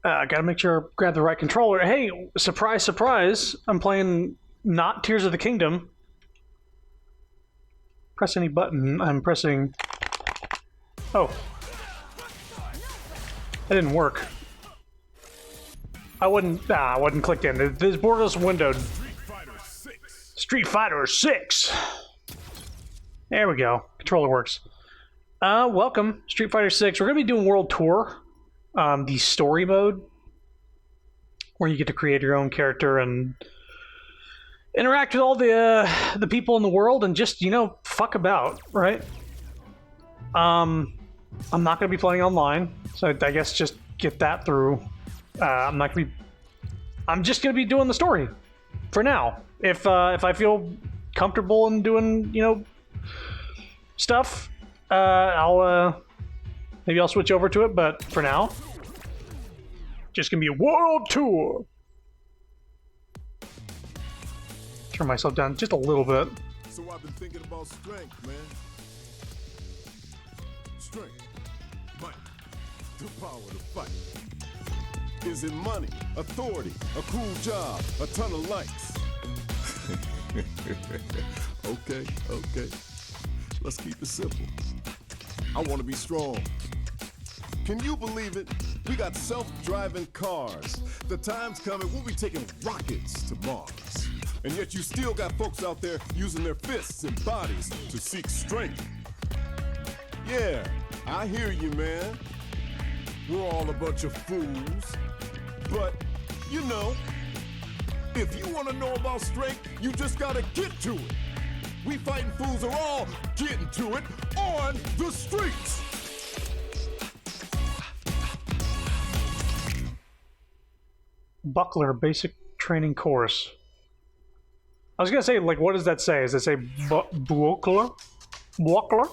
Gotta make sure I grab the right controller. Hey, surprise, surprise! I'm playing not Tears of the Kingdom. Press any button. I'm pressing... Oh. That didn't work. I wasn't clicked in. This borderless windowed. Street Fighter 6. There we go. Controller works. Welcome, Street Fighter 6. We're gonna be doing World Tour. The story mode, where you get to create your own character and interact with all the people in the world and just, you know, fuck about, right? I'm not gonna be playing online, so I guess just get that through. I'm just gonna be doing the story for now. If I feel comfortable in doing, you know, stuff, maybe I'll switch over to it. But for now, just gonna be a world tour. Turn myself down just a little bit. So I've been thinking about strength, man. Strength, might, the power to fight. Is it money, authority, a cool job, a ton of likes? Okay. Let's keep it simple. I want to be strong. Can you believe it? We got self-driving cars. The time's coming, we'll be taking rockets to Mars. And yet you still got folks out there using their fists and bodies to seek strength. Yeah, I hear you, man. We're all a bunch of fools. But, you know, if you want to know about strength, you just gotta get to it. We fighting fools are all getting to it on the streets. Buckler basic training course. I was gonna say, like, what does that say? Does it say Buckler? Buckler?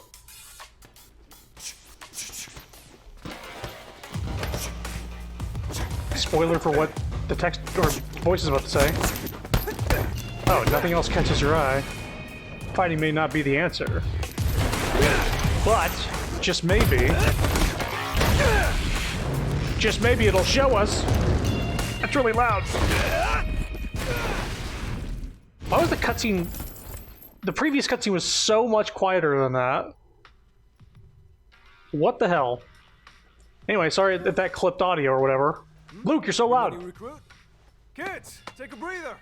Spoiler for what the text or voice is about to say. Oh, nothing else catches your eye. Fighting may not be the answer. But, just maybe... just maybe it'll show us. That's really loud. Why was the cutscene... The previous cutscene was so much quieter than that. What the hell? Anyway, sorry that that clipped audio or whatever. Luke, you're so loud. Recruit? Kids, take a breather.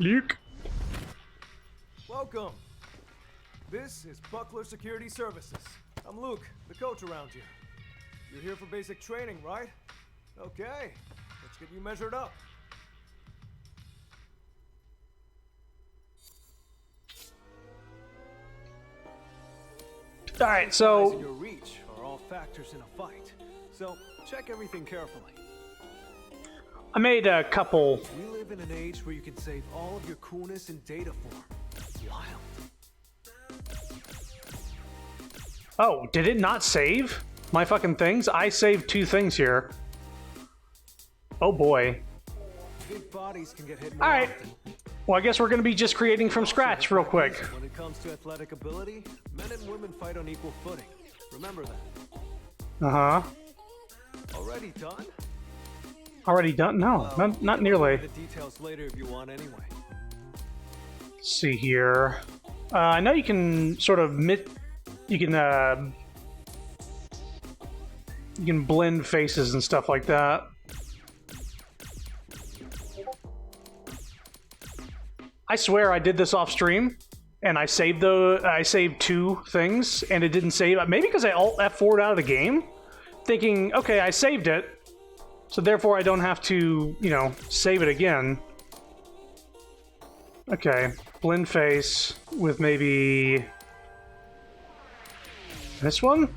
Luke. Welcome. This is Buckler Security Services. I'm Luke, the coach around here. You're here for basic training, right? Okay, let's get you measured up. All right, Size so and your reach are all factors in a fight. So check everything carefully. I made a couple. We live in an age where you can save all of your coolness in data form. Wild. Oh, did it not save my fucking things? I saved 2 things here. Oh boy. Big bodies can get hit more All right. often. Well, I guess we're gonna be just creating from scratch real quick. When it comes to athletic ability, men and women fight on equal footing. Remember that. Uh-huh. Already done? Already done? No, not nearly. The details later if you want anyway. Let's see here. I know you can sort of you can blend faces and stuff like that. I swear I did this off stream, and I saved 2 things, and it didn't save. Maybe because I Alt F4'd out of the game, thinking, okay, I saved it, so therefore I don't have to, you know, save it again. Okay, blend face with maybe this one.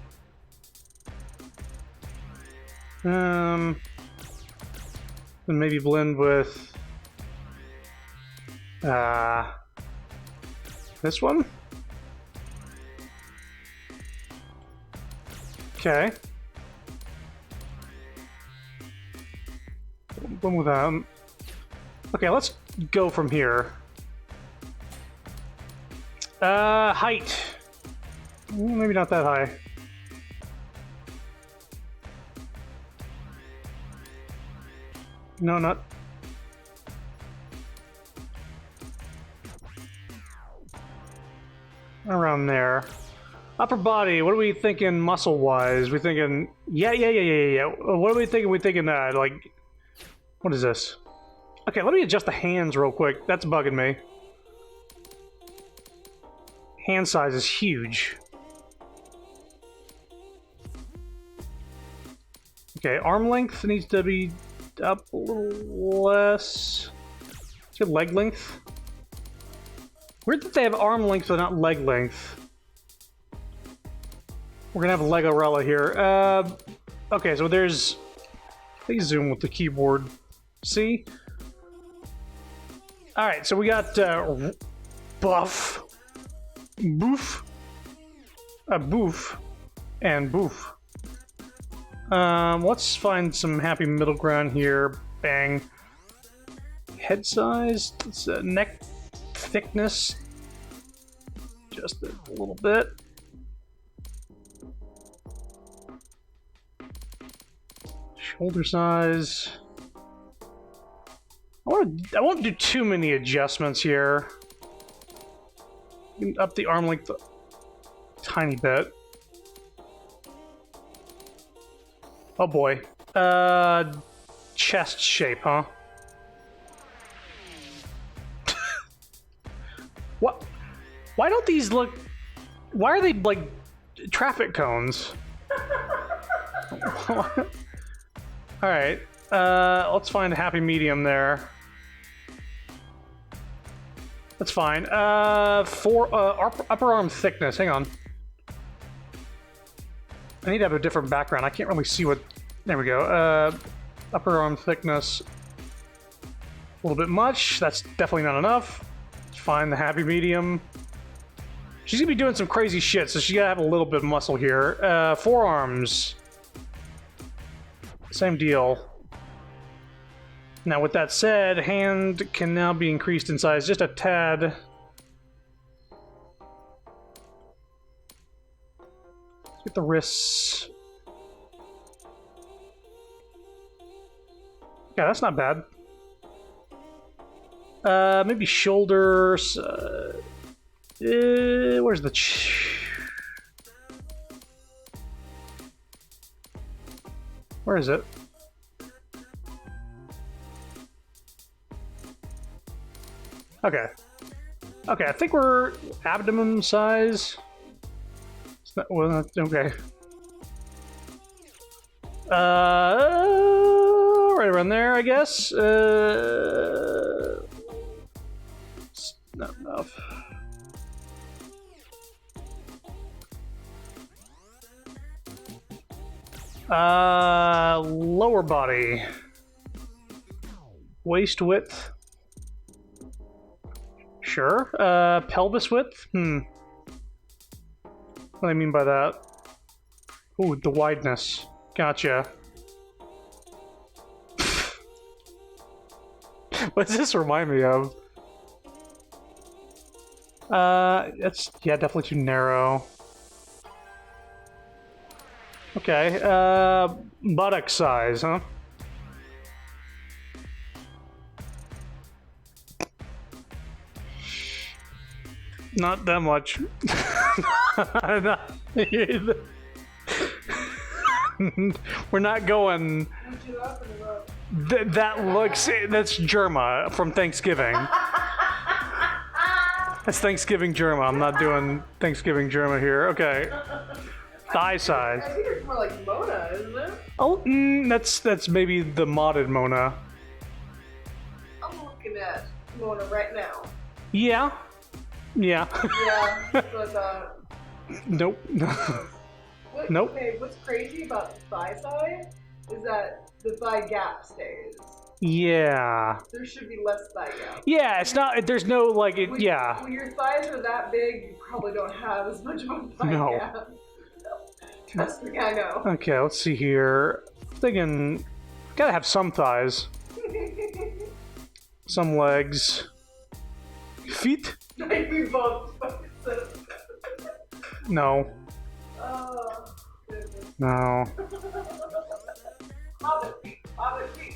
And maybe blend with this one. Okay. One with that. Okay, let's go from here. Height. Maybe not that high. No, not. Around there. Upper body, what are we thinking muscle-wise? We thinking... Yeah. What are we thinking? We thinking, like... What is this? Okay, let me adjust the hands real quick. That's bugging me. Hand size is huge. Okay, arm length needs to be up a little less. Let's get leg length. Weird that they have arm length but not leg length. We're gonna have Legorella here. Okay, so there's... Please zoom with the keyboard. See? Alright, so we got Buff, Boof, Boof, and Boof. Let's find some happy middle ground here. Bang. Head size, it's, neck thickness, just a little bit. Shoulder size. I won't do too many adjustments here. Up the arm length a tiny bit. Oh boy. Chest shape, huh? What? Why don't these look... Why are they, like, traffic cones? Alright. Let's find a happy medium there. That's fine. Upper arm thickness. Hang on. I need to have a different background. I can't really see what... There we go. Upper arm thickness. A little bit much. That's definitely not enough. Let's find the happy medium. She's gonna be doing some crazy shit, so she's gotta have a little bit of muscle here. Forearms. Same deal. Now, with that said, hand can now be increased in size just a tad. Let's get the wrists. Yeah, that's not bad. Maybe shoulders. Where's the... Where is it? Okay. Okay, I think we're abdomen size. It's not, well, okay. Right around there, I guess. It's not enough. Lower body. Waist width. Sure. Pelvis width? What do I mean by that? Ooh, the wideness. Gotcha. What does this remind me of? It's, yeah, definitely too narrow. Okay, buttock size, huh? Not that much. We're not going... that looks... That's Germa from Thanksgiving. That's Thanksgiving Germa. I'm not doing Thanksgiving Germa here. Okay. Thigh size. I think it's more like Mona, isn't it? Oh, that's maybe the modded Mona. I'm looking at Mona right now. Yeah. Yeah. Yeah, that's what I thought. Nope. What, Nope. Okay, what's crazy about the thigh side is that the thigh gap stays. Yeah. There should be less thigh gap. Yeah, it's not, there's no, like, When, yeah. when your thighs are that big, you probably don't have as much of a thigh No. gap. Trust me, I know. Okay, let's see here. I'm thinking, gotta have some thighs. Some legs. Feet? We both said it. No. Oh, goodness. No. Hobbit feet. Hobbit feet.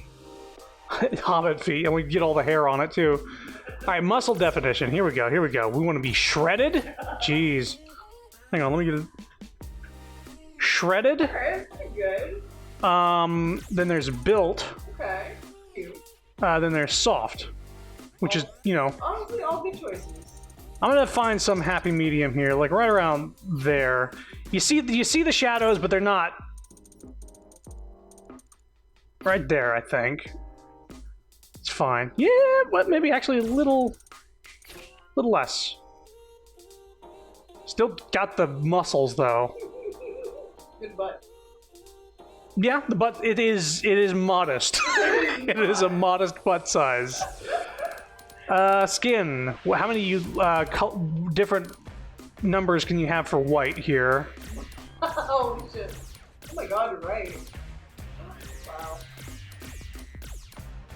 Hobbit feet, and we get all the hair on it too. All right, muscle definition. Here we go. Here we go. We want to be shredded. Jeez. Hang on. Let me get it. Shredded. Okay, that's pretty good. Then there's built. Okay, cute. Then there's soft, which is, you know. Honestly, all good choices. I'm gonna find some happy medium here, like right around there. You see the shadows, but they're not right there. I think it's fine. Yeah, but maybe actually a little less. Still got the muscles though. Good butt. Yeah, the butt it is modest. It is a modest butt size. Skin. How many different numbers can you have for white here? Oh shit. Oh my god, you're right.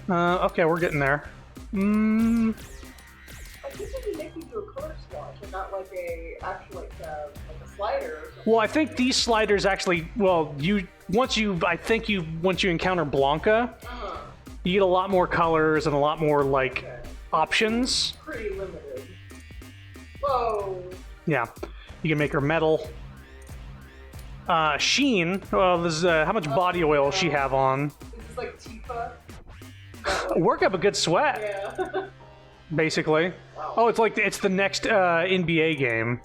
Wow. Okay, we're getting there. I think they can make you do a color swatch and not like a actual like a slider or something. Well, I think these sliders actually. Well, once you encounter Blanca, you get a lot more colors and a lot more like options. Pretty limited. Whoa. Yeah, you can make her metal. Sheen. Well, there's how much body oil she have on? Is this like Tifa? Work up a good sweat, Yeah. basically. Wow. Oh, it's the next NBA game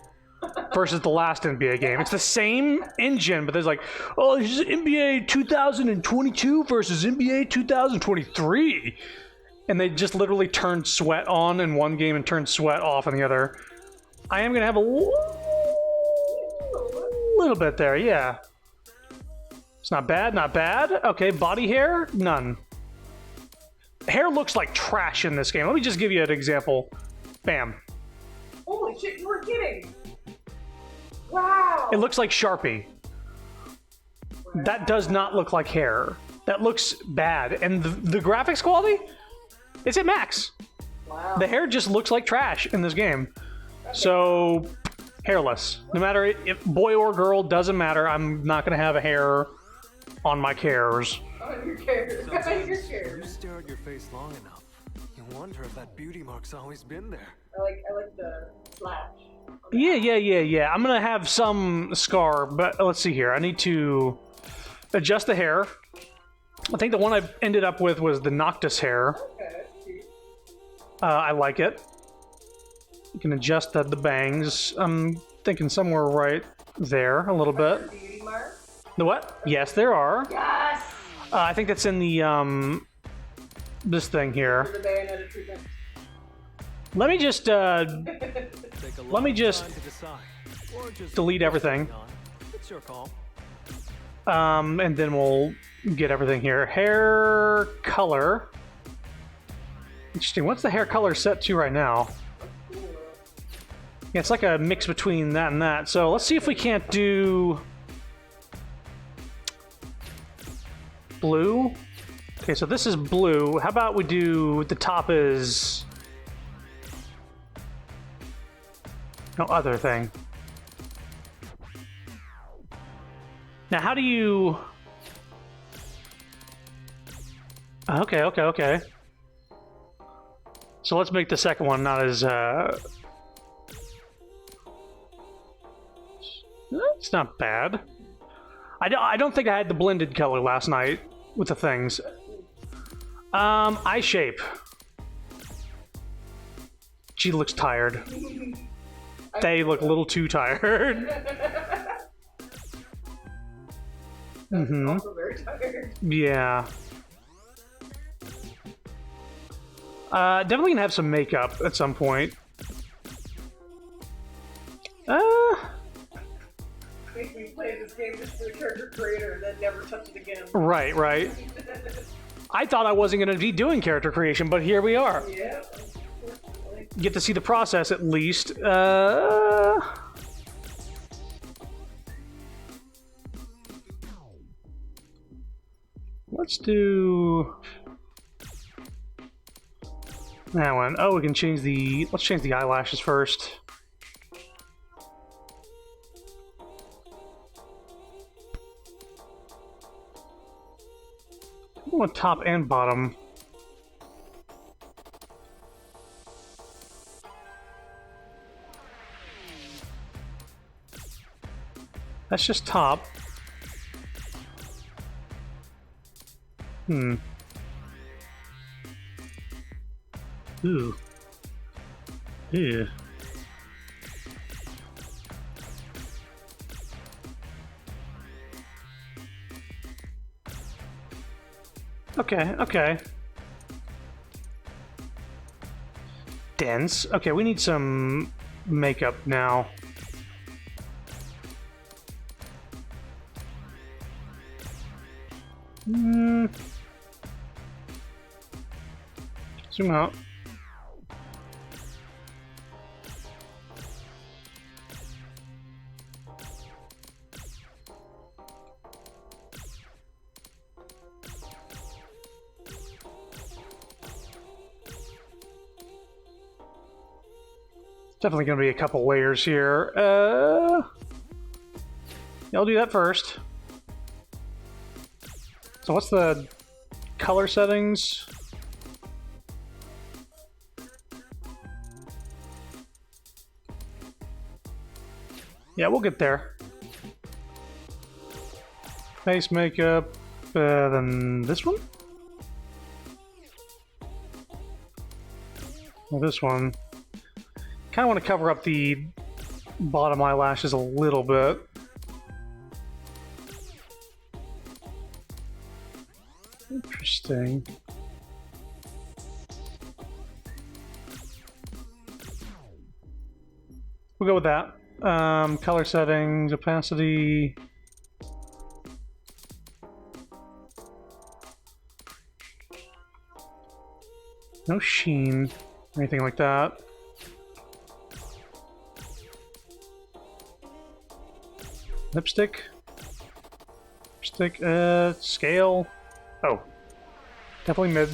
versus the last NBA game. It's the same engine, but there's like, oh, this is NBA 2022 versus NBA 2023. And they just literally turned sweat on in one game and turned sweat off in the other. I am going to have a little bit there, yeah. It's not bad, not bad. Okay, body hair, none. Hair looks like trash in this game. Let me just give you an example. Bam. Holy shit, you were kidding. Wow. It looks like Sharpie. That does not look like hair. That looks bad. And the graphics quality? It's at max. Wow. The hair just looks like trash in this game. So, hairless. No matter if boy or girl, doesn't matter. I'm not going to have a hair on my cares. On your character. On your You character. stare at your face long enough, you wonder if that beauty mark's always been there. I like the slash. Yeah. I'm going to have some scar, but let's see here. I need to adjust the hair. I think the one I ended up with was the Noctis hair. Okay, cute. I like it. You can adjust the bangs. I'm thinking somewhere right there, a little bit. Beauty mark. The what? Yes, there are. Yes! I think that's in the, this thing here. For the Bayonetta treatment. Let me just, Take a Let me long just time to decide, or just delete everything. It's your call. And then we'll get everything here. Hair color. Interesting. What's the hair color set to right now? Yeah, it's like a mix between that and that. So let's see if we can't do blue. Okay, so this is blue. How about we do the top is no other thing. Now, how do you? Okay. So let's make the second one not as it's not bad. I don't think I had the blended color last night with the things. Eye shape. She looks tired. They look a little too tired. Also very tired. Yeah. Definitely gonna have some makeup at some point. Make me play this game just for the character creator and then never touch it again. Right. I thought I wasn't gonna be doing character creation, but here we are. Yeah. Get to see the process at least. Let's do that one. Oh, we can change the. Let's change the eyelashes first. I want top and bottom. That's just top. Hmm. Ooh. Ew. Okay, okay. Dense. Okay, we need some makeup now. Zoom out. Definitely going to be a couple layers here. Yeah, I'll do that first. So what's the color settings? Yeah, we'll get there. Face makeup, then this one? Well, this one. Kind of want to cover up the bottom eyelashes a little bit. Interesting. We'll go with that. Color settings, opacity. No sheen or anything like that. Lipstick. Lipstick, scale. Oh. Definitely mid.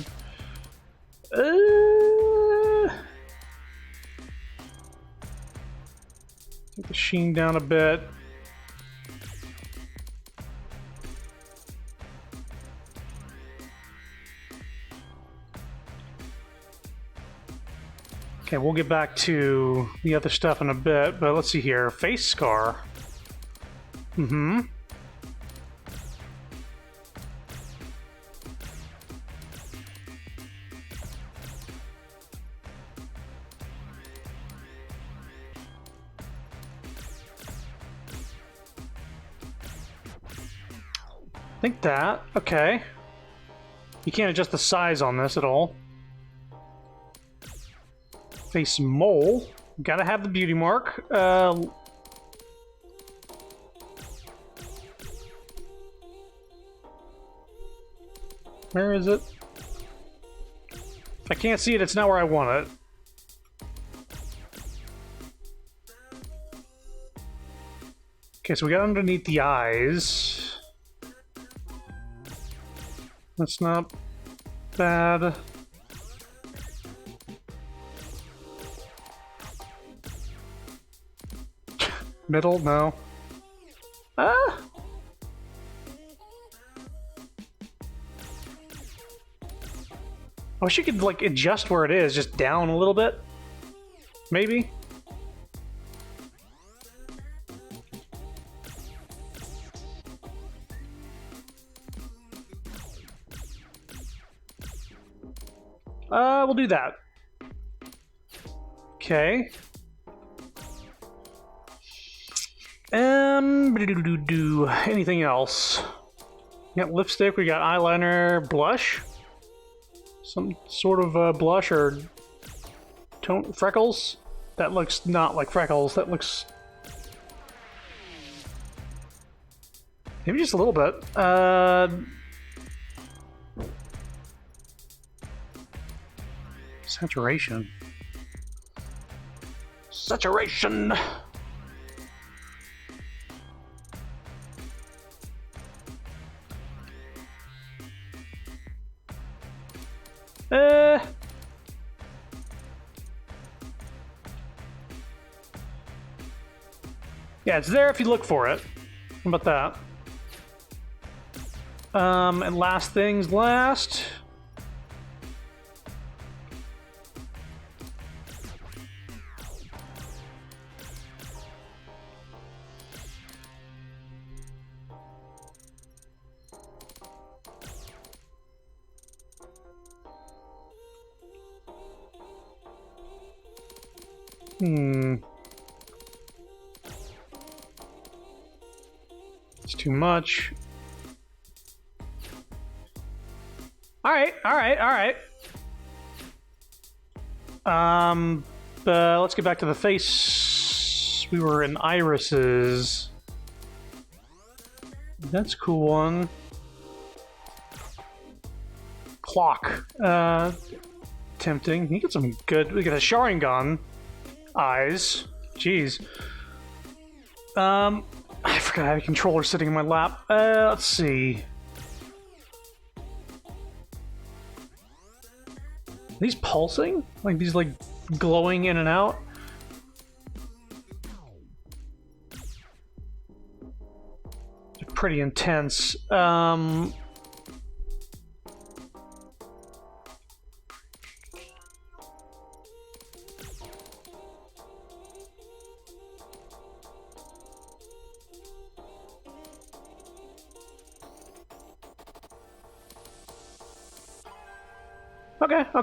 Take the sheen down a bit. Okay, we'll get back to the other stuff in a bit, but let's see here. Face scar. Mm-hmm. Think that. Okay. You can't adjust the size on this at all. Face mole. Gotta have the beauty mark. Where is it? If I can't see it, it's not where I want it. Okay, so we got underneath the eyes. That's not bad. Middle? No. Ah! I wish you could, like, adjust where it is, just down a little bit. Maybe? We'll do that. Okay. Anything else? We got lipstick, we got eyeliner, blush. Some sort of blush or tone freckles. That looks not like freckles. That looks maybe just a little bit. Saturation. Saturation. Yeah, it's there if you look for it. How about that? And last things last. It's too much. Alright, alright, alright. Let's get back to the face. We were in irises. That's a cool one. Clock. Tempting. You get some good. We got a Sharingan eyes. Jeez. I forgot I had a controller sitting in my lap. Let's see. Are these pulsing? Like these like glowing in and out? They're pretty intense.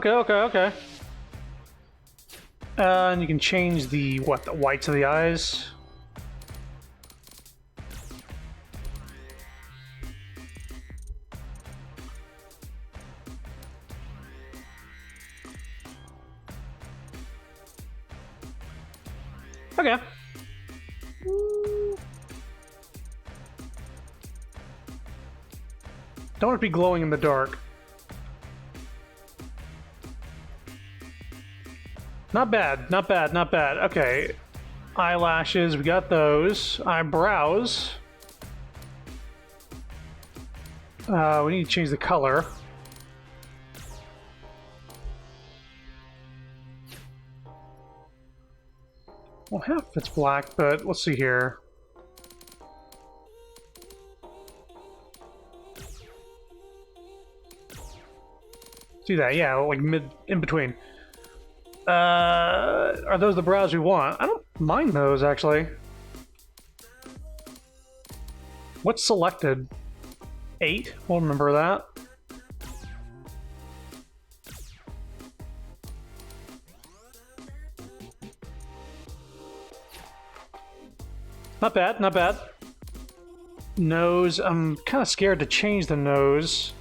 Okay. And you can change the, what, the whites of the eyes? Okay. Don't want to be glowing in the dark. Not bad, not bad, not bad. Okay. Eyelashes, we got those. Eyebrows. We need to change the color. Well, half of it's black, but let's see here. Do that, yeah, like in between. Are those the brows we want? I don't mind those, actually. What's selected? 8? We'll remember that. Not bad, not bad. Nose, I'm kind of scared to change the nose.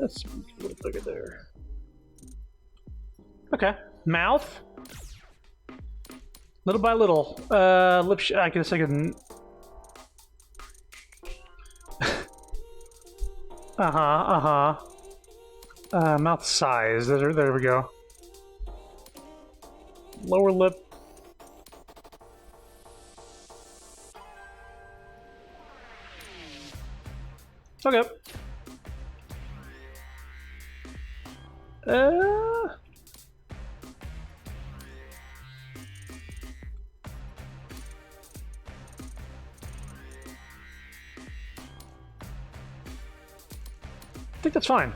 That's a little bigger there. Okay, mouth. Little by little. Lip. I guess I can. Mouth size. There we go. Lower lip. Okay. I think that's fine.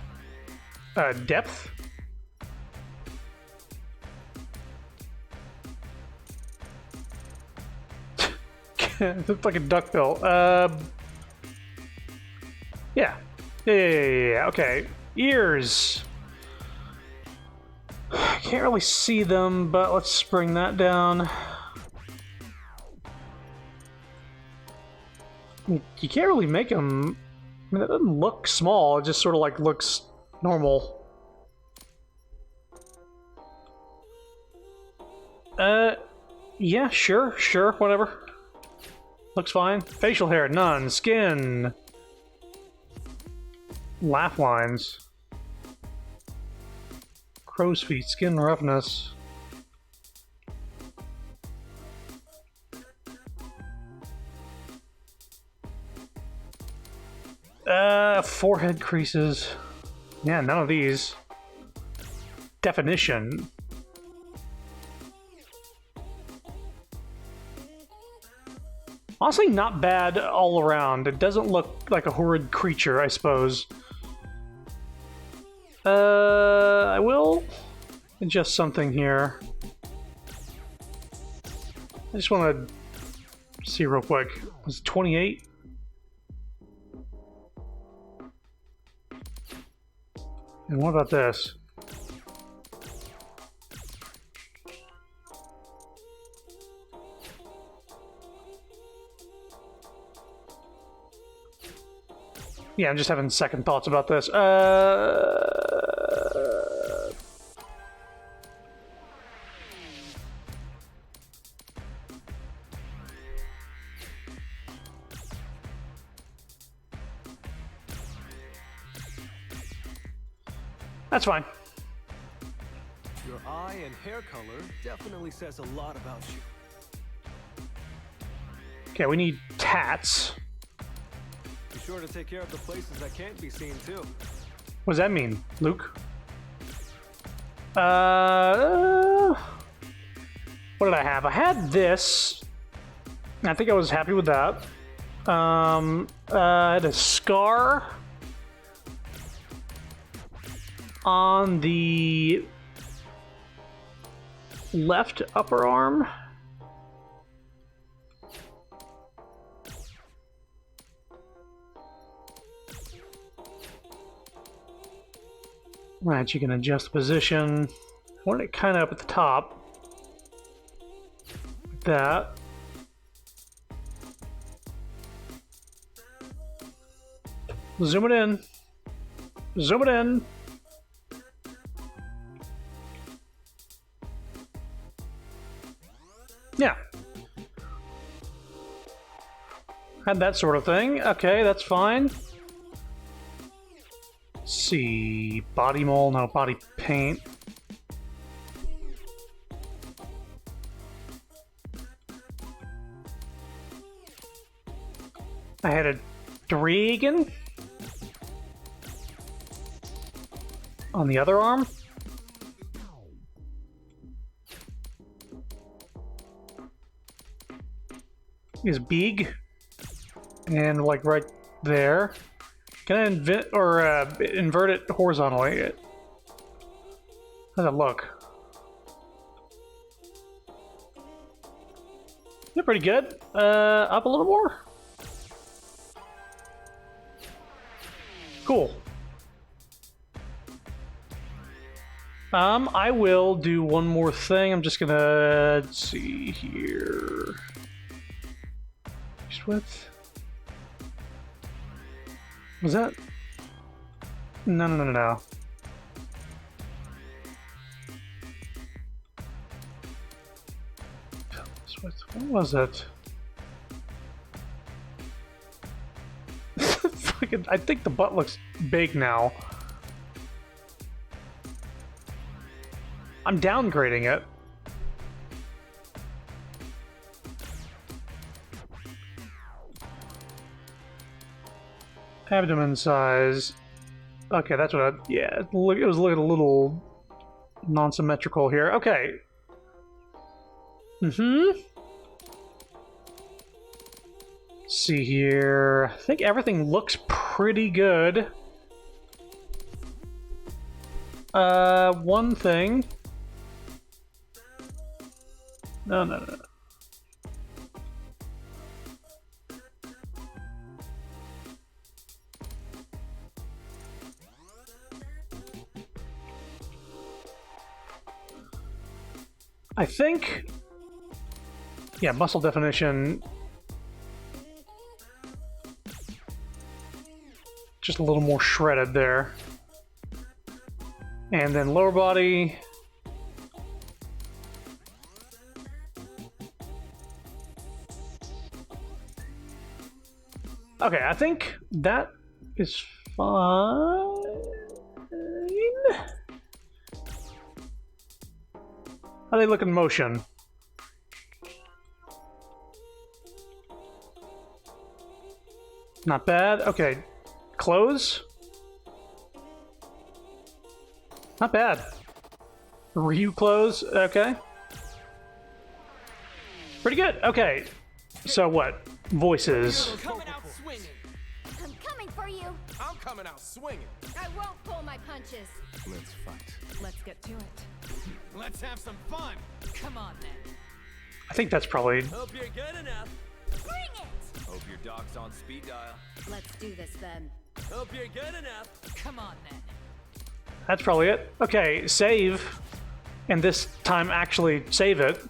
Depth. It looks like a duckbill. Yeah. Yeah. Okay. Ears. Can't really see them, but let's bring that down. You can't really make them. I mean, that doesn't look small. It just sort of like looks normal. Yeah, sure, whatever. Looks fine. Facial hair, none. Skin. Laugh lines. Crow's feet, skin roughness. Forehead creases. Yeah, none of these. Definition. Honestly, not bad all around. It doesn't look like a horrid creature, I suppose. I will adjust something here. I just want to see real quick. Was it 28? And what about this? Yeah, I'm just having second thoughts about this. That's fine. Your eye and hair color definitely says a lot about you. Okay, we need tats. Be sure to take care of the places that can't be seen too. What does that mean, Luke? What did I have? I had this. I think I was happy with that. I had a scar on the left upper arm. Right, you can adjust the position. I want it kind of up at the top. Like that. Zoom it in. Zoom it in. Yeah. Had that sort of thing. Okay, that's fine. Let's see. Body mold, no, body paint. I had a dragon on the other arm. Is big and like right there. Can I invert it horizontally? How's that look? They're pretty good. Up a little more. Cool. I will do one more thing. I'm just gonna let's see here. Width. Was that? No. What was it? Fucking, I think the butt looks big now. I'm downgrading it. Abdomen size. Okay, that's what yeah, it was looking a little non-symmetrical here. Okay. See here. I think everything looks pretty good. One thing. No. I think, yeah, muscle definition, just a little more shredded there. And then lower body. Okay, I think that is fine. How do they look in motion? Not bad. Okay. Close. Not bad. Ryu close. Okay. Pretty good. Okay. So what? Voices. Coming out swinging. I'm coming for you. I'm coming out swinging. I won't pull my punches. Let's fight. Let's get to it. Let's have some fun. Come on then. I think that's probably... Hope you're good enough. Bring it! Hope your doc's on speed dial. Let's do this then. Hope you're good enough. Come on then. That's probably it. Okay, save. And this time actually save it.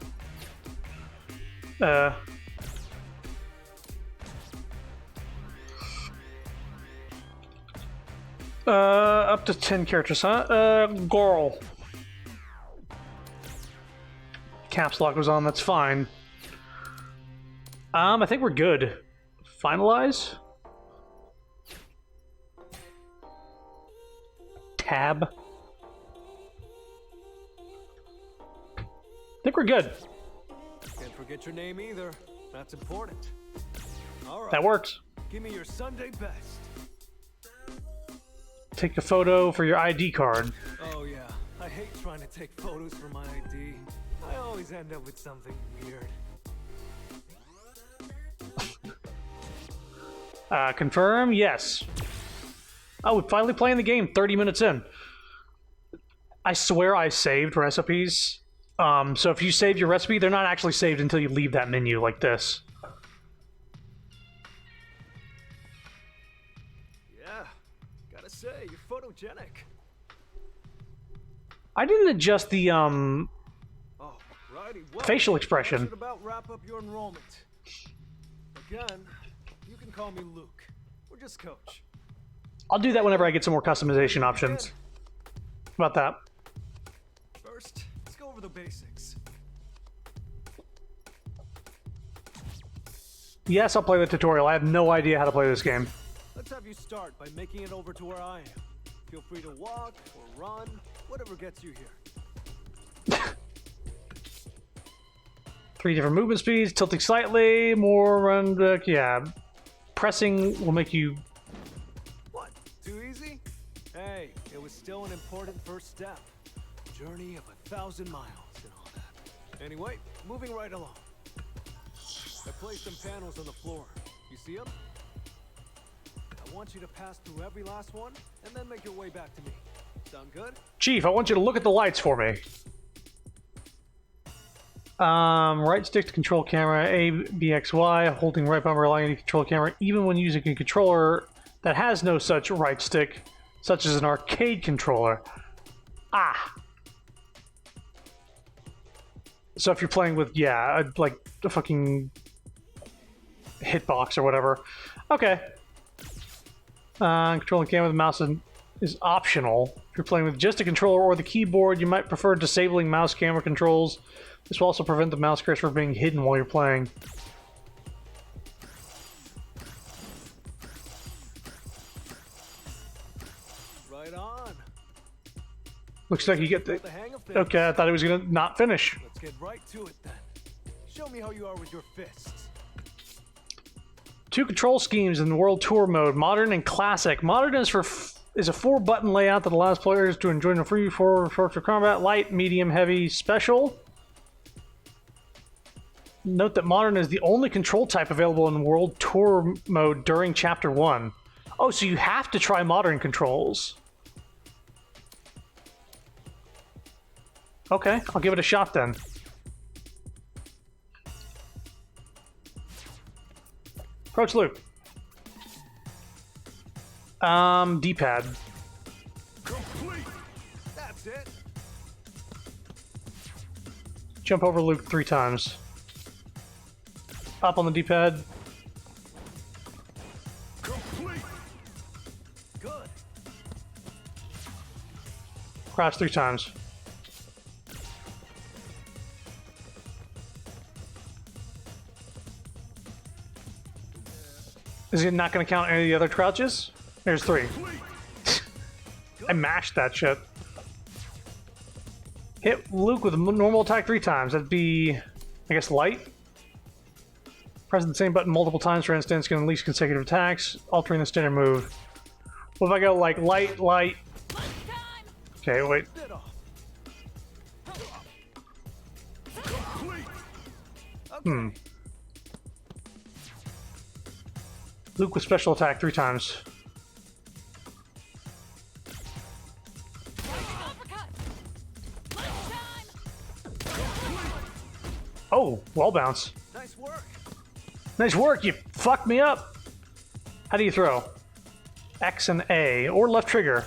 Up to 10 characters, huh? Goral. Caps lock was on, that's fine. I think we're good. Finalize? Tab. I think we're good. Can't forget your name either. That's important. All right. That works. Give me your Sunday best. Take a photo for your ID card. Oh yeah, I hate trying to take photos for my ID. I always end up with something weird. Confirm? Yes. Oh, we're finally playing the game 30 minutes in. I swear I saved recipes. So if you save your recipe, they're not actually saved until you leave that menu like this. Yeah, gotta say, you're photogenic. I didn't adjust the, Oh, righty. Well, facial that expression. should about wrap up your enrollment. Again, you can call me Luke, or just Coach. I'll do that whenever I get some more customization options. How about that? First, let's go over the basics. Yes, I'll play the tutorial. I have no idea how to play this game. Let's have you start by making it over to where I am. Feel free to walk or run, whatever gets you here. 3 different movement speeds, tilting slightly, more run back, yeah. Pressing will make you... What? Too easy? Hey, it was still an important first step. Journey of 1,000 miles and all that. Anyway, moving right along. I placed some panels on the floor. You see them? I want you to pass through every last one and then make your way back to me. Sound good? Chief, I want you to look at the lights for me. Right stick to control camera, A, B, X, Y, holding right bumper allowing you to control camera even when using a controller that has no such right stick, such as an arcade controller. Ah! So if you're playing with, yeah, like a fucking hitbox or whatever. Okay. Controlling camera with the mouse is optional. If you're playing with just a controller or the keyboard, you might prefer disabling mouse camera controls. This will also prevent the mouse cursor from being hidden while you're playing. Right on. Looks like you get Got the... the hang of things. Okay, I thought it was gonna not finish. Let's get right to it then. Show me how you are with your fists. 2 control schemes in the World Tour mode, Modern and Classic. Modern is a 4-button layout that allows players to enjoy the free forward structure combat, light, medium, heavy, special. Note that Modern is the only control type available in World Tour mode during Chapter 1. Oh, so you have to try Modern controls. Okay, I'll give it a shot then. Approach Luke. D-pad. Complete. That's it. Jump over Luke 3 times. Up on the D-pad. Complete. Good. Crouch 3 times. Is it not going to count any of the other crouches? There's 3. I mashed that shit. Hit Luke with a normal attack 3 times. That'd be, I guess, light. Pressing the same button multiple times, for instance, can unleash consecutive attacks, altering the standard move. What if I go like light, light? Okay, wait. Bit off. Complete. Hmm. Luke with special attack 3 times. Oh, wall bounce. Nice work. Nice work, you fucked me up. How do you throw? X and A, or left trigger.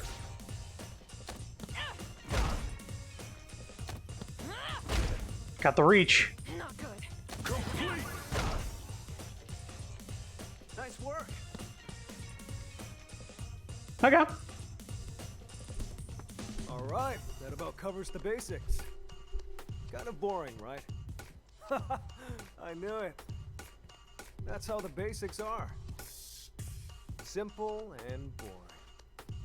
Got the reach. Not good. Nice work. Okay. All right, that about covers the basics. Kind of boring, right? I knew it. That's how the basics are. Simple and boring.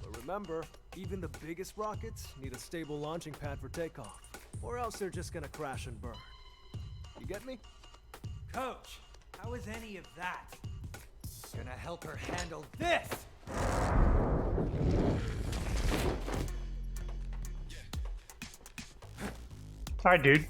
But remember, even the biggest rockets need a stable launching pad for takeoff, or else they're just gonna crash and burn. You get me? Coach, how is any of that gonna help her handle this? Alright, dude.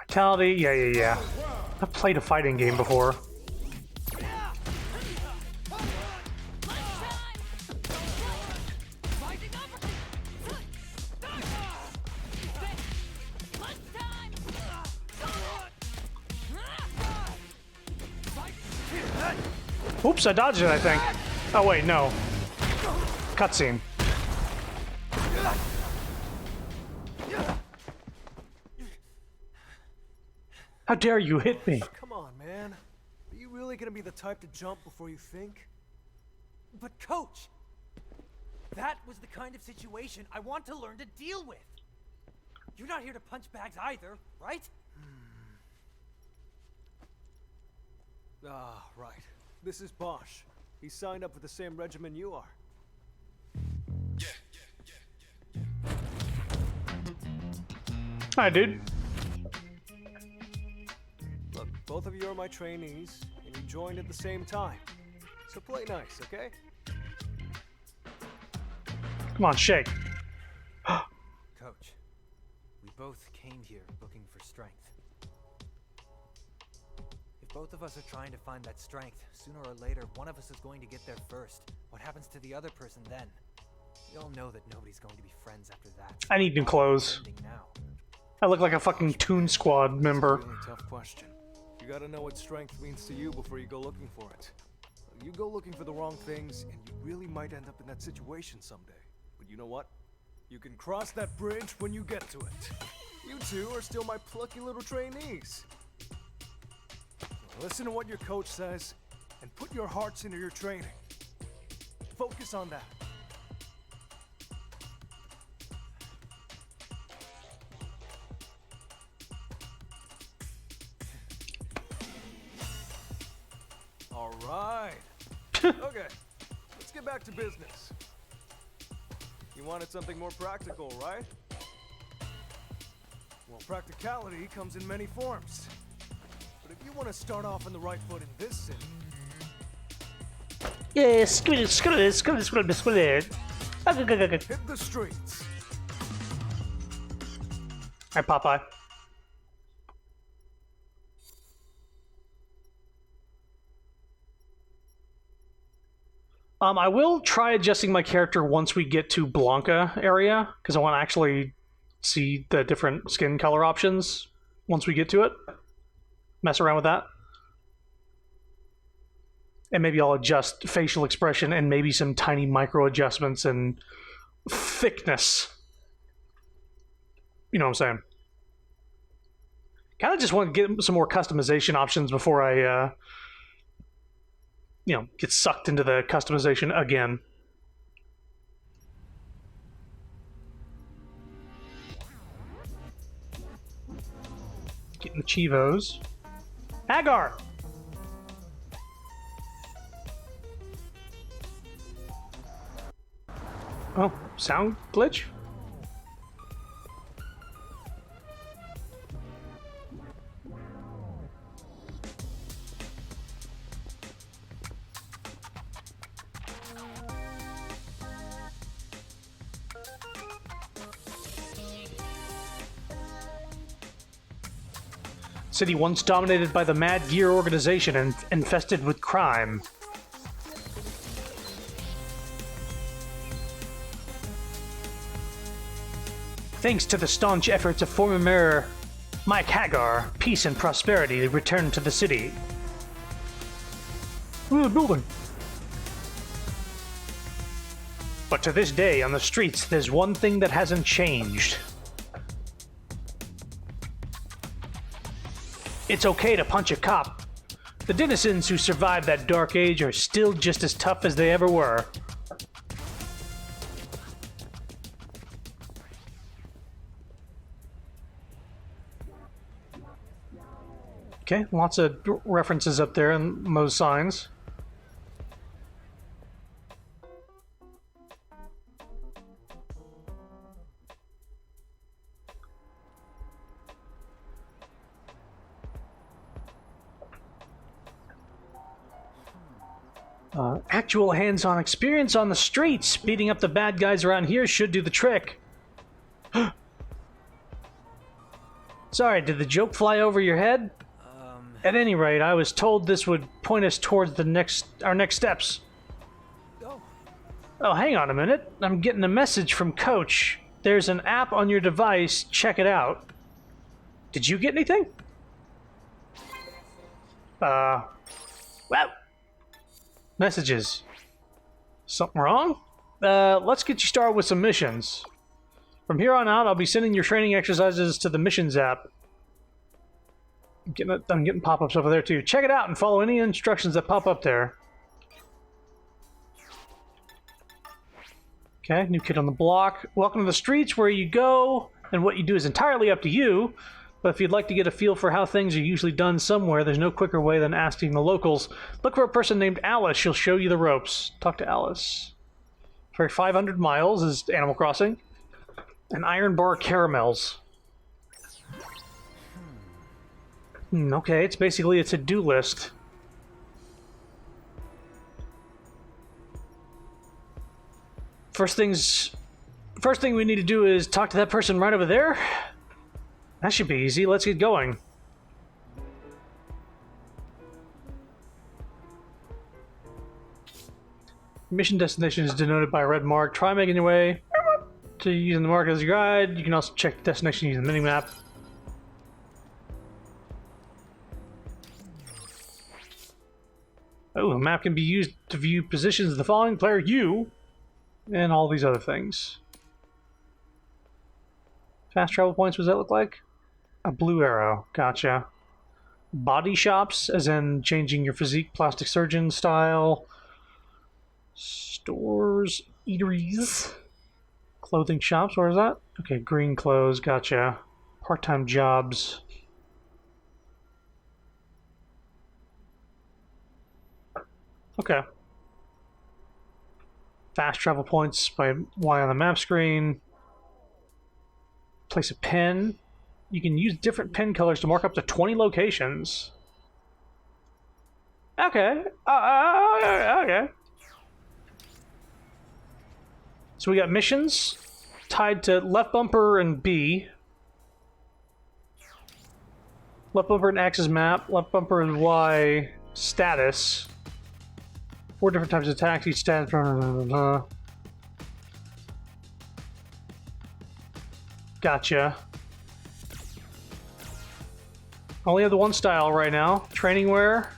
Vitality, yeah. I've played a fighting game before. Oops, I dodged it, I think. Oh, wait, no. Cutscene. How dare you hit me? Come on, man. Are you really gonna be the type to jump before you think? But coach, that was the kind of situation I want to learn to deal with. You're not here to punch bags either, right? Ah, right. This is Bosch. He signed up for the same regiment you are. Hi, dude. Look, both of you are my trainees, and you joined at the same time. So play nice, okay? Come on, shake. Coach, we both came here looking for strength. If both of us are trying to find that strength, sooner or later, one of us is going to get there first. What happens to the other person then? We all know that nobody's going to be friends after that. I need new clothes. Ending now. I look like a fucking Toon Squad member. Really tough question. You gotta know what strength means to you before you go looking for it. You go looking for the wrong things, and you really might end up in that situation someday. But you know what? You can cross that bridge when you get to it. You two are still my plucky little trainees. Listen to what your coach says, and put your hearts into your training. Focus on that. All right. Okay, let's get back to business. You wanted something more practical, right? Well, practicality comes in many forms. But if you want to start off on the right foot in this city, Yeah, screw it. hit the streets. Hi, Popeye. I will try adjusting my character once we get to Blanca area, because I want to actually see the different skin color options once we get to it. Mess around with that. And maybe I'll adjust facial expression and maybe some tiny micro adjustments and thickness. You know what I'm saying? Kind of just want to get some more customization options before I, get sucked into the customization again. Getting the Chivos. Hagar! Oh, sound glitch? City once dominated by the Mad Gear organization and infested with crime. Thanks to the staunch efforts of former mayor Mike Hagar, peace and prosperity returned to the city. Look at the building. But to this day, on the streets, there's one thing that hasn't changed. It's okay to punch a cop. The denizens who survived that dark age are still just as tough as they ever were. Okay, lots of references up there in those signs. Actual hands-on experience on the streets. Beating up the bad guys around here should do the trick. Sorry, did the joke fly over your head? At any rate, I was told this would point us towards our next steps. Oh, hang on a minute. I'm getting a message from Coach. There's an app on your device. Check it out. Did you get anything? Wow. Messages. Something wrong? Let's get you started with some missions. From here on out, I'll be sending your training exercises to the missions app. I'm getting pop-ups over there too. Check it out and follow any instructions that pop up there. Okay, new kid on the block. Welcome to the streets. Where you go and what you do is entirely up to you. But if you'd like to get a feel for how things are usually done somewhere, there's no quicker way than asking the locals. Look for a person named Alice. She'll show you the ropes. Talk to Alice. For 500 miles is Animal Crossing. And Iron Bar Caramels. Okay, it's basically a to-do list. First thing we need to do is talk to that person right over there. That should be easy. Let's get going. Mission destination is denoted by a red mark. Try making your way to using the mark as your guide. You can also check the destination using the minimap. Oh, the map can be used to view positions of the following player, you, and all these other things. Fast travel points, what does that look like? A blue arrow, gotcha. Body shops, as in changing your physique, plastic surgeon style. Stores, eateries. Clothing shops, where is that? Okay, green clothes, gotcha. Part-time jobs. Okay. Fast travel points by Y on the map screen. Place a pin. You can use different pin colors to mark up to 20 locations. Okay. Okay. So we got missions tied to left bumper and B. Left bumper and X is map. Left bumper and Y status. 4 different types of attacks, each stands for... Gotcha. Only have the one style right now. Training wear.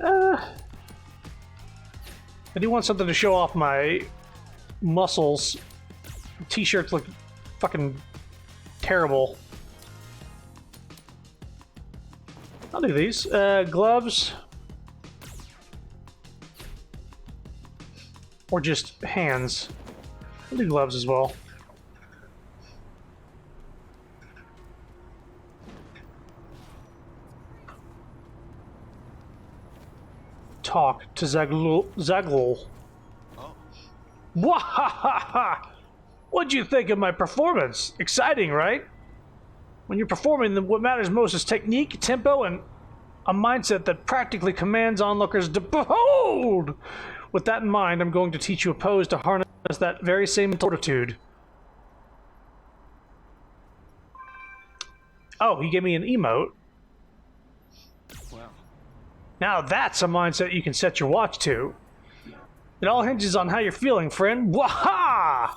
I do want something to show off my muscles. T-shirts look fucking terrible. I'll do these. Gloves. Or just hands. I'll do gloves as well. Talk to Zaglul. Oh. Wahahaha! What'd you think of my performance? Exciting, right? When you're performing, what matters most is technique, tempo, and a mindset that practically commands onlookers to behold! With that in mind, I'm going to teach you a pose to harness that very same fortitude. Oh, he gave me an emote. Wow. Now that's a mindset you can set your watch to. It all hinges on how you're feeling, friend. Waha!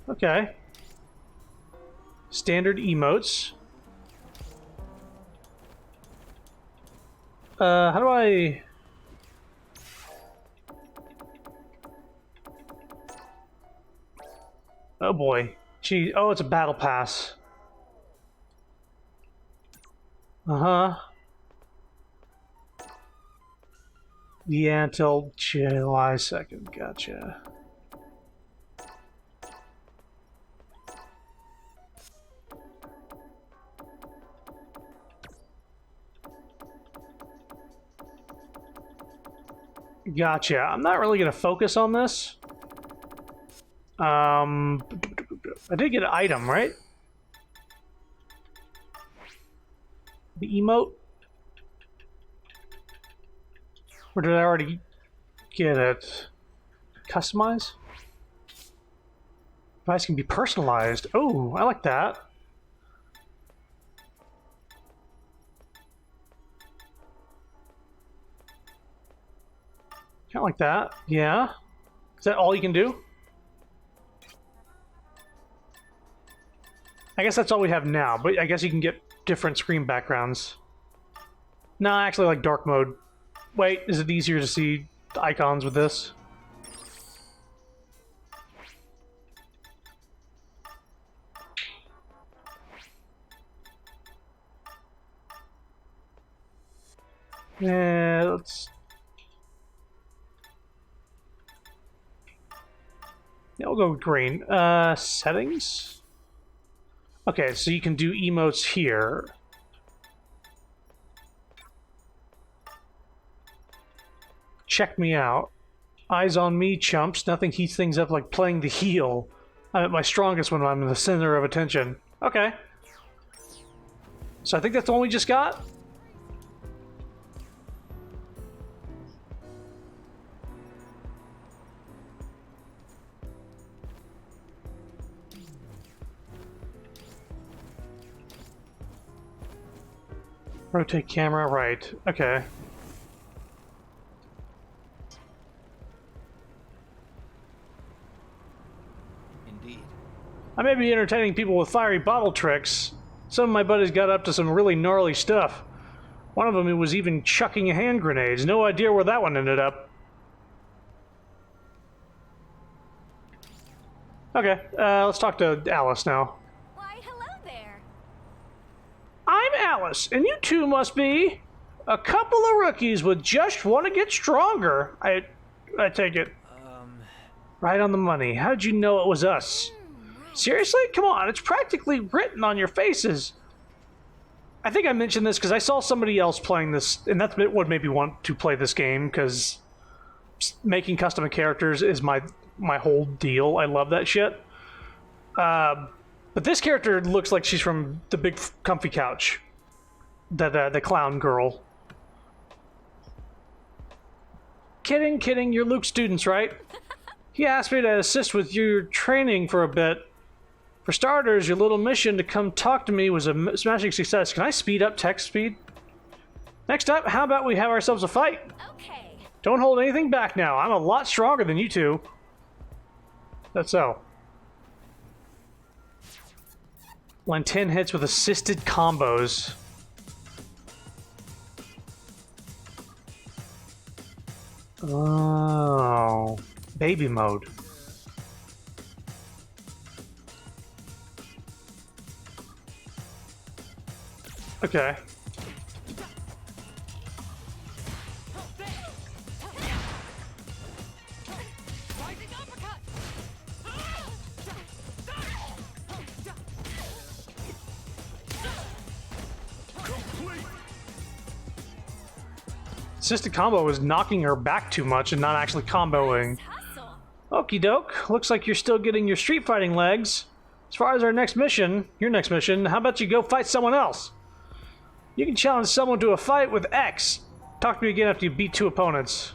Okay. Standard emotes. How do I... Oh boy. Gee, oh, it's a battle pass. Uh-huh. Yeah, until July 2nd. Gotcha. Gotcha. I'm not really going to focus on this. I did get an item, right? The emote? Or did I already get it? Customize? Device can be personalized. Oh, I like that. Kind of like that. Yeah. Is that all you can do? I guess that's all we have now, but I guess you can get different screen backgrounds. No, I actually like dark mode. Wait, is it easier to see the icons with this? Yeah, let's... Yeah, we'll go with green. Settings? Okay, so you can do emotes here. Check me out. Eyes on me, chumps. Nothing heats things up like playing the heel. I'm at my strongest when I'm in the center of attention. Okay. So I think that's the one we just got? Rotate camera, right. Okay. Indeed. I may be entertaining people with fiery bottle tricks. Some of my buddies got up to some really gnarly stuff. One of them was even chucking hand grenades. No idea where that one ended up. Okay, let's talk to Alice now. Why, hello there. I'm Alice, and you two must be a couple of rookies with just want to get stronger. I take it. Right on the money. How'd you know it was us? Seriously? Come on, it's practically written on your faces. I think I mentioned this because I saw somebody else playing this, and that's what made me want to play this game, because making custom characters is my whole deal. I love that shit. But this character looks like she's from the Big Comfy Couch. The clown girl. Kidding, you're Luke's students, right? He asked me to assist with your training for a bit. For starters, your little mission to come talk to me was a smashing success. Can I speed up text speed? Next up, how about we have ourselves a fight? Okay. Don't hold anything back now. I'm a lot stronger than you two. That's so. Land 10 hits with assisted combos. Oh. Baby mode. Okay. Assisted combo was knocking her back too much and not actually comboing. Hustle. Okie doke. Looks like you're still getting your street fighting legs. As far as our next mission, your next mission, how about you go fight someone else? You can challenge someone to a fight with X. Talk to me again after you beat 2 opponents.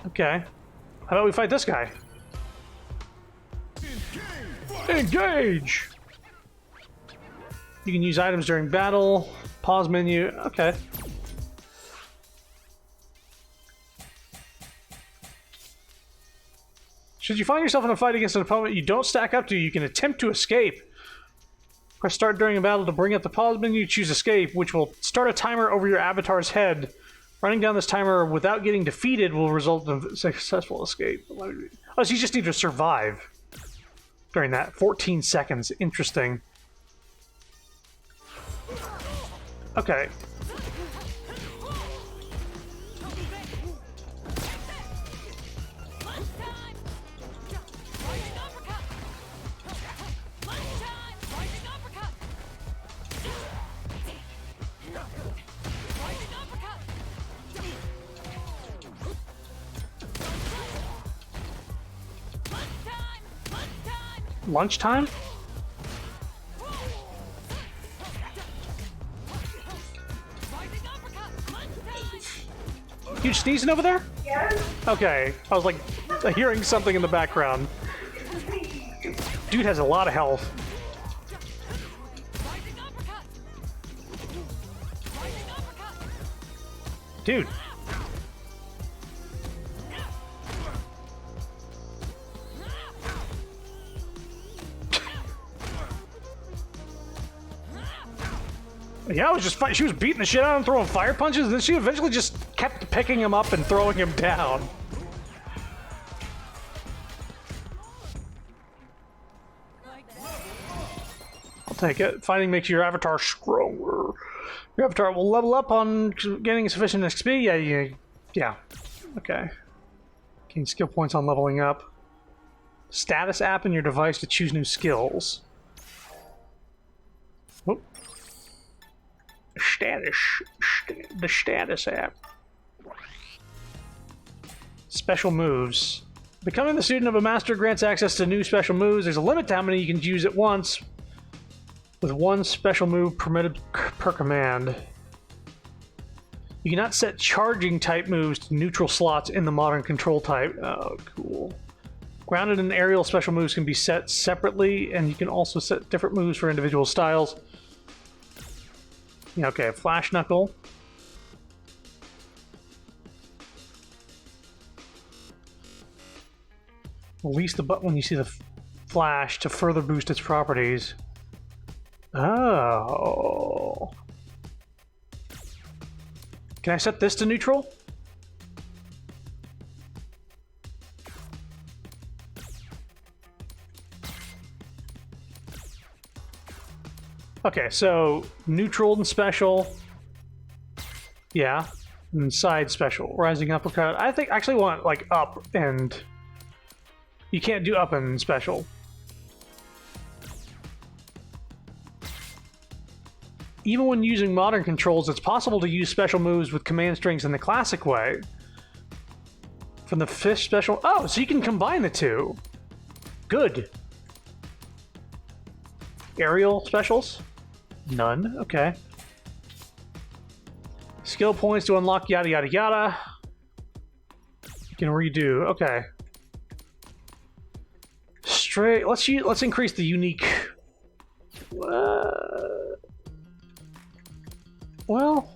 Okay. How about we fight this guy? Engage! You can use items during battle. Pause menu. Okay. Should you find yourself in a fight against an opponent you don't stack up to, you can attempt to escape. Press start during a battle to bring up the pause menu, choose escape, which will start a timer over your avatar's head. Running down this timer without getting defeated will result in a successful escape. Oh, so you just need to survive during that. 14 seconds. Interesting. Okay. Lunchtime? You sneezing over there? Yes? Okay. I was like hearing something in the background. Dude has a lot of health. Dude. Yeah, I was just fighting. She was beating the shit out of him, throwing fire punches, and then she eventually just kept picking him up and throwing him down. I'll take it. Fighting makes your avatar stronger. Your avatar will level up on gaining sufficient XP. Yeah. Okay. Gain skill points on leveling up. Status app in your device to choose new skills. Whoop. The status app. Special moves. Becoming the student of a master grants access to new special moves. There's a limit to how many you can use at once, with one special move permitted per command. You cannot set charging type moves to neutral slots in the modern control type. Oh, cool. Grounded and aerial special moves can be set separately, and you can also set different moves for individual styles. Yeah, okay, Flash Knuckle. Release the button when you see the flash to further boost its properties. Oh. Can I set this to neutral? Okay, so neutral and special. Yeah. And side special. Rising uppercut. I think I actually want like up and... You can't do up and special. Even when using modern controls, it's possible to use special moves with command strings in the classic way. From the fish special... Oh, so you can combine the two. Good. Aerial specials? None. Okay. Skill points to unlock yada yada yada. You can redo. Okay. Straight. Let's increase the unique. Well,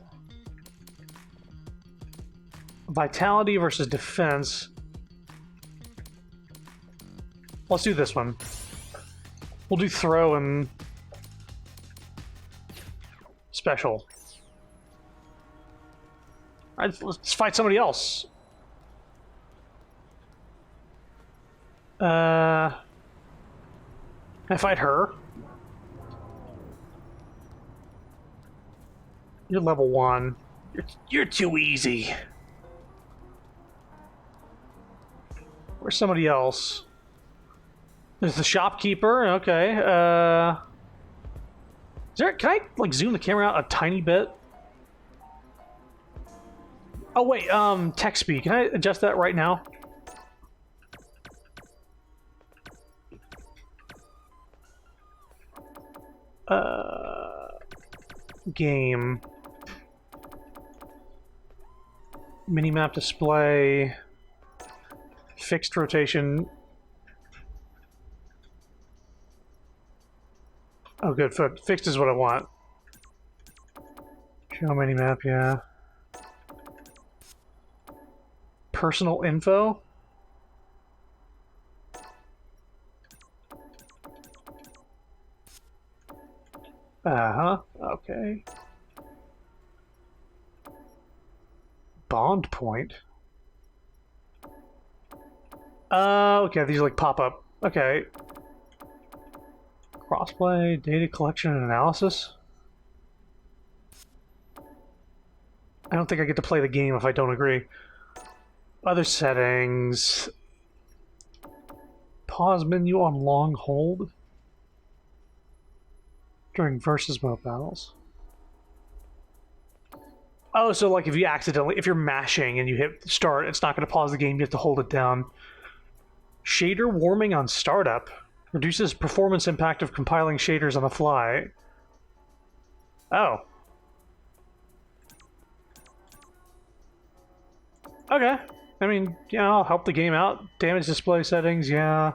vitality versus defense. Let's do this one. We'll do throw and special. Alright, let's fight somebody else. Can I fight her? You're level 1. You're too easy. Where's somebody else? There's the shopkeeper. Okay. Is there? Can I like zoom the camera out a tiny bit? Oh wait. Text speed. Can I adjust that right now? Game. Minimap display. fixed rotation. Oh, good. Fixed is what I want. Show mini map, yeah. Personal info. Uh-huh. Okay. Bond point. Okay, these are like pop-up. Okay. Crossplay, data collection and analysis. I don't think I get to play the game if I don't agree. Other settings. Pause menu on long hold during versus mode battles. Oh, so like if you're mashing and you hit start, it's not going to pause the game, you have to hold it down. Shader warming on startup reduces performance impact of compiling shaders on the fly. Oh. Okay. I mean, yeah, I'll help the game out. Damage display settings, yeah.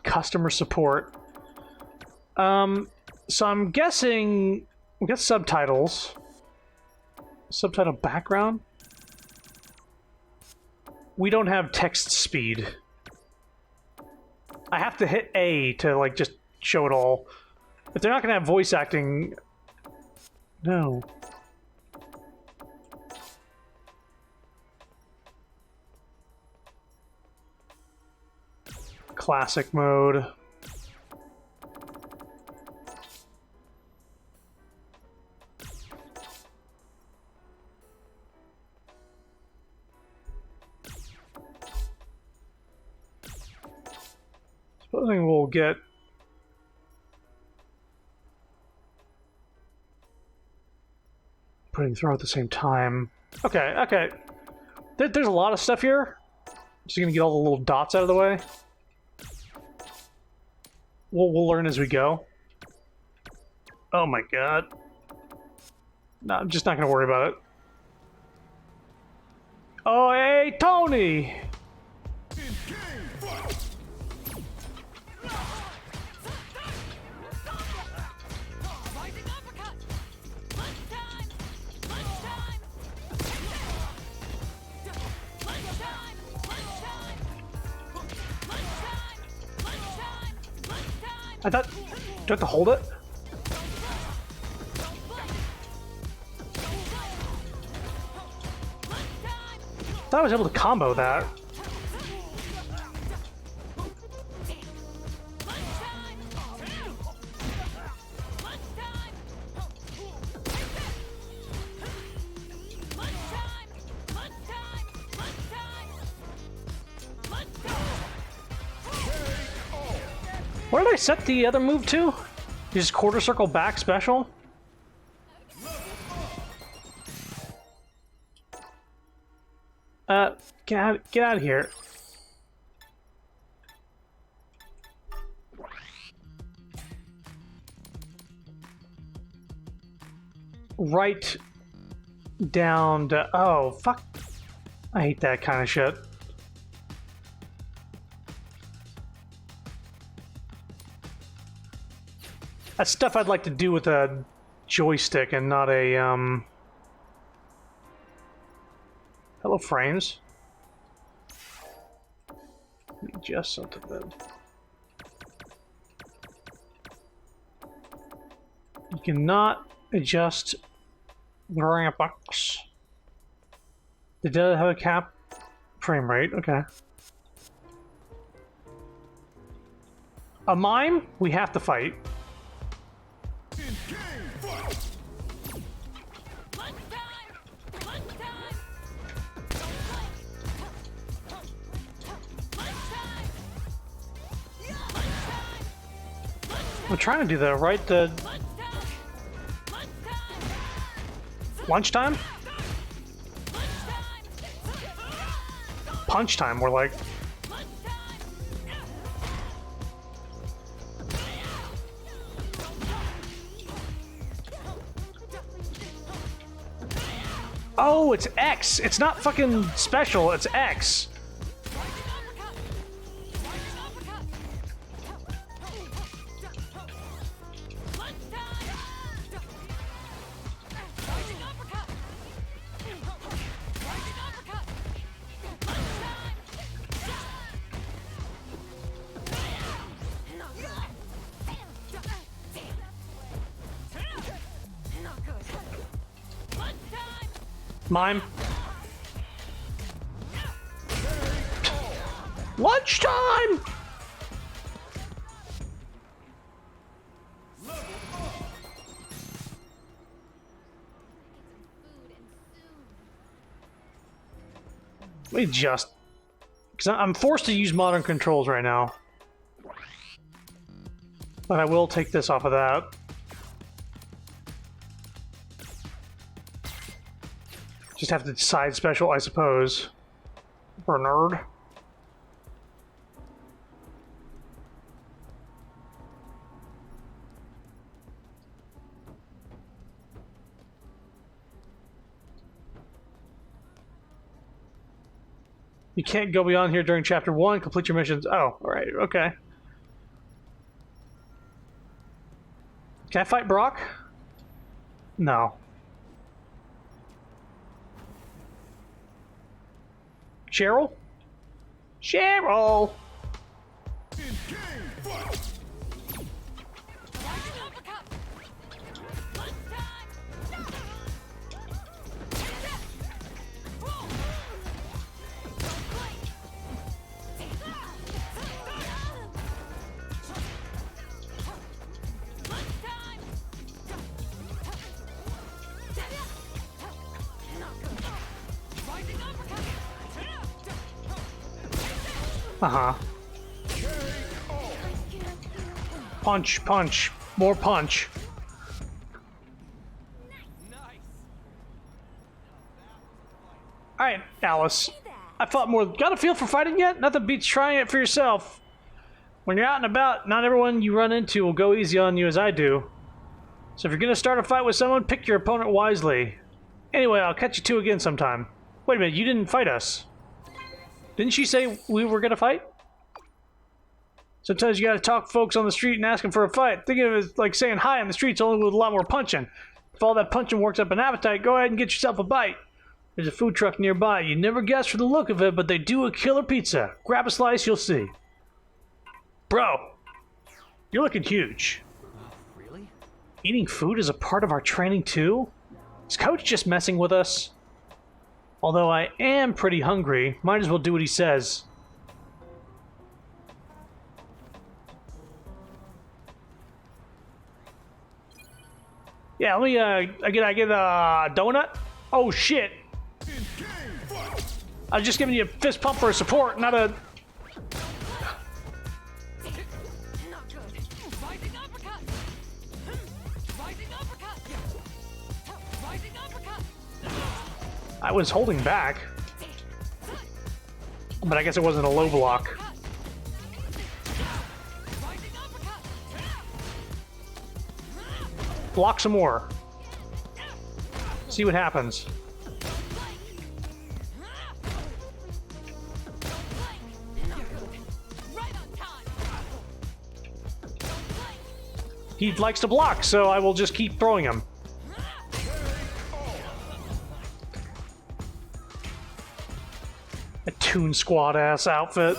Customer support. So I'm guessing we got subtitles. Subtitle background. We don't have text speed. I have to hit A to like just show it all. If they're not gonna have voice acting, no. Classic mode. Supposing we'll get putting throw at the same time. Okay, okay. There's a lot of stuff here. Just gonna get all the little dots out of the way. We'll learn as we go. Oh my god. No, I'm just not gonna worry about it. Oh, hey, Tony! I thought... Do I have to hold it? I thought I was able to combo that. What did I set the other move to? Just quarter circle back special? Get out of here. Right down to... Oh, fuck. I hate that kind of shit. That's stuff I'd like to do with a joystick and not a, Hello, frames. Let me adjust something then. You cannot adjust the ramp box. It does have a cap frame rate, okay. A mime, we have to fight. I'm trying to do that, right? The lunchtime? Punch time, more like. Oh, it's X. It's not fucking special, it's X. Mime. Lunchtime! Let me just... Because I'm forced to use modern controls right now. But I will take this off of that. Just have to decide special, I suppose. Bernard. You can't go beyond here during Chapter 1. Complete your missions. Oh, alright, okay. Can I fight Brock? No. Cheryl? Cheryl! Uh-huh. Punch, punch, more punch. Alright, Alice. I fought more. Got a feel for fighting yet? Nothing beats trying it for yourself. When you're out and about, not everyone you run into will go easy on you as I do. So if you're gonna start a fight with someone, pick your opponent wisely. Anyway, I'll catch you two again sometime. Wait a minute, you didn't fight us. Didn't she say we were gonna fight? Sometimes you gotta talk folks on the street and ask them for a fight. Think of it as like saying hi on the streets, only with a lot more punching. If all that punching works up an appetite, go ahead and get yourself a bite. There's a food truck nearby. You'd never guess from the look of it, but they do a killer pizza. Grab a slice, you'll see. Bro, you're looking huge. Really? Eating food is a part of our training too? Is Coach just messing with us? Although I am pretty hungry, might as well do what he says. Yeah, let me, I get a donut? Oh, shit. I was just giving you a fist pump for support, not a... I was holding back. But I guess it wasn't a low block. Block some more. See what happens. He likes to block, so I will just keep throwing him. A Toon Squad ass outfit.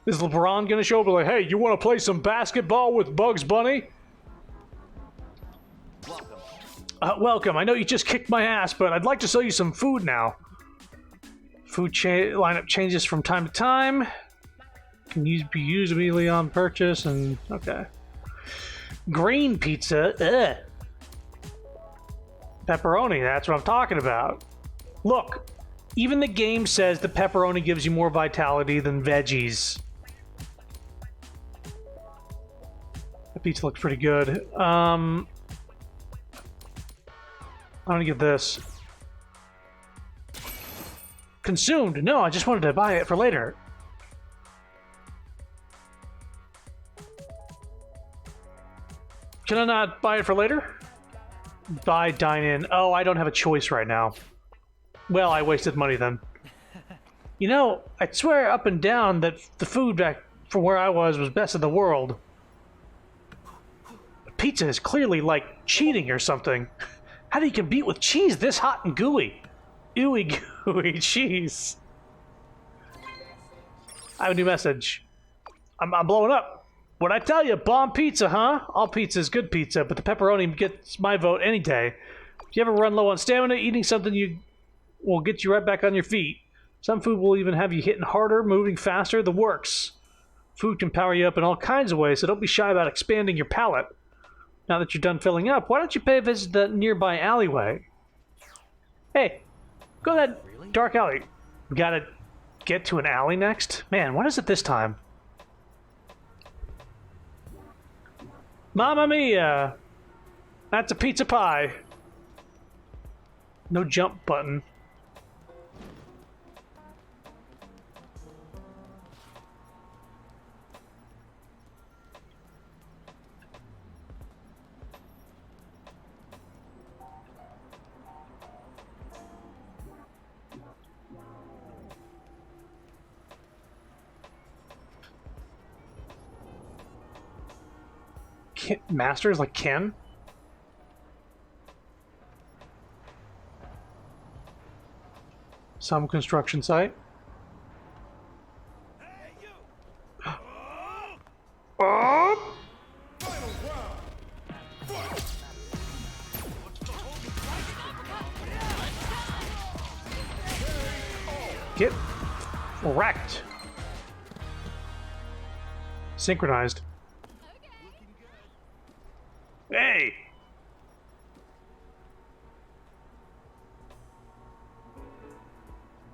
Is LeBron gonna show up and like, hey, you wanna play some basketball with Bugs Bunny? Welcome. I know you just kicked my ass, but I'd like to sell you some food now. Food lineup changes from time to time. Can be used immediately on purchase, and okay. Green pizza. Ugh. Pepperoni. That's what I'm talking about. Look, even the game says the pepperoni gives you more vitality than veggies. The pizza looks pretty good. I'm gonna get this. Consumed. No, I just wanted to buy it for later. Can I not buy it for later? Buy, dine in. Oh, I don't have a choice right now. Well, I wasted money then. You know, I swear up and down that the food back from where I was best in the world. Pizza is clearly like cheating or something. How do you compete with cheese this hot and gooey? Ooey gooey cheese. I have a new message. I'm blowing up. What'd I tell you? Bomb pizza, huh? All pizza is good pizza, but the pepperoni gets my vote any day. If you ever run low on stamina, eating something you will get you right back on your feet. Some food will even have you hitting harder, moving faster, the works. Food can power you up in all kinds of ways, so don't be shy about expanding your palate. Now that you're done filling up, why don't you pay a visit to that nearby alleyway? Hey, go to that dark alley. We gotta get to an alley next? Man, what is it this time? Mamma mia! That's a pizza pie. No jump button. Masters like Ken? Some construction site. Oh! Get wrecked. Synchronized. Hey!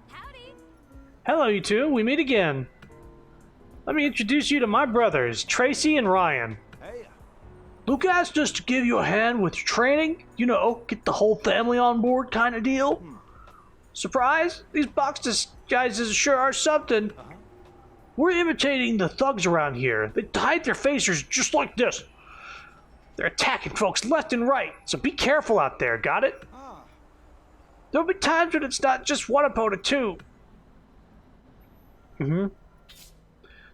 Howdy. Hello, you two. We meet again. Let me introduce you to my brothers, Tracy and Ryan. Hey, Luke asked us to give you a hand with your training. You know, get the whole family on board kind of deal. Surprise? These box disguises sure are something. We're imitating the thugs around here. They hide their faces just like this. They're attacking folks left and right, so be careful out there, got it? There'll be times when it's not just one opponent, too.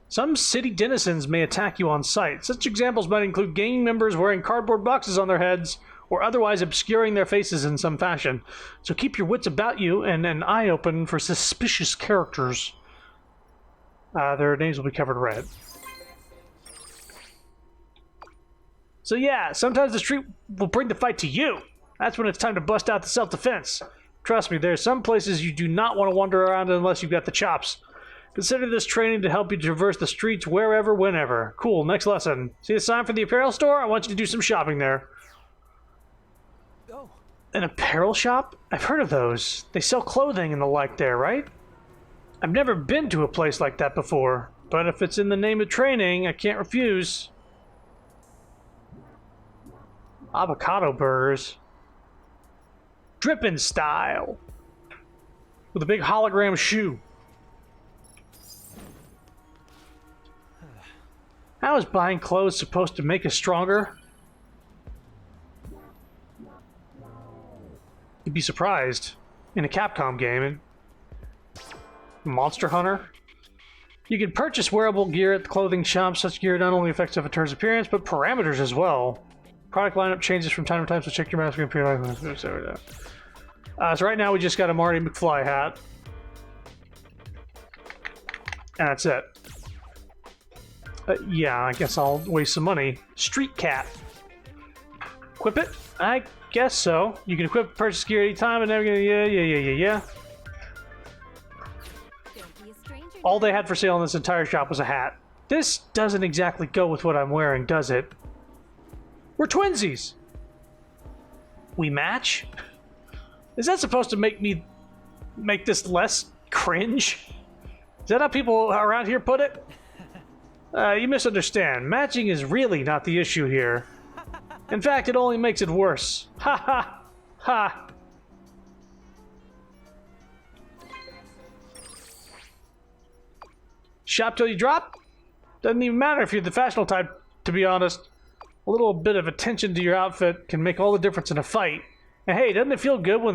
Some city denizens may attack you on sight. Such examples might include gang members wearing cardboard boxes on their heads, or otherwise obscuring their faces in some fashion. So keep your wits about you and an eye open for suspicious characters. Their names will be covered red. So yeah, sometimes the street will bring the fight to you. That's when it's time to bust out the self-defense. Trust me, there's some places you do not want to wander around unless you've got the chops. Consider this training to help you traverse the streets wherever, whenever. Cool, next lesson. See the sign for the apparel store? I want you to do some shopping there. oh, An apparel shop? I've heard of those. They sell clothing and the like there, right? I've never been to a place like that before, but if it's in the name of training, I can't refuse. Avocado burgers. Drippin' style. With a big hologram shoe. How is buying clothes supposed to make us stronger? You'd be surprised. In a Capcom game, Monster Hunter, you can purchase wearable gear at the clothing shop. Such gear not only affects avatar's appearance, but parameters as well. Product lineup changes from time to time, so check your mask. So right now we just got a Marty McFly hat. And that's it. Yeah, I guess I'll waste some money. Street Cat. Equip it? I guess so. You can equip purchase gear anytime and never gonna. Yeah. Don't be a stranger. All they had for sale in this entire shop was a hat. This doesn't exactly go with what I'm wearing, does it? We're twinsies! We match? Is that supposed to make this less cringe? Is that how people around here put it? You misunderstand. Matching is really not the issue here. In fact, it only makes it worse. Ha ha! Ha! Shop till you drop? Doesn't even matter if you're the fashionable type, to be honest. A little bit of attention to your outfit can make all the difference in a fight. And hey, doesn't it feel good when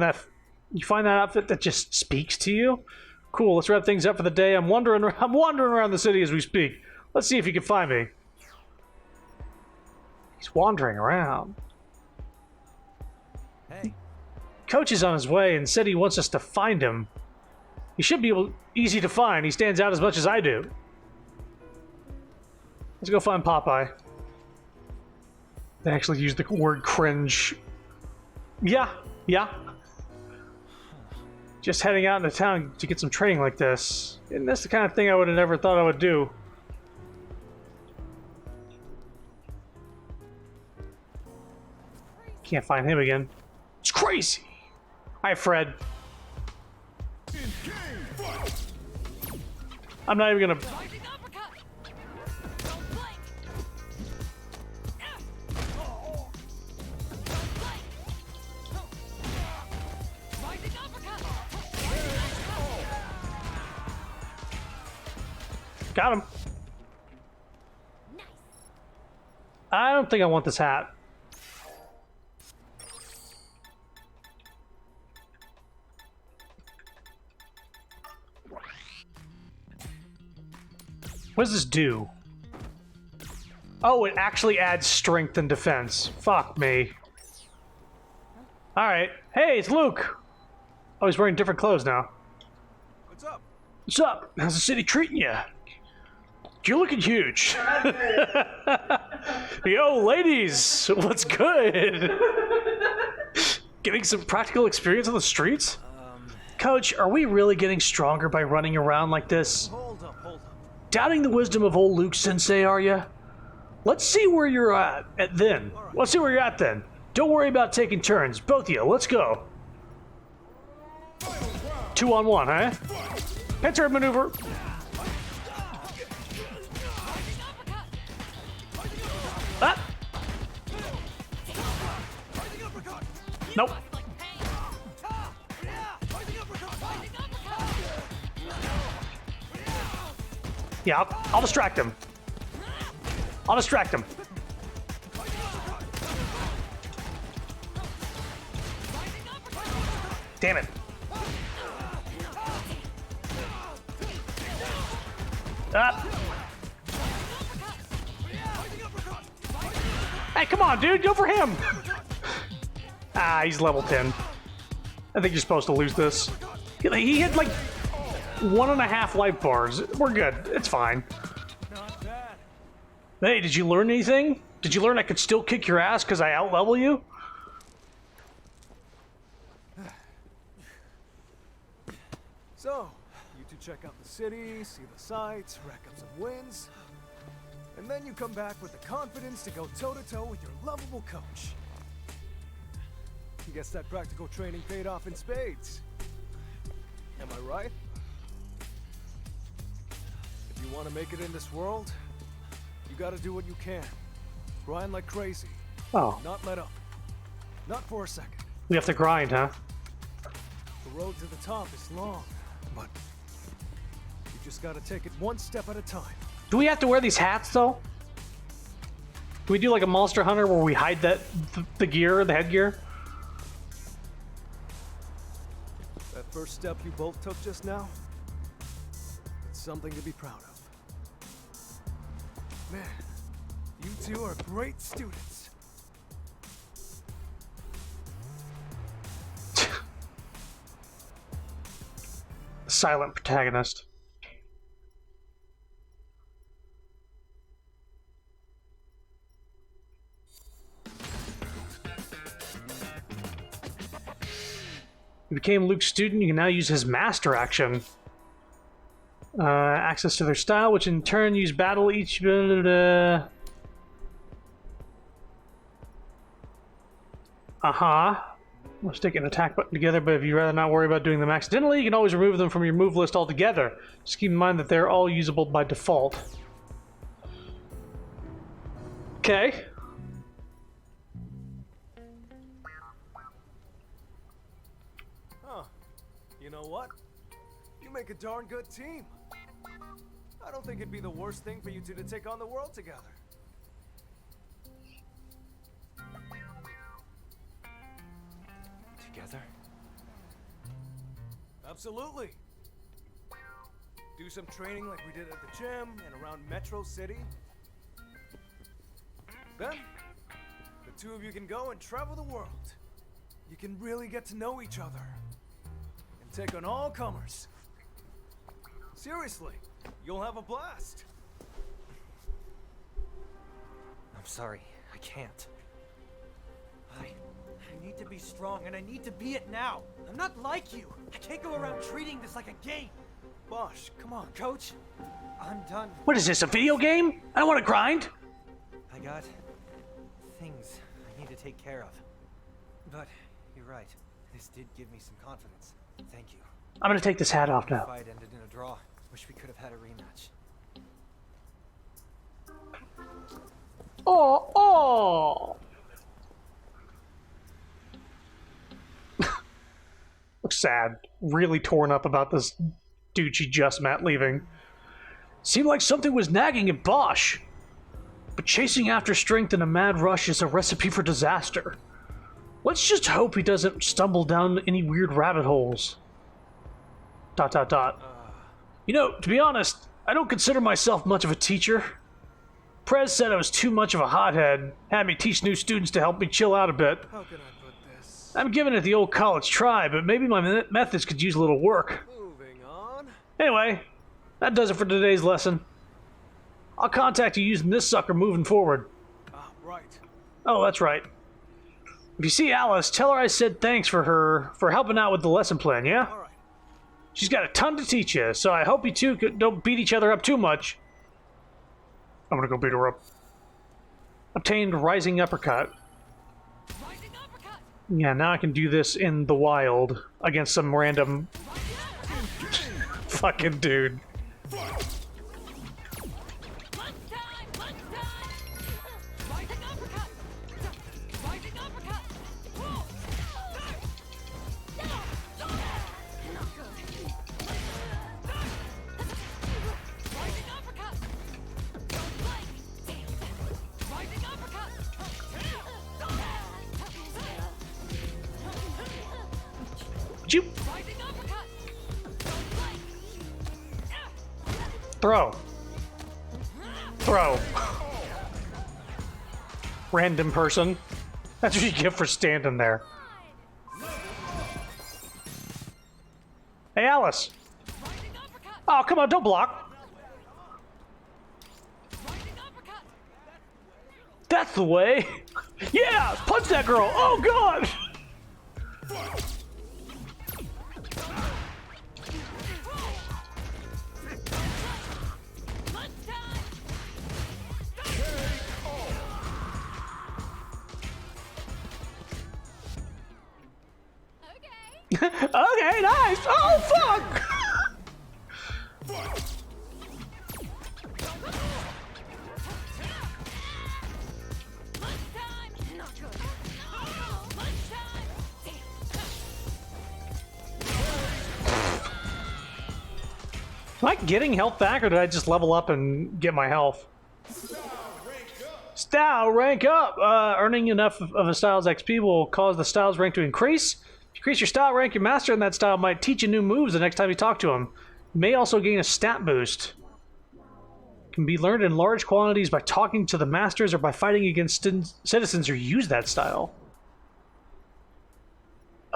you find that outfit that just speaks to you? Cool, let's wrap things up for the day. I'm wandering around the city as we speak. Let's see if you can find me. He's wandering around. hey, Coach is on his way and said he wants us to find him. He should be easy to find. He stands out as much as I do. Let's go find Popeye. They actually used the word cringe. Yeah, Yeah. Just heading out into town to get some training like this. And that's the kind of thing I would have never thought I would do. Can't find him again. It's crazy. Hi, Fred. I'm not even gonna. Charging uppercut. Don't blink. Don't blink. Charging uppercut. Got him. Nice. I don't think I want this hat. What does this do? Oh, it actually adds strength and defense. Fuck me. Alright. Hey, it's Luke! Oh, he's wearing different clothes now. What's up? What's up? How's the city treating you? You're looking huge. Yo, ladies! What's good? Getting some practical experience on the streets? Coach, are we really getting stronger by running around like this? Hold up, hold up. Doubting the wisdom of old Luke Sensei, are you? Let's see where you're at then. Let's see where you're at then. Don't worry about taking turns. Both of you, let's go. 2-on-1, huh? Pincer maneuver. Ah! Nope. Yeah, I'll distract him. I'll distract him. Damn it. Ah. Hey, come on, dude. Go for him. Ah, he's level 10. I think you're supposed to lose this. He had like 1.5 life bars. We're good. It's fine. Not bad. Hey, did you learn anything? Did you learn I could still kick your ass because I out-level you? So, you two check out the city, see the sights, rack up some wins, and then you come back with the confidence to go toe-to-toe with your lovable coach. Guess that practical training paid off in spades. Am I right? If you want to make it in this world, you gotta do what you can. Grind like crazy. Oh, Not let up. Not for a second. we have to grind, huh? The road to the top is long, but you just gotta take it one step at a time. Do we have to wear these hats, though? Can we do like a Monster Hunter where we hide the gear, the headgear? That first step you both took just now, it's something to be proud of. Man, you two are great students. Silent protagonist. You became Luke's student, you can now use his master action. Access to their style, which in turn use battle each... Uh-huh. We'll stick an attack button together, but if you'd rather not worry about doing them accidentally, you can always remove them from your move list altogether. Just keep in mind that they're all usable by default. Okay. Huh. You know what? You make a darn good team. I don't think it'd be the worst thing for you two to take on the world together. Together? Absolutely. Do some training like we did at the gym and around Metro City. Then, the two of you can go and travel the world. You can really get to know each other. And take on all comers. Seriously, you'll have a blast. I'm sorry, I can't. I need to be strong, and I need to be it now. I'm not like you. I can't go around treating this like a game. Bosh, come on, coach. I'm done. What is this, a video game? I don't want to grind. I got things I need to take care of. But you're right. This did give me some confidence. Thank you. I'm gonna take this hat off The now. fight ended in a draw. Wish we could have had a rematch. Oh. Looks sad. Really torn up about this dude she just met leaving. Seemed like something was nagging at Bosch. But chasing after strength in a mad rush is a recipe for disaster. Let's just hope he doesn't stumble down any weird rabbit holes. ... You know, to be honest, I don't consider myself much of a teacher. Prez said I was too much of a hothead, had me teach new students to help me chill out a bit. How can I put this? I'm giving it the old college try, but maybe my methods could use a little work. Moving on. Anyway, that does it for today's lesson. I'll contact you using this sucker moving forward. Ah, right. Oh, that's right. If you see Alice, tell her I said thanks for helping out with the lesson plan, yeah? All right. She's got a ton to teach you, so I hope you two don't beat each other up too much. I'm gonna go beat her up. Obtained Rising Uppercut. Rising uppercut. Yeah, now I can do this in the wild against some random fucking dude. Lunchtime. Lunchtime. Rising uppercut. Rising uppercut. Whoa. Not good. Rising uppercut. Don't blink. Rising uppercut. Would you Rising uppercut. Don't blink. throw? Throw. Random person. That's what you get for standing there. Hey, Alice. Rising uppercut. Oh, come on, don't block. Rising uppercut. That's the way. Yeah, punch that girl. Oh, God. Lunchtime. Okay. Okay, nice. Oh, fuck. Lunchtime. Not good. Lunchtime. Am I getting health back, or did I just level up and get my health? Style rank up! Earning enough of a style's XP will cause the style's rank to increase. If you increase your style rank, your master in that style might teach you new moves the next time you talk to him. You may also gain a stat boost. Can be learned in large quantities by talking to the masters or by fighting against citizens who use that style.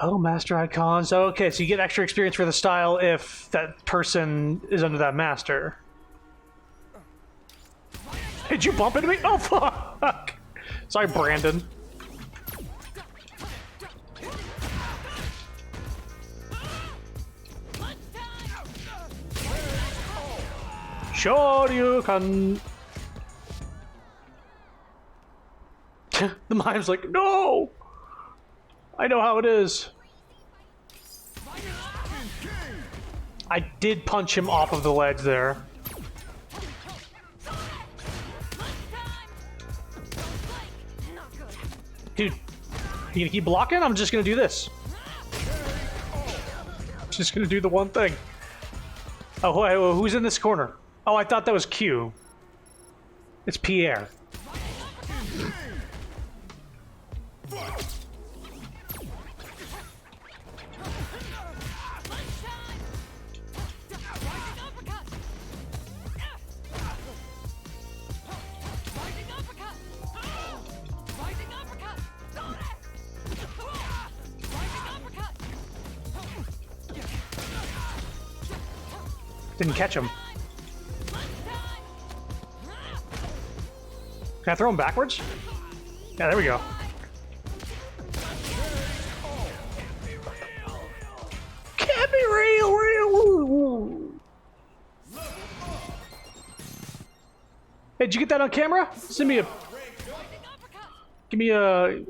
Oh, master icons. Okay, so you get extra experience for the style if that person is under that master. Did you bump into me? Oh, fuck! Sorry, Brandon. Sure you can. The mime's like, no! I know how it is. I did punch him off of the ledge there. Dude, you gonna keep blocking? I'm just gonna do this. Just gonna do the one thing. Oh, who's in this corner? Oh, I thought that was Q. It's Pierre. Didn't catch him. Can I throw him backwards? Yeah, there we go. Hey, did you get that on camera? Send me a... Rising uppercut. Give me a...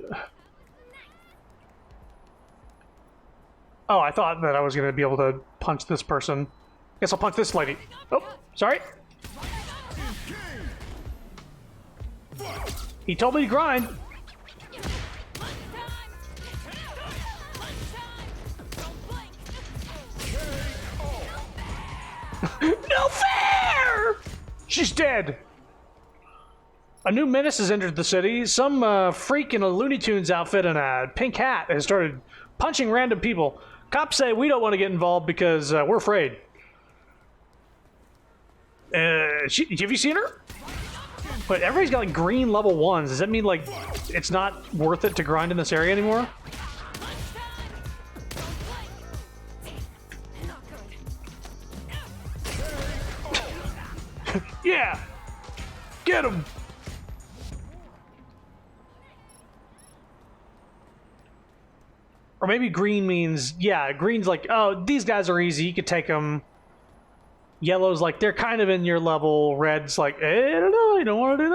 Oh, I thought that I was going to be able to punch this person. Guess I'll punch this lady. Oh, sorry. He told me to grind. Lunch time. Lunch time. Don't blink. No fair! She's dead. A new menace has entered the city. Some freak in a Looney Tunes outfit and a pink hat has started punching random people. Cops say we don't want to get involved because we're afraid. Have you seen her? But everybody's got like green level 1s. Does that mean like it's not worth it to grind in this area anymore? Lunch time. Don't blink. Not good. Yeah! Get him! Or maybe green means, yeah, green's like, oh, these guys are easy, you could take them. Yellow's like, they're kind of in your level. Red's like, I don't know, I don't want to do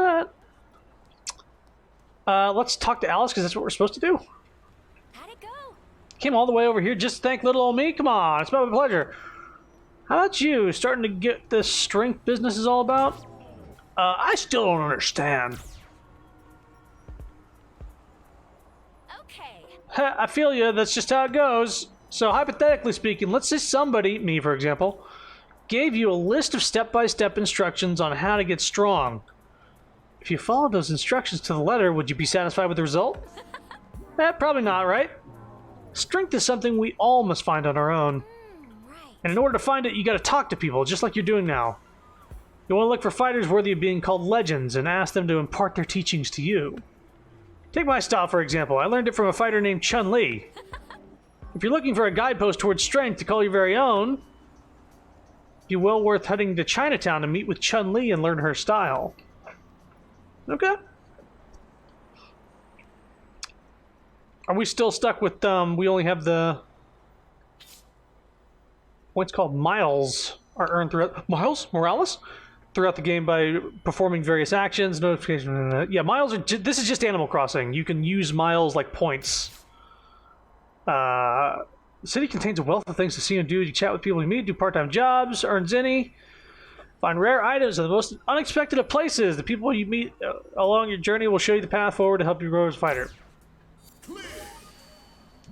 that. Let's talk to Alice, because that's what we're supposed to do. How'd it go? Came all the way over here just to thank little old me? Come on, it's my pleasure. How about you? Starting to get this strength business is all about? I still don't understand. Okay. I feel you, that's just how it goes. So hypothetically speaking, let's say somebody, me for example, gave you a list of step-by-step instructions on how to get strong. If you followed those instructions to the letter, would you be satisfied with the result? Probably not, right? Strength is something we all must find on our own. Right. And in order to find it, you gotta talk to people, just like you're doing now. You want to look for fighters worthy of being called legends and ask them to impart their teachings to you. Take my style, for example. I learned it from a fighter named Chun-Li. If you're looking for a guidepost towards strength to call your very own, it'd be well worth heading to Chinatown to meet with Chun-Li and learn her style. Okay. Are we still stuck with, we only have the... What's called miles are earned throughout... Miles? Morales? Throughout the game by performing various actions, notifications... Yeah, miles are... This is just Animal Crossing. You can use miles like points. The city contains a wealth of things to see and do. You chat with people you meet, do part-time jobs, earn zenny, find rare items in the most unexpected of places. The people you meet along your journey will show you the path forward to help you grow as a fighter.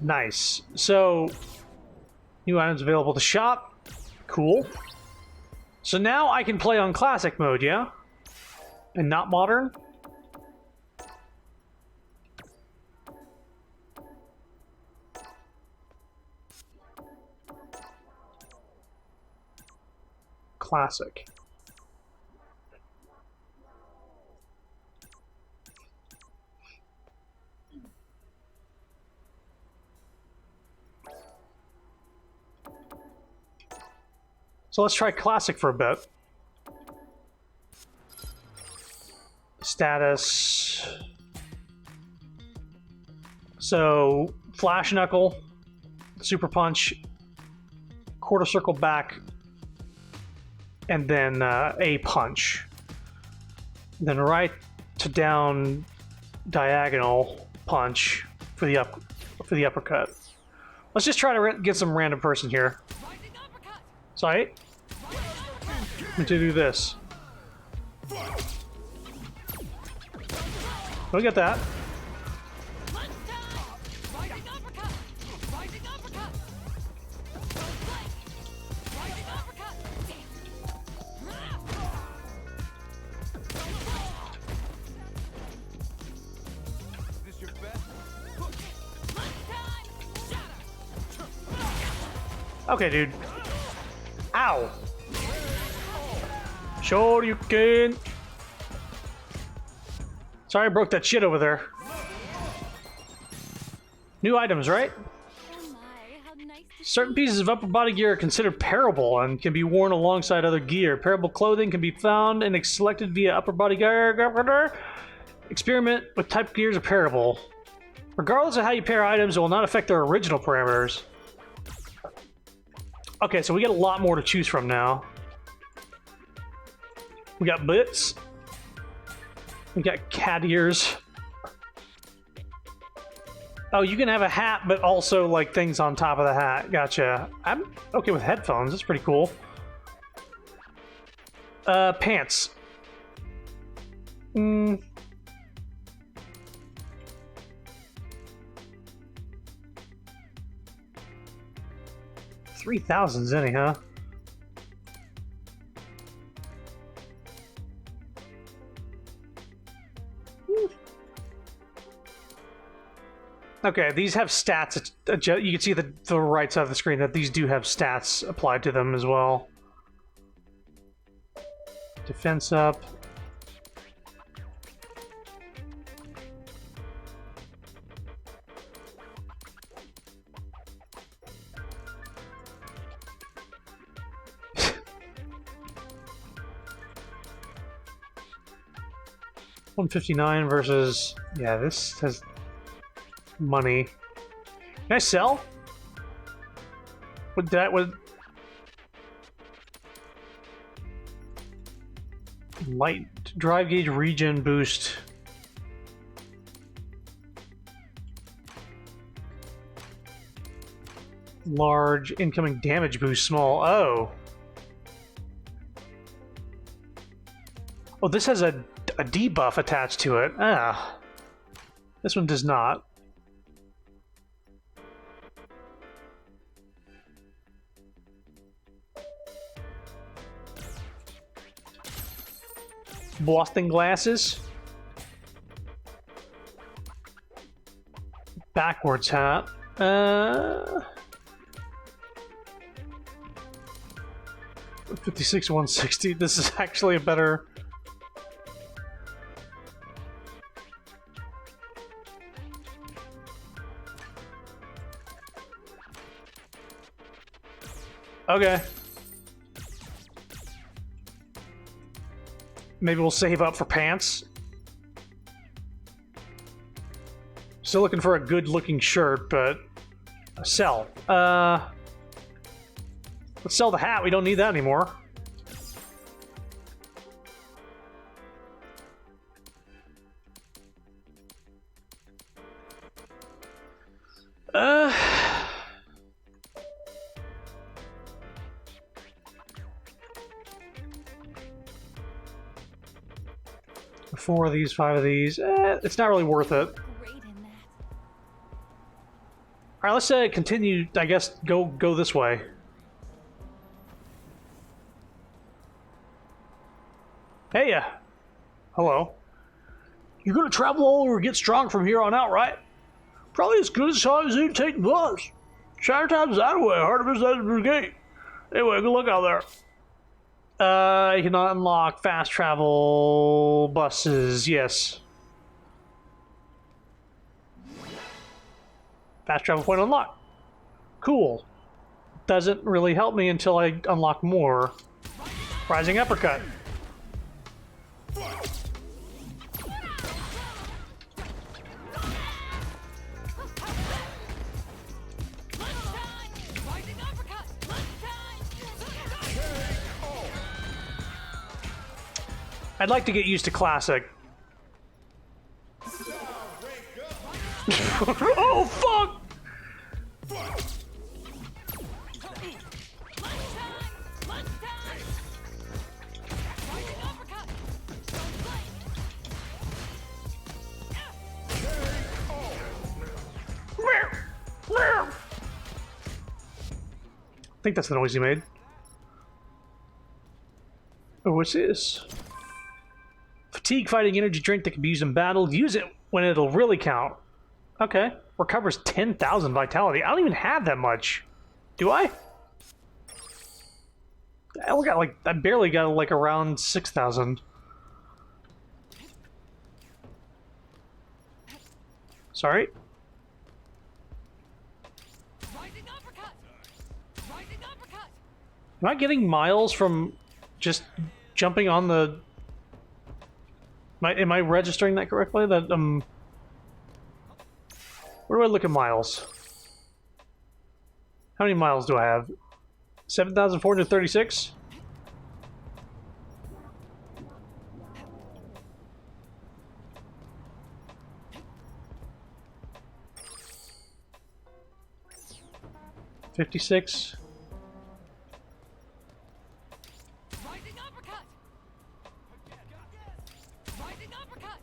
Nice. So, new items available to shop. Cool. So now I can play on classic mode, yeah? And not modern? Classic. So let's try classic for a bit. Status. So flash knuckle, super punch, quarter circle back, and then a punch. Then right to down diagonal punch for the uppercut. Let's just try to get some random person here. Rising uppercut. Sorry. I'm to do this. We got that. Lunch time. Rising uppercut. Rising uppercut. Don't blink. Rising uppercut. This your best? Lunch time. Shatter. Okay, dude. Ow. Sure you can. Sorry I broke that shit over there. New items, right? Oh my, how nice to Certain pieces of upper body gear are considered parable and can be worn alongside other gear. Parable clothing can be found and selected via upper body gear. Experiment with type gears of parable. Regardless of how you pair items, it will not affect their original parameters. Okay, so we got a lot more to choose from now. We got Blitz, We got cat ears. Oh, you can have a hat, but also like things on top of the hat. Gotcha. I'm okay with headphones. That's pretty cool. Pants. 3,000 Zenny, huh? Okay, these have stats. You can see the right side of the screen that these do have stats applied to them as well. Defense up. $159 versus, yeah, this has money. Can I sell? Would light drive gauge regen boost. Large incoming damage boost small. Oh. Oh, this has a debuff attached to it. Ah. This one does not. Boston glasses. Backwards hat. 56, 160. This is actually a better. Okay. Maybe we'll save up for pants. Still looking for a good-looking shirt, but sell. Let's sell the hat. We don't need that anymore. Four of these, five of these. It's not really worth it. Great in that. All right, let's continue. I guess go this way. Hey, hello. You're gonna travel all over and get strong from here on out, right? Probably as good as time as you take the bus. Chinatown's that way, Artemis is the gate. Anyway, good luck out there. You cannot unlock fast travel buses. Yes. Fast travel point unlocked. Cool. Doesn't really help me until I unlock more. Rising uppercut. I'd like to get used to classic. Oh, fuck! I think that's the noise he made. Oh, what's this? Fatigue fighting energy drink that can be used in battle. Use it when it'll really count. Okay. Recovers 10,000 vitality. I don't even have that much. Do I? I only got like, I barely got like around 6,000. Sorry. Am I getting miles from just jumping on the... Am I registering that correctly? That where do I look at miles? How many miles do I have? 7,436? 56. Rising uppercut! Rising uppercut!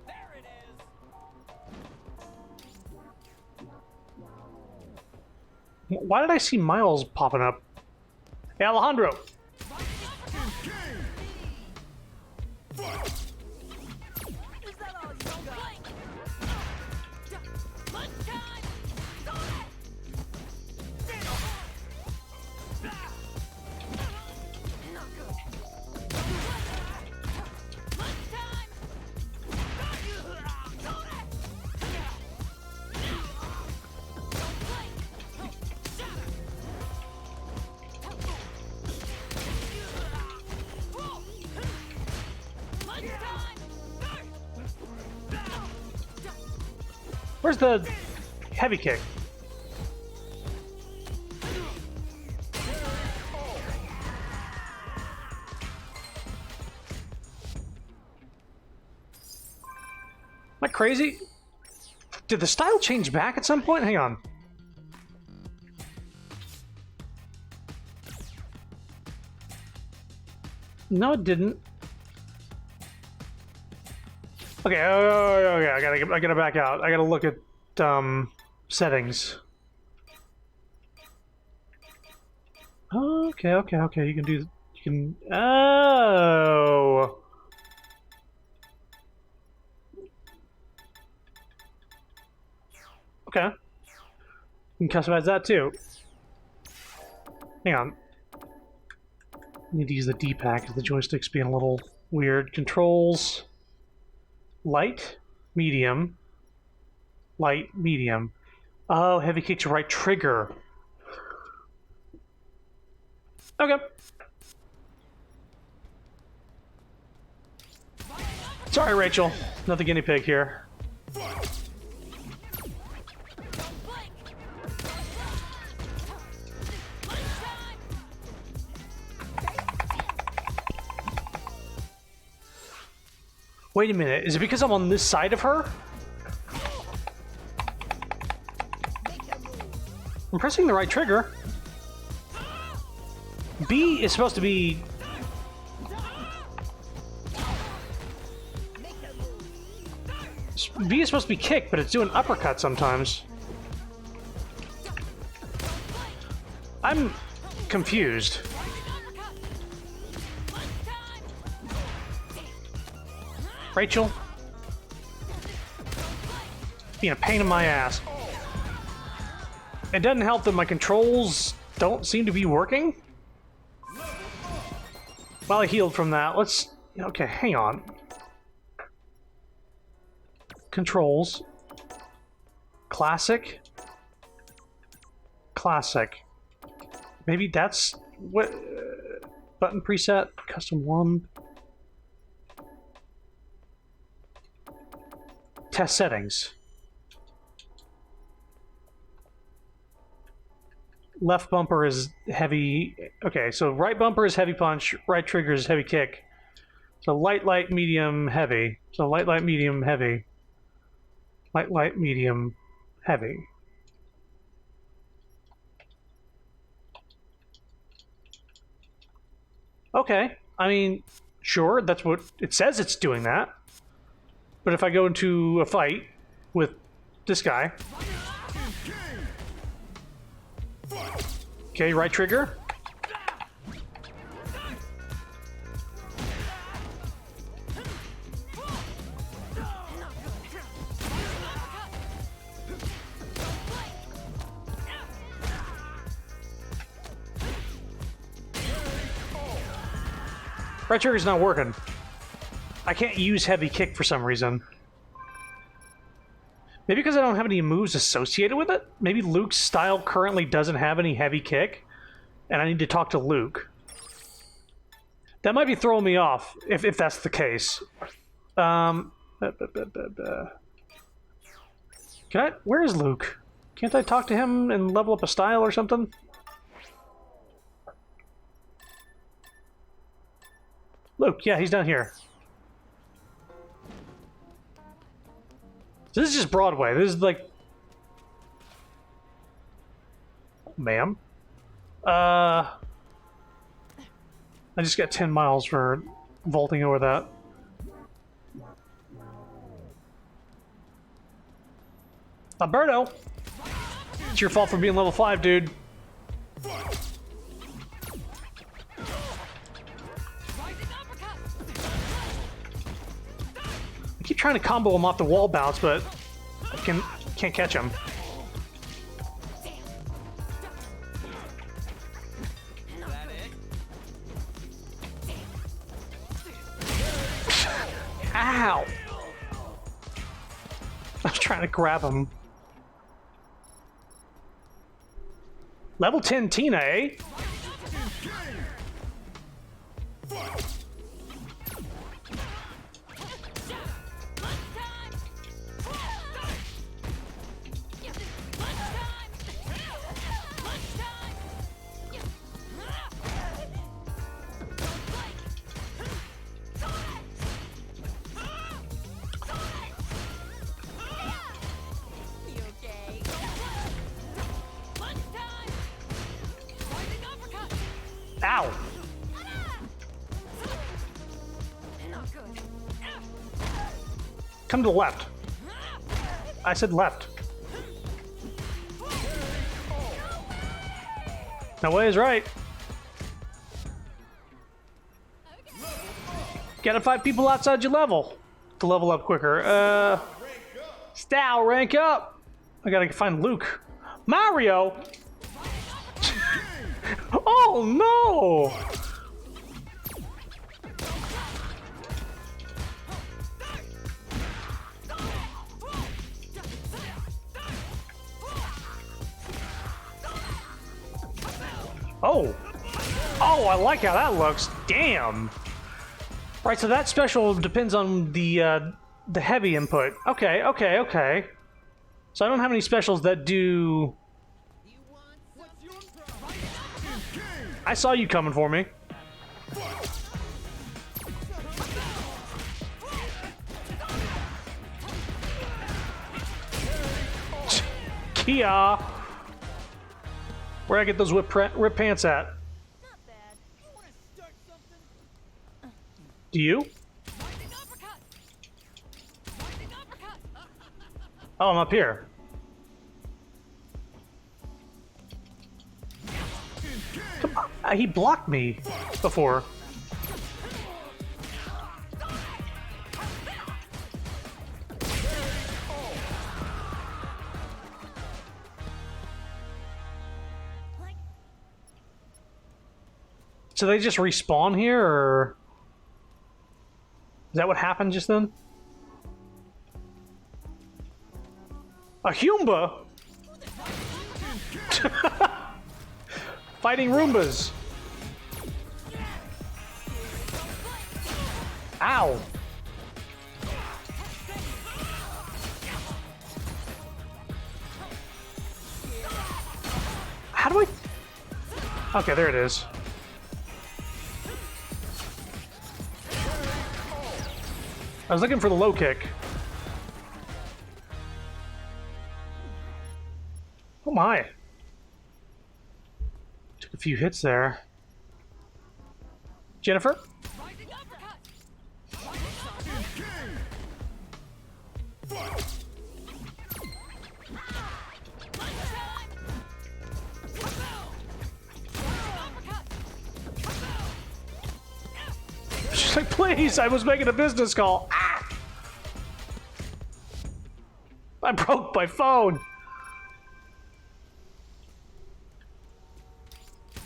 There it is. Why did I see Miles popping up? Hey, Alejandro! Is that all you got? Lunchtime! Not good. Lunchtime! Where's the heavy kick? Am I crazy? Did the style change back at some point? Hang on. No, it didn't. Okay, okay, I gotta back out. I gotta look at settings. Okay, you can do. You can. Oh. Okay. You can customize that too. Hang on. Need to use the D-pad because the joystick's being a little weird. Controls. Light, medium, light, medium. Oh, heavy kick's right trigger. Okay. Sorry, Rachel. Not the guinea pig here. Wait a minute, is it because I'm on this side of her? I'm pressing the right trigger. B is supposed to be... B is supposed to be kick, but it's doing uppercut sometimes. I'm confused. Rachel? Being a pain in my ass. It doesn't help that my controls don't seem to be working. Well, I healed from that. Let's... Okay, hang on. Controls. Classic. Classic. Maybe that's what... button preset. Custom 1. Test settings. Left bumper is heavy. Okay, so right bumper is heavy punch, right trigger is heavy kick. So light, light, medium, heavy. So light, light, medium, heavy. Light, light, medium, heavy. Okay, I mean, sure, that's what it says it's doing that. But if I go into a fight with this guy... Okay, right trigger. Right trigger's not working. I can't use heavy kick for some reason. Maybe because I don't have any moves associated with it? Maybe Luke's style currently doesn't have any heavy kick, and I need to talk to Luke. That might be throwing me off, if that's the case. Can I... Where is Luke? Can't I talk to him and level up a style or something? Luke, yeah, he's down here. So this is just Broadway. This is like... ma'am. I just got 10 miles for vaulting over that. Alberto! It's your fault for being level 5, dude. I keep trying to combo him off the wall bounce, but I can't catch him. Ow! I was trying to grab him. Level 10 Tina, eh? Ow! Come to the left. I said left. No way is right. Gotta fight people outside your level to level up quicker. Stow, rank up! I gotta find Luke. Mario! Oh no! Oh! Oh, I like how that looks. Damn! Right, so that special depends on the heavy input. Okay, okay, okay. So I don't have any specials that do... I saw you coming for me. Kia! Where'd I get those rip pants at? Not bad. You want to start something? Do you? Rising uppercut. Rising uppercut. Oh, I'm up here. Come on. He blocked me before. So they just respawn here, or is that what happened just then? A Humba? Fighting Roombas. Ow. How do I... Okay, there it is. I was looking for the low kick. Oh my. Took a few hits there. Jennifer? Rising uppercut. She's like, please, I was making a business call. Ah! I broke my phone.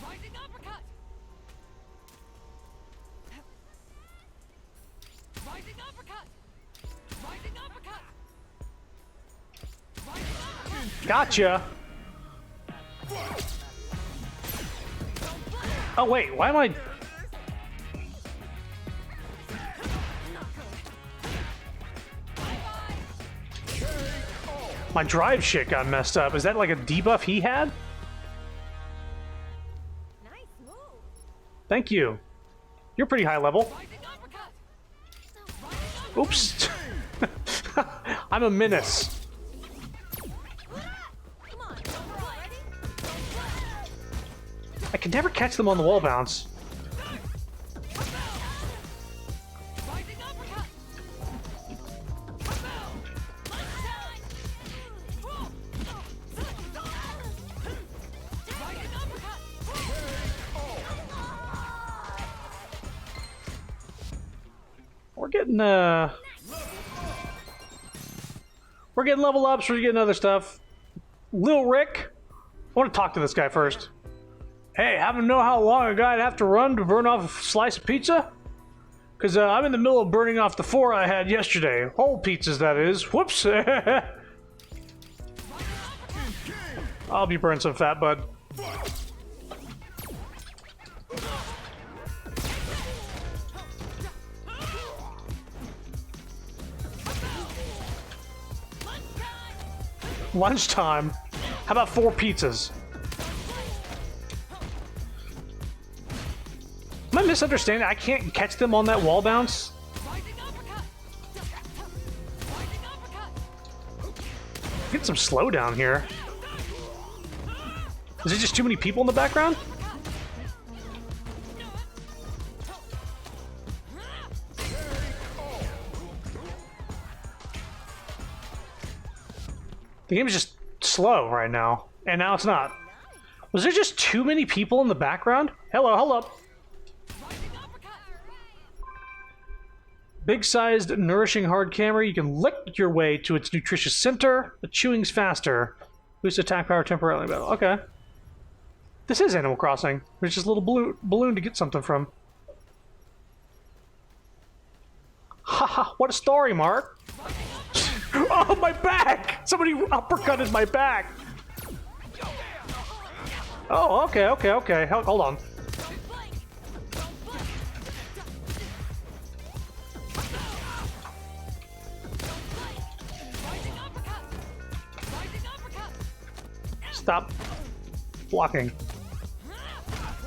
Rising uppercut. Rising uppercut. Rising uppercut. Rising uppercut. Gotcha. Oh wait, why am I... My drive shit got messed up. Is that like a debuff he had? Nice move. Thank you. You're pretty high level. Rising uppercut. Oops. I'm a menace. Come on, already? I can never catch them on the wall bounce. Rising uppercut. Rising uppercut. We're getting level ups, we're getting other stuff. Lil Rick, I want to talk to this guy first. Hey, happen to know how long a guy'd have to run to burn off a slice of pizza? Because I'm in the middle of burning off the 4 I had yesterday. Whole pizzas, that is. Whoops. I'll be burning some fat, bud. Lunchtime. How about 4 pizzas? Am I misunderstanding? I can't catch them on that wall bounce? Rising uppercut. Rising uppercut. Get some slowdown here. Is it just too many people in the background? The game is just slow right now, and now it's not. Was there just too many people in the background? Hello, hold up. Rising uppercut. Big-sized, nourishing hard camera. You can lick your way to its nutritious center. The chewing's faster. Boost attack power temporarily. Okay. This is Animal Crossing. There's just a little balloon to get something from. Haha, what a story, Mark. Oh, my back! Somebody uppercutted my back. Oh, okay. Hold on. Stop blocking.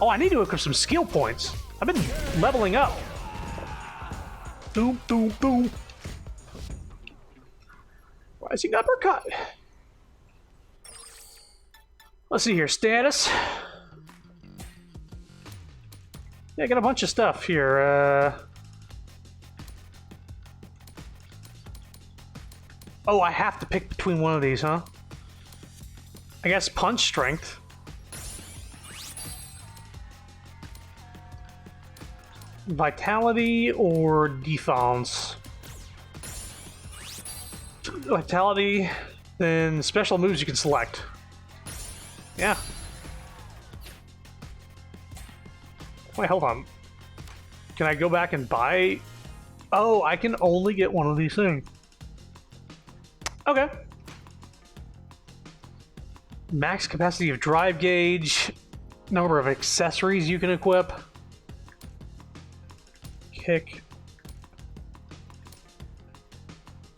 Oh, I need to equip some skill points. I've been leveling up. Boom, boom, boom. Rising uppercut. Let's see here. Status. Yeah, I got a bunch of stuff here. Oh, I have to pick between one of these, huh? I guess punch strength. Vitality or defense? Vitality, then special moves you can select. Yeah. Wait, hold on. Can I go back and buy? Oh, I can only get one of these things. Okay. Max capacity of drive gauge. Number of accessories you can equip. Kick.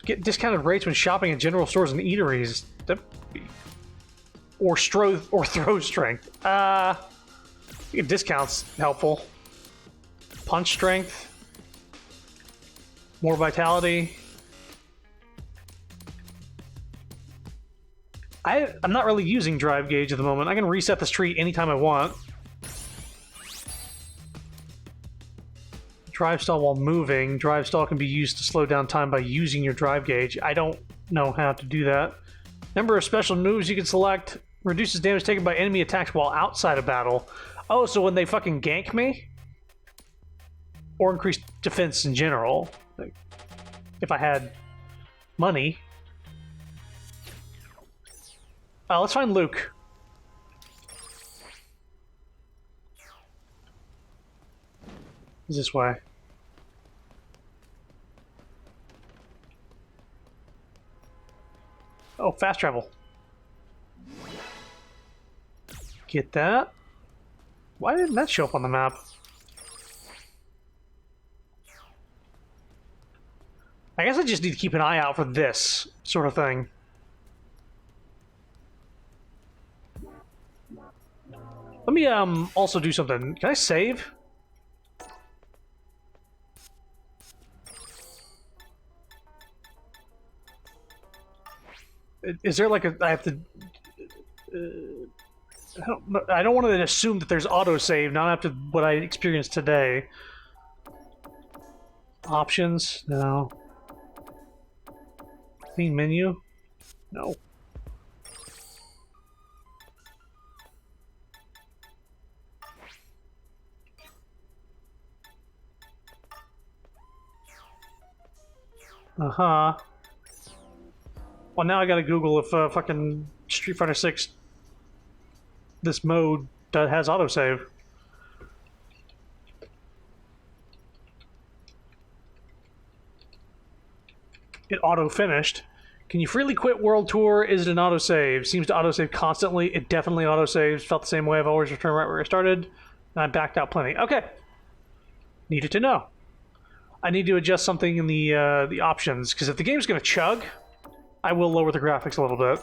Get discounted rates when shopping at general stores and eateries. Or throw strength. Get discounts helpful. Punch strength. More vitality. I'm not really using drive gauge at the moment. I can reset the street anytime I want. Drive stall while moving. Drive stall can be used to slow down time by using your drive gauge. I don't know how to do that. Number of special moves you can select. Reduces damage taken by enemy attacks while outside of battle. Oh, so when they fucking gank me? Or increase defense in general. Like, if I had money. Let's find Luke. This way. Oh, fast travel. Get that. Why didn't that show up on the map? I guess I just need to keep an eye out for this sort of thing. Let me also do something. Can I save? Is there like a... I have to... I don't want to assume that there's autosave, not after what I experienced today. Options? No. Main menu? No. Uh-huh. Well, now I gotta Google if fucking Street Fighter 6 this mode that has autosave. It auto-finished. Can you freely quit World Tour? Is it an autosave? Seems to autosave constantly. It definitely autosaves. Felt the same way. I've always returned right where I started. And I backed out plenty. Okay. Needed to know. I need to adjust something in the options, because if the game's going to chug, I will lower the graphics a little bit.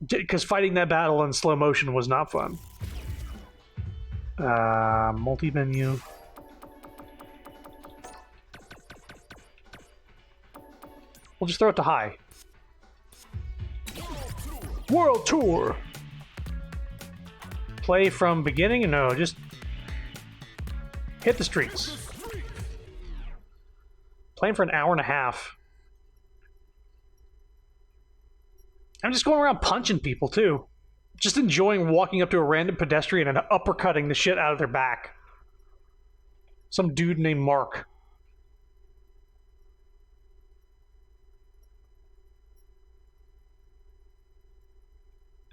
Because fighting that battle in slow motion was not fun. Multi-menu. We'll just throw it to high. World Tour! Play from beginning? No, just hit the streets. Playing for an hour and a half. I'm just going around punching people, too. Just enjoying walking up to a random pedestrian and uppercutting the shit out of their back. Some dude named Mark.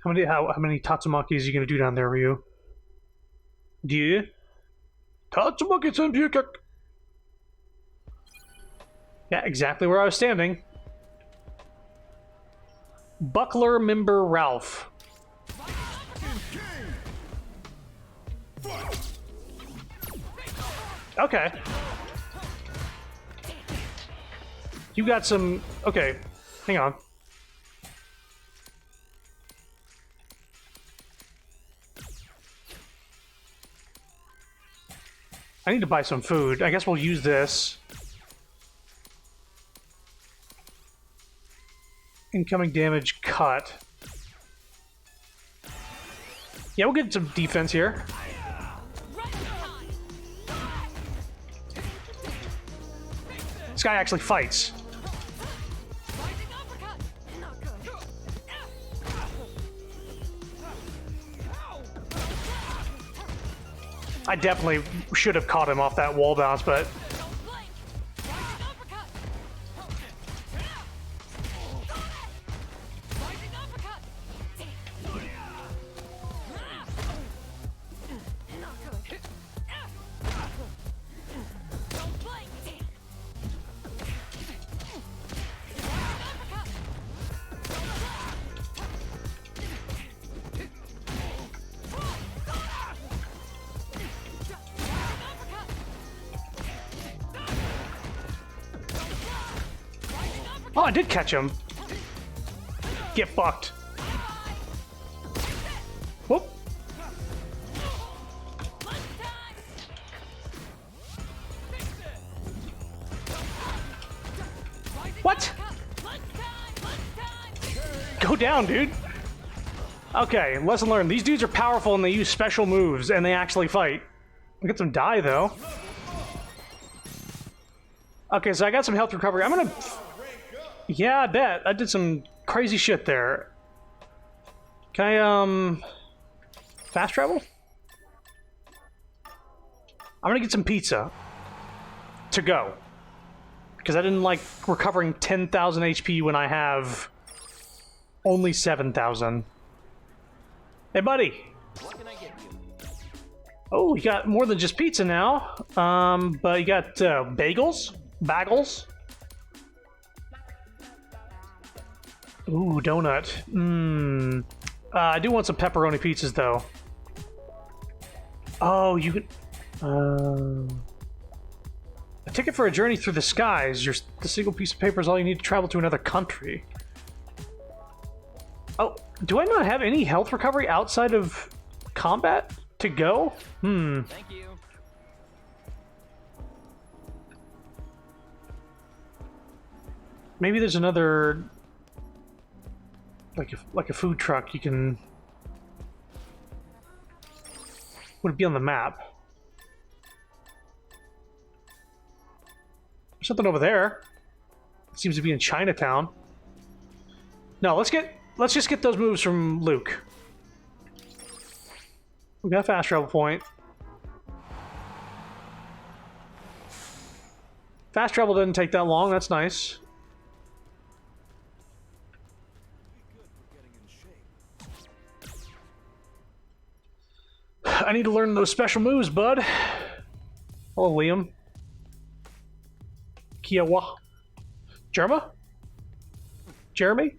How many Tatsumakis are you gonna do down there, Ryu? Do you? Tatsumaki Senpyukak! Yeah, exactly where I was standing. Buckler member Ralph. Okay. You got some... Okay, hang on. I need to buy some food. I guess we'll use this. Incoming damage cut. Yeah, we'll get some defense here. This guy actually fights. I definitely should have caught him off that wall bounce, but... Oh, I did catch him. Get fucked. Whoop. What? Go down, dude. Okay, lesson learned. These dudes are powerful and they use special moves and they actually fight. I'll get some die, though. Okay, so I got some health recovery. I'm gonna... Yeah, I bet. I did some crazy shit there. Can I, fast travel? I'm gonna get some pizza. To go. Because I didn't like recovering 10,000 HP when I have only 7,000. Hey, buddy. What can I get you? Oh, you got more than just pizza now. But you got, bagels? Bagels? Ooh, donut. Mmm. I do want some pepperoni pizzas, though. Oh, you can... A ticket for a journey through the skies. The single piece of paper is all you need to travel to another country. Oh, do I not have any health recovery outside of combat to go? Thank you. Maybe there's another like a food truck. You can. Would it be on the map? There's something over there. It seems to be in Chinatown. No, let's just get those moves from Luke. We got a fast travel point. Fast travel didn't take that long. That's nice. I need to learn those special moves, bud. Hello, Liam. Kiowa. Jerma? Jeremy?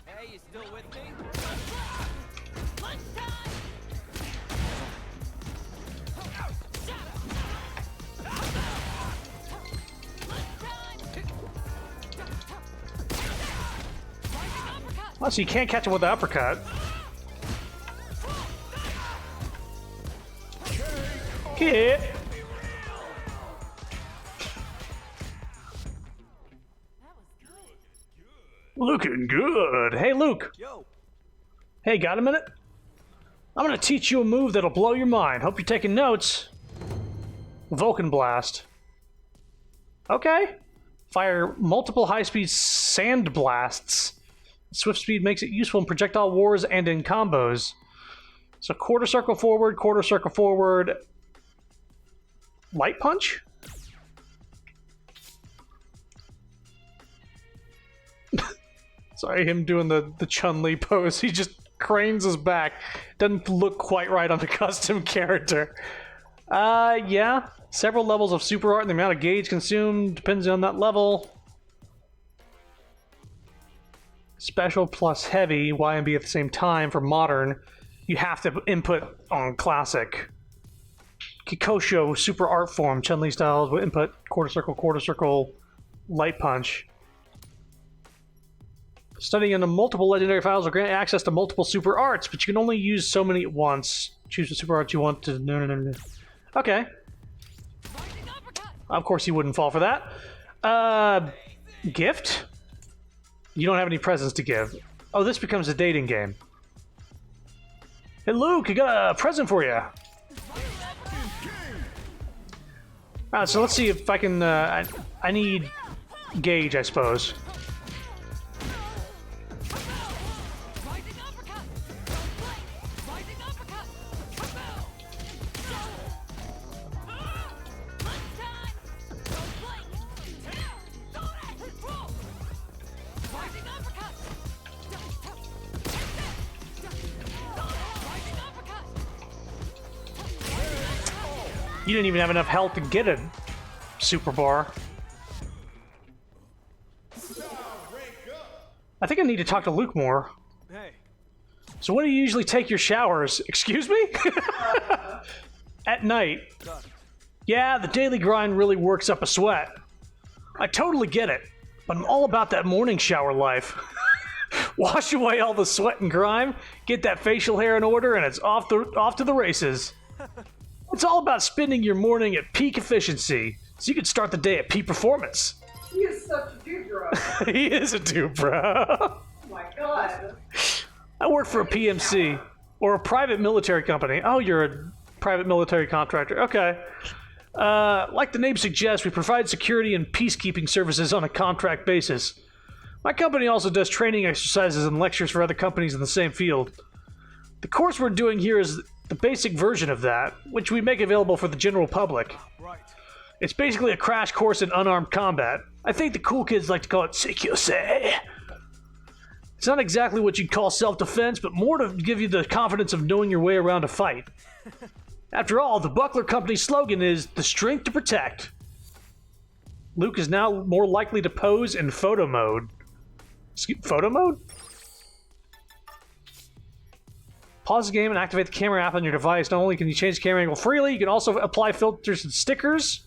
Hey, you still with me? Oh, so you can't catch him with the uppercut. Hit. Looking good. Hey, Luke. Yo, Hey, got a minute? I'm gonna teach you a move that'll blow your mind. Hope you're taking notes. Vulcan Blast. Okay. Fire multiple high-speed sand blasts. Swift speed makes it useful in projectile wars and in combos. So quarter circle forward, light punch? Sorry, him doing the Chun-Li pose. He just cranes his back. Doesn't look quite right on the custom character. Yeah. Several levels of super art and the amount of gauge consumed depends on that level. Special plus heavy, Y and B at the same time. For modern, you have to input on classic. Kikosho super art form, Chun-Li styles with input quarter circle, light punch. Studying into multiple legendary files will grant access to multiple super arts, but you can only use so many at once. Choose the super arts you want to. No. Okay. Of course, he wouldn't fall for that. Gift? You don't have any presents to give. Oh, this becomes a dating game. Hey, Luke, I got a present for you. Alright, so let's see if I can. I need gauge, I suppose. You didn't even have enough health to get a super bar. I think I need to talk to Luke more. hey, So when do you usually take your showers? Excuse me? At night. got it. Yeah, the daily grind really works up a sweat. I totally get it, but I'm all about that morning shower life. Wash away all the sweat and grime, get that facial hair in order, and it's off to the races. It's all about spending your morning at peak efficiency, so you can start the day at peak performance. He is such a dude, bro. He is a dude, bro. Oh my god. I work for a PMC, or a private military company. Oh, you're a private military contractor. Okay. Like the name suggests, we provide security and peacekeeping services on a contract basis. My company also does training exercises and lectures for other companies in the same field. The course we're doing here is the basic version of that, which we make available for the general public. Right. It's basically a crash course in unarmed combat. I think the cool kids like to call it Seikyo-sei. It's not exactly what you'd call self-defense, but more to give you the confidence of knowing your way around a fight. After all, the Buckler Company's slogan is the strength to protect. Luke is now more likely to pose in photo mode. Photo mode? Pause the game and activate the camera app on your device. Not only can you change the camera angle freely, you can also apply filters and stickers.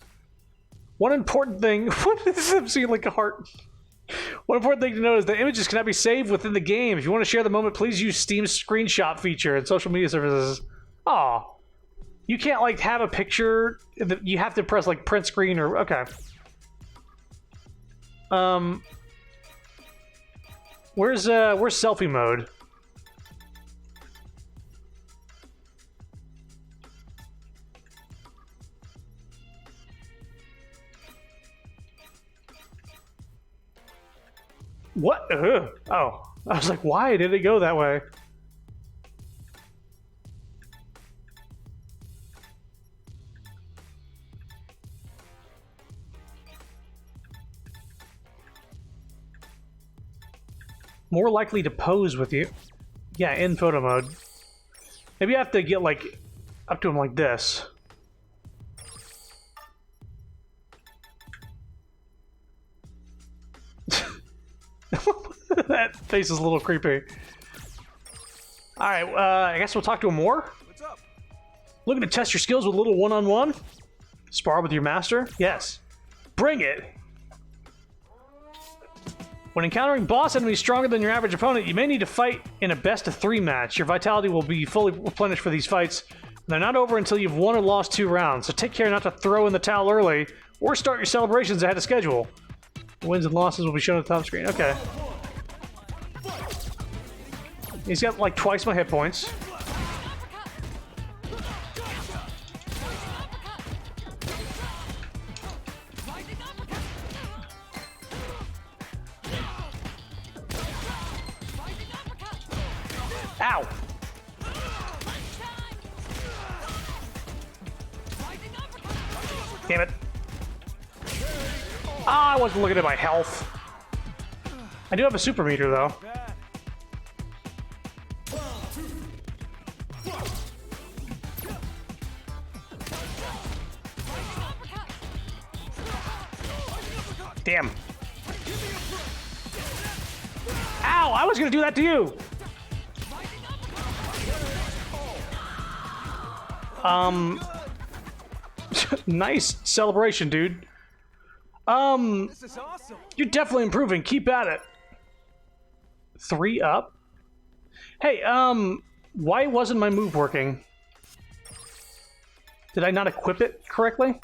One important thing... What is this? I'm seeing like a heart. One important thing to note is that images cannot be saved within the game. If you want to share the moment, please use Steam's screenshot feature and social media services. Aw. You can't like have a picture. You have to press like print screen or okay. Where's selfie mode? What? Ugh. Oh, I was like, why did it go that way? More likely to pose with you. Yeah, in photo mode. Maybe I have to get like up to him like this. That face is a little creepy. Alright, I guess we'll talk to him more. What's up? Looking to test your skills with a little one-on-one? Spar with your master? Yes. Bring it! When encountering boss enemies stronger than your average opponent, you may need to fight in a best-of-3 match. Your vitality will be fully replenished for these fights. They're not over until you've won or lost 2 rounds, so take care not to throw in the towel early, or start your celebrations ahead of schedule. Wins and losses will be shown on the top screen. Okay. He's got like twice my hit points. Ow! Damn it. Ah, I wasn't looking at my health. I do have a super meter though. Damn. Ow! I was gonna do that to you! Nice celebration, dude. This is awesome. You're definitely improving. Keep at it. 3 up? Hey, why wasn't my move working? Did I not equip it correctly?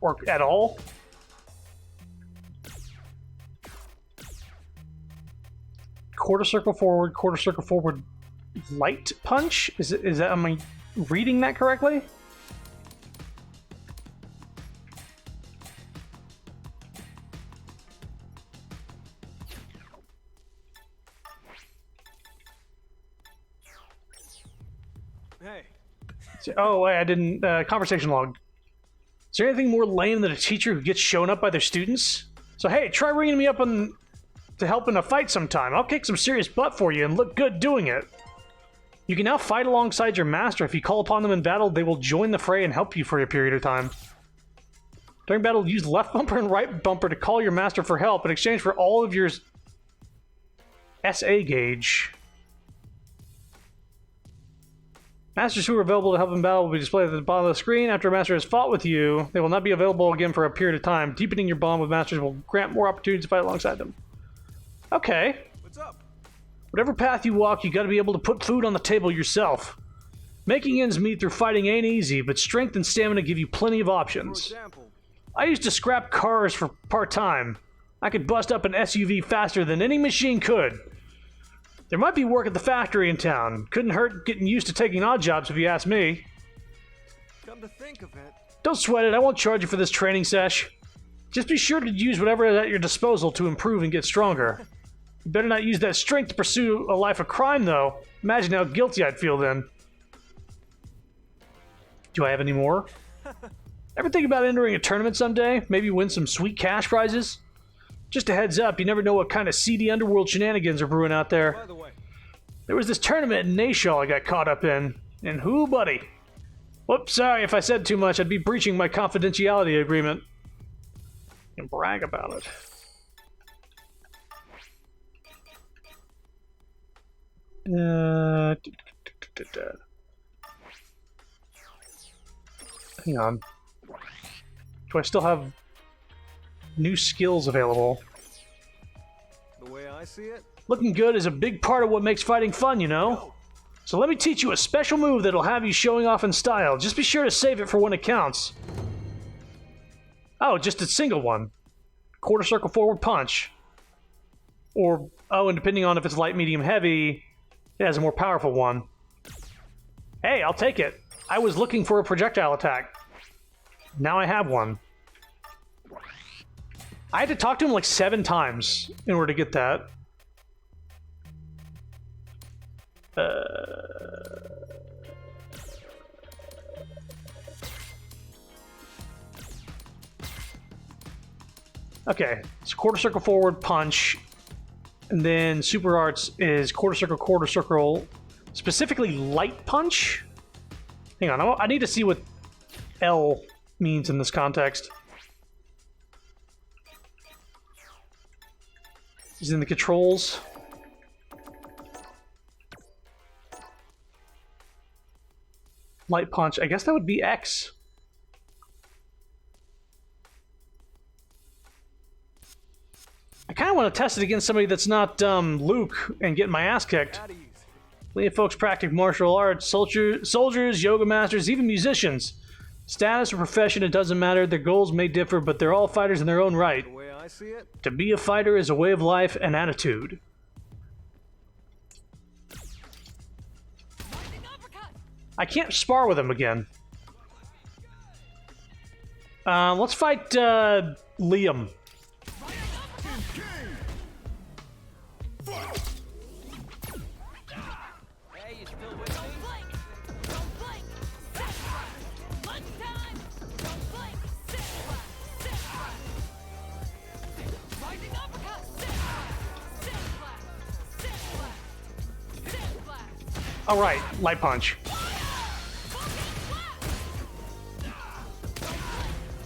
Or at all? Quarter circle forward, light punch? Is that, am I reading that correctly? Hey. Oh, I didn't, conversation log. Is there anything more lame than a teacher who gets shown up by their students? So hey, try ringing me up to help in a fight sometime. I'll kick some serious butt for you and look good doing it. You can now fight alongside your master. If you call upon them in battle, they will join the fray and help you for a period of time. During battle, use left bumper and right bumper to call your master for help in exchange for all of your SA gauge. Masters who are available to help in battle will be displayed at the bottom of the screen. After a master has fought with you, they will not be available again for a period of time. Deepening your bond with masters will grant more opportunities to fight alongside them. Okay. What's up? Whatever path you walk, you gotta be able to put food on the table yourself. Making ends meet through fighting ain't easy, but strength and stamina give you plenty of For options. example. I used to scrap cars for part-time. I could bust up an SUV faster than any machine could. There might be work at the factory in town. Couldn't hurt getting used to taking odd jobs if you ask me. Come to think of it. Don't sweat it, I won't charge you for this training sesh. Just be sure to use whatever is at your disposal to improve and get stronger. You better not use that strength to pursue a life of crime, though. Imagine how guilty I'd feel then. Do I have any more? Ever think about entering a tournament someday? Maybe win some sweet cash prizes? Just a heads up, you never know what kind of seedy underworld shenanigans are brewing out there. By the way, There was this tournament in Nashal I got caught up in. And who, buddy? Whoops, sorry if I said too much. I'd be breaching my confidentiality agreement. And brag about it. Hang on. Do I still have new skills available? the way I see it, Looking good is a big part of what makes fighting fun, you know? So let me teach you a special move that'll have you showing off in style. Just be sure to save it for when it counts. Oh, just a single one. Quarter circle forward punch. Or, oh, and depending on if it's light, medium, heavy, it has a more powerful one. Hey, I'll take it. I was looking for a projectile attack. Now I have one. I had to talk to him like 7 times in order to get that. Okay, so quarter circle forward punch, and then super arts is quarter circle, specifically light punch. Hang on, I need to see what L means in this context. Is in the controls. Light punch. I guess that would be X. I kind of want to test it against somebody that's not Luke and get my ass kicked. Plenty of folks practice martial arts, soldiers, yoga masters, even musicians. Status or profession, it doesn't matter. Their goals may differ, but they're all fighters in their own right. The way I see it, To be a fighter is a way of life and attitude. I can't spar with him again. Let's fight Liam. Hey, you still with me? Don't blink! Set flat! Lunchtime! Don't blink! Sit flat! Sit flat! Rising uppercut! Sit flat! Sit flat! Sit flat! Sit flat! All right, light punch.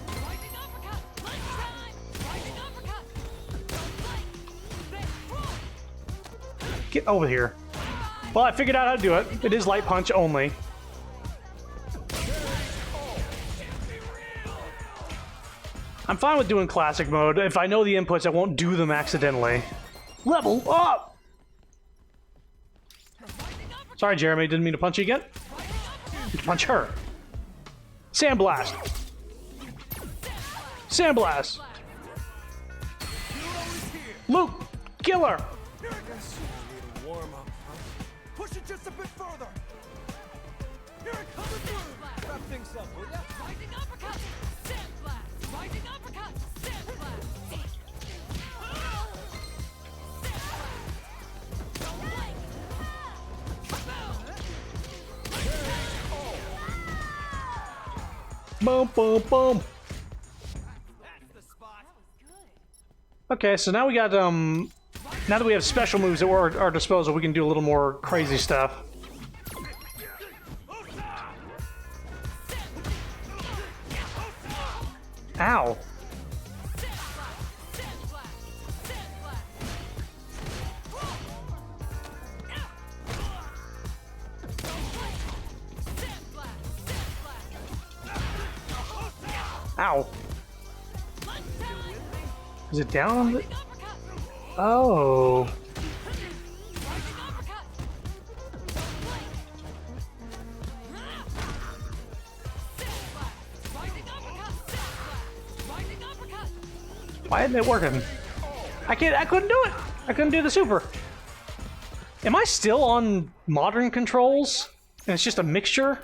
Rising uppercut! Lunchtime! Rising uppercut! Don't blink! Sit front! Get over here. Well, I figured out how to do it. It is light punch only. I'm fine with doing classic mode. If I know the inputs, I won't do them accidentally. Level up! Sorry, Jeremy. Didn't mean to punch you again. Punch her. Sandblast. Sandblast. Luke, kill her. warm up, huh? Push it just a bit further. Here it comes through. Wrap things up, will ya? Rising uppercut! Sit flat! Rising uppercut! Sit flat! Sit flat! Don't blink! Boom, boom, boom. That's the spot. Okay, so now we got, now that we have special moves at our disposal, we can do a little more crazy stuff. Ow. Sit flat! Sit flat! Sit flat! Don't blink! Sit flat! Sit flat! Ow. Lunchtime! Is it down on the... Rising uppercut! Oh. Rising uppercut! Don't blink! Sit flat! Rising uppercut! Sit flat! Rising uppercut! Why isn't it working? I couldn't do it. I couldn't do the super. Am I still on modern controls? And it's just a mixture?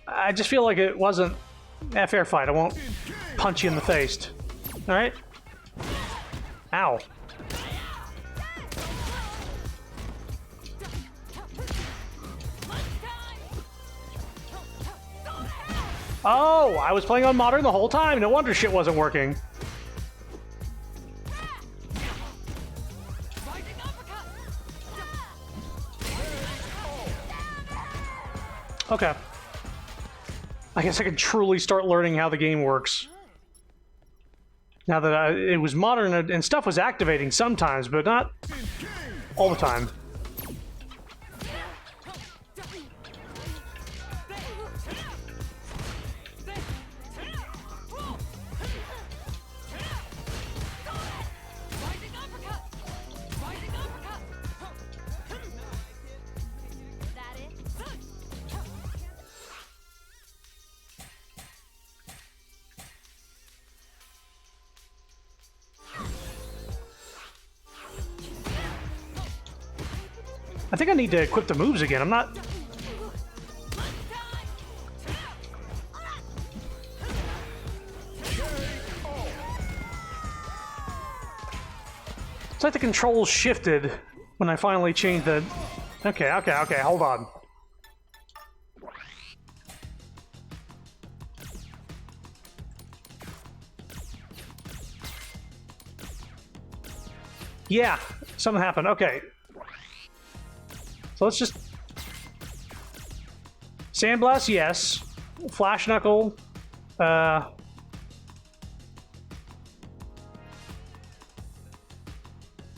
I just feel like it wasn't a fair fight. I won't punch you in the face. All right? Ow. Oh, I was playing on modern the whole time. No wonder shit wasn't working. Rising uppercut! Okay. I guess I can truly start learning how the game works. Now that it was modern and stuff was activating sometimes, but not all the time. I think I need to equip the moves again. I'm not... It's like the controls shifted when I finally changed the... Okay, hold on. Yeah, something happened. Okay. So let's just... Sandblast, yes. Flash Knuckle.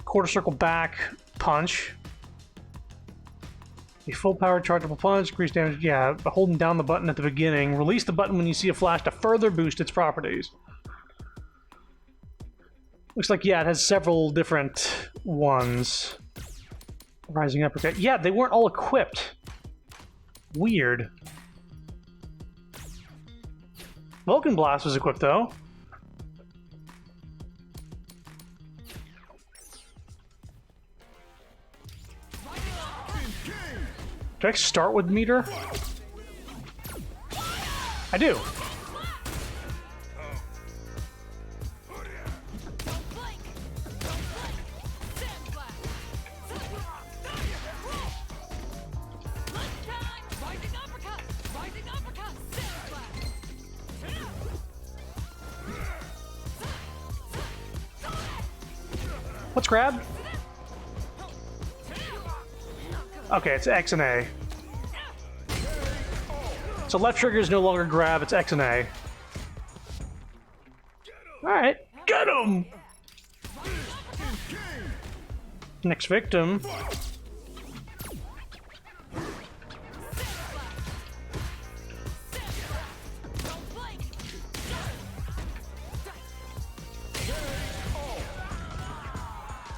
Quarter circle back. Punch. A full power chargeable punch. Increase damage. Yeah, holding down the button at the beginning. Release the button when you see a flash to further boost its properties. Looks like, yeah, it has several different ones. Rising uppercut. Yeah, they weren't all equipped. Weird. Vulcan Blast was equipped, though. Do I start with meter? I do. What's grab? Okay, it's X and A. So left trigger is no longer grab, it's X and A. Alright, get him! Next victim.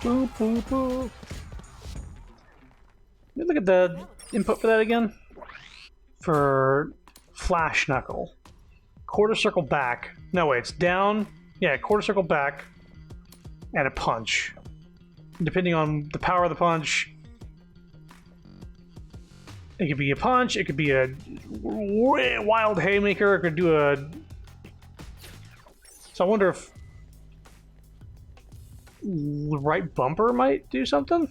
Boop, boop, boop. Let me look at the input for that again. For Flash Knuckle. Quarter circle back. No, wait, it's down. Yeah, quarter circle back. And a punch. Depending on the power of the punch, it could be a punch, it could be a wild haymaker, it could do a... So I wonder if the right bumper might do something?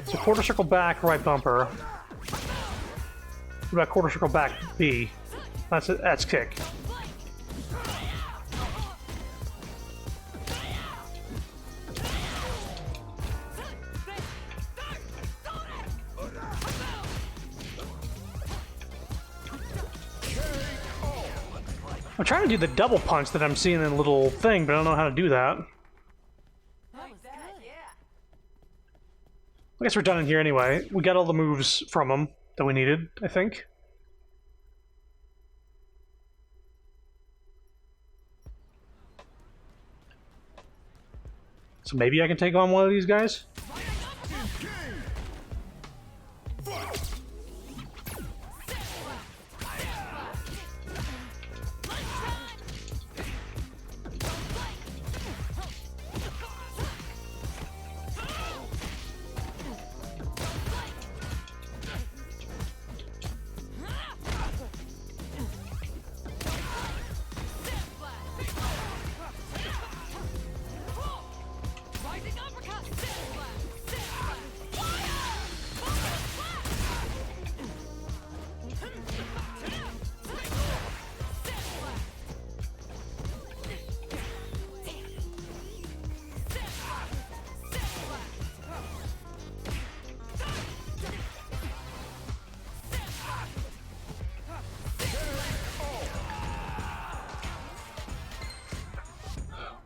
So quarter circle back, right bumper. What about quarter circle back, B? That's kick. I'm trying to do the double punch that I'm seeing in the little thing, but I don't know how to do that. I guess we're done in here anyway. We got all the moves from him that we needed, I think. So maybe I can take on one of these guys?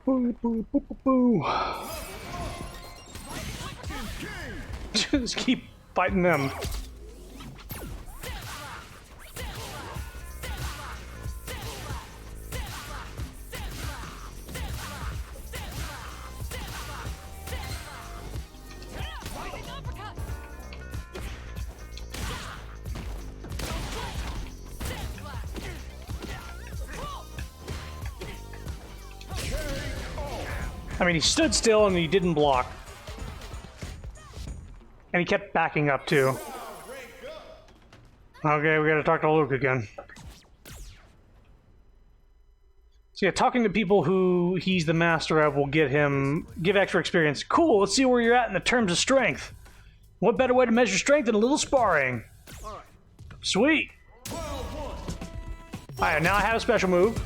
Boo, boo, boo, boo, boo. Just keep fighting them. I mean, he stood still and he didn't block. And he kept backing up too. Okay, we gotta talk to Luke again. So yeah, talking to people who he's the master of will give extra experience. Cool, let's see where you're at in the terms of strength. What better way to measure strength than a little sparring? Sweet. Alright, now I have a special move.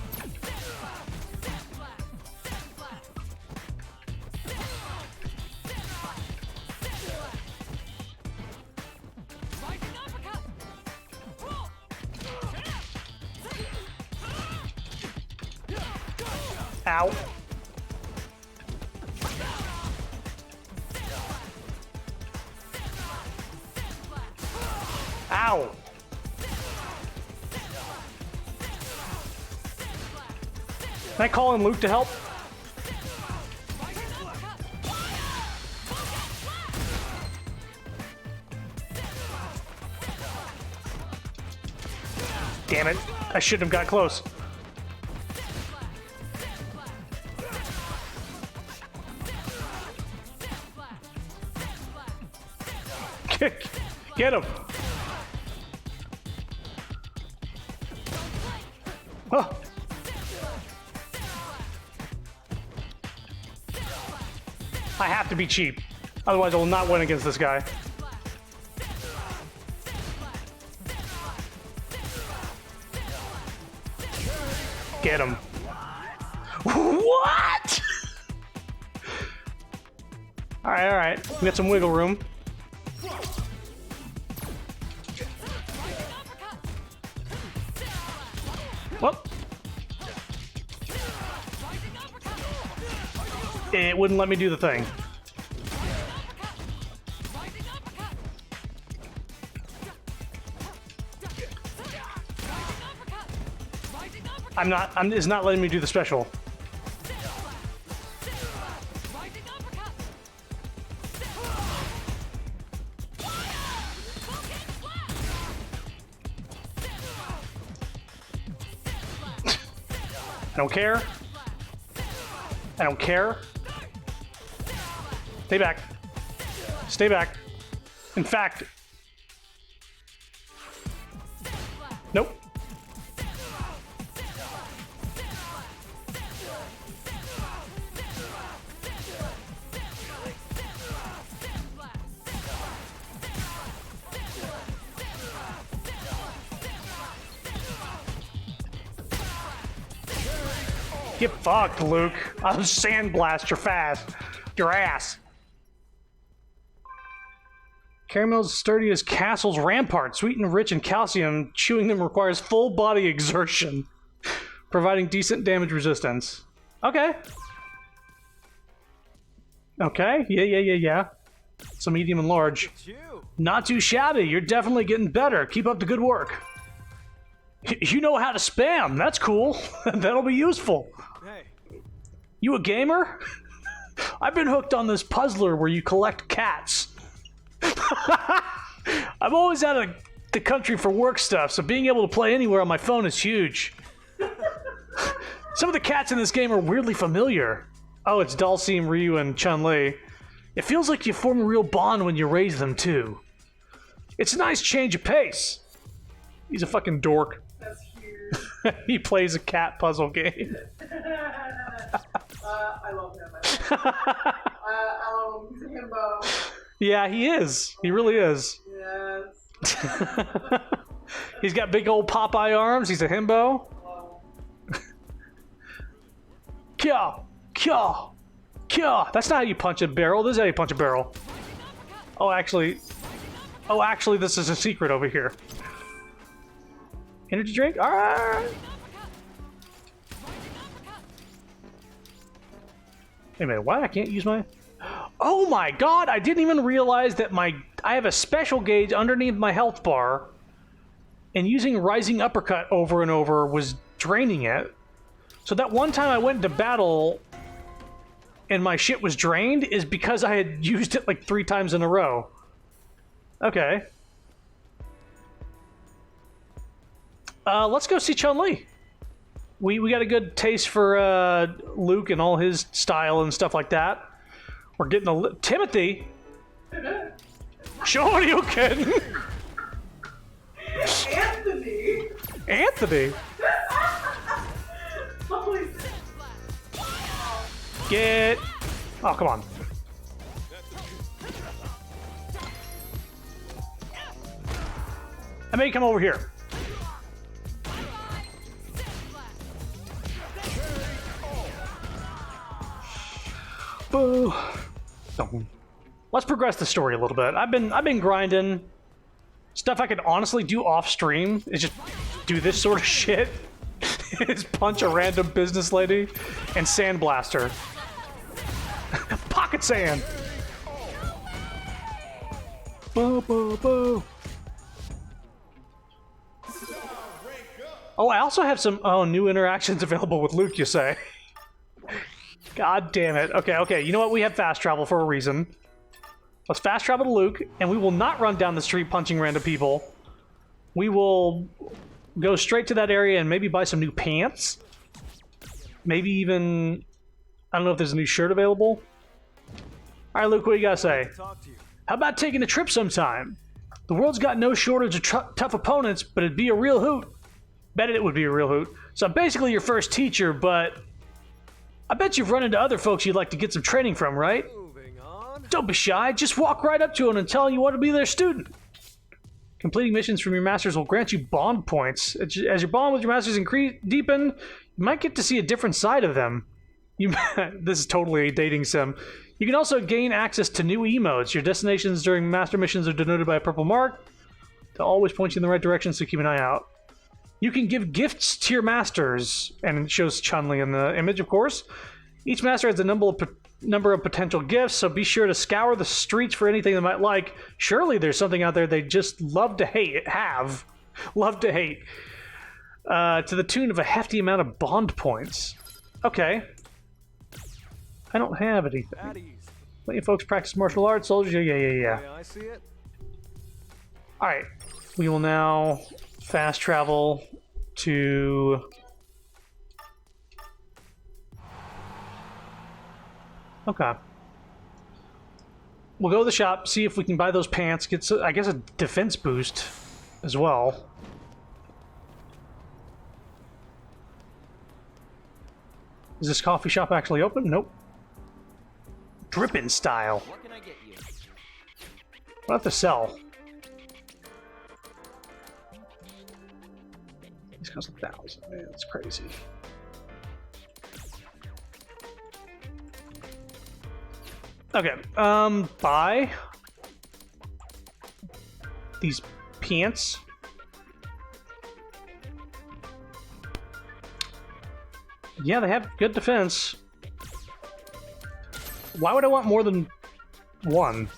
Ow. Ow. Can I call in Luke to help? Damn it. I shouldn't have got close. Get him! Oh. I have to be cheap, otherwise I will not win against this guy. Get him. What? Alright. We got some wiggle room. Whoop. It wouldn't let me do the thing. It's not letting me do the special. I don't care. I don't care. Stay back. Stay back. In fact... Nope. Get fucked, Luke. I'll sandblast your ass. Caramel's sturdy as castle's rampart, sweet and rich in calcium. Chewing them requires full body exertion, providing decent damage resistance. Okay. Okay. Yeah. Some medium and large. Not too shabby. You're definitely getting better. Keep up the good work. You know how to spam. That's cool. That'll be useful. Hey. You a gamer? I've been hooked on this puzzler where you collect cats. I'm always out of the country for work stuff, so being able to play anywhere on my phone is huge. Some of the cats in this game are weirdly familiar. Oh, it's Dhalsim, Ryu, and Chun-Li. It feels like you form a real bond when you raise them, too. It's a nice change of pace. He's a fucking dork. That's huge. He plays a cat puzzle game. I love him. I love him. He's a himbo. Yeah, he is. He really is. Yes. He's got big old Popeye arms. He's a himbo. Kya! Kya! Kya! That's not how you punch a barrel. This is how you punch a barrel. Oh, actually, this is a secret over here. Energy drink? Alright! Wait a minute, why I can't use my... Oh my god, I didn't even realize that I have a special gauge underneath my health bar, and using Rising Uppercut over and over was draining it. So that one time I went into battle and my shit was drained is because I had used it like 3 times in a row. Okay. Let's go see Chun-Li. We got a good taste for Luke and all his style and stuff like that. We're getting Timothy. Shoryuken! Anthony! Anthony! Holy Get... Oh, come on. I may come over here. Boo. Don't. Let's progress the story a little bit. I've been grinding. Stuff I could honestly do off stream is just do this sort of shit. Is punch a random business lady and sandblaster. Pocket sand. Boo boo boo. Oh, I also have some new interactions available with Luke, you say. God damn it. Okay, you know what? We have fast travel for a reason. Let's fast travel to Luke, and we will not run down the street punching random people. We will go straight to that area and maybe buy some new pants. Maybe even... I don't know if there's a new shirt available. Alright, Luke, what do you gotta say? Talk to you. How about taking a trip sometime? The world's got no shortage of tough opponents, but it'd be a real hoot. Bet it would be a real hoot. So I'm basically your first teacher, but... I bet you've run into other folks you'd like to get some training from, right? Moving on. Don't be shy, just walk right up to them and tell them you want to be their student. Completing missions from your masters will grant you bond points. As your bond with your masters deepen, you might get to see a different side of them. This is totally a dating sim. You can also gain access to new emotes. Your destinations during master missions are denoted by a purple mark to always point you in the right direction, so keep an eye out. You can give gifts to your masters, and it shows Chun-Li in the image, of course. Each master has a number of potential gifts, so be sure to scour the streets for anything they might like. Surely there's something out there they just love to hate. Love to hate. To the tune of a hefty amount of bond points. Okay. I don't have anything. At ease. Let you folks practice martial arts, soldiers. Yeah. Yeah, I see it. Alright. We will now fast travel to... Okay. We'll go to the shop, see if we can buy those pants, get, I guess, a defense boost as well. Is this coffee shop actually open? Nope. Drippin' style. What can I get you? What do I have to sell? This costs 1,000. Man, that's crazy. Okay, buy these pants. Yeah, they have good defense. Why would I want more than one?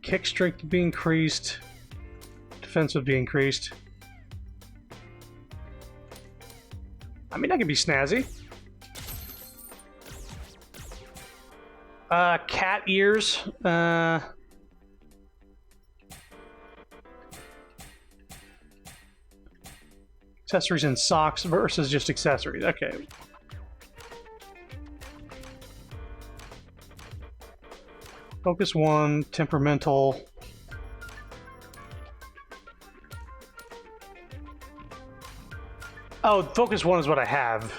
Kick strength would be increased. Defense would be increased. I mean, that could be snazzy. Cat ears. Accessories and socks versus just accessories. Okay. Focus 1, temperamental. Oh, focus 1 is what I have.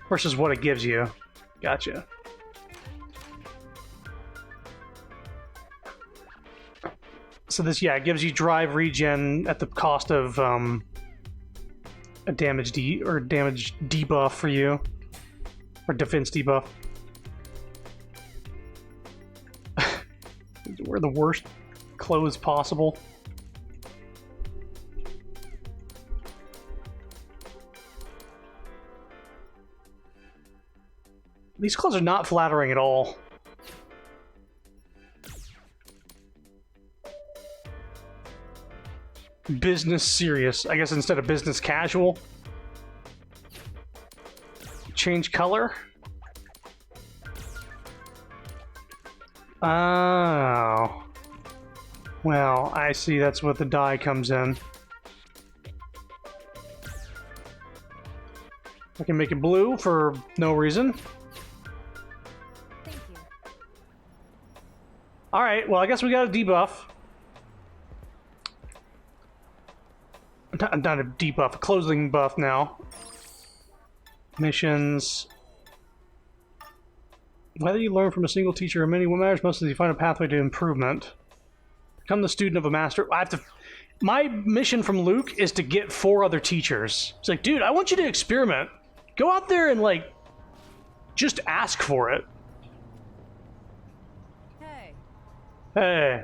Versus what it gives you. Gotcha. So this, yeah, it gives you drive regen at the cost of a damage debuff for you. Or defense debuff. Wear the worst clothes possible. These clothes are not flattering at all. Business serious. I guess instead of business casual. Change color. Oh. Well, I see that's what the die comes in. I can make it blue for no reason. Thank you. Alright, well, I guess we got a debuff. Not a debuff, a closing buff now. Missions. Whether you learn from a single teacher or many, what matters most is you find a pathway to improvement. Become the student of a master. I have to. My mission from Luke is to get 4 other teachers. It's like, dude, I want you to experiment. Go out there and, like, just ask for it. Hey. Hey.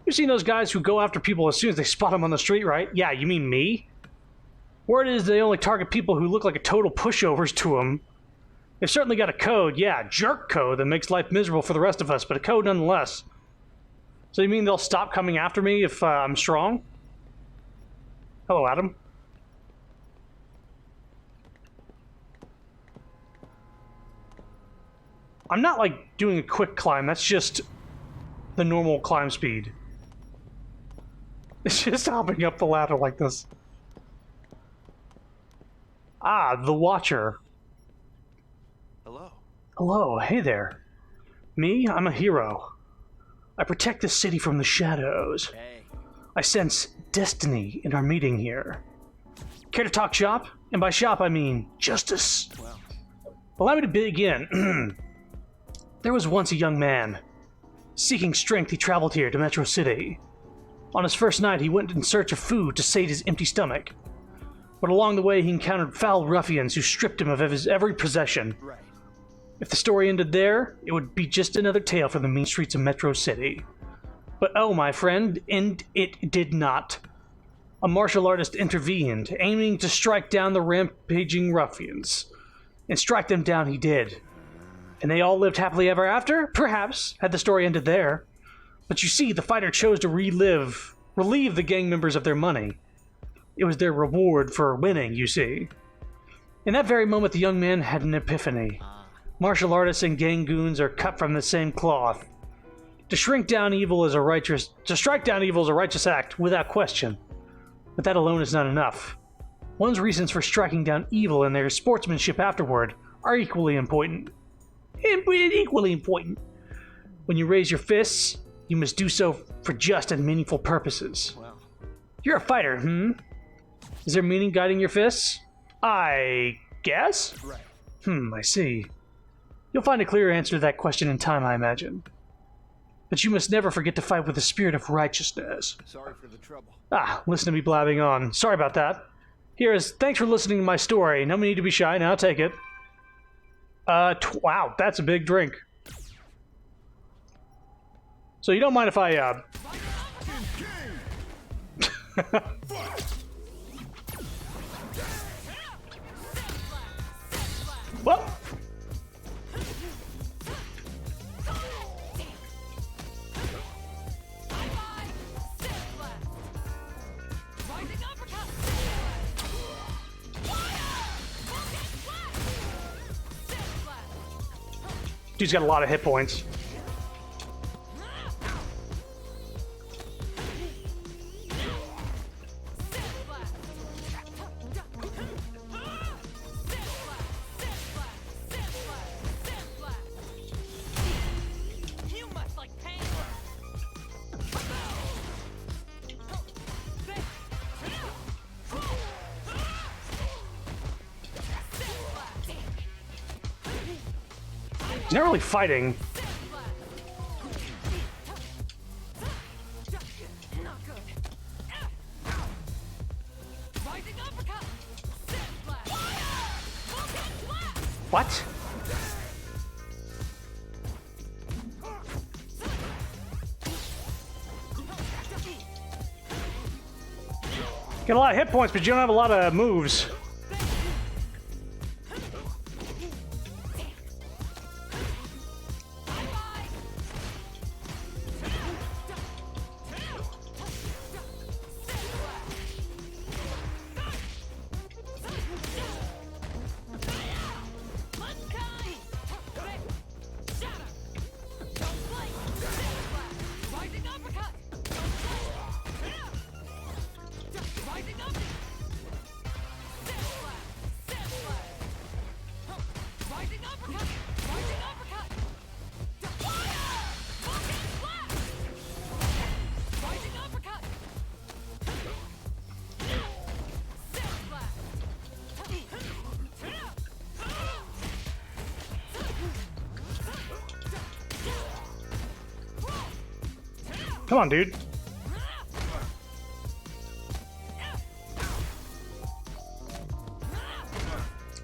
You've seen those guys who go after people as soon as they spot them on the street, right? Yeah, you mean me? Word is they only target people who look like a total pushovers to them. They've certainly got a code, yeah, jerk code that makes life miserable for the rest of us, but a code nonetheless. So you mean they'll stop coming after me if I'm strong? Hello, Adam. I'm not, like, doing a quick climb. That's just the normal climb speed. It's just hopping up the ladder like this. Ah, the Watcher. Hello. Hello, hey there. Me? I'm a hero. I protect this city from the shadows. Hey. I sense destiny in our meeting here. Care to talk shop? And by shop, I mean justice. Well. Allow me to begin. There was once a young man. Seeking strength, he traveled here to Metro City. On his first night, he went in search of food to sate his empty stomach. But along the way, he encountered foul ruffians who stripped him of his every possession. Right. If the story ended there, it would be just another tale from the mean streets of Metro City. But oh, my friend, and it did not. A martial artist intervened, aiming to strike down the rampaging ruffians. And strike them down he did. And they all lived happily ever after? Perhaps, had the story ended there. But you see, the fighter chose to relieve the gang members of their money. It was their reward for winning, you see. In that very moment, the young man had an epiphany. Martial artists and gang goons are cut from the same cloth. To strike down evil is a righteous act, without question. But that alone is not enough. One's reasons for striking down evil and their sportsmanship afterward are equally important. When you raise your fists, you must do so for just and meaningful purposes. Well. You're a fighter, Is there meaning guiding your fists? I guess? Right. I see. You'll find a clear answer to that question in time, I imagine. But you must never forget to fight with the spirit of righteousness. Sorry for the trouble. Listen to me blabbing on. Sorry about that. Thanks for listening to my story. No need to be shy, now take it. Wow, that's a big drink. So you don't mind if I, What? Dude's got a lot of hit points. He's not really fighting. What? Get a lot of hit points, but you don't have a lot of moves. Come on, dude.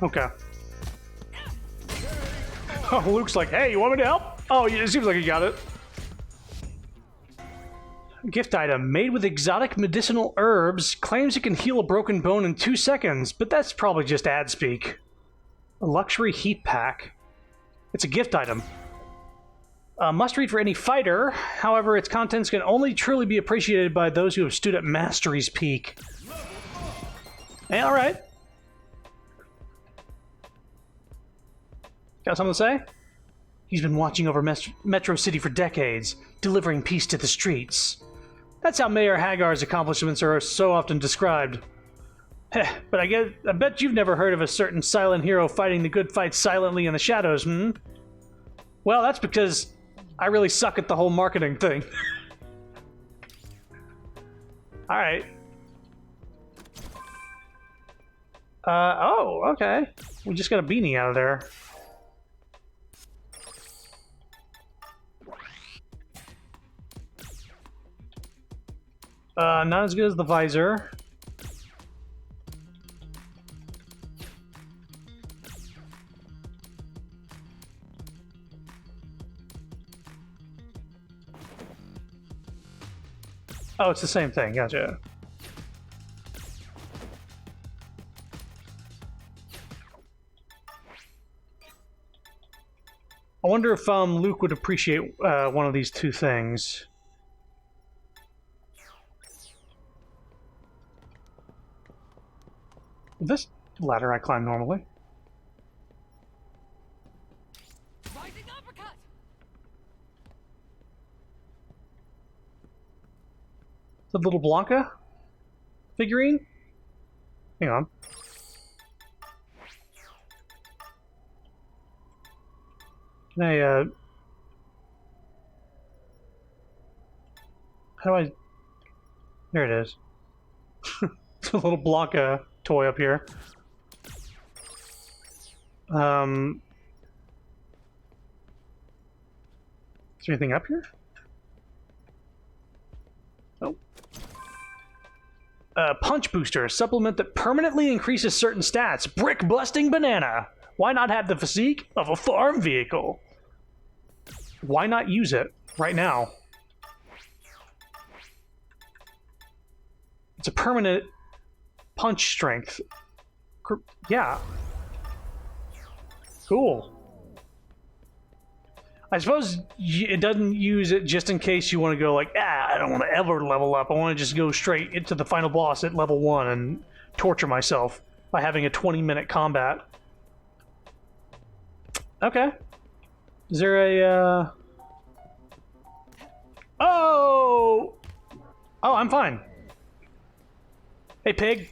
Okay. Oh, Luke's like, hey, you want me to help? Oh, yeah, it seems like he got it. Gift item made with exotic medicinal herbs claims it can heal a broken bone in 2 seconds, but that's probably just ad speak. A luxury heat pack. It's a gift item. Must read for any fighter. However, its contents can only truly be appreciated by those who have stood at mastery's peak. Hey, all right. Got something to say? He's been watching over Metro City for decades, delivering peace to the streets. That's how Mayor Hagar's accomplishments are so often described. Heh, but I bet you've never heard of a certain silent hero fighting the good fight silently in the shadows, hmm? Well, that's because I really suck at the whole marketing thing. Alright. Oh, okay. We just got a beanie out of there. Not as good as the visor. Oh, it's the same thing, gotcha. I wonder if Luke would appreciate one of these two things. This ladder I climb normally. Rising uppercut. The little Blanca figurine? Hang on. Can I, how do I... There it is. It's a little Blanca toy up here. Is there anything up here? Oh. Punch booster, a supplement that permanently increases certain stats. Brick busting banana. Why not have the physique of a farm vehicle? Why not use it right now? It's a permanent punch strength. Yeah. Cool. I suppose it doesn't use it just in case you want to go like, I don't want to ever level up. I want to just go straight into the final boss at level 1 and torture myself by having a 20-minute combat. Okay. Is there a, Oh! Oh, I'm fine. Hey, pig.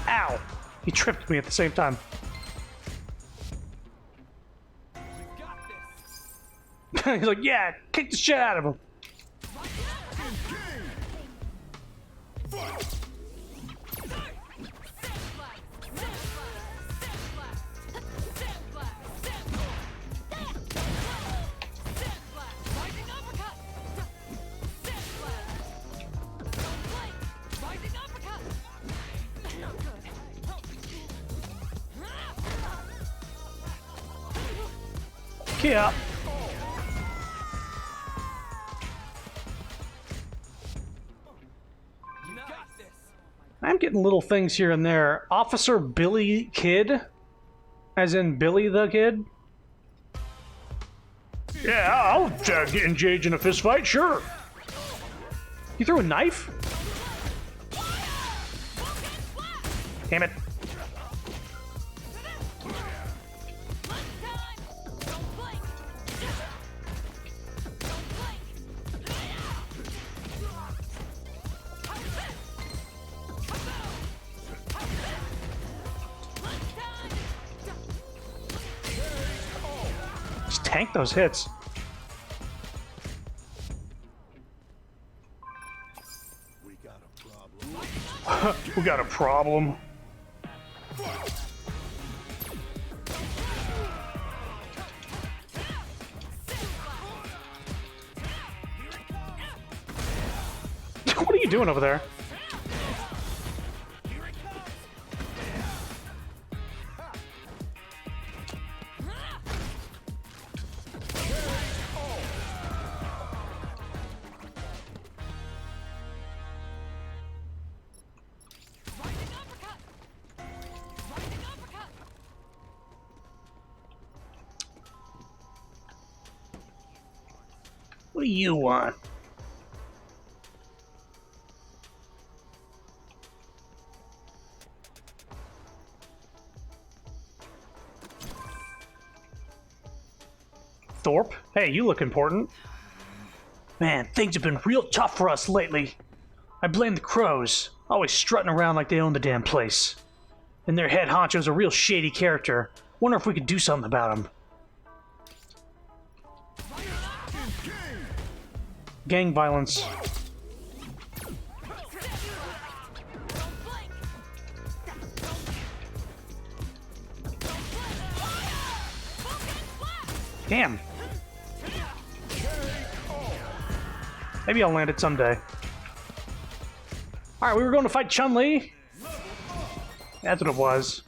Ow! He tripped me at the same time. He's like, yeah, kick the shit out of him. Yeah. I'm getting little things here and there. Officer Billy Kid, as in Billy the Kid. Yeah, I'll get engaged in a fist fight, sure. You threw a knife? Damn it. Just tank those hits. We got a problem. We got a problem. What are you doing over there? Rising uppercut. Rising uppercut. What do you want? Thorpe? Hey, you look important. Man, things have been real tough for us lately. I blame the crows, always strutting around like they own the damn place. And their head honcho's a real shady character. Wonder if we could do something about him. Gang violence. Don't blink. Damn. Maybe I'll land it someday. Alright, we were going to fight Chun-Li. That's what it was.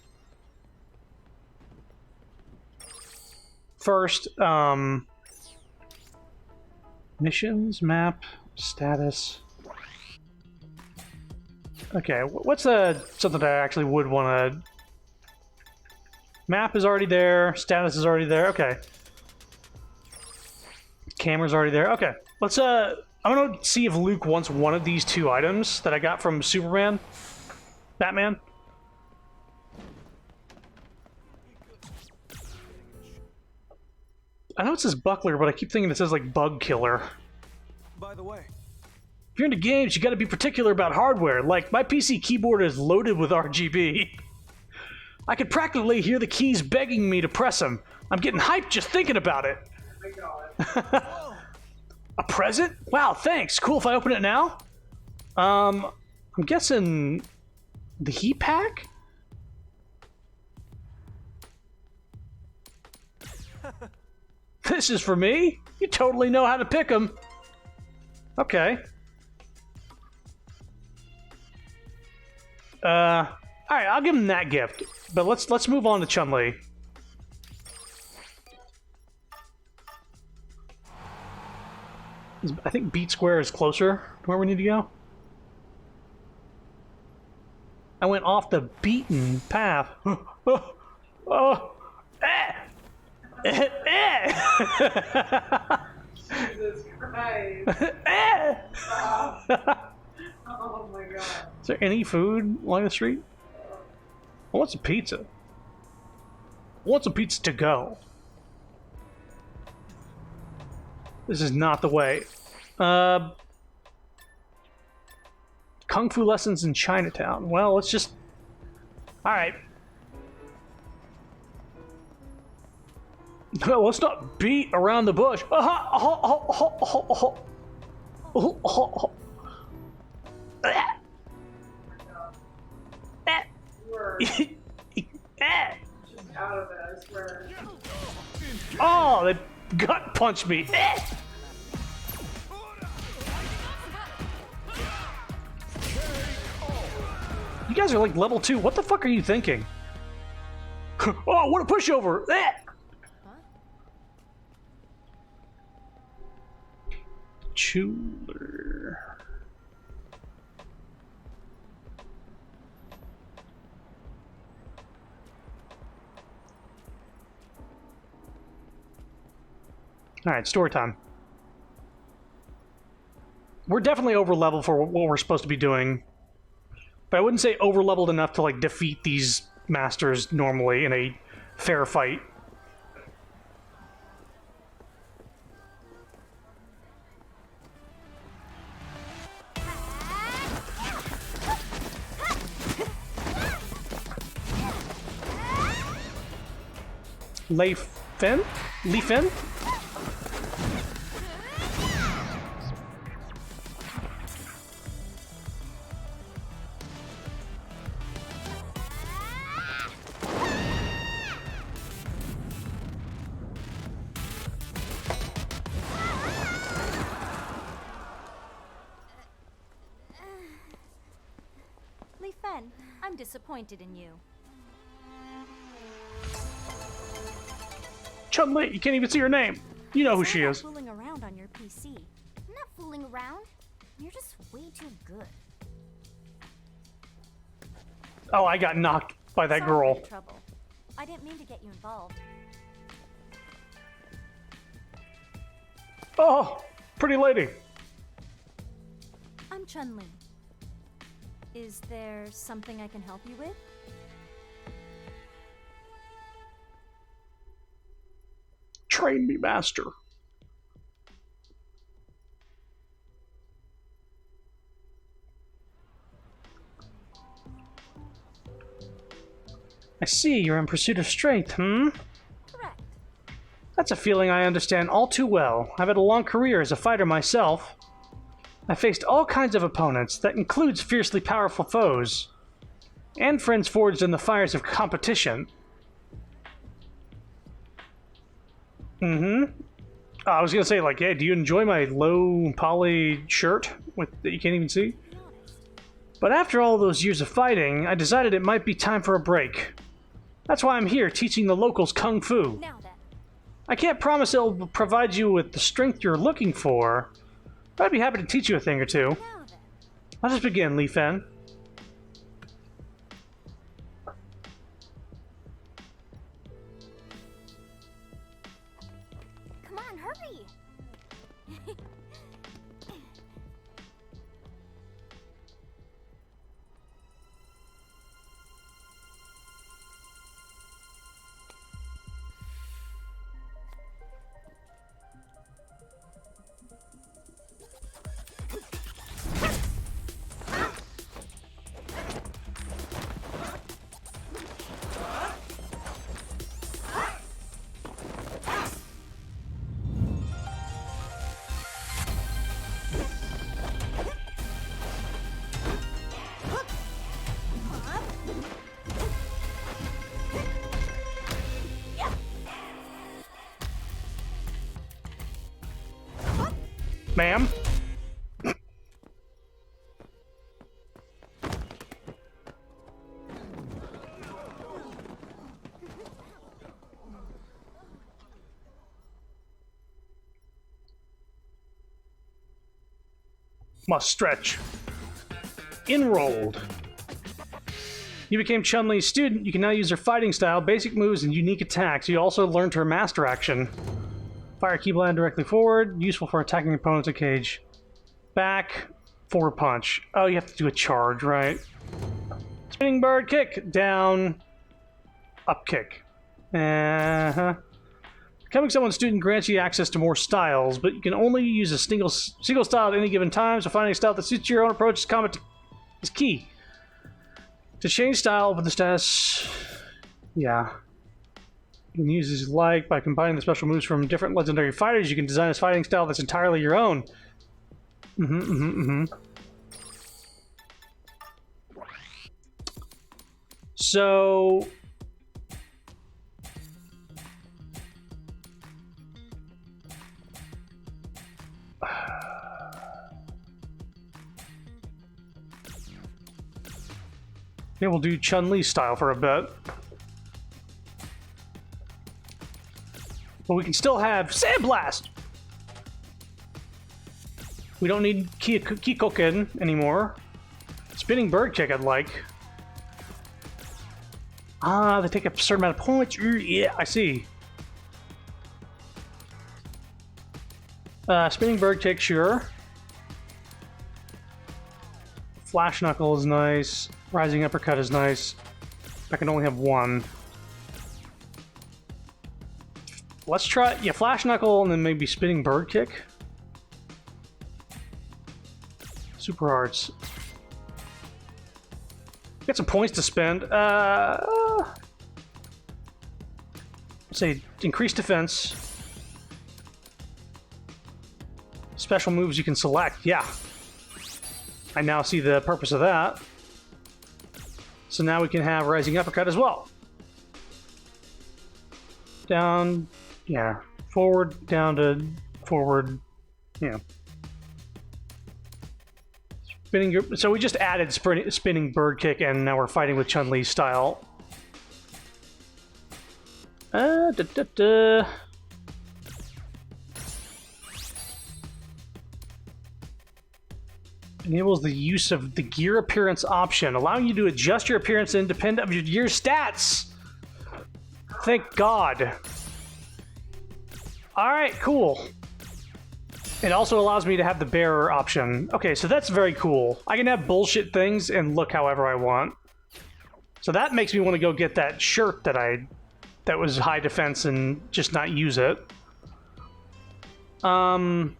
First, missions, map, status. Okay, what's something that I actually would want to... Map is already there, status is already there, okay. Camera's already there, okay. Let's, I'm gonna see if Luke wants one of these two items that I got from Superman. Batman. I know it says buckler, but I keep thinking it says like bug killer. By the way, If you're into games, you gotta be particular about hardware. Like, my PC keyboard is loaded with RGB. I could practically hear the keys begging me to press them. I'm getting hyped just thinking about it. Oh my god. A present? Wow, thanks. Cool if I open it now? I'm guessing the heat pack? This is for me? You totally know how to pick them. Okay. Alright, I'll give him that gift. But let's move on to Chun-Li. I think Beat Square is closer to where we need to go. I went off the beaten path. Jesus Christ. Oh my god. Is there any food along the street? I want some pizza. I want some pizza to go. This is not the way. Kung Fu lessons in Chinatown. Well, let's just... Alright. No, let's not beat around the bush. We're just out of it, I swear. Oh, they gut punched me. You guys are like level 2. What the fuck are you thinking? Oh, what a pushover! Chuler. Alright, story time. We're definitely over level for what we're supposed to be doing. But I wouldn't say over leveled enough to like defeat these masters normally in a fair fight. Leif Finn? Lee Finn? Lee Fen, I'm disappointed in you. Chun-Li, you can't even see her name. You know who she You're is. not fooling around on your PC. I'm not fooling around. You're just way too good. Oh, I got knocked by that Sorry girl. for the trouble. I didn't mean to get you involved. Oh, pretty lady. I'm Chun-Li. Is there something I can help you with? Train me, master. I see you're in pursuit of strength, hmm? Correct. That's a feeling I understand all too well. I've had a long career as a fighter myself. I faced all kinds of opponents, that includes fiercely powerful foes, and friends forged in the fires of competition. I was gonna say, like, yeah, do you enjoy my low poly shirt with that you can't even see? Be honest. But after all those years of fighting, I decided it might be time for a break. That's why I'm here teaching the locals Kung Fu. Now then. I can't promise it'll provide you with the strength you're looking for, but I'd be happy to teach you a thing or two. Now then. Let us begin, Lee Fen. Come on, hurry! Ma'am? Must stretch. Enrolled. You became Chun-Li's student. You can now use her fighting style, basic moves, and unique attacks. You also learned her master action. Fire Keyblade directly forward, useful for attacking opponents at cage. Back, forward punch. Oh, you have to do a charge, right? Spinning bird kick, down, up kick. Becoming someone's student grants you access to more styles, but you can only use a single style at any given time, so finding a style that suits your own approach to combat is key. To change style with the status... Yeah. You can use as you like. By combining the special moves from different legendary fighters, you can design a fighting style that's entirely your own. So... Maybe we'll do Chun-Li style for a bit. But we can still have Sandblast! We don't need Kikoken anymore. Spinning Bird Kick I'd like. Ah, they take a certain amount of points. Yeah, I see. Spinning Bird Kick, sure. Flash Knuckle is nice. Rising Uppercut is nice. I can only have one. Let's try, yeah, Flash Knuckle and then maybe Spinning Bird Kick. Super Arts. Get some points to spend. say increase defense. Special moves you can select. Yeah. I now see the purpose of that. So now we can have Rising Uppercut as well. Down, yeah. Forward, down to forward, yeah. Spinning, so we just added spinning bird kick, and now we're fighting with Chun-Li's style. Enables the use of the gear appearance option, allowing you to adjust your appearance independent of your gear stats. Thank God. Alright, cool. It also allows me to have the bearer option. Okay, so that's very cool. I can have bullshit things and look however I want. So that makes me want to go get that shirt that was high defense and just not use it. Well,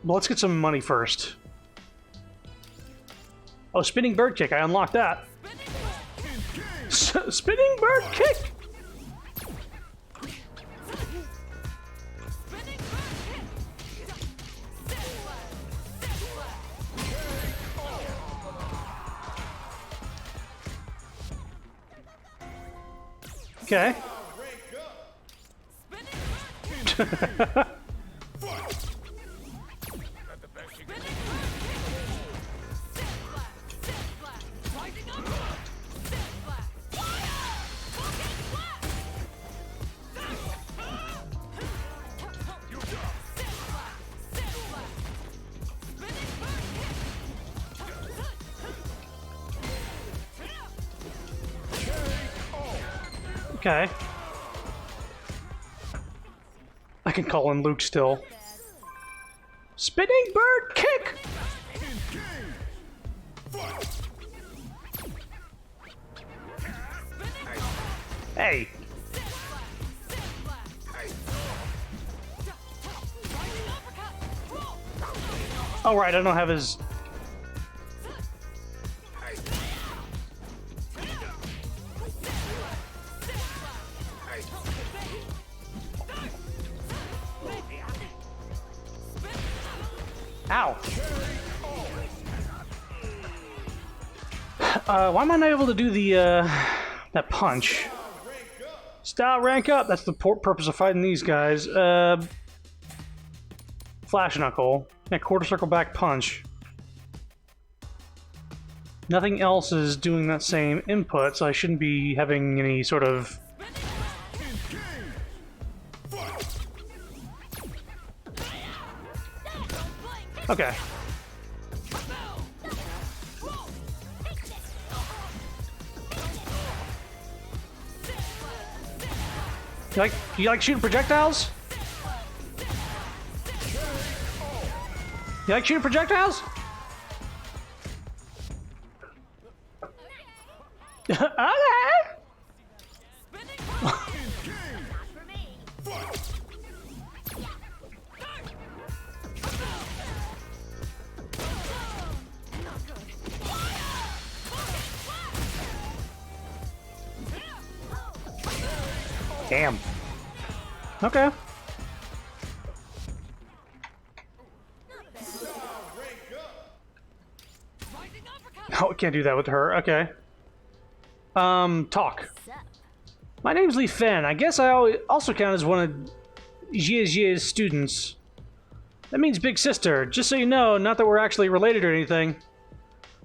let's get some money first. Oh, spinning bird kick. I unlocked that. Spinning bird kick! Okay. Okay. I can call in Luke still. Spinning bird kick! Hey! Oh right, I don't have his... Ow! Why am I not able to do the, that punch? Style rank up! That's the purpose of fighting these guys. Flash Knuckle. Yeah, quarter circle back punch. Nothing else is doing that same input, so I shouldn't be having any sort of... Okay. You like shooting projectiles? You like shooting projectiles? Okay. Damn. Okay. Oh, I can't do that with her. Okay. Talk. My name's Lee Fen. I guess I also count as one of Jie's students. That means big sister. Just so you know, not that we're actually related or anything.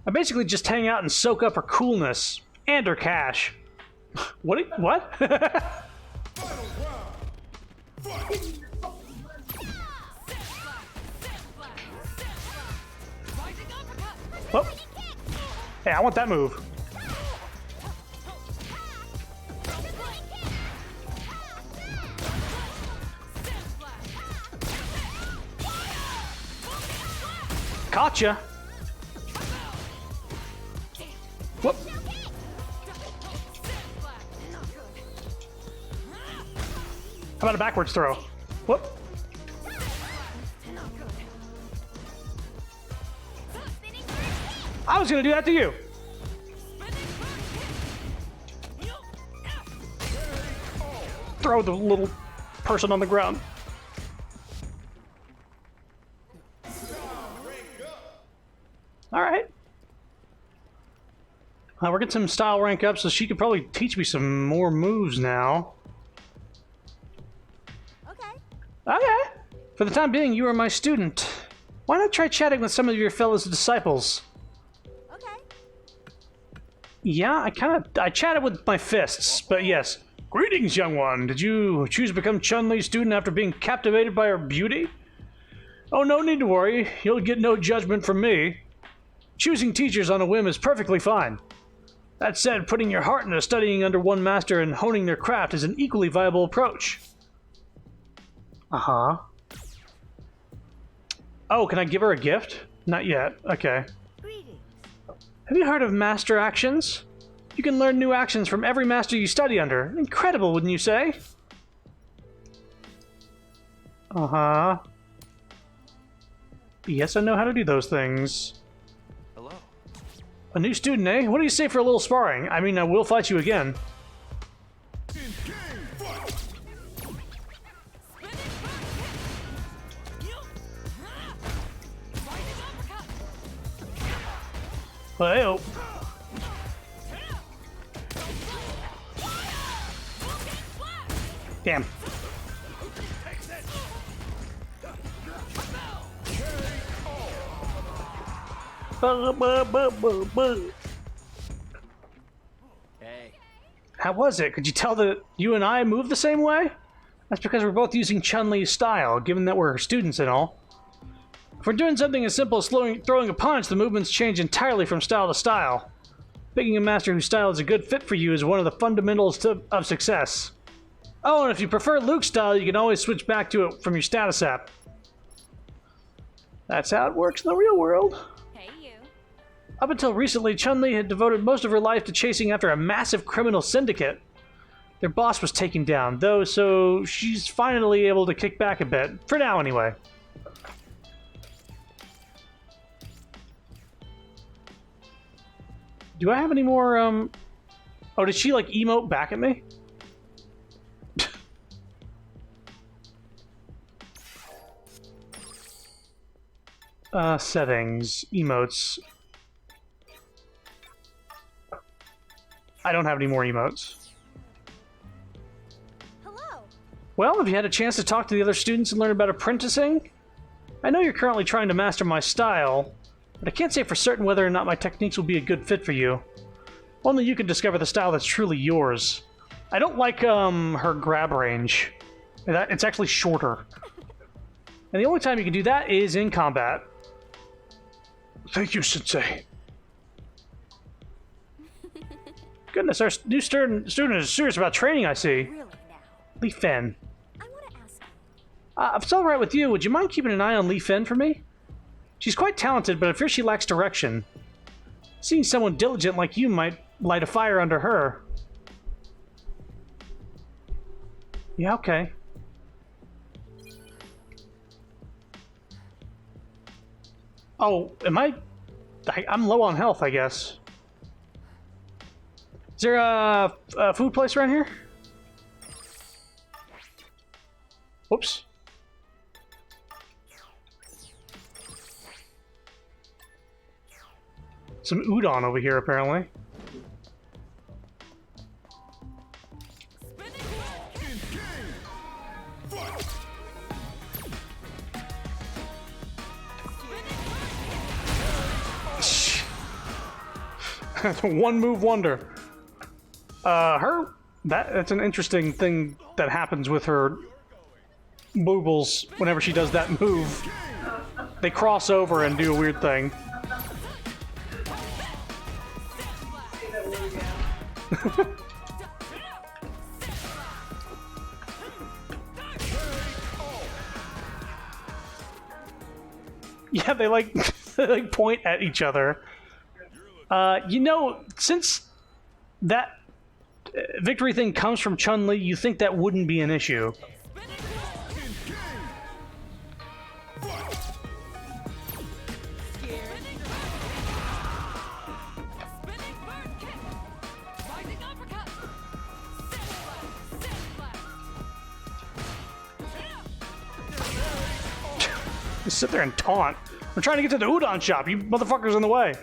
I basically just hang out and soak up her coolness. And her cash. What? Oh. Hey, I want that move. Gotcha. Whoop. How about a backwards throw? Whoop. I was gonna do that to you. throw the little person on the ground. All right. We're getting some style rank up, so she could probably teach me some more moves now. Okay. Okay. For the time being, you are my student. Why not try chatting with some of your fellow disciples? Okay. Yeah, I chatted with my fists, but yes. Greetings, young one. Did you choose to become Chun-Li's student after being captivated by her beauty? Oh, no need to worry. You'll get no judgment from me. Choosing teachers on a whim is perfectly fine. That said, putting your heart into studying under one master and honing their craft is an equally viable approach. Uh-huh. Oh, can I give her a gift? Not yet. Okay. Greetings. Have you heard of master actions? You can learn new actions from every master you study under. Incredible, wouldn't you say? Uh-huh. Yes, I know how to do those things. Hello. A new student, eh? What do you say for a little sparring? I mean, I will fight you again. Well, damn. Hey. How was it? Could you tell that you and I move the same way? That's because we're both using Chun-Li's style, given that we're students and all. If we're doing something as simple as throwing a punch, the movements change entirely from style to style. Picking a master whose style is a good fit for you is one of the fundamentals of success. Oh, and if you prefer Luke's style, you can always switch back to it from your status app. That's how it works in the real world. Hey, you. Up until recently, Chun-Li had devoted most of her life to chasing after a massive criminal syndicate. Their boss was taken down, though, so she's finally able to kick back a bit. For now, anyway. Do I have any more, Oh, did she, like, emote back at me? Settings. Emotes. I don't have any more emotes. Hello. Well, have you had a chance to talk to the other students and learn about apprenticing? I know you're currently trying to master my style, but I can't say for certain whether or not my techniques will be a good fit for you. Only you can discover the style that's truly yours. I don't like, her grab range. It's actually shorter. And the only time you can do that is in combat. Thank you, Sensei. Goodness, our new student is serious about training, I see. Really now. Li Fen. I want to ask you. If it's alright with you, would you mind keeping an eye on Li Fen for me? She's quite talented, but I fear she lacks direction. Seeing someone diligent like you might light a fire under her. Yeah, okay. Oh, I'm low on health, I guess. Is there a food place around here? Whoops. Some udon over here, apparently. One move wonder. That's an interesting thing that happens with her boobles whenever she does that move. They cross over and do a weird thing. Yeah, they like they like point at each other. You know, since that victory thing comes from Chun-Li, you think that wouldn't be an issue. Just sit there and taunt. I'm trying to get to the udon shop. You motherfuckers in the way.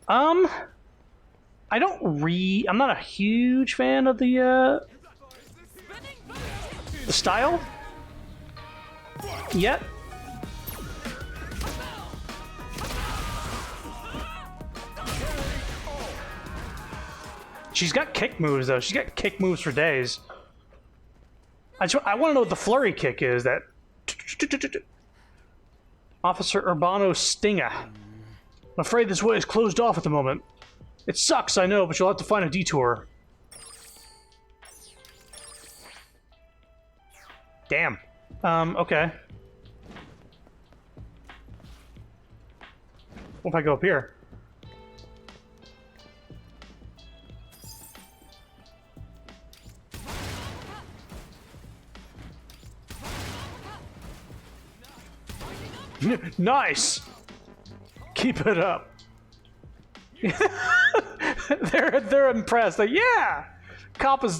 I don't I'm not a huge fan of the style yet. She's got kick moves though. She's got kick moves for days. I want to know what the flurry kick is. That Officer Urbano Stinga. I'm afraid this way is closed off at the moment. It sucks, I know, but you'll have to find a detour. Damn. Okay. What if I go up here? Nice! Keep it up. they're impressed. Like, yeah! Cop is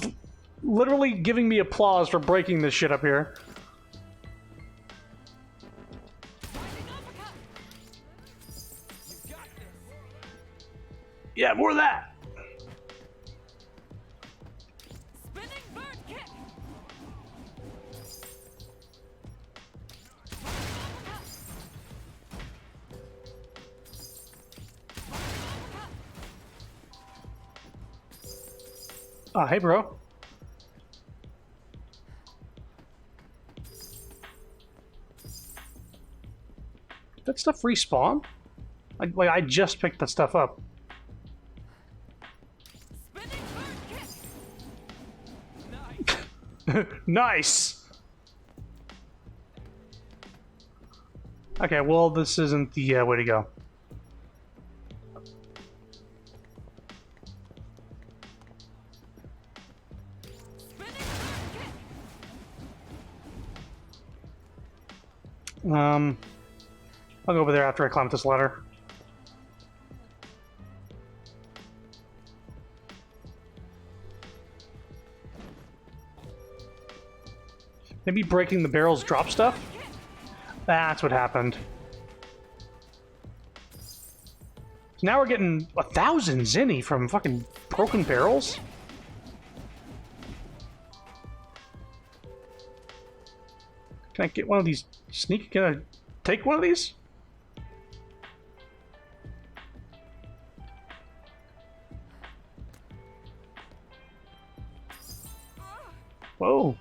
literally giving me applause for breaking this shit up here. Yeah, more of that. Spinning bird kick. Hey, bro. Did that stuff respawn? I just picked that stuff up. Spinning bird kick. Nice! Okay, well, this isn't the way to go. I'll go over there after I climb up this ladder. Maybe breaking the barrels drop stuff? That's what happened. So now we're getting 1,000 zinni from fucking broken barrels? Can I get one of these? Can I take one of these? Whoa.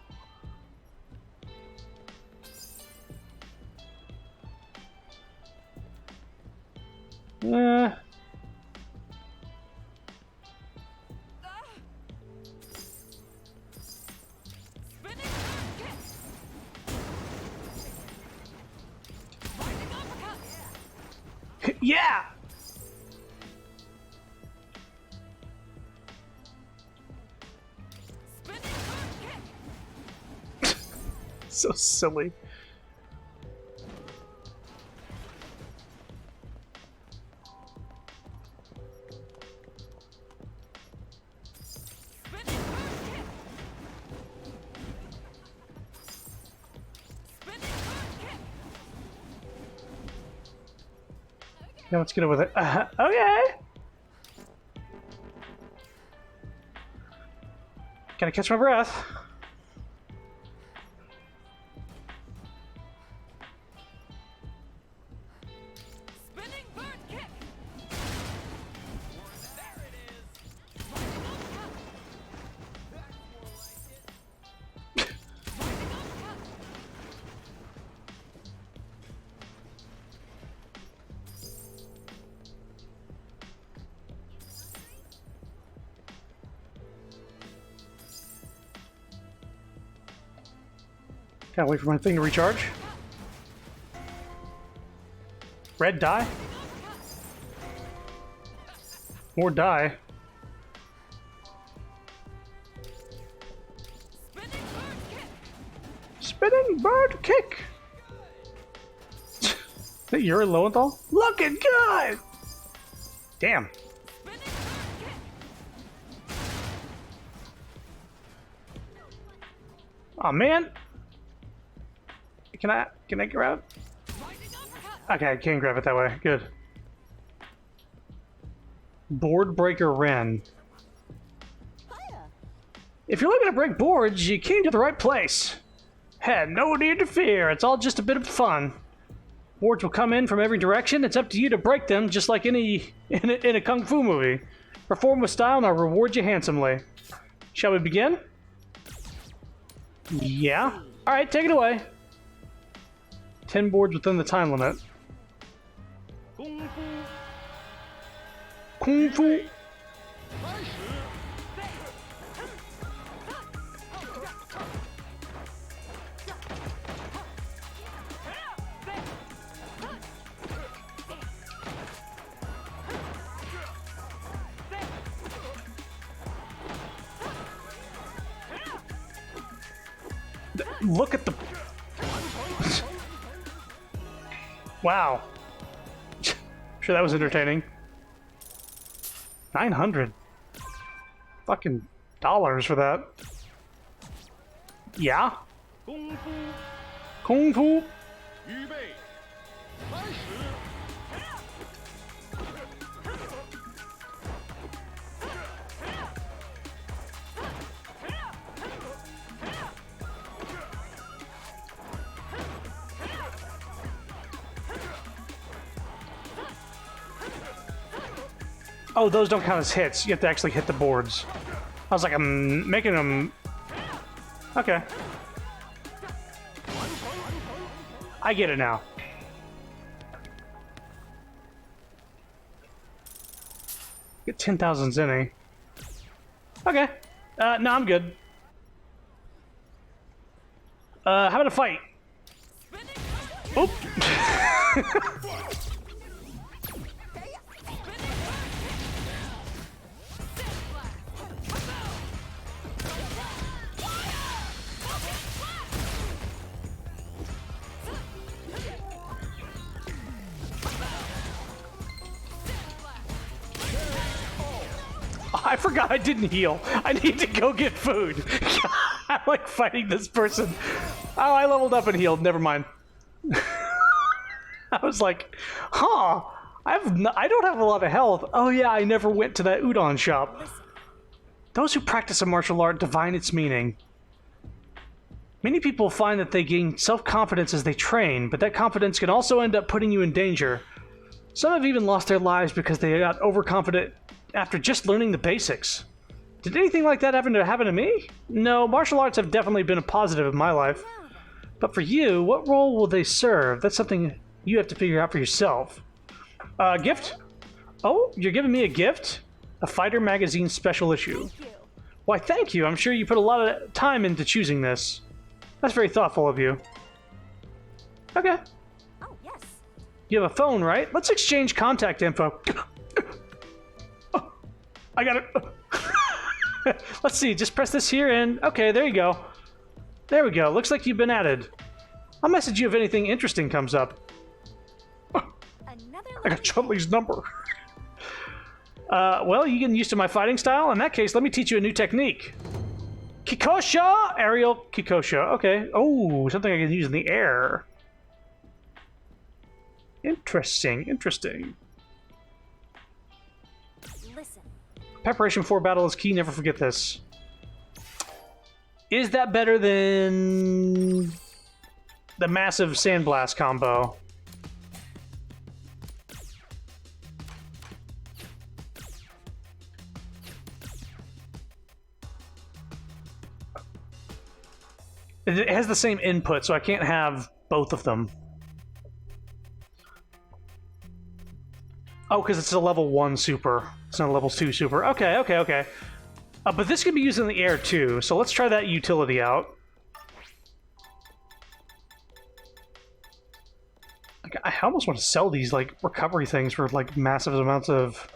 Yeah! So silly. Yeah, let's get it with it. Okay. Gotta catch my breath. Spinning bird kick. There it is. Gotta wait for my thing to recharge. Red die? More die. Spinning bird kick! Is that Yuri Lowenthal? Looking good! Damn. Aw, man. Can I grab? Okay, I can grab it that way. Good. Board breaker Ren. If you're looking to break boards, you came to the right place. Hey, no need to fear. It's all just a bit of fun. Boards will come in from every direction. It's up to you to break them, just like in a kung fu movie. Perform with style, and I'll reward you handsomely. Shall we begin? Yeah. All right, take it away. 10 boards within the time limit. Kung fu. Look at the... Wow. Sure, that was entertaining. 900 fucking dollars for that. Yeah? Kung Fu. Oh, those don't count as hits. You have to actually hit the boards. I was like, I'm making them... Okay. I get it now. Get 10,000 zenny. Okay. No, I'm good. How about a fight? Oop! I forgot I didn't heal. I need to go get food. I'm like fighting this person. Oh, I leveled up and healed. Never mind. I was like, huh. I don't have a lot of health. Oh yeah, I never went to that udon shop. Those who practice a martial art divine its meaning. Many people find that they gain self-confidence as they train, but that confidence can also end up putting you in danger. Some have even lost their lives because they got overconfident after just learning the basics. Did anything like that happen to me? No, martial arts have definitely been a positive in my life. But for you, what role will they serve? That's something you have to figure out for yourself. Gift? Oh, you're giving me a gift? A Fighter Magazine special issue. Why, thank you. I'm sure you put a lot of time into choosing this. That's very thoughtful of you. Okay. Oh, yes. You have a phone, right? Let's exchange contact info. I got it. Let's see, just press this here and... Okay, there you go. There we go. Looks like you've been added. I'll message you if anything interesting comes up. I got Chun-Li's number. Well, you getting used to my fighting style? In that case, let me teach you a new technique. Kikosha! Aerial Kikosha. Okay. Oh, something I can use in the air. Interesting, interesting. Listen. Preparation for battle is key. Never forget this. Is that better than the massive Sandblast combo? It has the same input, so I can't have both of them. Oh, because it's a level 1 super. It's not a level 2 super. Okay, okay, okay. But this can be used in the air, too. So let's try that utility out. Like, I almost want to sell these, like, recovery things for, like, massive amounts of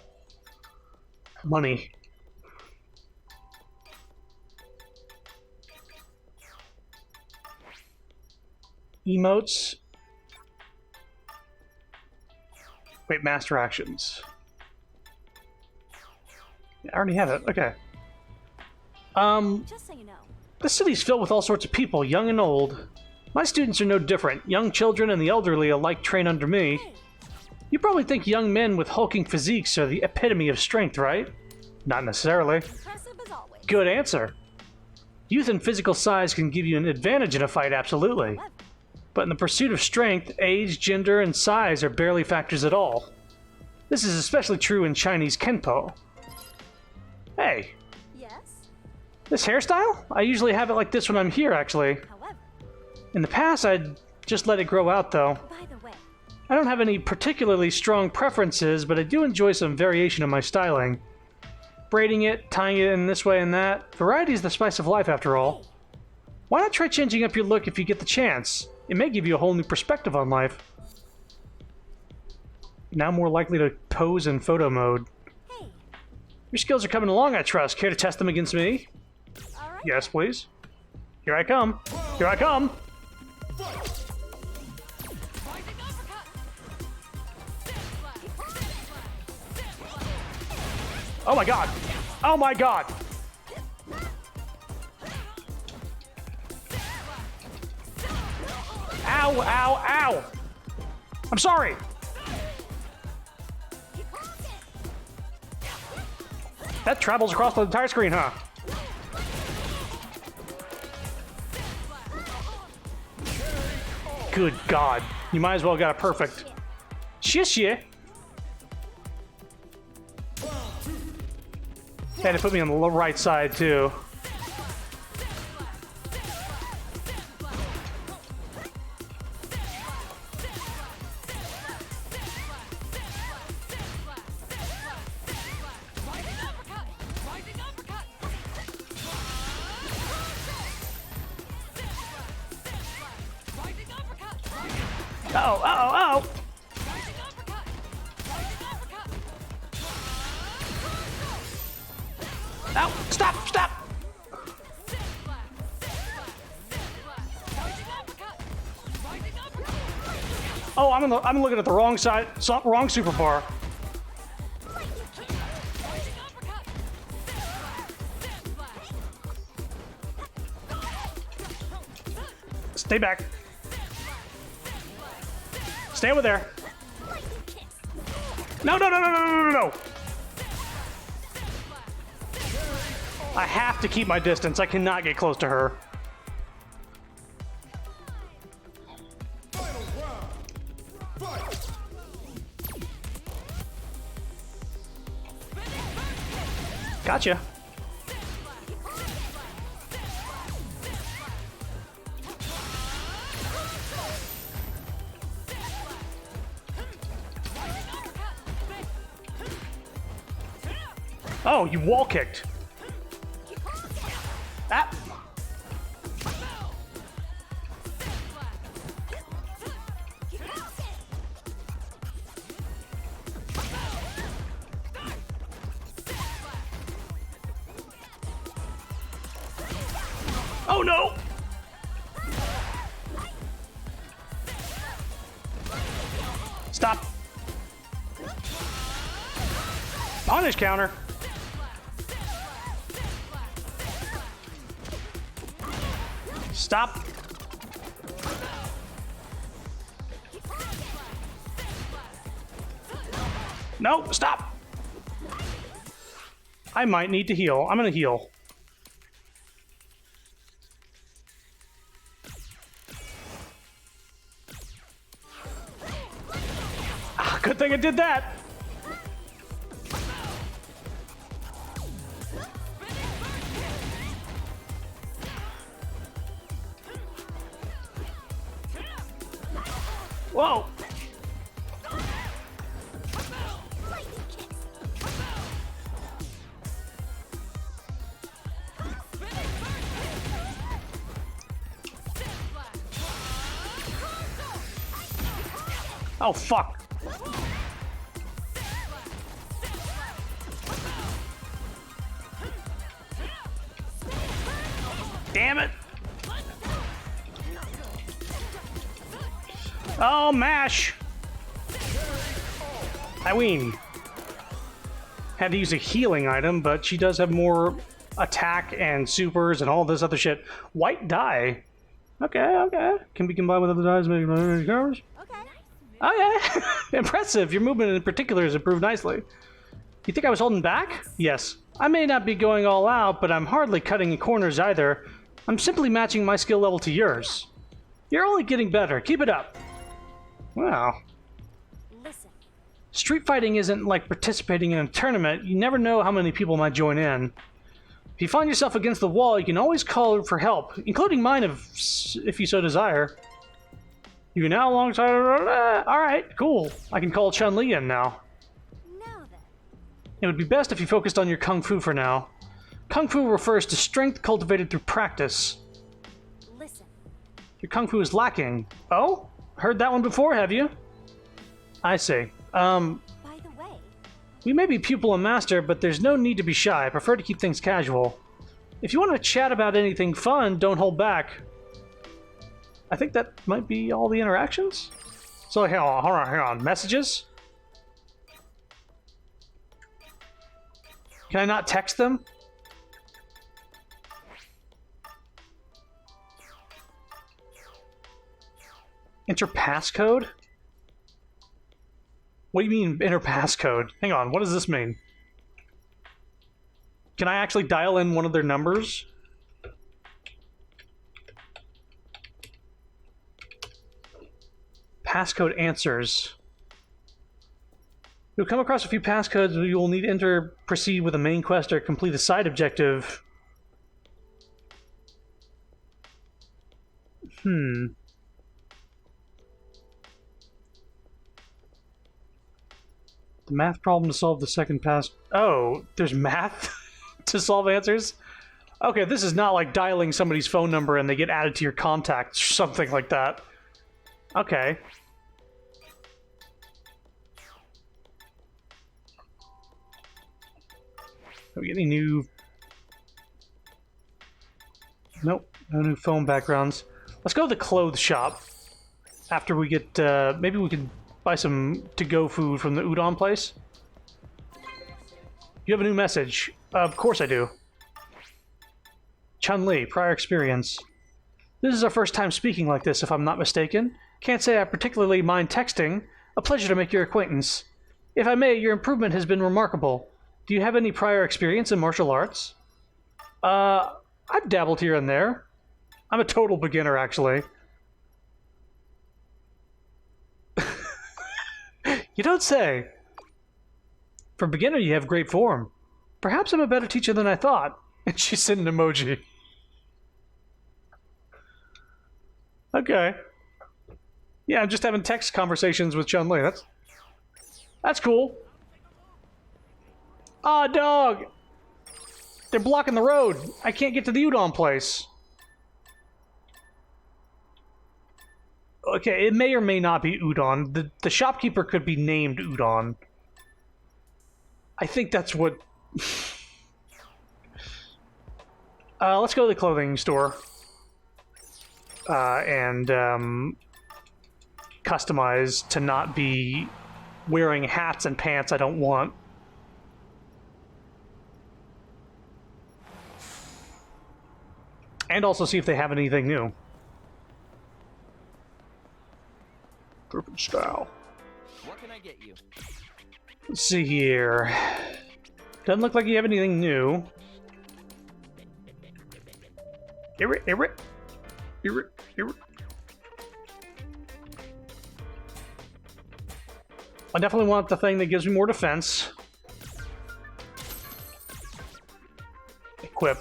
money. Emotes. Wait, master actions. Yeah, I already have it. Okay. Just so you know. This city's filled with all sorts of people, young and old. My students are no different. Young children and the elderly alike train under me. You probably think young men with hulking physiques are the epitome of strength, right? Not necessarily. Impressive as always. Good answer. Youth and physical size can give you an advantage in a fight, absolutely. But in the pursuit of strength, age, gender, and size are barely factors at all. This is especially true in Chinese Kenpo. Hey, Yes. this hairstyle? I usually have it like this when I'm here, actually. However, In the past, I'd just let it grow out, though. by the way, I don't have any particularly strong preferences, but I do enjoy some variation in my styling. Braiding it, tying it in this way and that. Variety is the spice of life, after all. Why not try changing up your look if you get the chance? It may give you a whole new perspective on life. Now more likely to pose in photo mode. hey, Your skills are coming along, I trust. Care to test them against me? all right. Yes, please. Here I come. Here I come. Rising uppercut. Oh my god. Oh my god. Ow, ow, ow. I'm sorry. That travels across the entire screen, huh? Good god. You might as well got it perfect. Shish yeah. Had to put me on the right side, too. Rising uppercut. Rising uppercut. Rising uppercut. Oh, oh, oh. Rising uppercut. Rising uppercut. Ow, stop, stop. Rising uppercut. Rising uppercut. Oh, I'm looking at the wrong side, wrong super bar. Rising uppercut. Stay back. Stay over there. No, no, no, no, no, no, no, no. I have to keep my distance. I cannot get close to her. Final round. Fight. Gotcha. Oh, you wall kicked. Ah. Oh no! Stop. Punish counter. Stop. No, stop. I might need to heal. I'm gonna heal. Ah, good thing I did that. Whoa. Oh, fuck. Damn it. Oh, mash. I win. Had to use a healing item, but she does have more attack and supers and all this other shit. White dye. Okay. Can be combined with other dies, making covers. Okay. Oh yeah, impressive. Your movement in particular has improved nicely. You think I was holding back? Yes. I may not be going all out, but I'm hardly cutting corners either. I'm simply matching my skill level to yours. You're only getting better. Keep it up. Wow. Listen. Street fighting isn't like participating in a tournament. You never know how many people might join in. If you find yourself against the wall, you can always call for help, including mine if you so desire. You are now alongside... Alright, cool. I can call Chun-Li in now. Now then. It would be best if you focused on your Kung Fu for now. Kung Fu refers to strength cultivated through practice. Listen. Your Kung Fu is lacking. Oh? Heard that one before, have you? I see. By the way, We may be pupil and master, but there's no need to be shy. I prefer to keep things casual. If you want to chat about anything fun, don't hold back. I think that might be all the interactions. So, hang on. Messages? Can I not text them? Enter passcode? What do you mean, enter passcode? Hang on, what does this mean? Can I actually dial in one of their numbers? Passcode answers. You'll come across a few passcodes you will need to enter, proceed with a main quest, or complete a side objective. The math problem to solve the second pass... Oh, there's math to solve answers? Okay, this is not like dialing somebody's phone number and they get added to your contacts or something like that. Okay. Are we getting new... Nope, no new phone backgrounds. Let's go to the clothes shop. After we get... maybe we can buy some to-go food from the udon place. You have a new message. Of course I do. Chun-Li, prior experience. This is our first time speaking like this, if I'm not mistaken. Can't say I particularly mind texting. A pleasure to make your acquaintance. If I may, your improvement has been remarkable. Do you have any prior experience in martial arts? I've dabbled here and there. I'm a total beginner, actually. You don't say. For a beginner, you have great form. Perhaps I'm a better teacher than I thought. And she sent an emoji. Okay. Yeah, I'm just having text conversations with Chun-Li. That's cool. Ah, dog! They're blocking the road. I can't get to the udon place. Okay, it may or may not be udon. The shopkeeper could be named Udon. I think that's what... let's go to the clothing store. And customize to not be wearing hats and pants I don't want. And also see if they have anything new. Drippin' style. What can I get you? Let's see here. Doesn't look like you have anything new. Here it. I definitely want the thing that gives me more defense. Equip.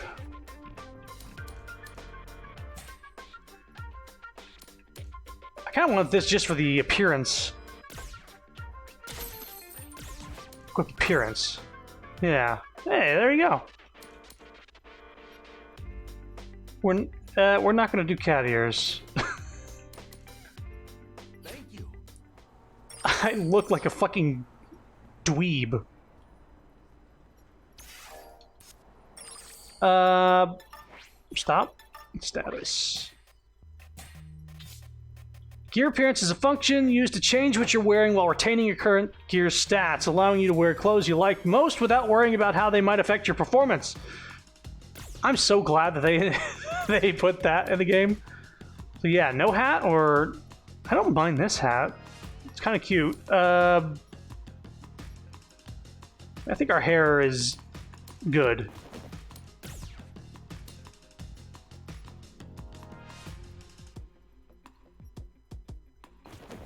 I kind of want this just for the appearance. Equip appearance. Yeah. Hey, there you go. We're not gonna do cat ears. Thank you. I look like a fucking dweeb. Stop. Status. Gear appearance is a function used to change what you're wearing while retaining your current gear stats, allowing you to wear clothes you like most without worrying about how they might affect your performance. I'm so glad that they put that in the game. So yeah, no hat, or I don't mind this hat. It's kind of cute. I think our hair is good.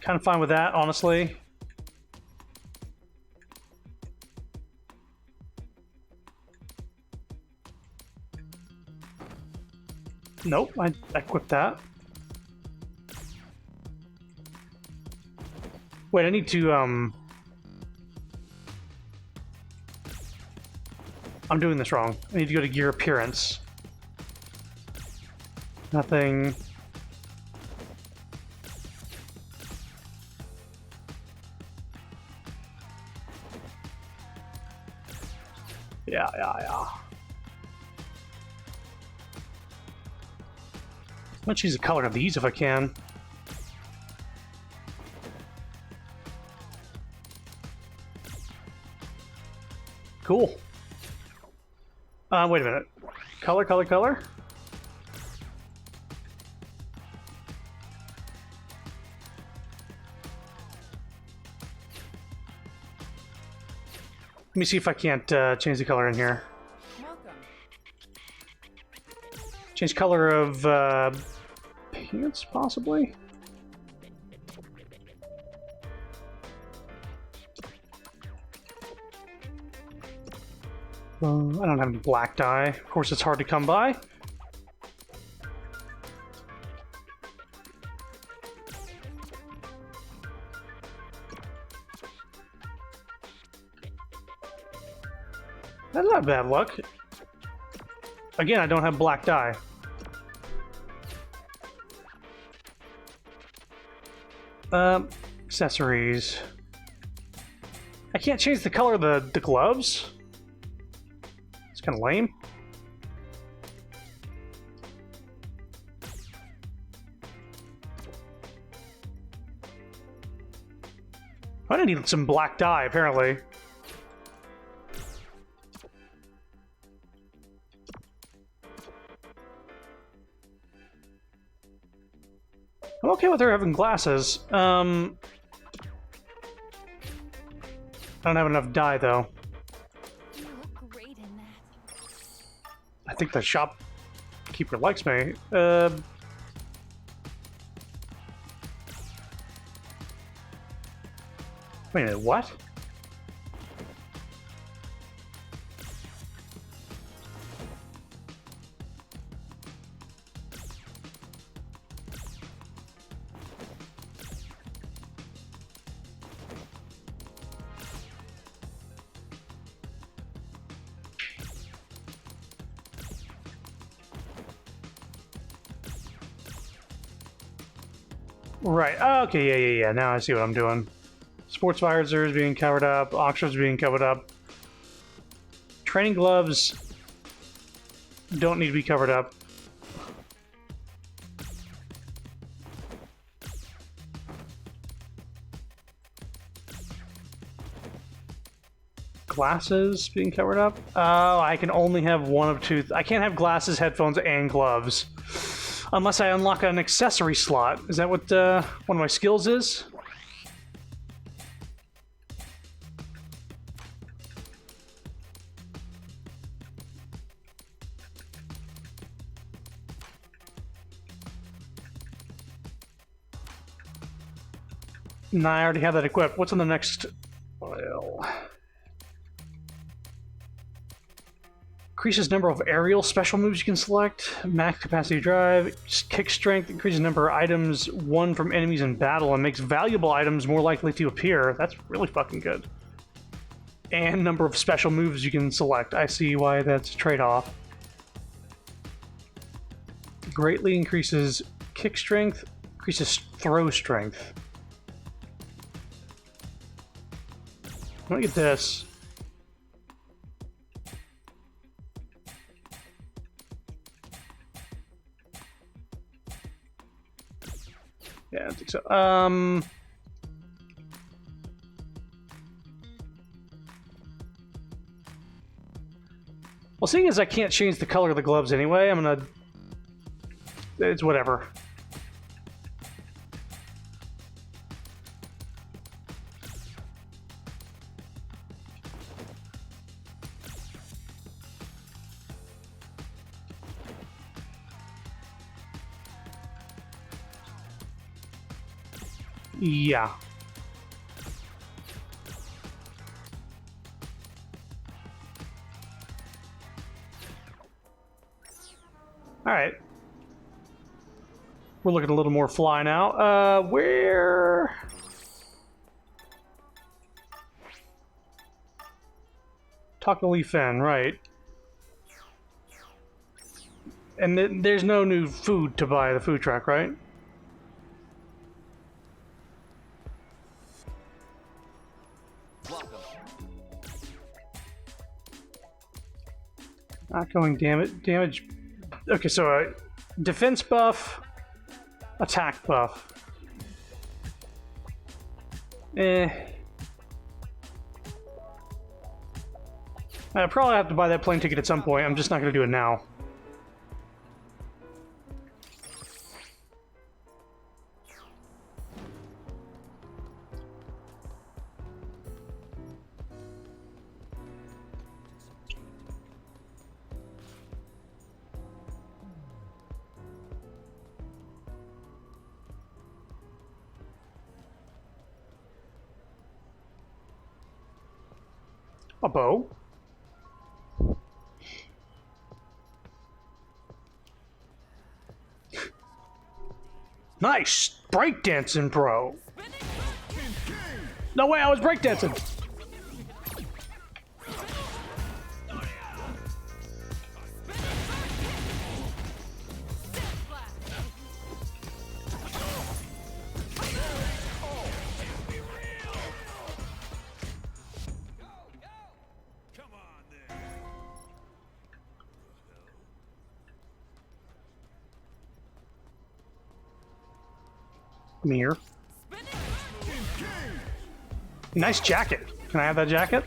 Kind of fine with that, honestly. Nope, I equipped that. Wait, I need to, I'm doing this wrong. I need to go to gear appearance. Nothing. Yeah. Let's choose the color of these if I can. Cool. Wait a minute. Color. Let me see if I can't change the color in here. Welcome. Change color of pants, possibly? I don't have any black dye. Of course, it's hard to come by. That's not bad luck. Again, I don't have black dye. Accessories. I can't change the color of the gloves. It's kind of lame. I need some black dye, apparently. I'm okay with her having glasses. I don't have enough dye, though. You look great in that. I think the shopkeeper likes me. Wait a minute, what? Right, okay, yeah. Now I see what I'm doing. Sports visors being covered up, Oxfords being covered up. Training gloves don't need to be covered up. Glasses being covered up? Oh, I can only have one of two. I can't have glasses, headphones, and gloves. Unless I unlock an accessory slot. Is that what one of my skills is? Nah, I already have that equipped. What's on the next file? Increases number of aerial special moves you can select. Max capacity drive. Kick strength. Increases number of items won from enemies in battle and makes valuable items more likely to appear. That's really fucking good. And number of special moves you can select. I see why that's a trade-off. Greatly increases kick strength. Increases throw strength. Let me get this. Yeah, I think so. Well, seeing as I can't change the color of the gloves anyway, I'm gonna... It's whatever. Yeah. Alright. We're looking a little more fly now. Where... Taco Fen, right. And there's no new food to buy at the food truck, right? Welcome. Not going damage. Okay, so defense buff, attack buff. I probably have to buy that plane ticket at some point. I'm just not going to do it now. A bow. Nice breakdancing, bro. No way, I was breakdancing. Mirror. Nice jacket. Can I have that jacket?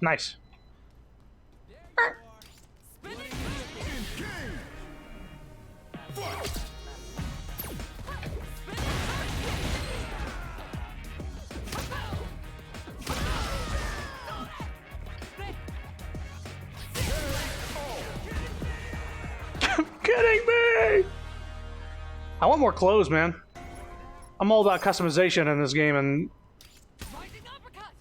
Nice. Kidding me? I want more clothes, man. I'm all about customization in this game, and Rising uppercut.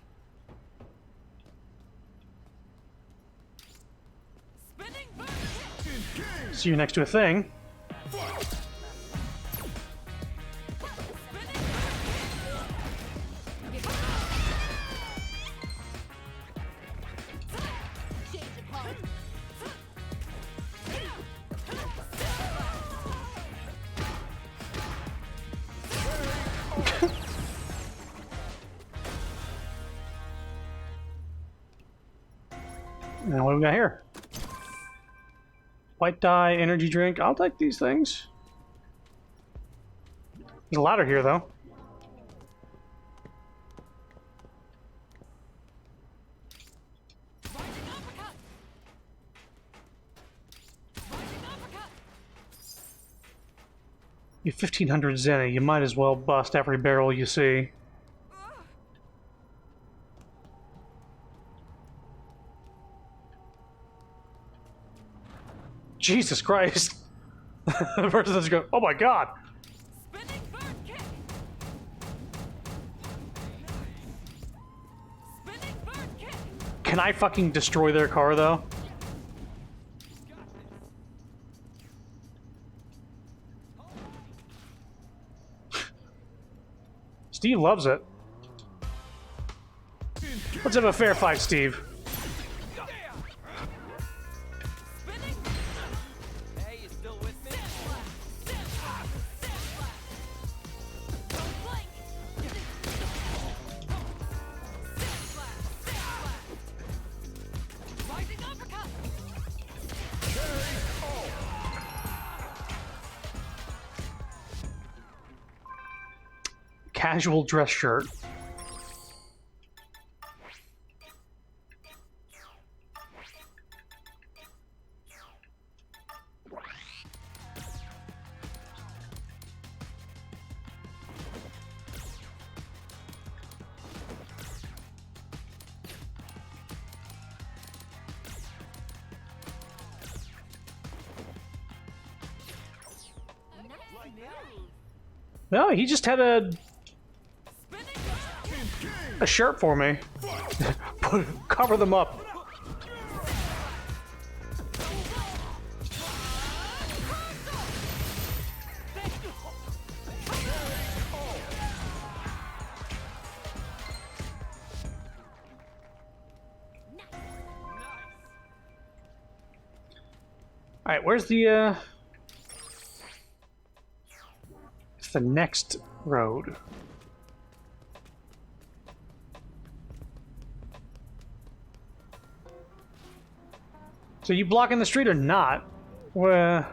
Spinning bird kick. see you next to a thing. Change of heart. Now what do we got here? White dye, energy drink. I'll take these things. There's a ladder here, though. Rising uppercut. Rising uppercut. You 1500 Zenny. You might as well bust every barrel you see. Jesus Christ. The person doesn't go, oh my god. Spinning bird kick. Spinning bird kick. Can I fucking destroy their car, though? Steve loves it. Let's have a fair fight, Steve. Hey, you still with me? Don't blink. Rising uppercut. Casual dress shirt. No, he just had a shirt for me. Cover them up. All right, where's the it's the next road. So you blocking the street or not? Well,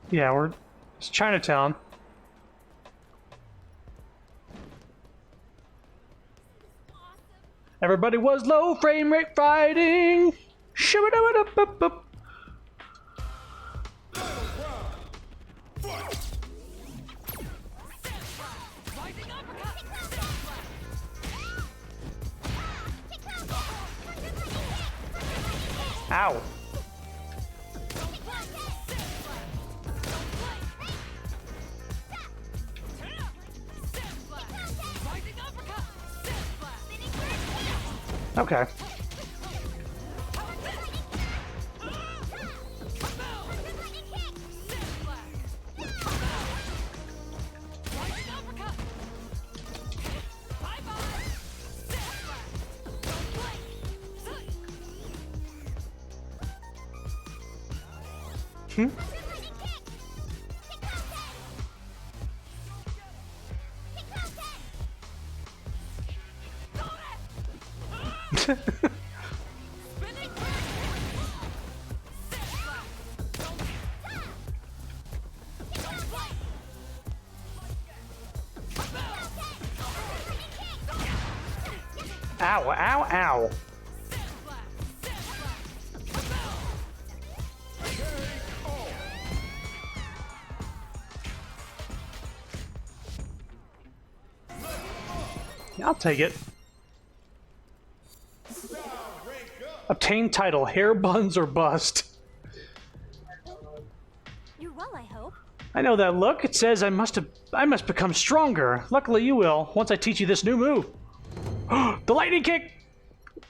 yeah, it's Chinatown. Everybody was low frame rate fighting. Shoo-a-doo-a-doo-boop-boop. Ow. Okay. Hmm? Ow, ow, ow. I'll take it. Obtain title, hair buns or bust. You're well, I hope. I know that look. It says I must become stronger. Luckily you will, once I teach you this new move. The lightning kick!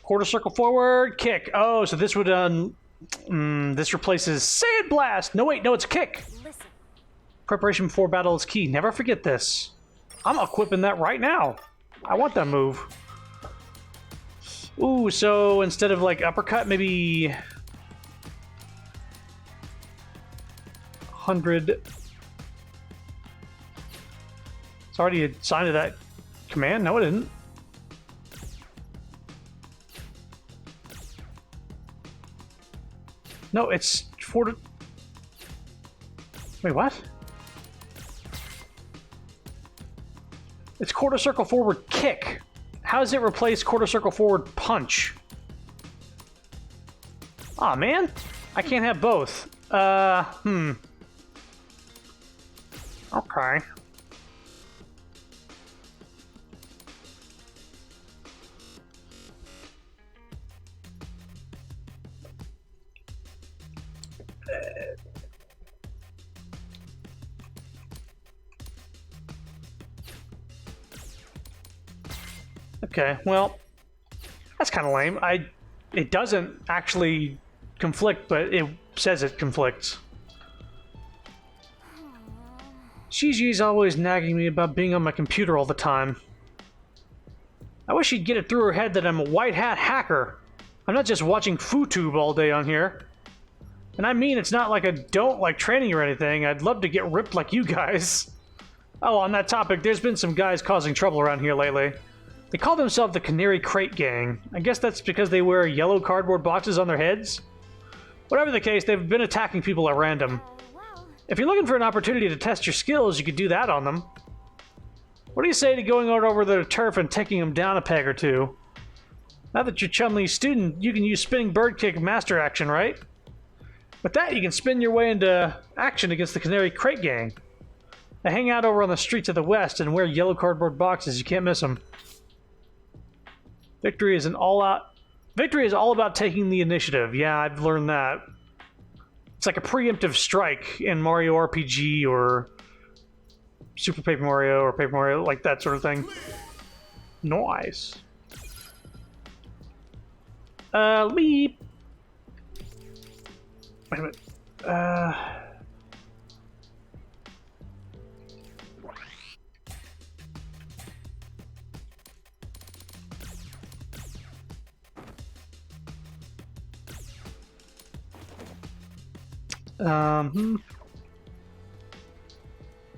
Quarter circle forward, kick. Oh, so this would, this replaces Sand Blast! No, wait, no, it's a kick! Listen. Preparation before battle is key. Never forget this. I'm equipping that right now. I want that move. Ooh, so instead of like uppercut, maybe 100. It's already assigned to that command. No, it didn't. No, it's for. Wait, what? It's quarter circle forward kick. How does it replace quarter circle forward punch? Aw, man. I can't have both. Okay. Okay, well, that's kind of lame. It doesn't actually conflict, but it says it conflicts. Gigi's always nagging me about being on my computer all the time. I wish she'd get it through her head that I'm a white hat hacker. I'm not just watching FooTube all day on here. And I mean, it's not like I don't like training or anything. I'd love to get ripped like you guys. Oh, on that topic, there's been some guys causing trouble around here lately. They call themselves the Canary Crate Gang. I guess that's because they wear yellow cardboard boxes on their heads? Whatever the case, they've been attacking people at random. If you're looking for an opportunity to test your skills, you could do that on them. What do you say to going out over the turf and taking them down a peg or two? Now that you're Chun-Li's student, you can use spinning bird kick master action, right? With that, you can spin your way into action against the Canary Crate Gang. They hang out over on the streets of the West and wear yellow cardboard boxes. You can't miss them. Victory is all about taking the initiative. Yeah, I've learned that. It's like a preemptive strike in Mario RPG or Super Paper Mario or Paper Mario, like that sort of thing. Nice. Leap. Wait a minute.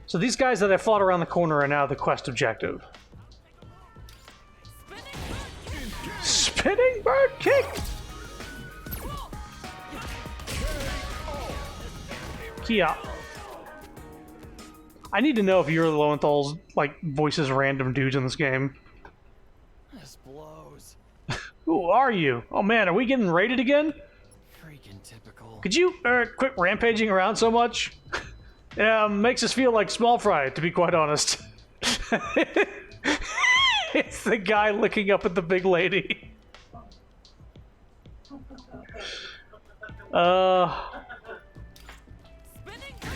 So these guys that I fought around the corner are now the quest objective. Spinning bird kick! Kia. I need to know if you're the Lowenthal's like voices random dudes in this game. This blows. Who are you? Oh man, are we getting raided again? Freaking typical. Could you quit rampaging around so much? Yeah, makes us feel like small fry, to be quite honest. It's the guy looking up at the big lady. Spinning kick.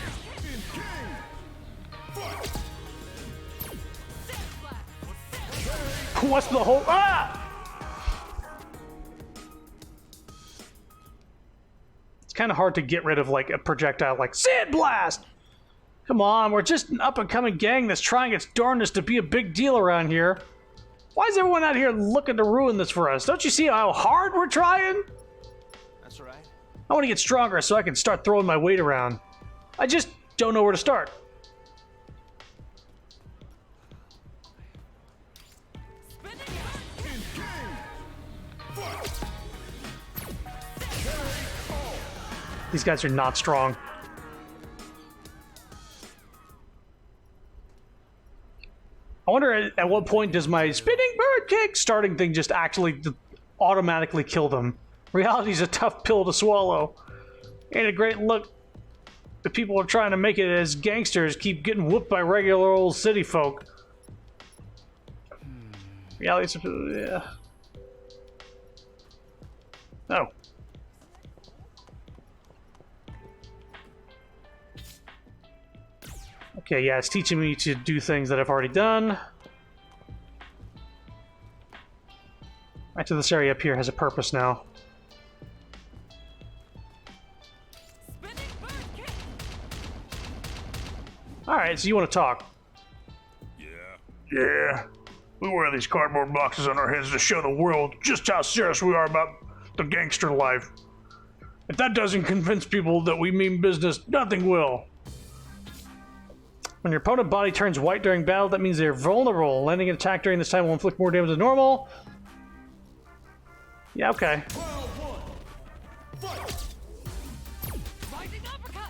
What's the whole... Ah! It's kind of hard to get rid of, like, a projectile like Sand Blast! Come on, we're just an up-and-coming gang that's trying its darndest to be a big deal around here. Why is everyone out here looking to ruin this for us? Don't you see how hard we're trying? That's right. I want to get stronger so I can start throwing my weight around. I just don't know where to start. These guys are not strong. I wonder at what point does my spinning bird kick starting thing just actually automatically kill them? Reality's a tough pill to swallow. Ain't a great look. The people are trying to make it as gangsters keep getting whooped by regular old city folk. Reality's yeah. Oh. Okay, yeah, it's teaching me to do things that I've already done. Right, to this area up here has a purpose now. Alright, so you want to talk. Yeah. We wear these cardboard boxes on our heads to show the world just how serious we are about the gangster life. If that doesn't convince people that we mean business, nothing will. When your opponent's body turns white during battle, that means they're vulnerable. Landing an attack during this time will inflict more damage than normal. Yeah, okay. Rising uppercut. Rising uppercut.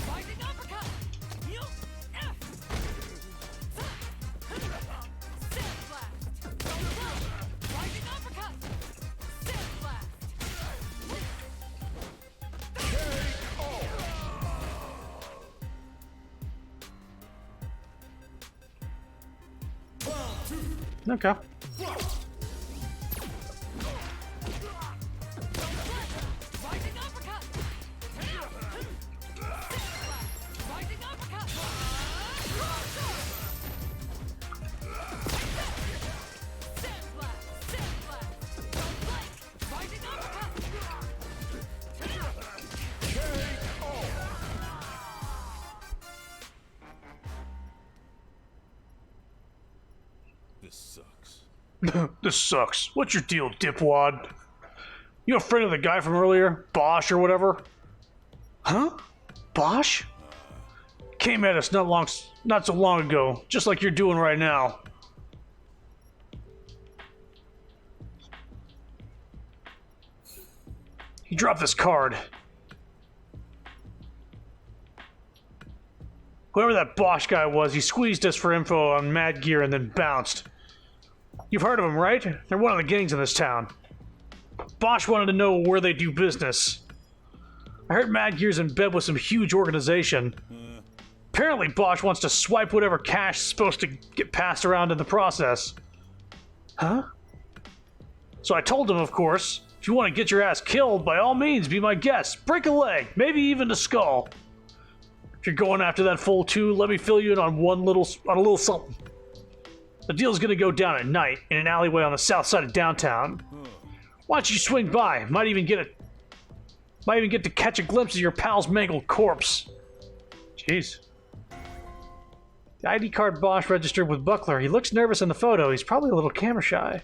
Rising uppercut. Okay. Rising uppercut. Rising uppercut. Rising uppercut. This sucks. This sucks. What's your deal, dipwad? You a friend of the guy from earlier? Bosch or whatever? Huh? Bosch? Came at us not so long ago, just like you're doing right now. He dropped this card. Whoever that Bosch guy was, he squeezed us for info on Mad Gear and then bounced. You've heard of them, right? They're one of the gangs in this town. Bosch wanted to know where they do business. I heard Mad Gear's in bed with some huge organization. Apparently Bosch wants to swipe whatever cash is supposed to get passed around in the process. Huh? So I told him, of course, if you want to get your ass killed, by all means, be my guest. Break a leg, maybe even a skull. If you're going after that full 2, let me fill you in on a little something. The deal's gonna go down at night in an alleyway on the south side of downtown. Why don't you swing by? Might even get to catch a glimpse of your pal's mangled corpse. Jeez. The ID card Bosch registered with Buckler. He looks nervous in the photo. He's probably a little camera shy.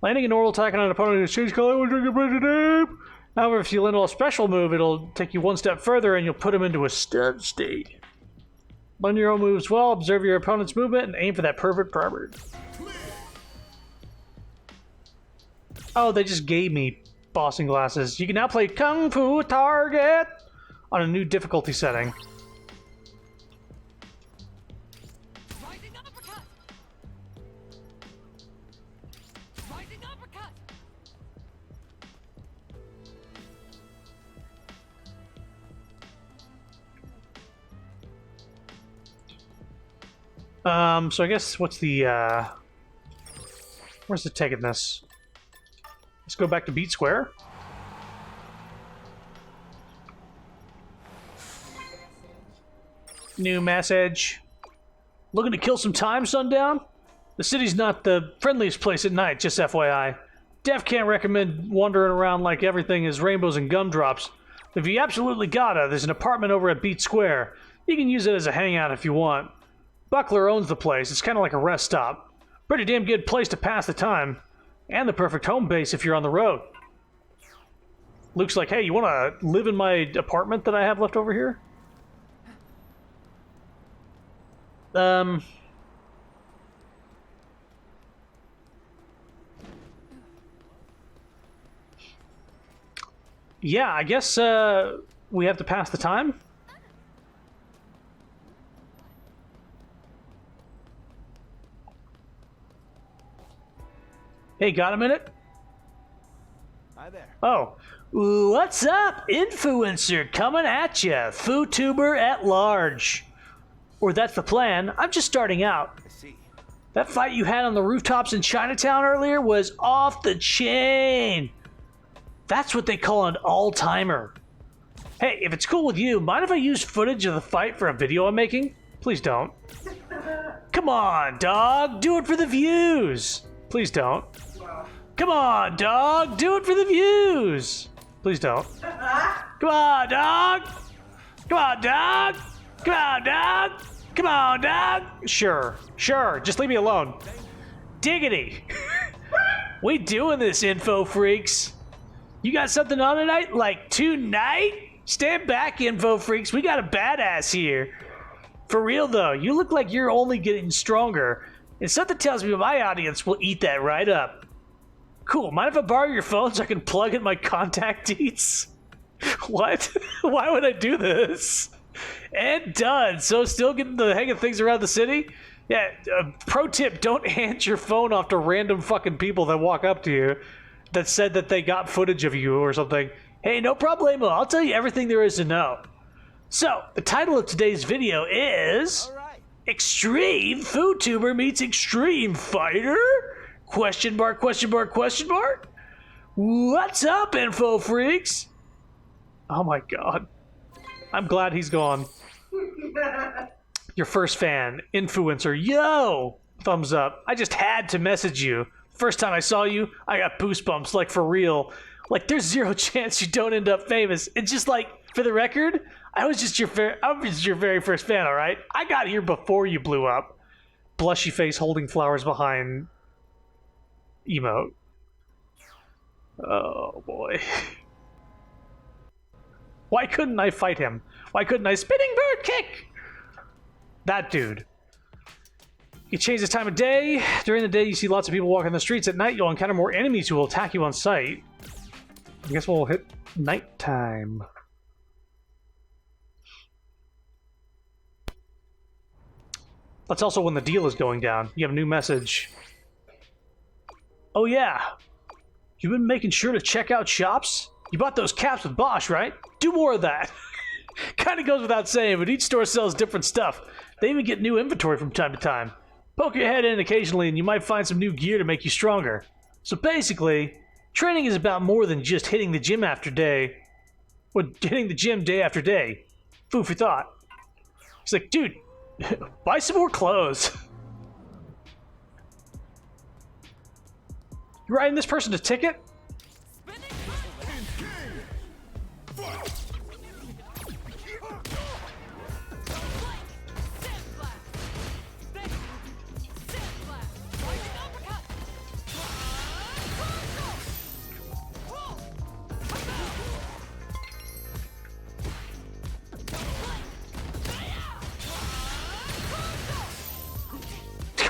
Landing a normal attack on an opponent in exchange color will drink a bunch of name. However, if you land a special move, it'll take you one step further and you'll put him into a stun state. Learn your own moves well, observe your opponent's movement, and aim for that perfect target. Oh, they just gave me bossing glasses. You can now play Kung Fu Target on a new difficulty setting. Rising uppercut. Rising uppercut. So I guess what's the, where's it taking this? Let's go back to Beat Square. New message. Looking to kill some time, Sundown? The city's not the friendliest place at night, just FYI. Def can't recommend wandering around like everything is rainbows and gumdrops. If you absolutely gotta, there's an apartment over at Beat Square. You can use it as a hangout if you want. Buckler owns the place. It's kind of like a rest stop. Pretty damn good place to pass the time. And the perfect home base if you're on the road. Luke's like, hey, you want to live in my apartment that I have left over here? Yeah, I guess, we have to pass the time? Hey, got a minute? Hi there. Oh, what's up, influencer coming at ya, FooTuber at large. Or that's the plan. I'm just starting out. I see. That fight you had on the rooftops in Chinatown earlier was off the chain. That's what they call an all-timer. Hey, if it's cool with you, mind if I use footage of the fight for a video I'm making? Please don't. Come on, dog, do it for the views. Please don't. Come on, dog, do it for the views. Please don't. Come on, dog. Come on, dog. Come on, dog. Come on, dog. Sure, just leave me alone. Diggity. We doing this, info freaks. You got something on tonight? Like tonight? Stand back, info freaks. We got a badass here. For real though, you look like you're only getting stronger. And something tells me my audience will eat that right up. Cool, mind if I borrow your phone so I can plug in my contact deets? What? Why would I do this? And done. So still getting the hang of things around the city? Yeah, pro tip, don't hand your phone off to random fucking people that walk up to you that said that they got footage of you or something. Hey, no problemo. I'll tell you everything there is to know. So, the title of today's video is... All right. Extreme FooTuber meets Extreme Fighter? Question mark, question mark, question mark? What's up, info freaks? Oh my god. I'm glad he's gone. Your first fan, influencer, yo! Thumbs up. I just had to message you. First time I saw you, I got goosebumps, like for real. Like there's zero chance you don't end up famous. It's just like, for the record, I was just your very first fan, alright? I got here before you blew up. Blushy face holding flowers behind emote. Oh boy. Why couldn't I fight him? Why couldn't I spinning bird kick? That dude. You change the time of day. During the day, you see lots of people walking the streets. At night, you'll encounter more enemies who will attack you on sight. I guess we'll hit nighttime. That's also when the deal is going down. You have a new message. Oh yeah. You've been making sure to check out shops? You bought those caps with Bosch, right? Do more of that. Kinda goes without saying, but each store sells different stuff. They even get new inventory from time to time. Poke your head in occasionally and you might find some new gear to make you stronger. So basically, training is about more than just hitting the gym day after day. Food for thought. He's like, dude, buy some more clothes. You writing this person a ticket?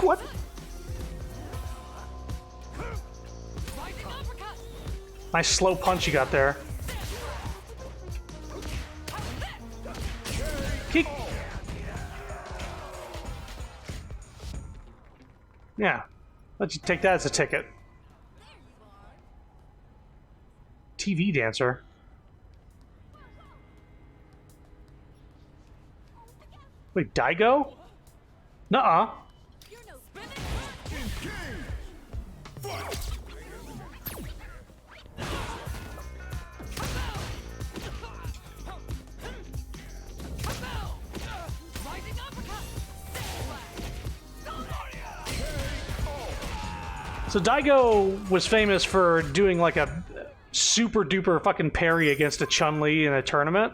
What? Nice slow punch you got there. Kick. Yeah. Let's just take that as a ticket. TV dancer. Wait, Daigo? Nuh-uh. So Daigo was famous for doing like a super duper fucking parry against a Chun-Li in a tournament.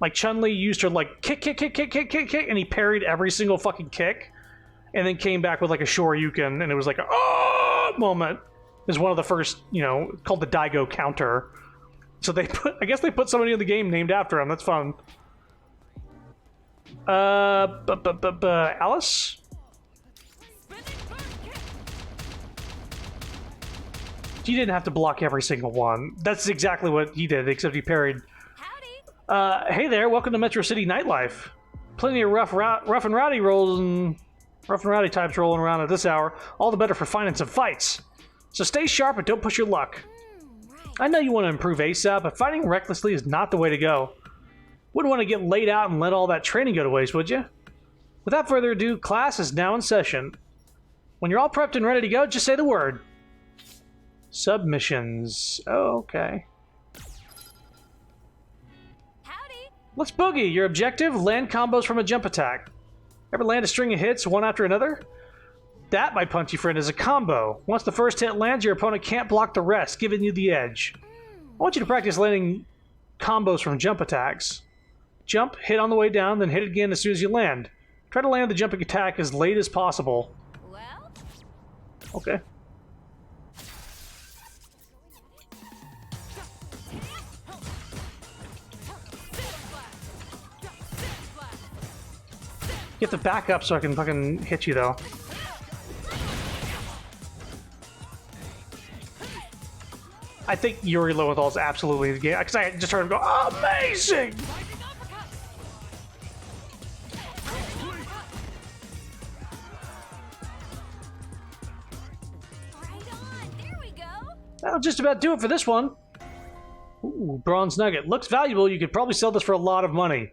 Like Chun-Li used her like kick, and he parried every single fucking kick, and then came back with like a Shoryuken, and it was like a oh moment. It was one of the first, you know, called the Daigo counter. So I guess they put somebody in the game named after him. That's fun. Alice? He didn't have to block every single one. That's exactly what he did, except he parried. Howdy. Hey there, welcome to Metro City Nightlife. Plenty of rough and rowdy types rolling around at this hour. All the better for finding some fights. So stay sharp and don't push your luck. I know you want to improve ASAP, but fighting recklessly is not the way to go. Wouldn't want to get laid out and let all that training go to waste, would you? Without further ado, class is now in session. When you're all prepped and ready to go, just say the word. Submissions. Oh, okay. Howdy. Let's boogie. Your objective, land combos from a jump attack. Ever land a string of hits, one after another? That, my punchy friend, is a combo. Once the first hit lands, your opponent can't block the rest, giving you the edge. I want you to practice landing combos from jump attacks. Jump, hit on the way down, then hit again as soon as you land. Try to land the jumping attack as late as possible. Well, Okay. You have to back up so I can fucking hit you, though. I think Yuri Lowenthal is absolutely the game, because I just heard him go, amazing! right on. There we go. That'll just about do it for this one. Ooh, bronze nugget. Looks valuable. You could probably sell this for a lot of money.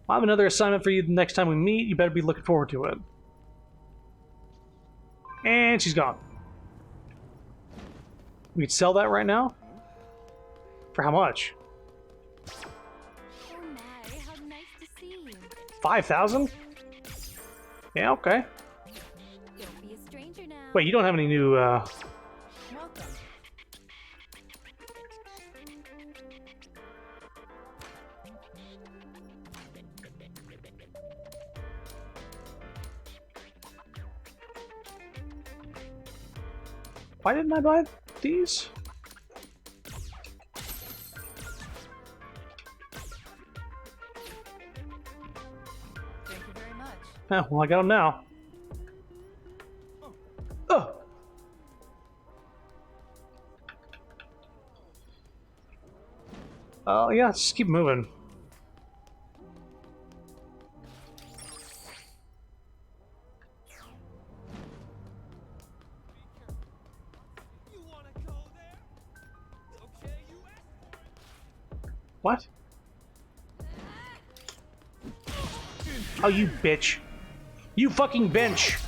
I have another assignment for you the next time we meet. You better be looking forward to it. And she's gone. We could sell that right now? For how much? Oh my, how nice to see you. 5,000? Yeah, okay. Don't be a stranger now. Wait, you don't have any new, Welcome. Why didn't I buy these? Thank you very much. Oh, well, I got them now. Oh! Oh, yeah, let's just keep moving. What? Oh, you bitch. You fucking bench.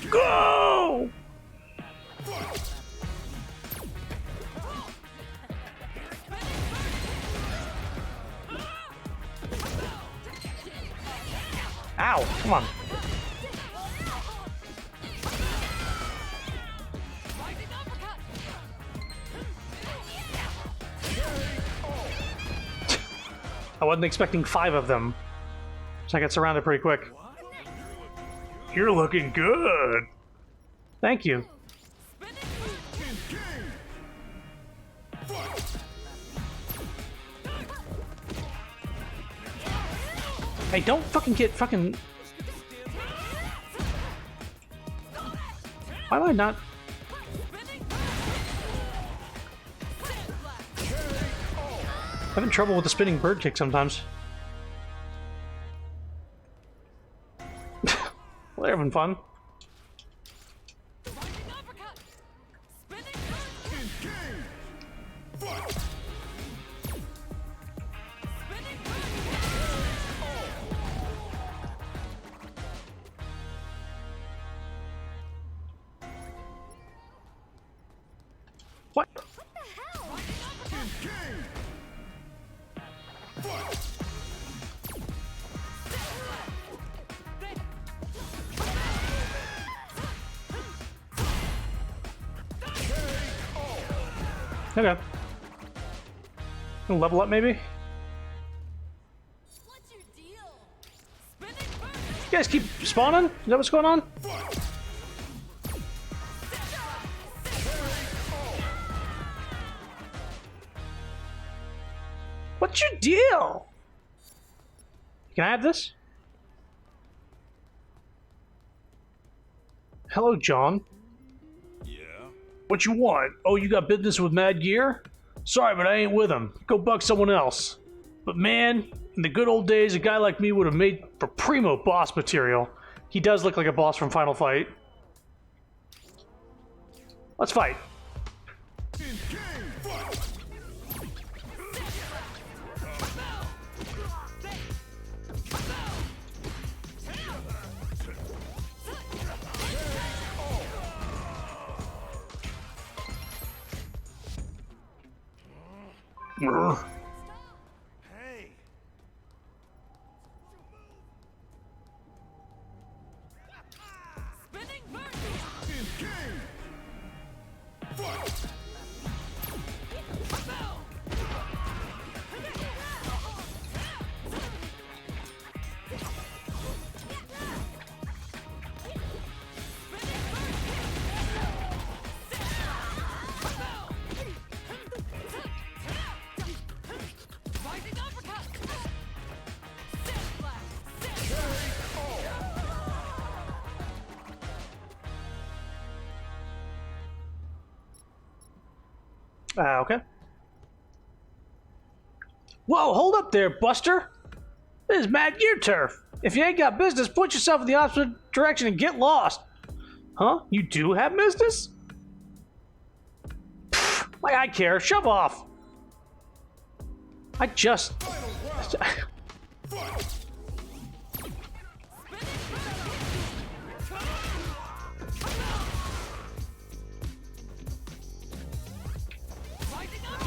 Go! Ow, come on. I wasn't expecting 5 of them. So I got surrounded pretty quick. You're looking good. Thank you. Hey, don't fucking get fucking... Why am I not... I'm having trouble with the spinning bird kick sometimes. Well, they're having fun. What? Okay. Gonna level up, maybe? What's your deal? You guys keep spawning? Is that what's going on? What's your deal? Can I have this? Hello, John. What you want? Oh, you got business with Mad Gear? Sorry, but I ain't with him. Go buck someone else. But man, in the good old days, a guy like me would have made for primo boss material. He does look like a boss from Final Fight. Let's fight. Hey! Spinning bird! Rising uppercut! Sit flat! Sit Okay. Whoa, hold up there, Buster. This is Mad Gear turf. If you ain't got business, put yourself in the opposite direction and get lost. Huh? You do have business? Pfft, like I care. Shove off. I just... rising up!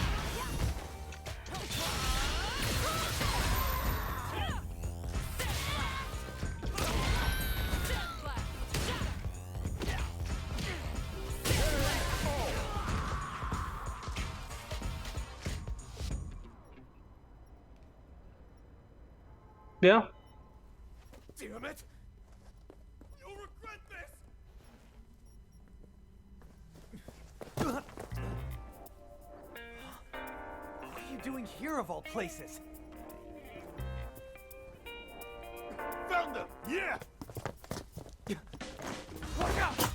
Yeah? Damn it! You'll regret this! What are you doing here of all places? Found them! Yeah! Watch out!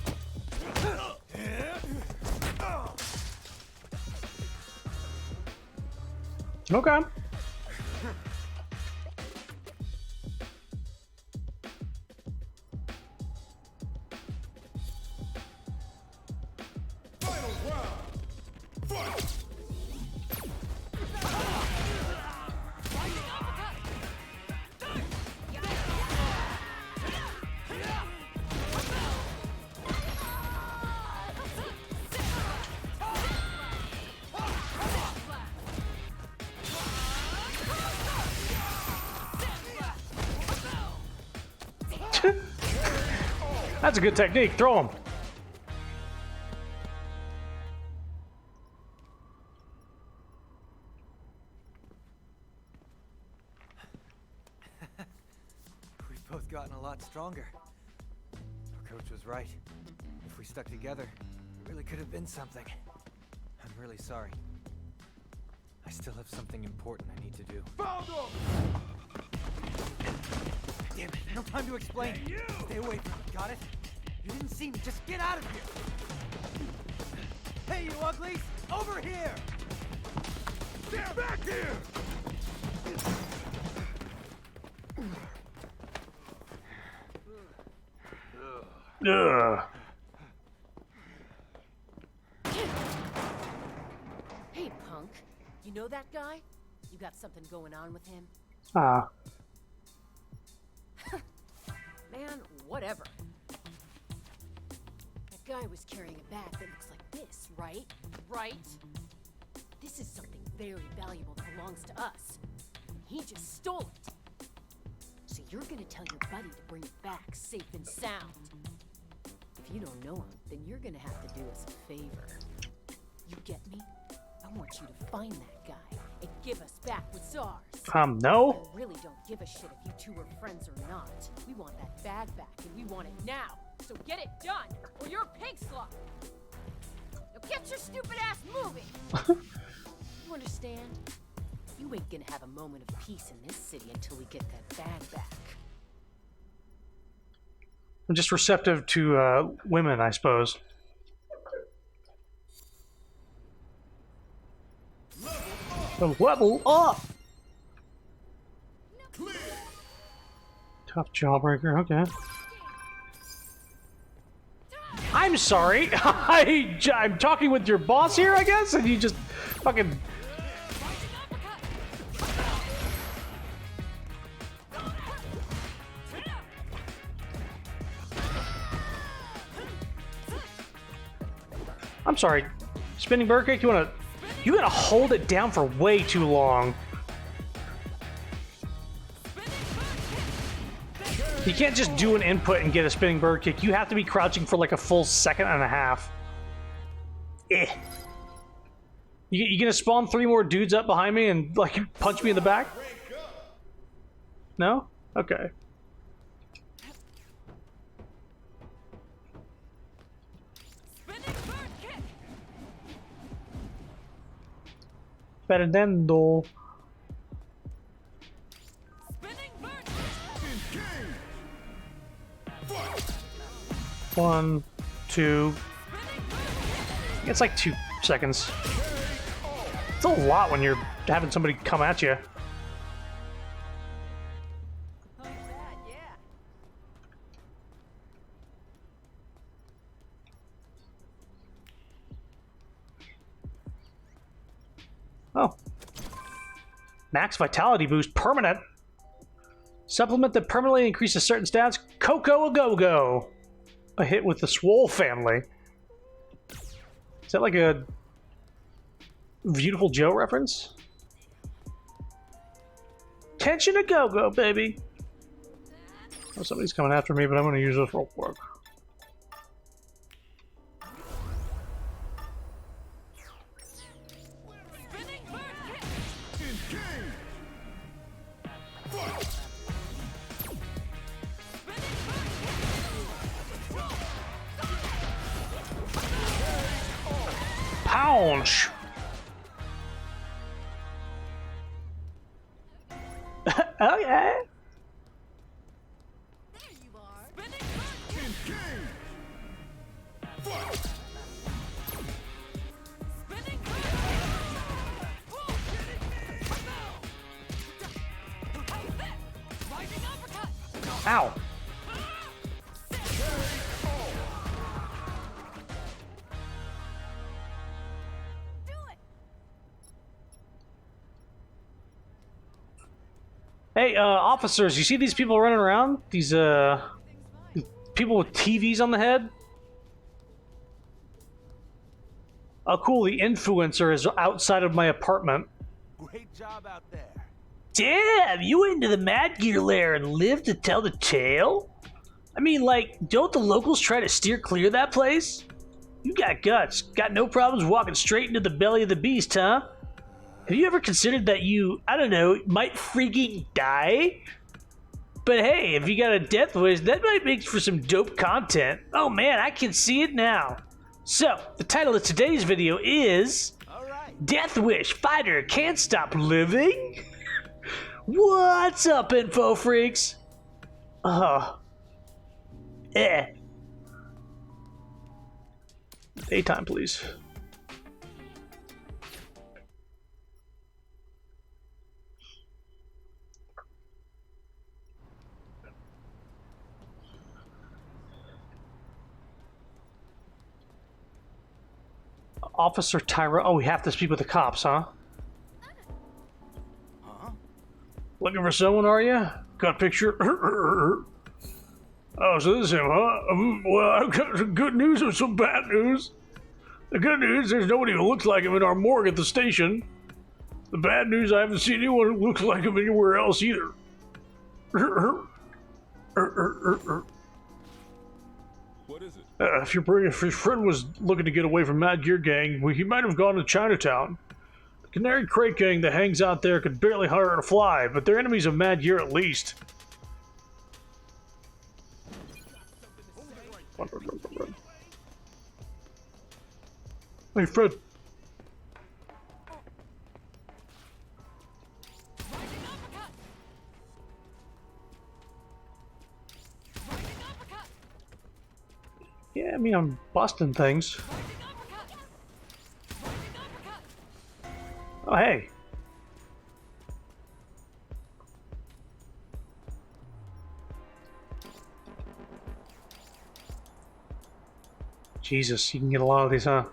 Okay. That's a good technique. Throw him. We've both gotten a lot stronger. Our coach was right. If we stuck together, it really could have been something. I'm really sorry. I still have something important I need to do. Damn it, no time to explain. Stay away from me, got it? You didn't see me, just get out of here! Hey, you uglies! Over here! Stand back here! Ugh. Hey, punk. You know that guy? You got something going on with him? Ah. Man, whatever. That guy was carrying a bag that looks like this, right? Right? This is something very valuable that belongs to us. He just stole it. So you're gonna tell your buddy to bring it back safe and sound. If you don't know him, then you're gonna have to do us a favor. You get me? I want you to find that guy and give us back what's ours. No. I really don't give a shit if you two are friends or not. We want that bag back, and we want it now. So get it done, or you're a pig slut. Now get your stupid ass moving. You understand? You ain't gonna have a moment of peace in this city until we get that bag back. I'm just receptive to women, I suppose. Level up! Tough jawbreaker, okay. I'm sorry! I'm talking with your boss here, I guess, and you just fucking... I'm sorry. Spinning bird kick, you gotta hold it down for way too long. You can't just do an input and get a spinning bird kick. You have to be crouching for like a full second and a half. Eh. You gonna spawn 3 more dudes up behind me and like punch me in the back? No? Okay. Perdendo. One, two. It's like 2 seconds. It's a lot when you're having somebody come at you. Oh. Max Vitality Boost permanent. Supplement that permanently increases certain stats. Coco a Go-Go. A hit with the Swole family. Is that like a Beautiful Joe reference? Tension a Go-Go, baby. Oh, somebody's coming after me, but I'm going to use this real quick. Pounce! Oh yeah! There you are. Ow! Do it. Hey, officers, you see these people running around? These people with TVs on the head? Oh, cool, the influencer is outside of my apartment. Great job out there. Damn, you went into the Mad Gear lair and lived to tell the tale? I mean, like, don't the locals try to steer clear of that place? You got guts. Got no problems walking straight into the belly of the beast, huh? Have you ever considered that you, I don't know, might freaking die? But hey, if you got a death wish, that might make for some dope content. Oh man, I can see it now. So, the title of today's video is... Death Wish Fighter Can't Stop Living? What's up, info freaks? Daytime, please. Officer Tyra. Oh, we have to speak with the cops, huh? Looking for someone, are you? Got a picture? Oh, so this is him, huh? Well, I've got some good news and some bad news. The good news, there's nobody who looks like him in our morgue at the station. The bad news, I haven't seen anyone who looks like him anywhere else either. What is it? If your friend was looking to get away from Mad Gear Gang, well, he might have gone to Chinatown. The Canary Crate Gang that hangs out there could barely hire a fly, but they're enemies of Mad Gear at least. Run. Hey, Fred. Yeah, I mean, I'm busting things. Oh, hey. Jesus, you can get a lot of these, huh?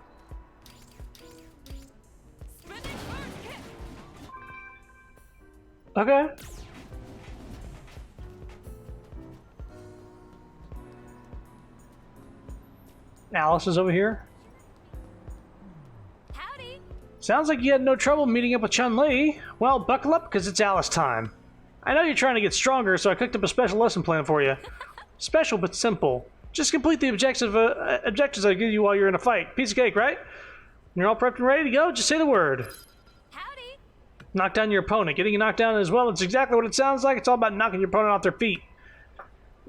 Okay. Alice is over here. Howdy. Sounds like you had no trouble meeting up with Chun-Li. Well, buckle up, because it's Alice time. I know you're trying to get stronger, so I cooked up a special lesson plan for you. Special, but simple. Just complete the objectives I give you while you're in a fight. Piece of cake, right? You're all prepped and ready to go? Just say the word. Howdy. Knock down your opponent. Getting you knocked down as well, it's exactly what it sounds like. It's all about knocking your opponent off their feet.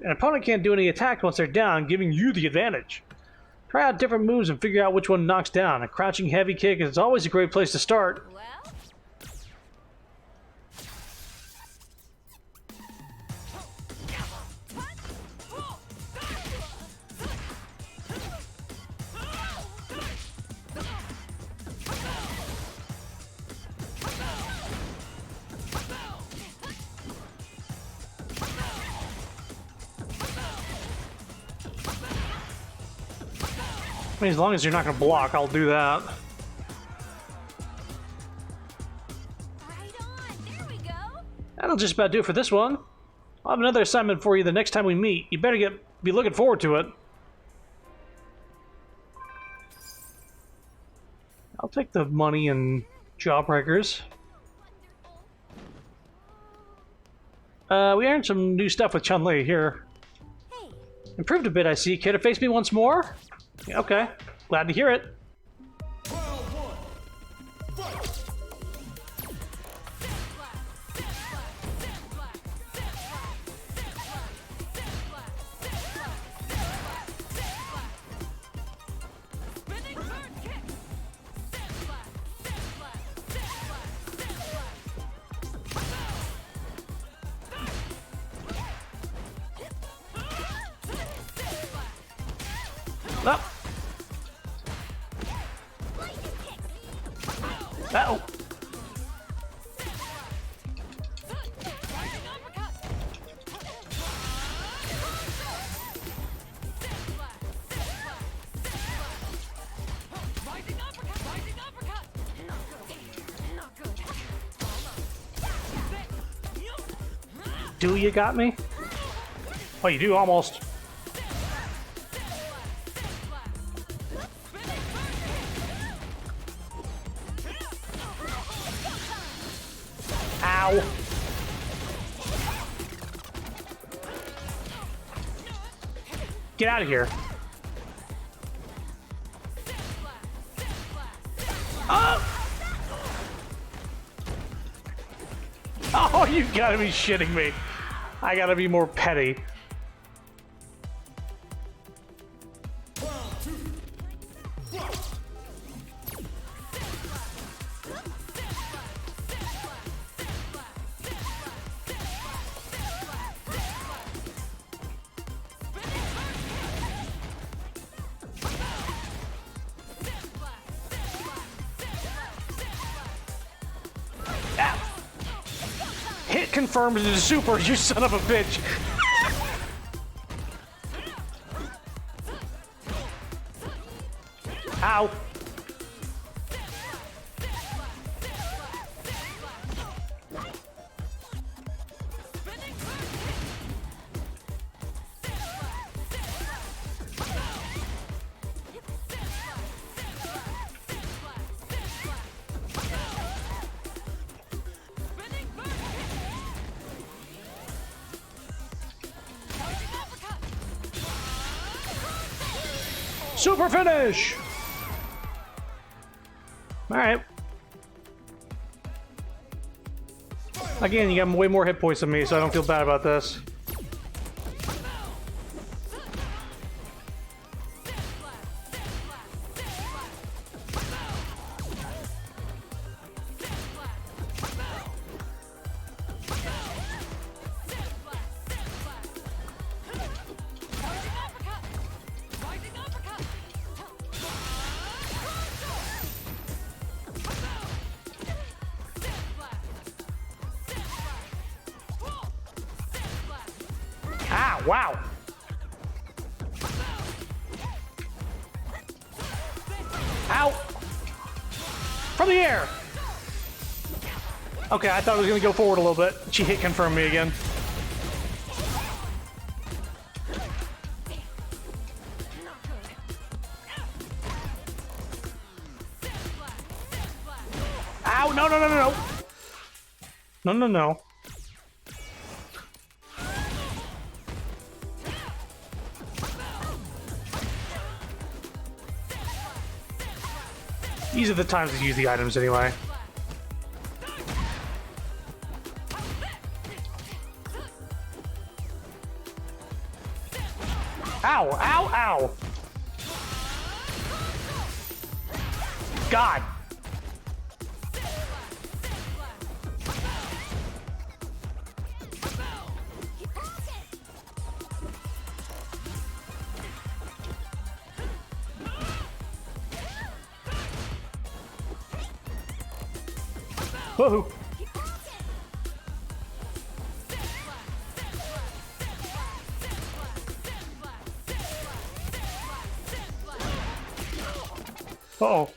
An opponent can't do any attack once they're down, giving you the advantage. Try out different moves and figure out which one knocks down. A crouching heavy kick is always a great place to start. Well. I mean, as long as you're not going to block, I'll do that. Right on. There we go. That'll just about do it for this one. I'll have another assignment for you the next time we meet. You better be looking forward to it. I'll take the money and Jawbreakers. We earned some new stuff with Chun-Li here. Hey. Improved a bit, I see. Care to face me once more? Yeah, okay. Glad to hear it. Up. Uh-oh. Do you got me? Oh, you do almost. Ow. Get out of here. Oh! Oh, you gotta be shitting me. I gotta be more petty. Hit confirmed to the super, you son of a bitch. Ow. Super finish! Alright. Again, you got way more hit points than me, so I don't feel bad about this. Ah, wow. Ow. From the air. Okay, I thought it was going to go forward a little bit. She hit confirmed me again. Ow, no, no, no, no, no. No, no, no. These are the times to use the items anyway. Ow, ow, ow. God. Woohoo! Uh-oh.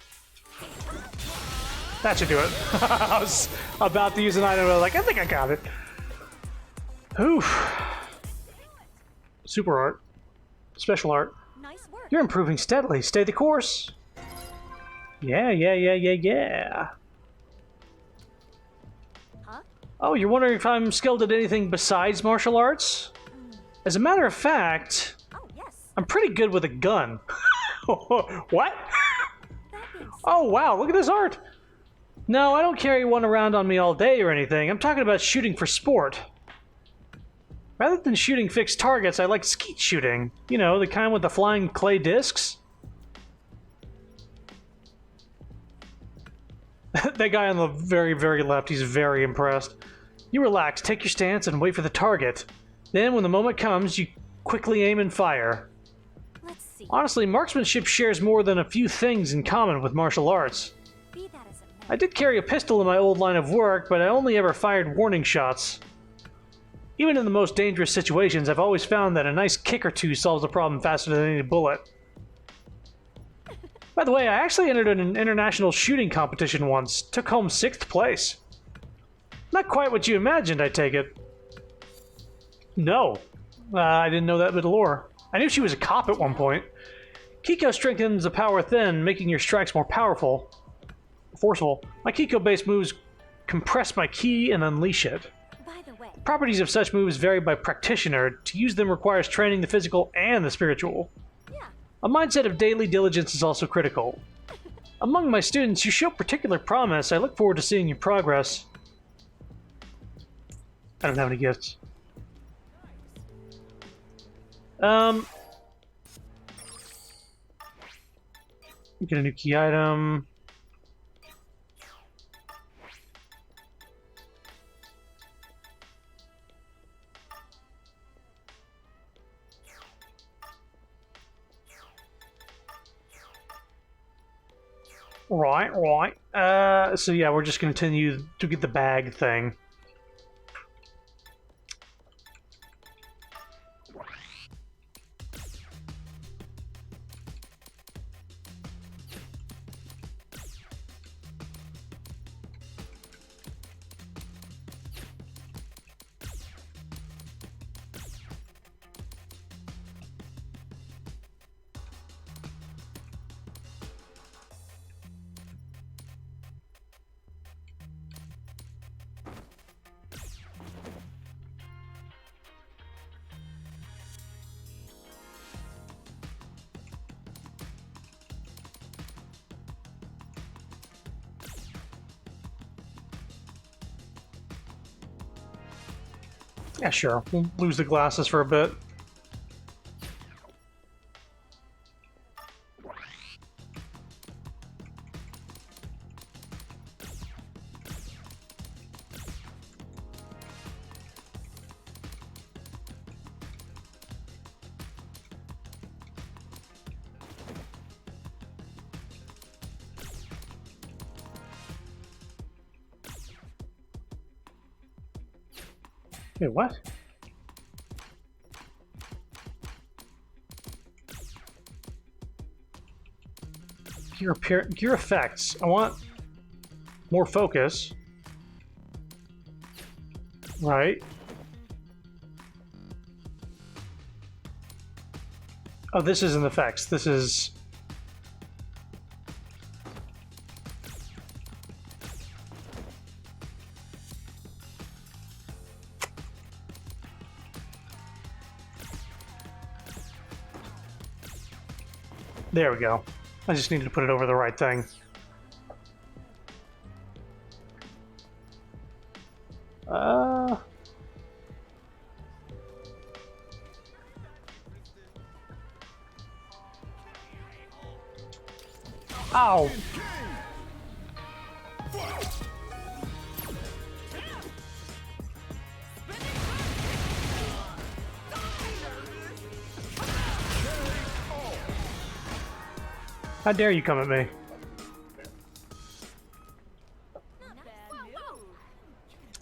That should do it. I was about to use an item, I was like, I think I got it. Oof. Super art. Special art. Nice work. You're improving steadily. Stay the course. Yeah, yeah, yeah, yeah, yeah. Huh? Oh, you're wondering if I'm skilled at anything besides martial arts? As a matter of fact, Oh, yes. I'm pretty good with a gun. What? That makes Oh, wow, look at this art! No, I don't carry one around on me all day or anything. I'm talking about shooting for sport. Rather than shooting fixed targets, I like skeet shooting. You know, the kind with the flying clay discs. That guy on the very, very left, he's very impressed. You relax, take your stance, and wait for the target. Then, when the moment comes, you quickly aim and fire. Let's see. Honestly, marksmanship shares more than a few things in common with martial arts. Be that as it may. I did carry a pistol in my old line of work, but I only ever fired warning shots. Even in the most dangerous situations, I've always found that a nice kick or two solves the problem faster than any bullet. By the way, I actually entered an international shooting competition once. Took home 6th place. Not quite what you imagined, I take it. No. I didn't know that bit of lore. I knew she was a cop at one point. Kiko strengthens the power within, making your strikes more powerful. Forceful. My Kiko-based moves compress my ki and unleash it. By the way, Properties of such moves vary by practitioner. To use them requires training the physical and the spiritual. yeah, A mindset of daily diligence is also critical. Among my students, you show particular promise. I look forward to seeing your progress. I don't have any gifts. Get a new key item. Right. So yeah, we're just gonna continue to get the bag thing. Yeah, sure. We'll lose the glasses for a bit. Wait, what? Gear effects. I want more focus. Right. Oh, this isn't effects. This is... There we go. I just needed to put it over the right thing. Ow! How dare you come at me?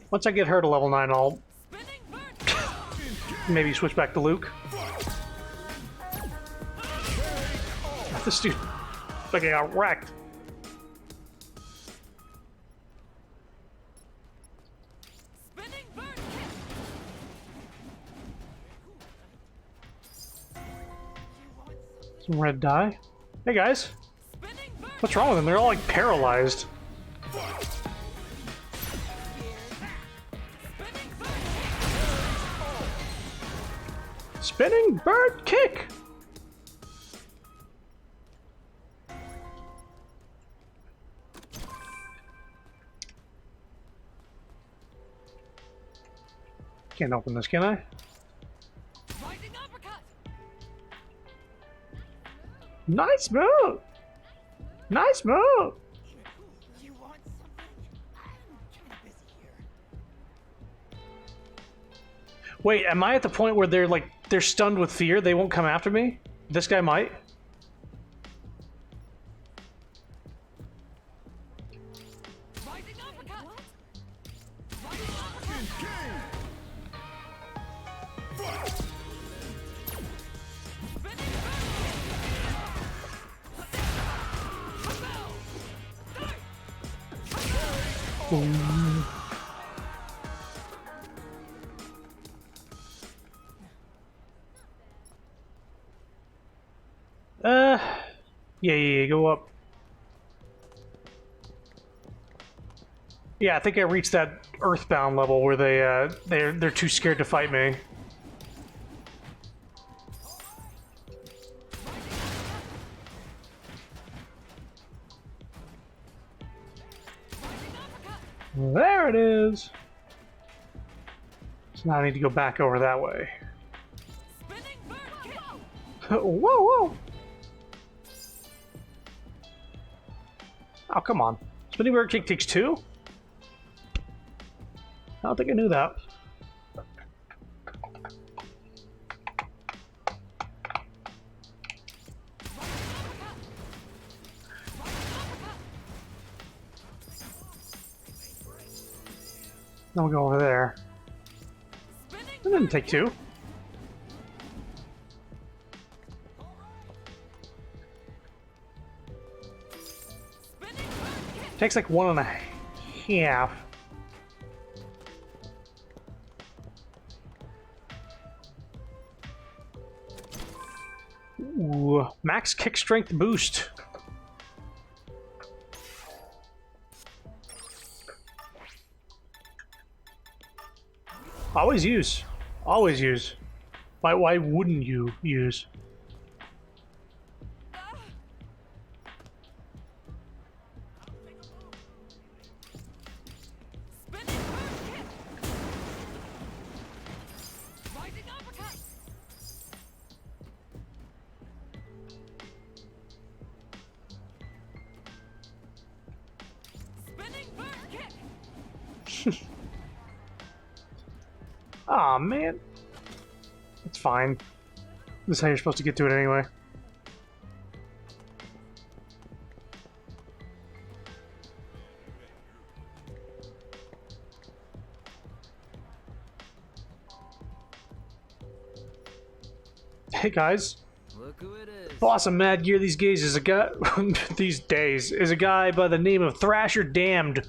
Once I get her to level 9, I'll maybe switch back to Luke. This dude fucking got wrecked. Some red dye. Hey guys, what's wrong with them? They're all like paralyzed. Spinning bird kick. Can't open this, can I? Nice move! Nice move! You want something? I'm kind of busy here. Wait, am I at the point where they're stunned with fear? They won't come after me? This guy might? Yeah, go up. Yeah, I think I reached that Earthbound level where they're too scared to fight me. There it is. So now I need to go back over that way. Whoa! Oh, come on. Spinning bird kick takes 2? I don't think I knew that. Now we'll go over there. That didn't take 2. Takes like 1.5. Ooh, max kick strength boost. Always use. Always use. Why wouldn't you use? Aw, man. It's fine. This is how you're supposed to get to it anyway. Hey guys. Look who it is. Boss of Mad Gear these days is a guy is a guy by the name of Thrasher Damned.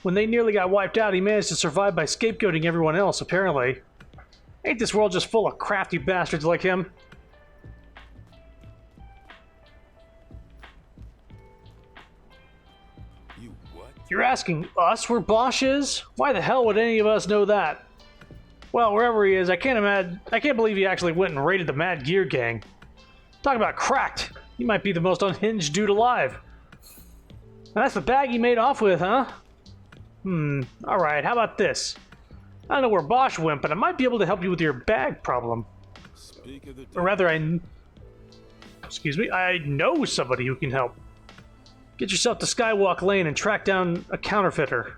When they nearly got wiped out, he managed to survive by scapegoating everyone else, apparently. Ain't this world just full of crafty bastards like him? You what? You're asking us where Bosch is? Why the hell would any of us know that? Well, wherever he is, I can't believe he actually went and raided the Mad Gear gang. Talk about cracked. He might be the most unhinged dude alive. And that's the bag he made off with, huh? Alright, how about this? I don't know where Bosch went, but I might be able to help you with your bag problem. Speak of the Or rather, excuse me, I know somebody who can help. Get yourself to Skywalk Lane and track down a counterfeiter.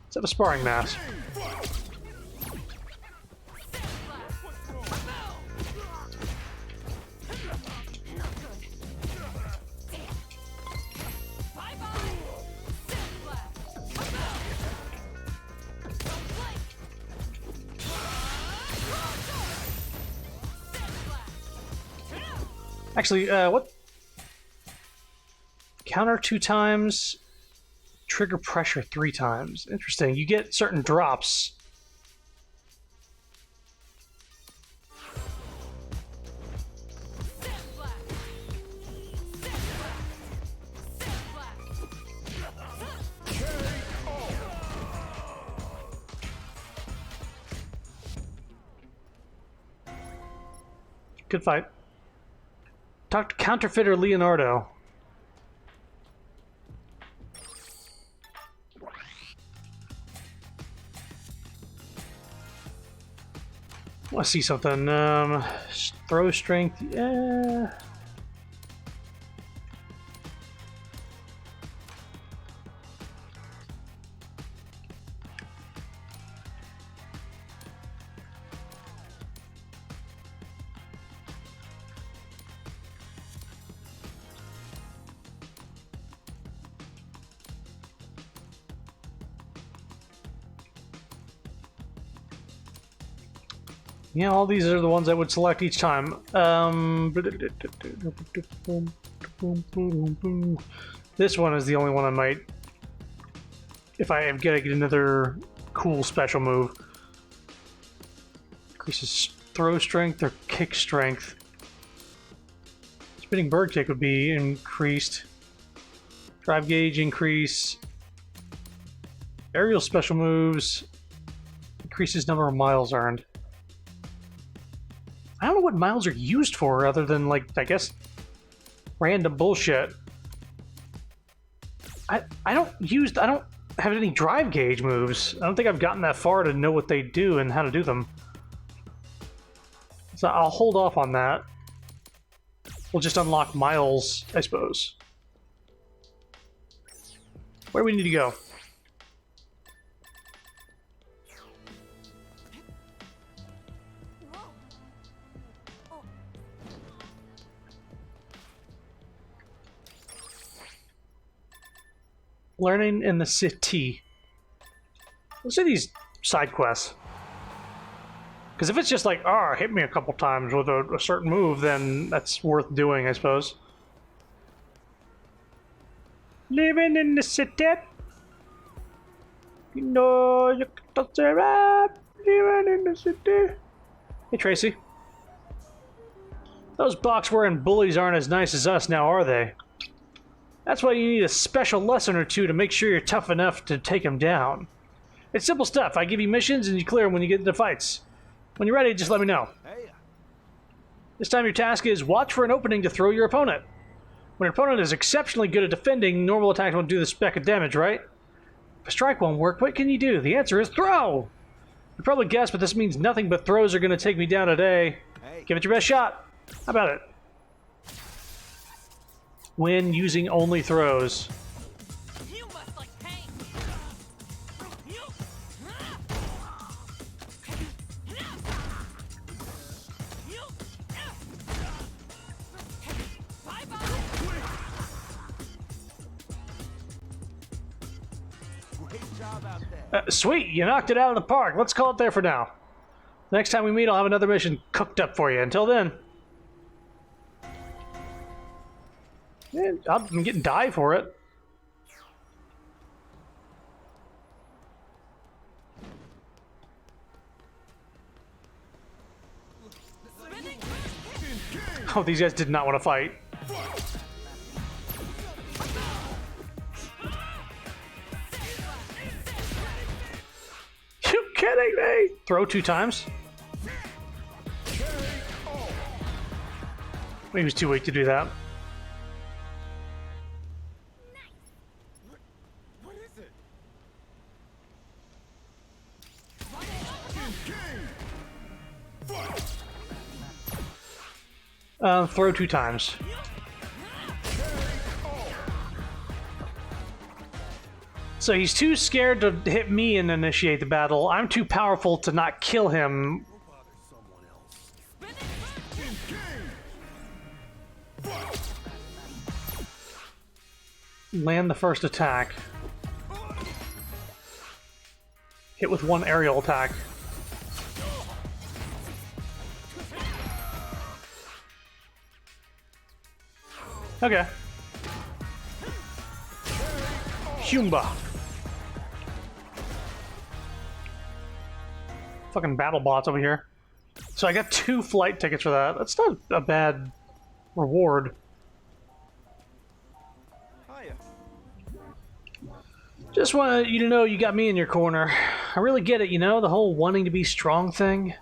Let's have a sparring match. Actually, what? Counter 2 times, trigger pressure 3 times. Interesting. You get certain drops. Good fight. Talk to counterfeiter Leonardo. I want to see something. Throw strength. Yeah. Yeah, all these are the ones I would select each time. This one is the only one I might, if I am gonna get another cool special move. Increases throw strength or kick strength. Spinning bird kick would be increased. Drive gauge increase. Aerial special moves increases number of miles earned. I don't know what miles are used for other than, like, I guess random bullshit. I don't have any drive gauge moves. I don't think I've gotten that far to know what they do and how to do them. So I'll hold off on that. We'll just unlock miles, I suppose. Where do we need to go? Learning in the city. Let's do these side quests. Because if it's just like, oh, hit me a couple times with a certain move, then that's worth doing, I suppose. Living in the city. You know you can touch it up. Living in the city. Hey, Tracy. Those box-wearing bullies aren't as nice as us now, are they? That's why you need a special lesson or two to make sure you're tough enough to take them down. It's simple stuff. I give you missions and you clear them when you get into fights. When you're ready, just let me know. This time your task is watch for an opening to throw your opponent. When your opponent is exceptionally good at defending, normal attacks won't do the spec of damage, right? If a strike won't work, what can you do? The answer is throw! You probably guessed, but this means nothing but throws are going to take me down today. Give it your best shot. How about it? When using only throws. You must like pain. Sweet, you knocked it out of the park. Let's call it there for now. Next time we meet, I'll have another mission cooked up for you. Until then. Yeah, I'm getting die for it. Oh, these guys did not want to fight. You kidding me? Throw 2 times? He was too weak to do that. Throw 2 times. So he's too scared to hit me and initiate the battle. I'm too powerful to not kill him. Land the first attack. Hit with 1 aerial attack. Okay. Humba. Fucking battle bots over here. So I got 2 flight tickets for that. That's not a bad reward. Just want you to know you got me in your corner. I really get it, you know, the whole wanting to be strong thing.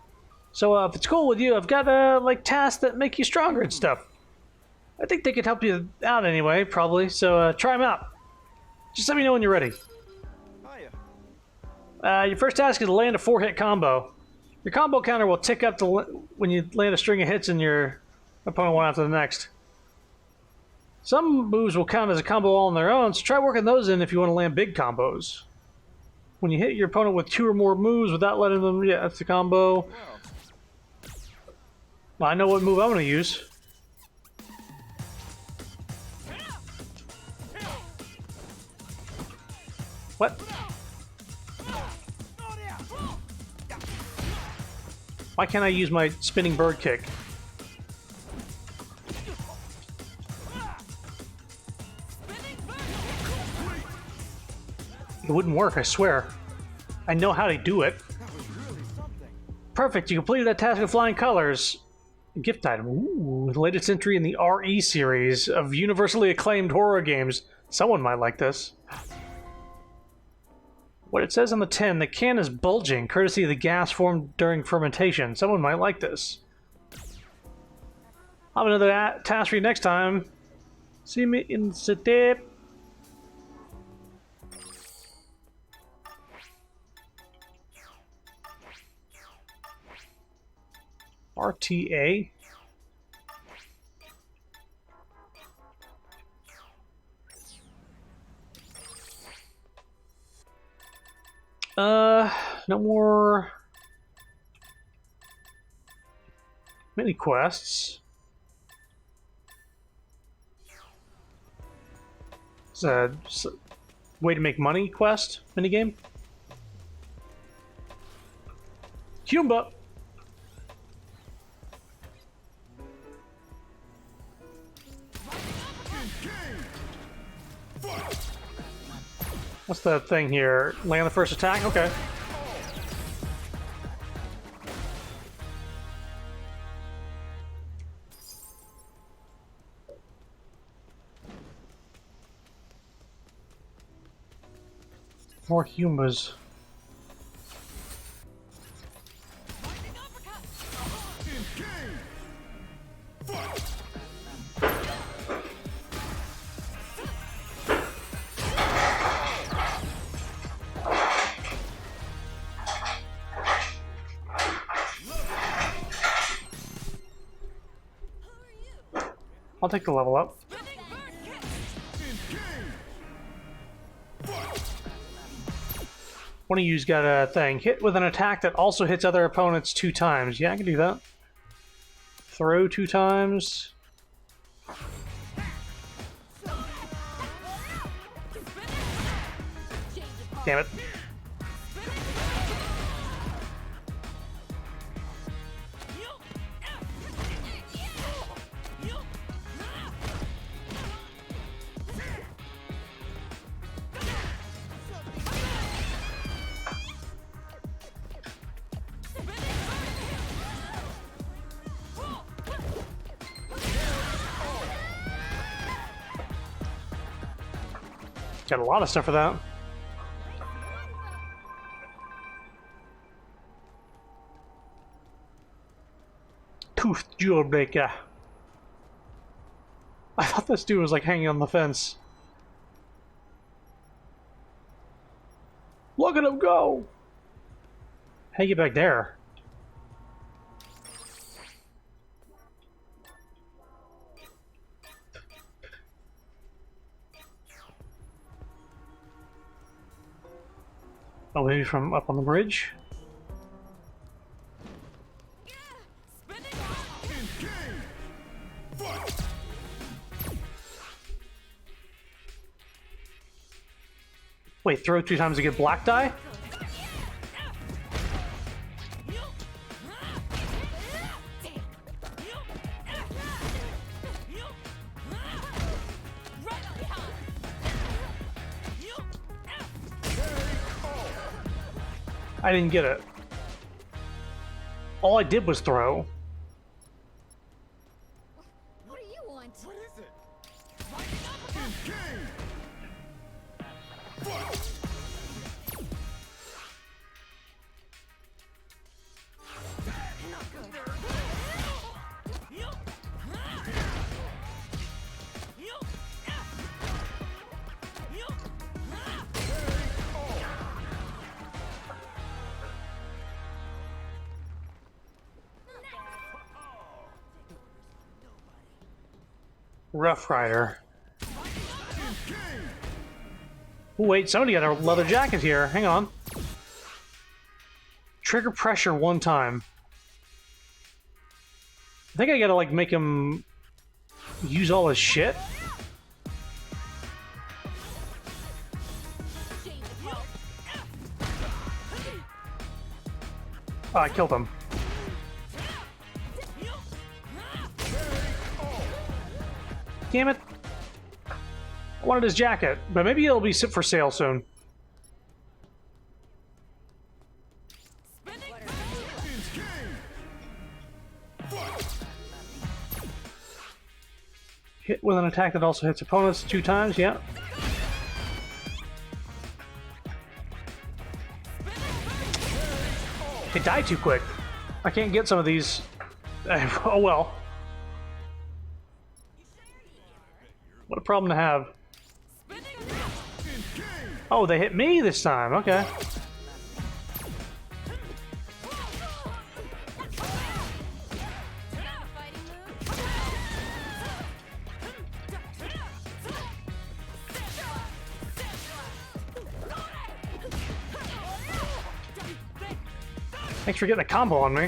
So if it's cool with you, I've got like tasks that make you stronger and stuff. I think they could help you out anyway, probably. So try them out. Just let me know when you're ready. Your first task is to land a 4-hit combo. Your combo counter will tick up to when you land a string of hits and your opponent one after the next. Some moves will count as a combo all on their own, so try working those in if you want to land big combos. When you hit your opponent with 2 or more moves without letting them... Yeah, that's the combo. Well, I know what move I'm going to use. What? Why can't I use my spinning bird kick? It wouldn't work, I swear. I know how to do it. Perfect, you completed that task with flying colors. Gift item. Ooh, the latest entry in the RE series of universally acclaimed horror games. Someone might like this. What it says on the tin, the can is bulging, courtesy of the gas formed during fermentation. Someone might like this. I'll have another task for you next time. See me in the dip. RTA. No more mini quests. It's a way to make money quest minigame. Humba. What's the thing here? Land the first attack? Okay. More Humbas. I'll take the level up. One of you's got a thing. Hit with an attack that also hits other opponents 2 times. Yeah, I can do that. Throw 2 times. Damn it. Got a lot of stuff for that. Toothed jewel breaker. I thought this dude was like hanging on the fence. Look at him go! How you get back there? Oh, maybe from up on the bridge? Wait, throw 2 times to get black die? I didn't get it. All I did was throw. What do you want? What is it? Rough Rider. Ooh, wait, somebody got a leather jacket here. Hang on. Trigger pressure 1 time. I think I gotta like make him use all his shit. Oh, I killed him. Damn it. I wanted his jacket, but maybe it'll be for sale soon. Hit with an attack that also hits opponents 2 times, yeah. They die too quick. I can't get some of these. Oh well. What a problem to have. Oh, they hit me this time. Okay. Thanks for getting a combo on me.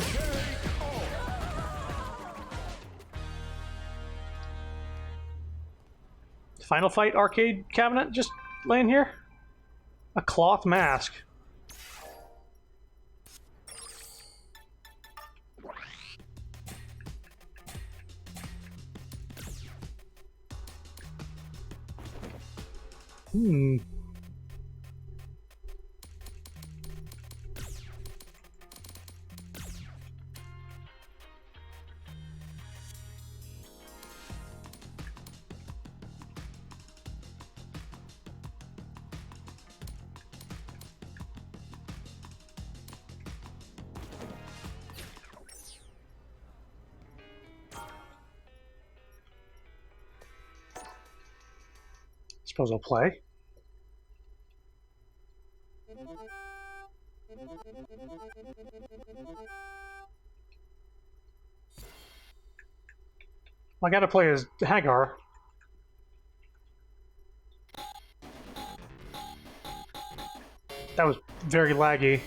Final Fight arcade cabinet just laying here? A cloth mask. Hmm. Suppose I'll play. I gotta play as Hagar. That was very laggy.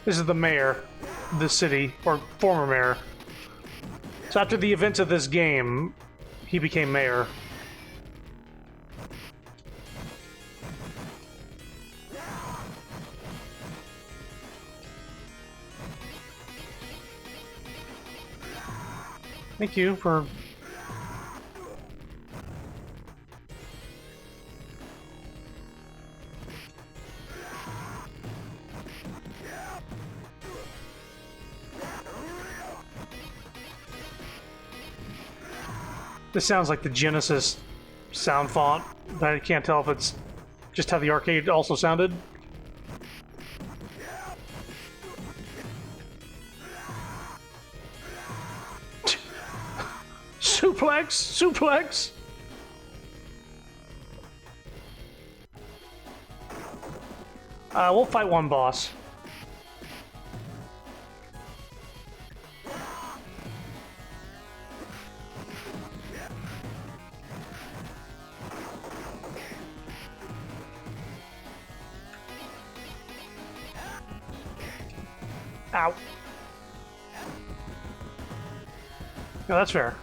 This is the mayor of the city, or former mayor. So after the events of this game, he became mayor. Thank you for... This sounds like the Genesis sound font, but I can't tell if it's just how the arcade also sounded. Suplex! Suplex! We'll fight one boss. Ow. No, that's fair.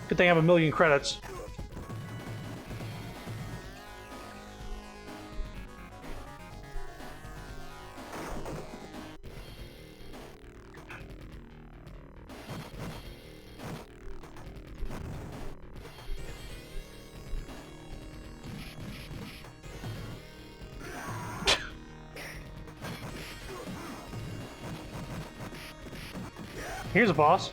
Good thing I have 1,000,000 credits. Here's a boss.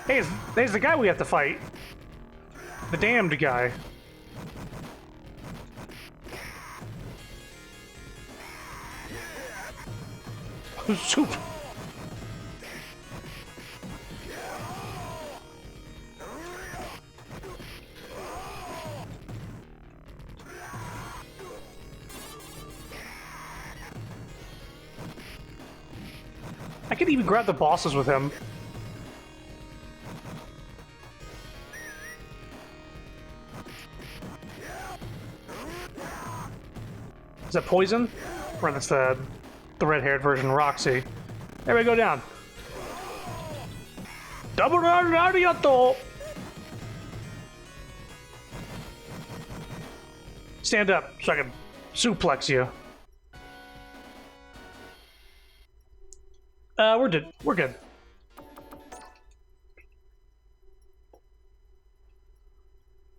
Hey, there's the guy we have to fight. The damned guy. Soup. I could even grab the bosses with him. Is that Poison? Or that's the red-haired version, Roxy. There we go down. Double arigato! Stand up so I can suplex you. We're good. We're good.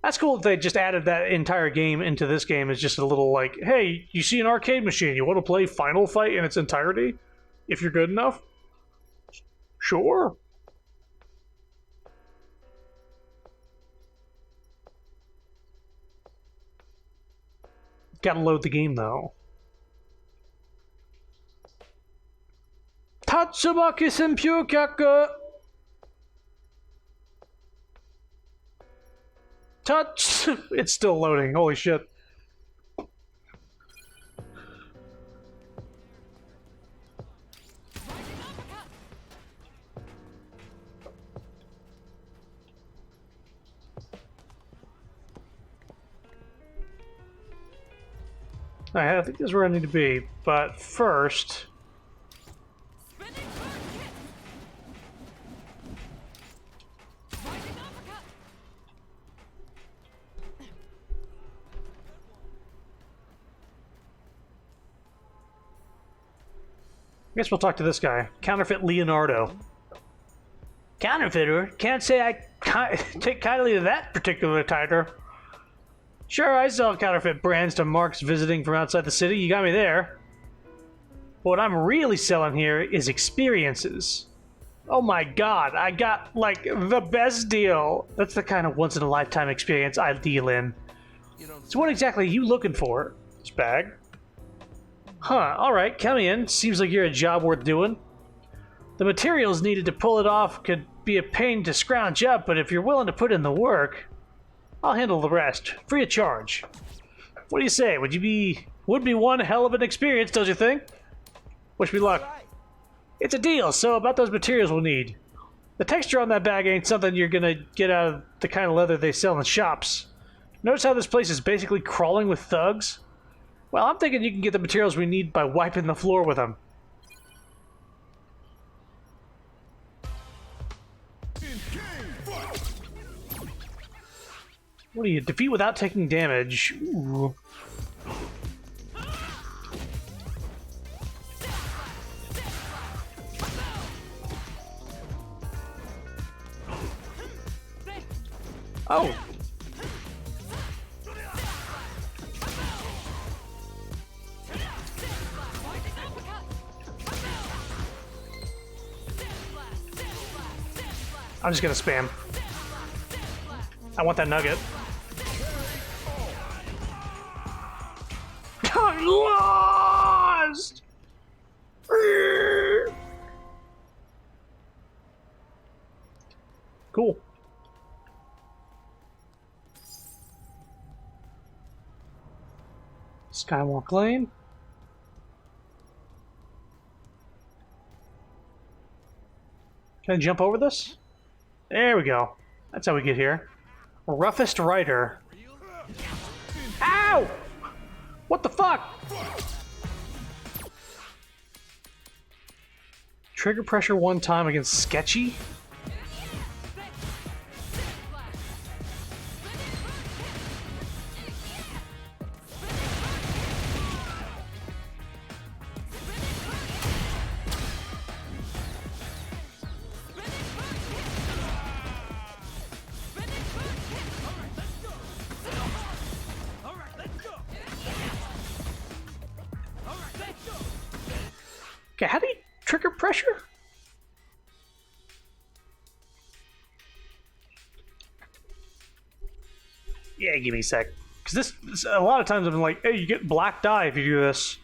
That's cool that they just added that entire game into this game. It's just a little like, hey, you see an arcade machine, you want to play Final Fight in its entirety? If you're good enough? Sure. Gotta load the game, though. Tatsumaki Senpyu Kyaku! Touch! It's still loading, holy shit. I think this is where I need to be, but first... I guess we'll talk to this guy. Counterfeit Leonardo. Counterfeiter? Can't say I take kindly to that particular title. Sure, I sell counterfeit brands to marks visiting from outside the city. You got me there. But what I'm really selling here is experiences. Oh my god, I got, like, the best deal. That's the kind of once-in-a-lifetime experience I deal in. So what exactly are you looking for, Spag? Huh, alright, come in. Seems like you're a job worth doing. The materials needed to pull it off could be a pain to scrounge up, but if you're willing to put in the work, I'll handle the rest, free of charge. What do you say? Would be one hell of an experience, don't you think? Wish me luck. It's a deal, so about those materials we'll need. The texture on that bag ain't something you're gonna get out of the kind of leather they sell in shops. Notice how this place is basically crawling with thugs? Well, I'm thinking you can get the materials we need by wiping the floor with them. What do you defeat without taking damage? Ooh. Oh. I'm just gonna spam. I want that nugget. I lost! Cool. Skywalk Lane. Can I jump over this? There we go. That's how we get here. Roughest Rider. Ow! What the fuck? Trigger pressure one time against Sketchy? Okay, how do you trigger pressure? Yeah, give me a sec. Because this, a lot of times I'm like, hey, you get black die if you do this.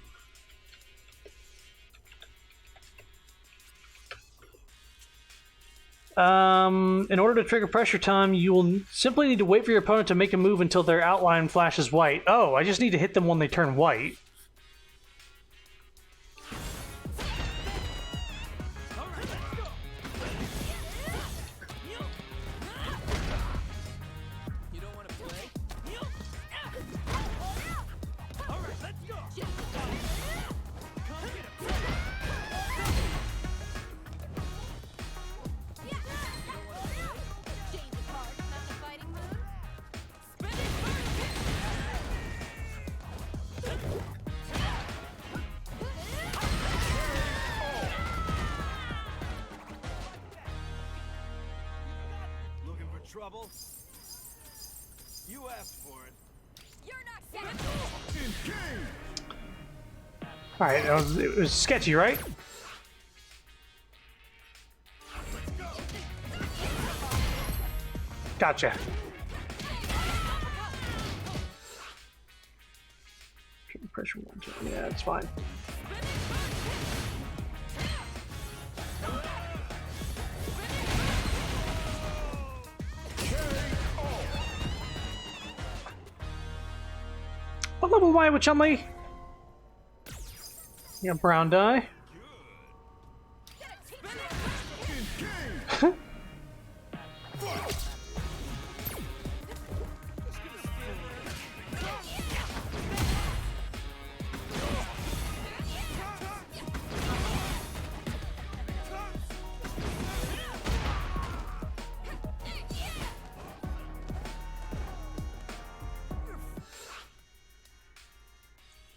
In order to trigger pressure time, you will simply need to wait for your opponent to make a move until their outline flashes white. Oh, I just need to hit them when they turn white. trouble? You asked for it. You're not safe. All right, it was sketchy, right? Gotcha. Pressure one, two. Yeah, it's fine. What level am I with Chun-Li? Yeah, brown die.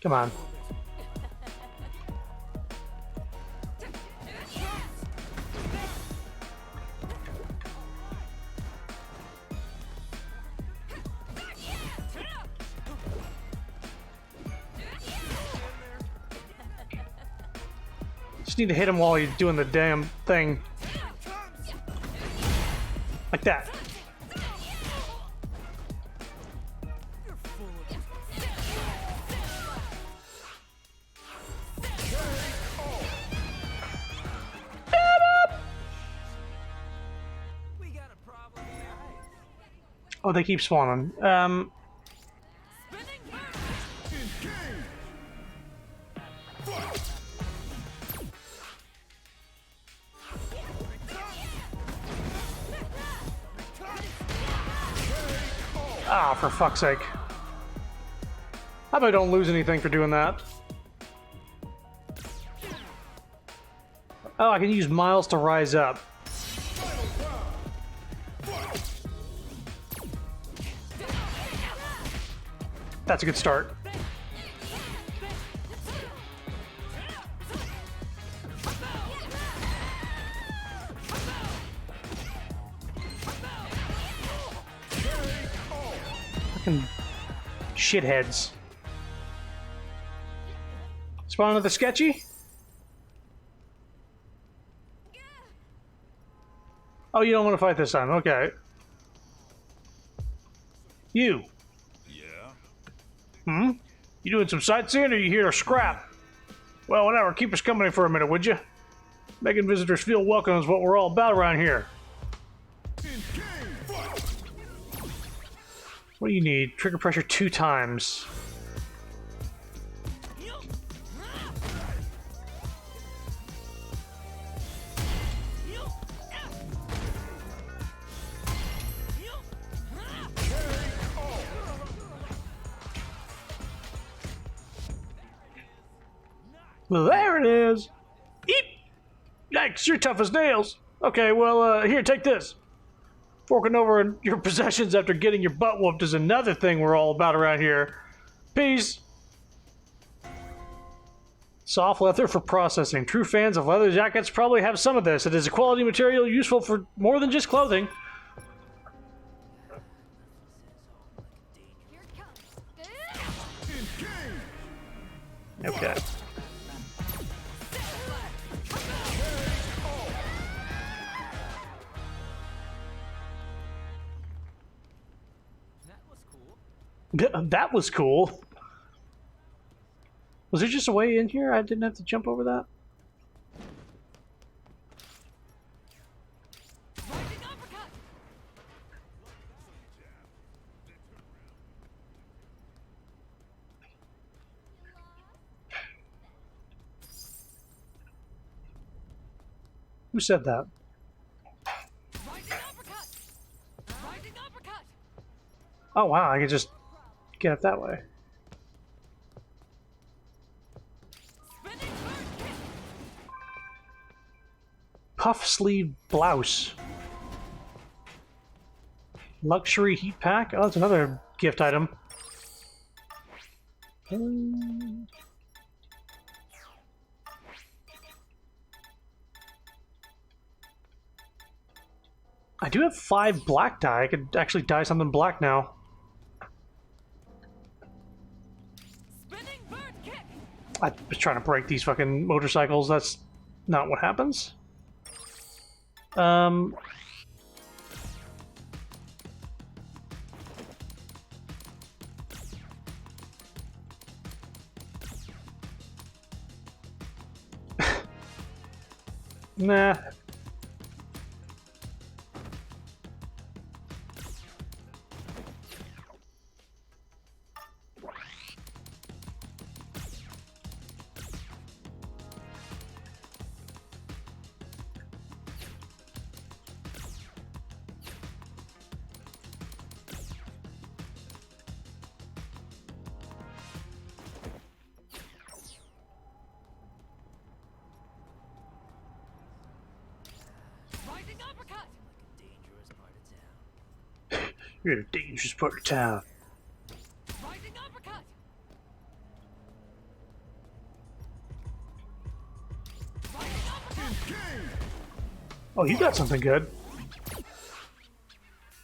Come on. Just need to hit him while he's doing the damn thing. Like that. Oh, they keep spawning. Ah, for fuck's sake. I hope I don't lose anything for doing that. Oh, I can use miles to rise up. That's a good start. Fucking shitheads. Spawn another sketchy? Oh, you don't want to fight this time. Okay. You. Hmm? You doing some sightseeing, or you here to scrap? Well, whatever. Keep us company for a minute, would you? Making visitors feel welcome is what we're all about around here. What do you need? Trigger pressure 2 times. Well, there it is. Eep! Yikes, you're tough as nails. Okay, well, here, take this. Forking over your possessions after getting your butt whooped is another thing we're all about around here. Peace. Soft leather for processing. True fans of leather jackets probably have some of this. It is a quality material useful for more than just clothing. Okay. That was cool. Was there just a way in here? I didn't have to jump over that? Who said that? Oh wow, I can just get it that way. Puff sleeve blouse. Luxury heat pack. Oh, that's another gift item. I do have 5 black dye. I could actually dye something black now. Spinning bird kick. I was trying to break these fucking motorcycles. That's not what happens. Nah. Rising uppercut. You're in a dangerous part of town. Rising uppercut. Rising uppercut. Oh, you got something good.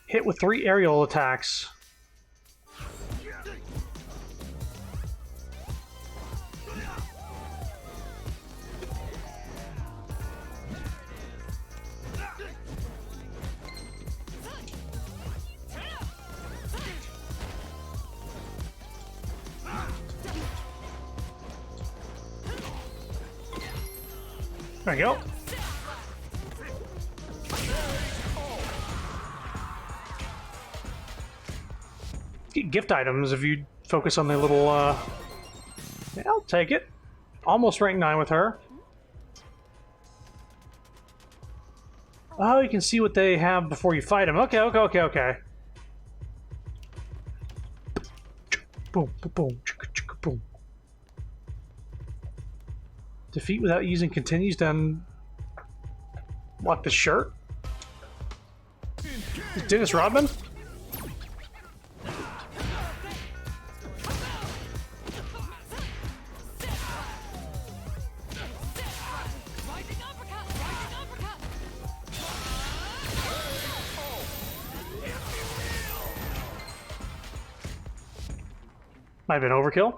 Hit with 3 aerial attacks. There you go. Get gift items if you focus on the little, yeah, I'll take it. Almost rank 9 with her. Oh, you can see what they have before you fight them. Okay, okay, okay, okay. Boom, boom, boom, chicka, chicka, boom. Defeat without using continues, then what, the shirt? Is Dennis Rodman? Rising uppercut. Rising uppercut. Might have been overkill.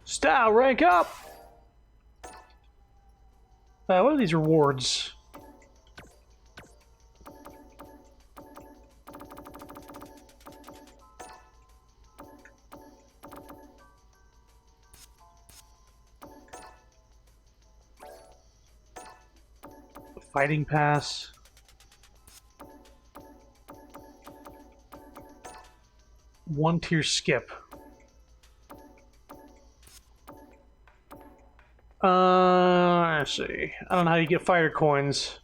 Style rank up! What are these rewards? Fighting pass. One tier skip. Let's see. I don't know how you get fighter coins.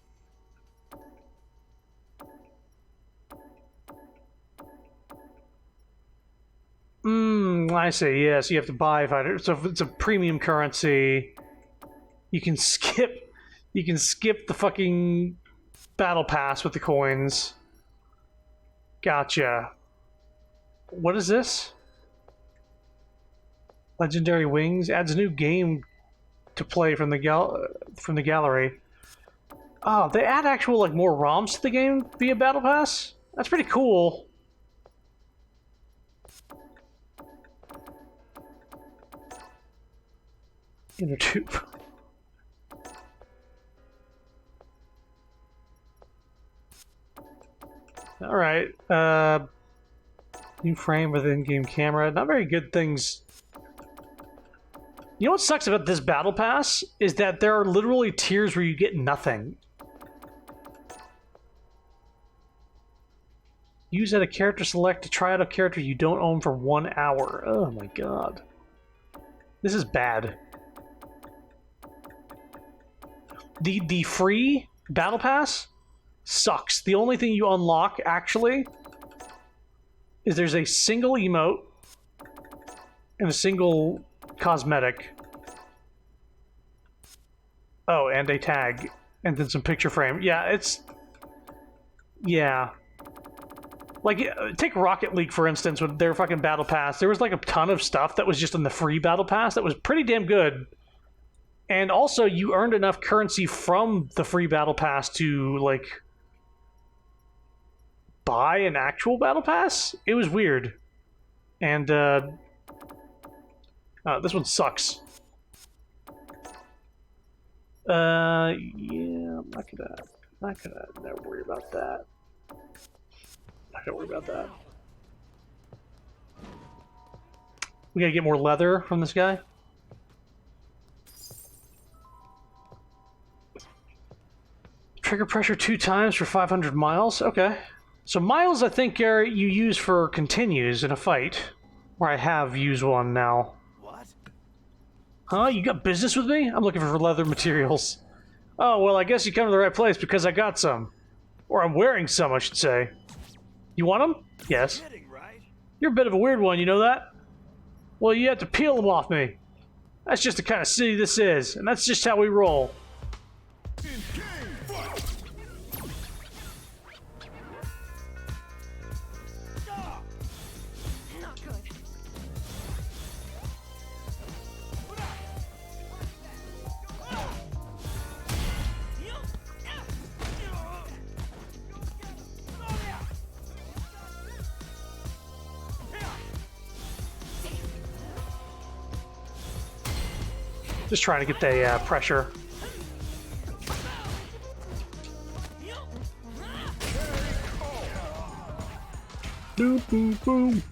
I see. Yes, you have to buy fighter. So if it's a premium currency, you can skip. You can skip the fucking battle pass with the coins. Gotcha. What is this? Legendary Wings adds a new game to play from the gallery. Oh, they add actual like more ROMs to the game via Battle Pass? That's pretty cool. Inner tube. Alright. New frame with in-game camera. Not very good things. You know what sucks about this battle pass is that there are literally tiers where you get nothing. Use at a character select to try out a character you don't own for 1 hour. Oh my god. This is bad. The free battle pass sucks. The only thing you unlock actually is there's a single emote and a single cosmetic. Oh, and a tag. And then some picture frame. Yeah, it's... Yeah. Like, take Rocket League, for instance, with their fucking Battle Pass. There was, like, a ton of stuff that was just in the free Battle Pass that was pretty damn good. And also, you earned enough currency from the free battle pass to, like, buy an actual battle pass? It was weird. And, this one sucks. Yeah, I'm not gonna never worry about that. Not gonna worry about that. We gotta get more leather from this guy. Trigger pressure 2 times for 500 miles. Okay. So miles, I think, are you use for continues in a fight. Or I have used one now. What? Huh? You got business with me? I'm looking for leather materials. Oh, well, I guess you come to the right place because I got some. Or I'm wearing some, I should say. You want them? Yes. Kidding, right? You're a bit of a weird one, you know that? Well, you have to peel them off me. That's just the kind of city this is, and that's just how we roll. Not good. Just trying to get the pressure. Boom, boom, boom.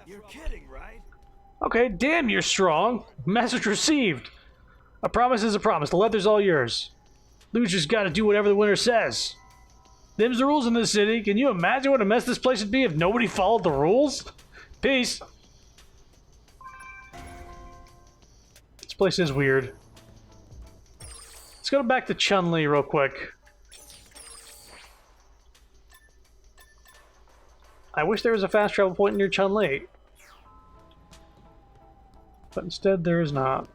You're kidding, right? Okay, damn, you're strong. Message received. A promise is a promise. The leather's all yours. Lou's just gotta do whatever the winner says. Them's the rules in this city. Can you imagine what a mess this place would be if nobody followed the rules? Peace. This place is weird. Let's go back to Chun-Li real quick. I wish there was a fast travel point near Chun-Li. But instead there is not.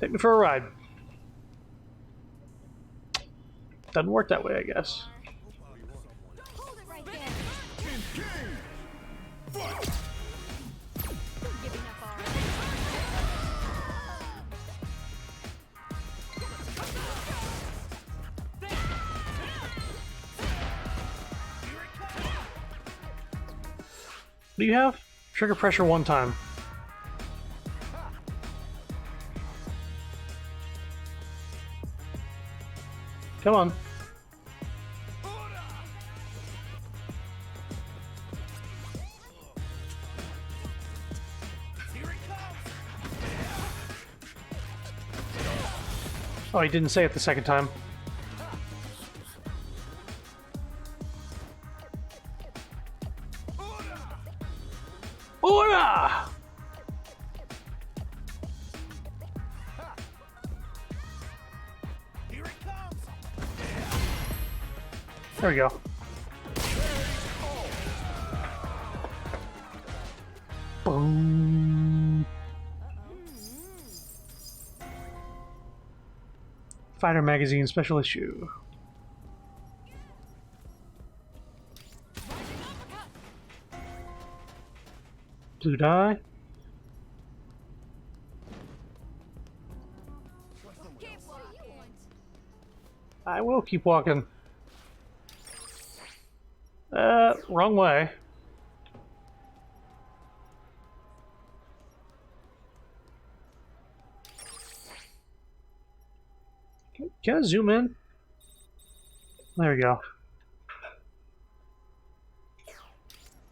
Take me for a ride. Doesn't work that way, I guess. Hold it right there. You're giving up already. What do you have? Trigger pressure 1 time. Come on. Oh, he didn't say it the second time. Ora! There we go. Boom. Fighter Magazine special issue. Blue die. I will keep walking. Wrong way. Can I zoom in? There we go.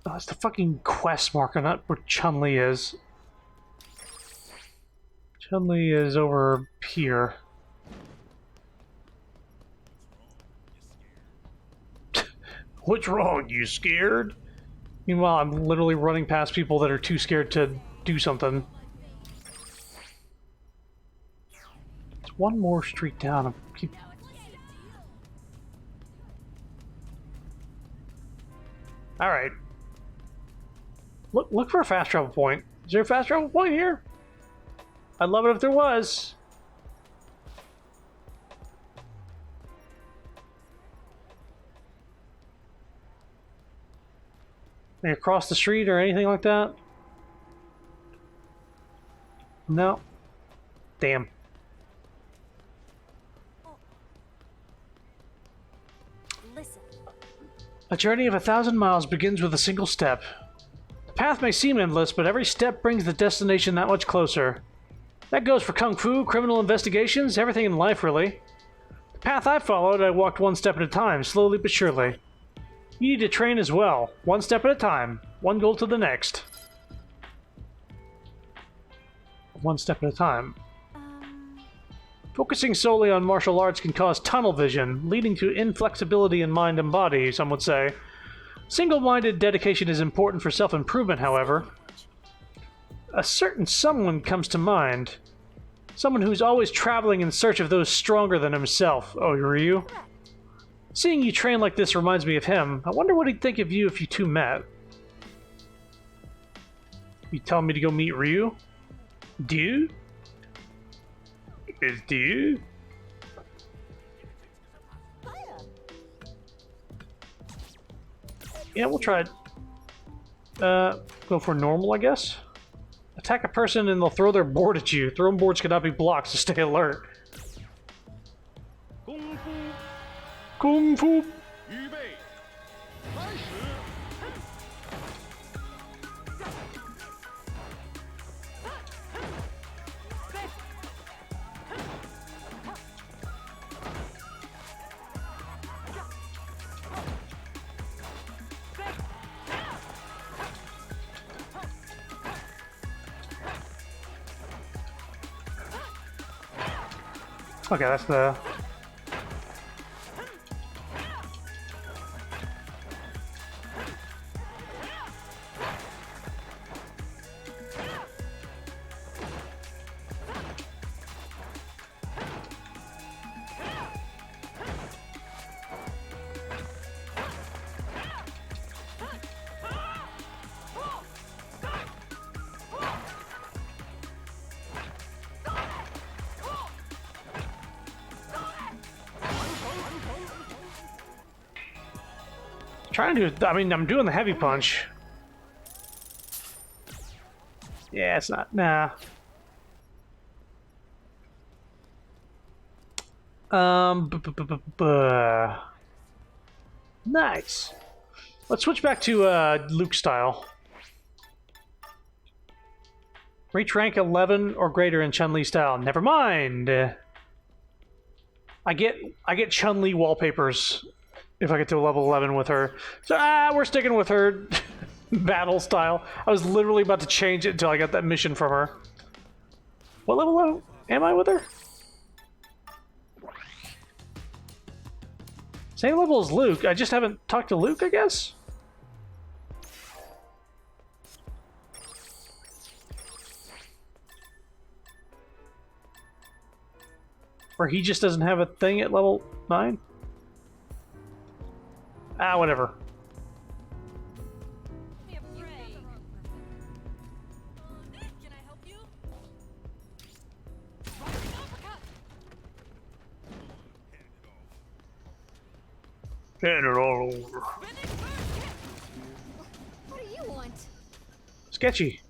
Oh, it's the fucking quest marker, not where Chun-Li is. Chun-Li is over here. What's wrong? You scared? Meanwhile, I'm literally running past people that are too scared to do something. It's one more street down. I keep... All right. Look for a fast travel point. Is there a fast travel point here? I'd love it if there was. Like across the street or anything like that? No. Damn. Listen. A journey of 1,000 miles begins with a single step. The path may seem endless, but every step brings the destination that much closer. That goes for kung fu, criminal investigations, everything in life, really. The path I followed, I walked one step at a time, slowly but surely. You need to train as well, one step at a time, one goal to the next. One step at a time. Focusing solely on martial arts can cause tunnel vision, leading to inflexibility in mind and body, some would say. Single-minded dedication is important for self-improvement, however. A certain someone comes to mind. Someone who's always traveling in search of those stronger than himself. Oh, Ryu? Seeing you train like this reminds me of him. I wonder what he'd think of you if you two met. You telling me to go meet Ryu? Do? Is do? Yeah, we'll try it. Go for normal, I guess. Attack a person and they'll throw their board at you. Thrown boards cannot be blocked, so stay alert. Kung Fu! Okay, that's the... Trying to do, I mean, I'm doing the heavy punch. Yeah, it's not, nah. Nice. Let's switch back to Luke style. Reach rank 11 or greater in Chun-Li style. Never mind. I get Chun-Li wallpapers if I get to a level 11 with her. So, we're sticking with her battle style. I was literally about to change it until I got that mission from her. What level am I with her? Same level as Luke. I just haven't talked to Luke, I guess? Or he just doesn't have a thing at level 9? Ah, whatever. Can I help you? Hand it all over. What do you want? Sketchy.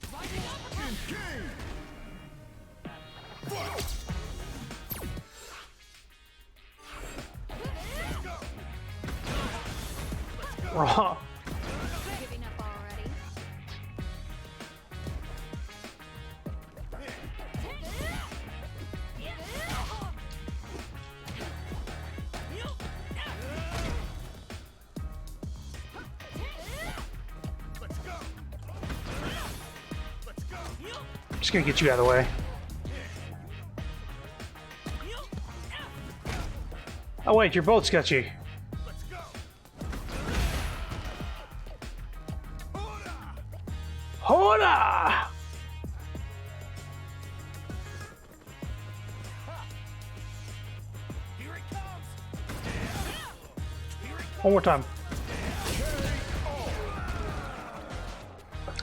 Raw. Giving up already? Just gonna get you out of the way. Oh wait, you're both sketchy. Hola! One more time.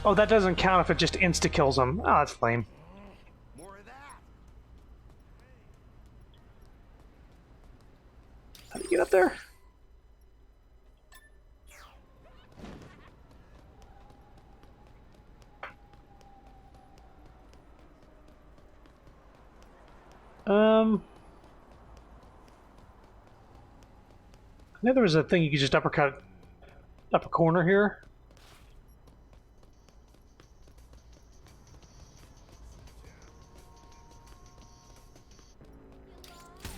Oh, that doesn't count if it just insta-kills him. Oh, that's lame. More of that. How do you get up there? know there was a thing you could just uppercut up a corner here.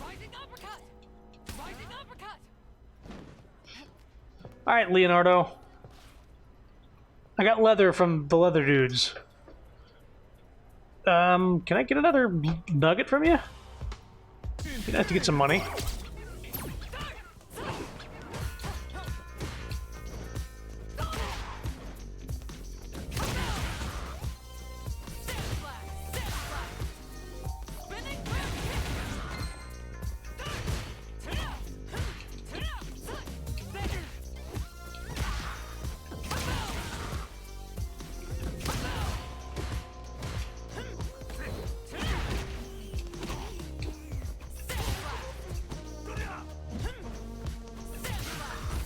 Rising uppercut! Rising uppercut! All right, Leonardo. I got leather from the leather dudes. Can I get another nugget from you? You'd have to get some money.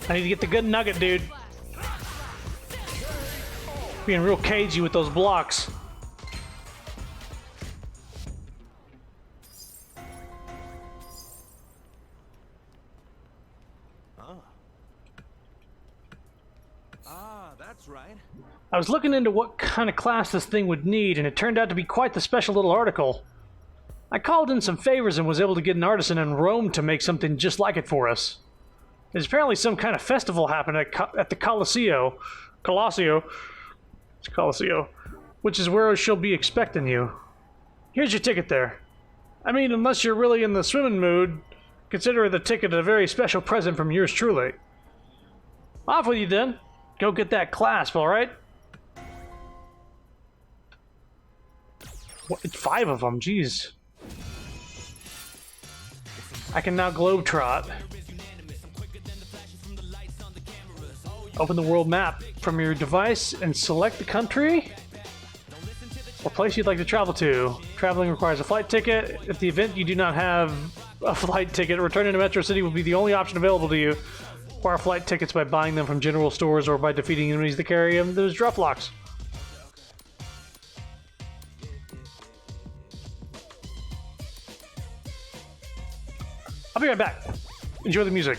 I need to get the good nugget, dude. Being real cagey with those blocks. That's right. I was looking into what kind of class this thing would need, and it turned out to be quite the special little article. I called in some favors and was able to get an artisan in Rome to make something just like it for us. There's apparently some kind of festival happening at the Colosseo, which is where she'll be expecting you. Here's your ticket there. I mean, unless you're really in the swimming mood, consider the ticket a very special present from yours truly. Off with you then. Go get that clasp, alright? It's 5 of them, jeez. I can now globetrot. Open the world map from your device and select the country or place you'd like to travel to. Traveling requires a flight ticket. If the event you do not have a flight ticket, returning to Metro City will be the only option available to you. Acquire flight tickets by buying them from general stores or by defeating enemies that carry them. There's drop locks. I'll be right back. Enjoy the music.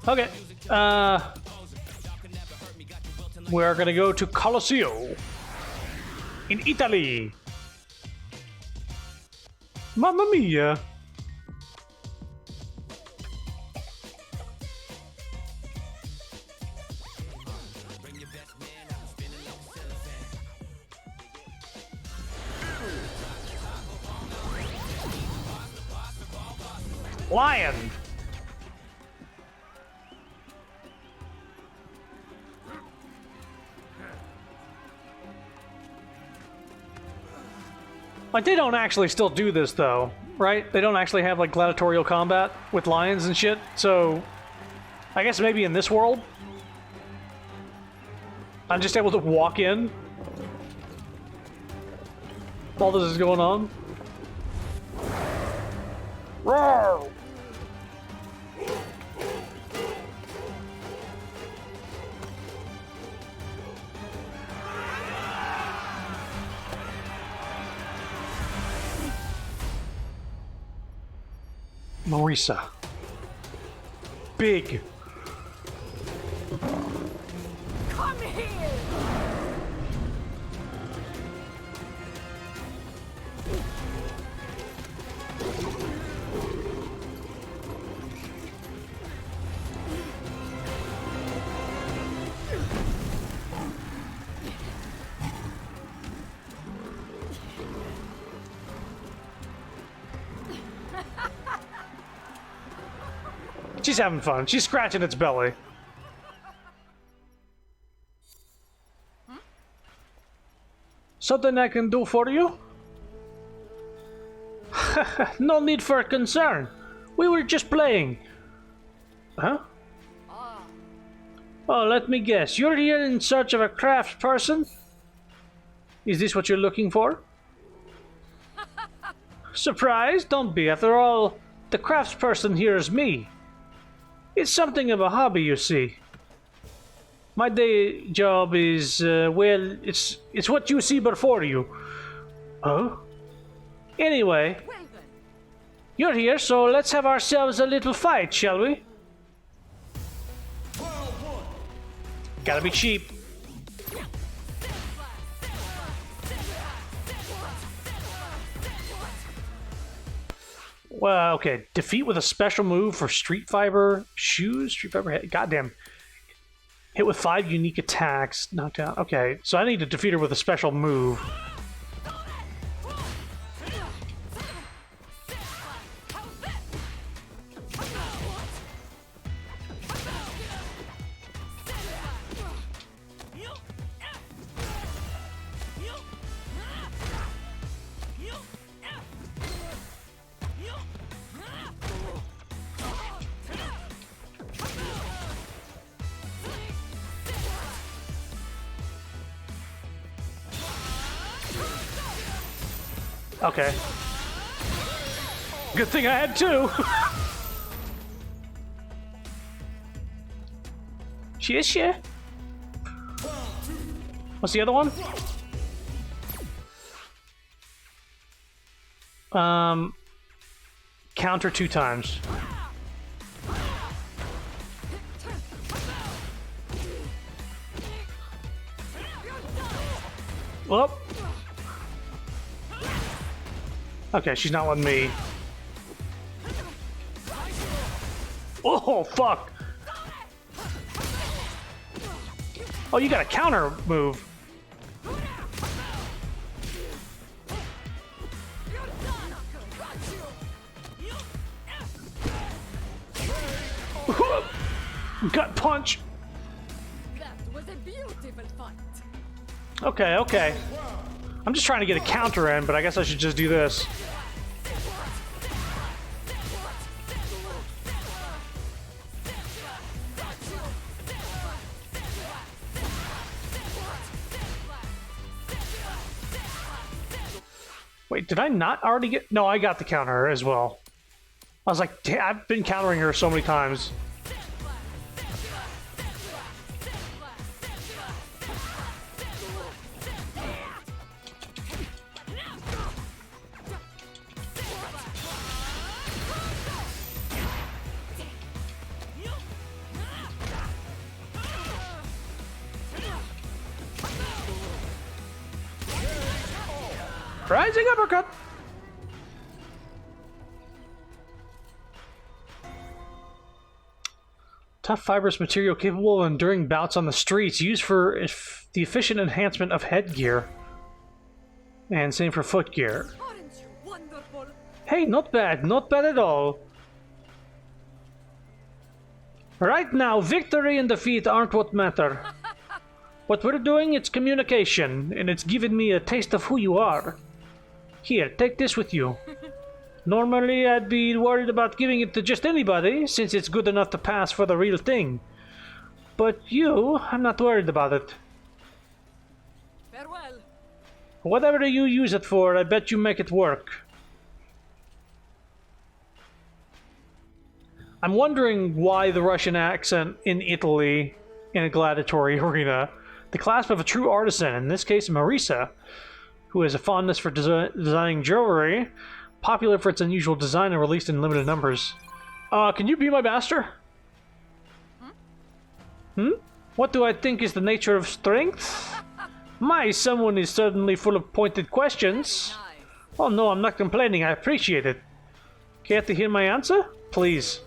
Okay, we're gonna go to Colosseo in Italy. Mamma mia! Lion! Like, they don't actually still do this, though, right? They don't actually have, like, gladiatorial combat with lions and shit, so... I guess maybe in this world, I'm just able to walk in while this is going on. Roar! Marisa. Big. Come here! She's having fun. She's scratching its belly. Something I can do for you? No need for concern. We were just playing. Huh? Oh, let me guess. You're here in search of a craft person? Is this what you're looking for? Surprise? Don't be. After all, the craftsperson here is me. It's something of a hobby, you see. My day job is, well, it's what you see before you. Oh? Anyway, Well then, you're here, so let's have ourselves a little fight, shall we? Gotta be cheap. Well, okay. Defeat with a special move for Street Fiber shoes? Street Fiber head. Goddamn. Hit with 5 unique attacks. Knocked out. Okay, so I need to defeat her with a special move. Okay. Good thing I had 2. She is she? What's the other one? Counter 2 times. Whoop. Okay, she's not letting me. Oh, fuck. Oh, you got a counter move. Gut punch. that was a beautiful fight. Okay, okay. I'm just trying to get a counter in, but I guess I should just do this. Wait, did I not already get... No, I got the counter as well. I was like, damn, I've been countering her so many times. Rising uppercut! Tough fibrous material capable of enduring bouts on the streets, used for the efficient enhancement of headgear. And same for footgear. Aren't you wonderful? Hey, not bad at all. Right now, victory and defeat aren't what matter. What we're doing, it's communication, and it's given me a taste of who you are. Here, take this with you. Normally, I'd be worried about giving it to just anybody, since it's good enough to pass for the real thing. But you, I'm not worried about it. Farewell. Whatever you use it for, I bet you make it work. I'm wondering why the Russian accent in Italy in a gladiatory arena. The clasp of a true artisan, in this case Marisa, who has a fondness for designing jewelry, popular for its unusual design and released in limited numbers. Can you be my master? What do I think is the nature of strength? Someone is certainly full of pointed questions. Oh no, I'm not complaining, I appreciate it. Care to hear my answer? Please.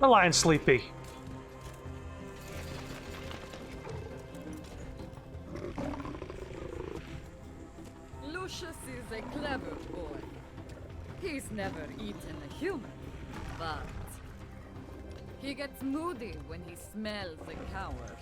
The lion's sleepy. Lucius is a clever boy. He's never eaten a human, but he gets moody when he smells a coward.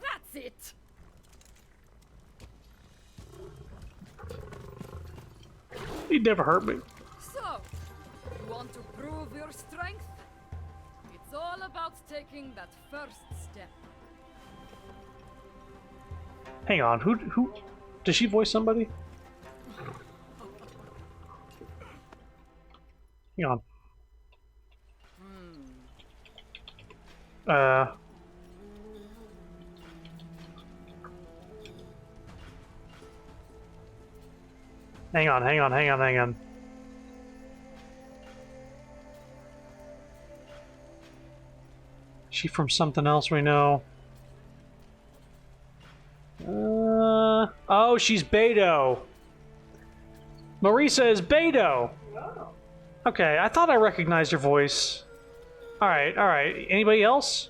That's it! He'd never hurt me. So, you want to prove your strength? It's all about taking that first step. Hang on, who does she voice somebody? Hang on. Hang on. She from something else we know. Oh, she's Beto. Marisa is Beto. Okay, I thought I recognized her voice. Alright. Anybody else?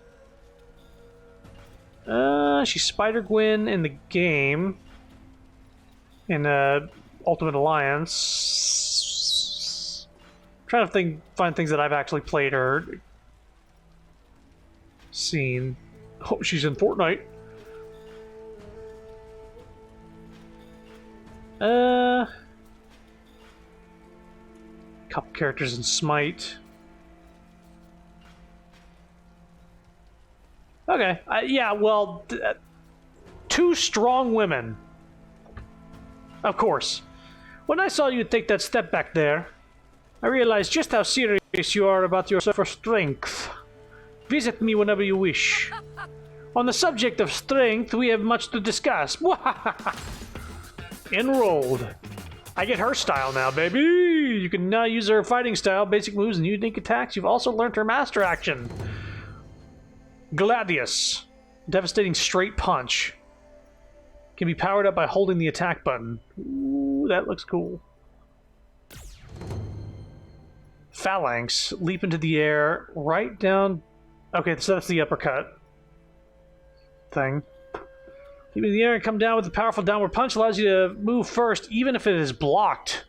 She's Spider-Gwen in the game. In Ultimate Alliance. I'm trying to find things that I've actually played or seen. Oh, she's in Fortnite. Couple characters in Smite. Okay, yeah, well, two strong women. Of course. When I saw you take that step back there, I realized just how serious you are about your strength. Visit me whenever you wish. On the subject of strength, we have much to discuss. Enrolled. I get her style now, baby! You can now use her fighting style, basic moves, and unique attacks. You've also learned her master action. Gladius. Devastating straight punch. Can be powered up by holding the attack button. Ooh, that looks cool. Phalanx. Leap into the air, right down... Okay, so that's the uppercut thing. Leap into the air and come down with a powerful downward punch allows you to move first, even if it is blocked,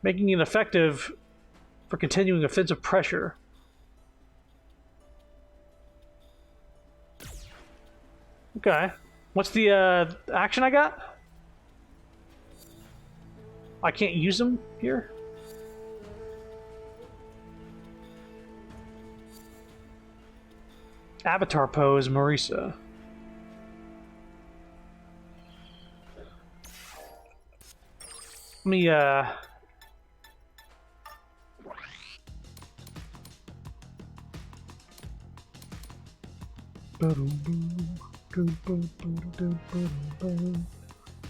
making it effective for continuing offensive pressure. Okay. What's the action I got? I can't use them here? Avatar pose, Marisa. Let me,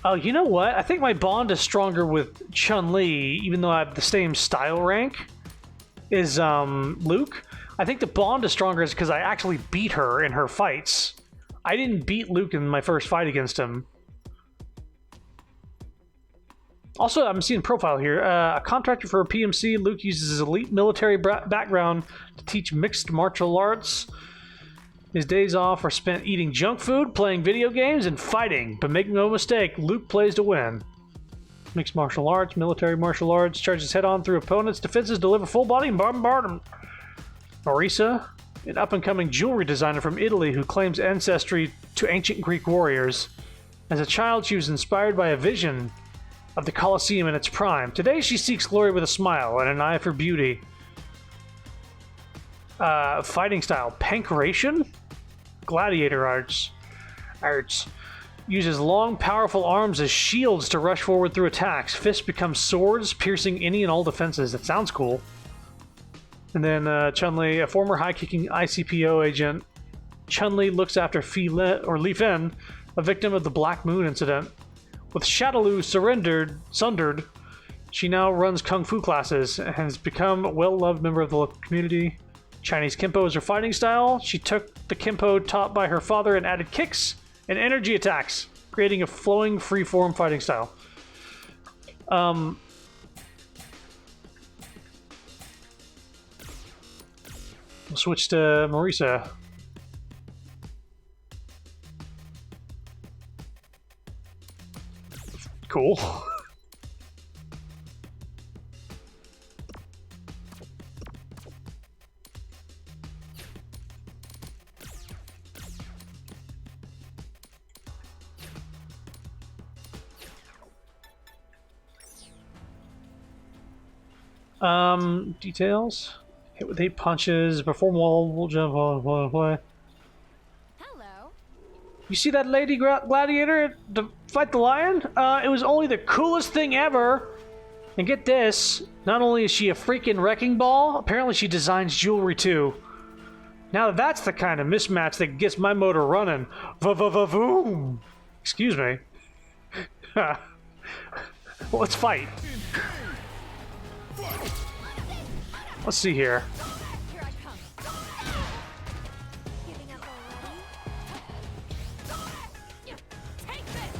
Oh, you know what? I think my bond is stronger with Chun-Li, even though I have the same style rank as Luke. I think the bond is stronger is because I actually beat her in her fights. I didn't beat Luke in my first fight against him. Also, I'm seeing profile here. A contractor for a PMC, Luke uses his elite military background to teach mixed martial arts. His days off are spent eating junk food, playing video games, and fighting. But make no mistake, Luke plays to win. Mixed martial arts, military martial arts, charges head-on through opponents' defenses, deliver full body and bombardment. Marisa, an up-and-coming jewelry designer from Italy who claims ancestry to ancient Greek warriors. As a child, she was inspired by a vision of the Colosseum in its prime. Today, she seeks glory with a smile and an eye for beauty. Fighting style, Pankration? Gladiator arts. Uses long, powerful arms as shields to rush forward through attacks. Fists become swords, piercing any and all defenses. That sounds cool. And then Chun-Li, a former high-kicking ICPO agent. Chun-Li looks after Li Fen, a victim of the Black Moon incident. With Shadaloo sundered, she now runs Kung Fu classes and has become a well-loved member of the local community. Chinese Kempo is her fighting style. She took the Kempo taught by her father and added kicks and energy attacks, creating a flowing, free-form fighting style. We'll switch to Marisa. Cool. Details. Hit with 8 punches, perform wall jump, play. Hello. You see that lady gladiator to fight the lion? It was only the coolest thing ever. And get this, not only is she a freaking wrecking ball, apparently she designs jewelry too. Now that's the kind of mismatch that gets my motor running. Va-va-va-voom! Excuse me. Well, let's fight. Let's see here. Here I come. Giving up already? Take this.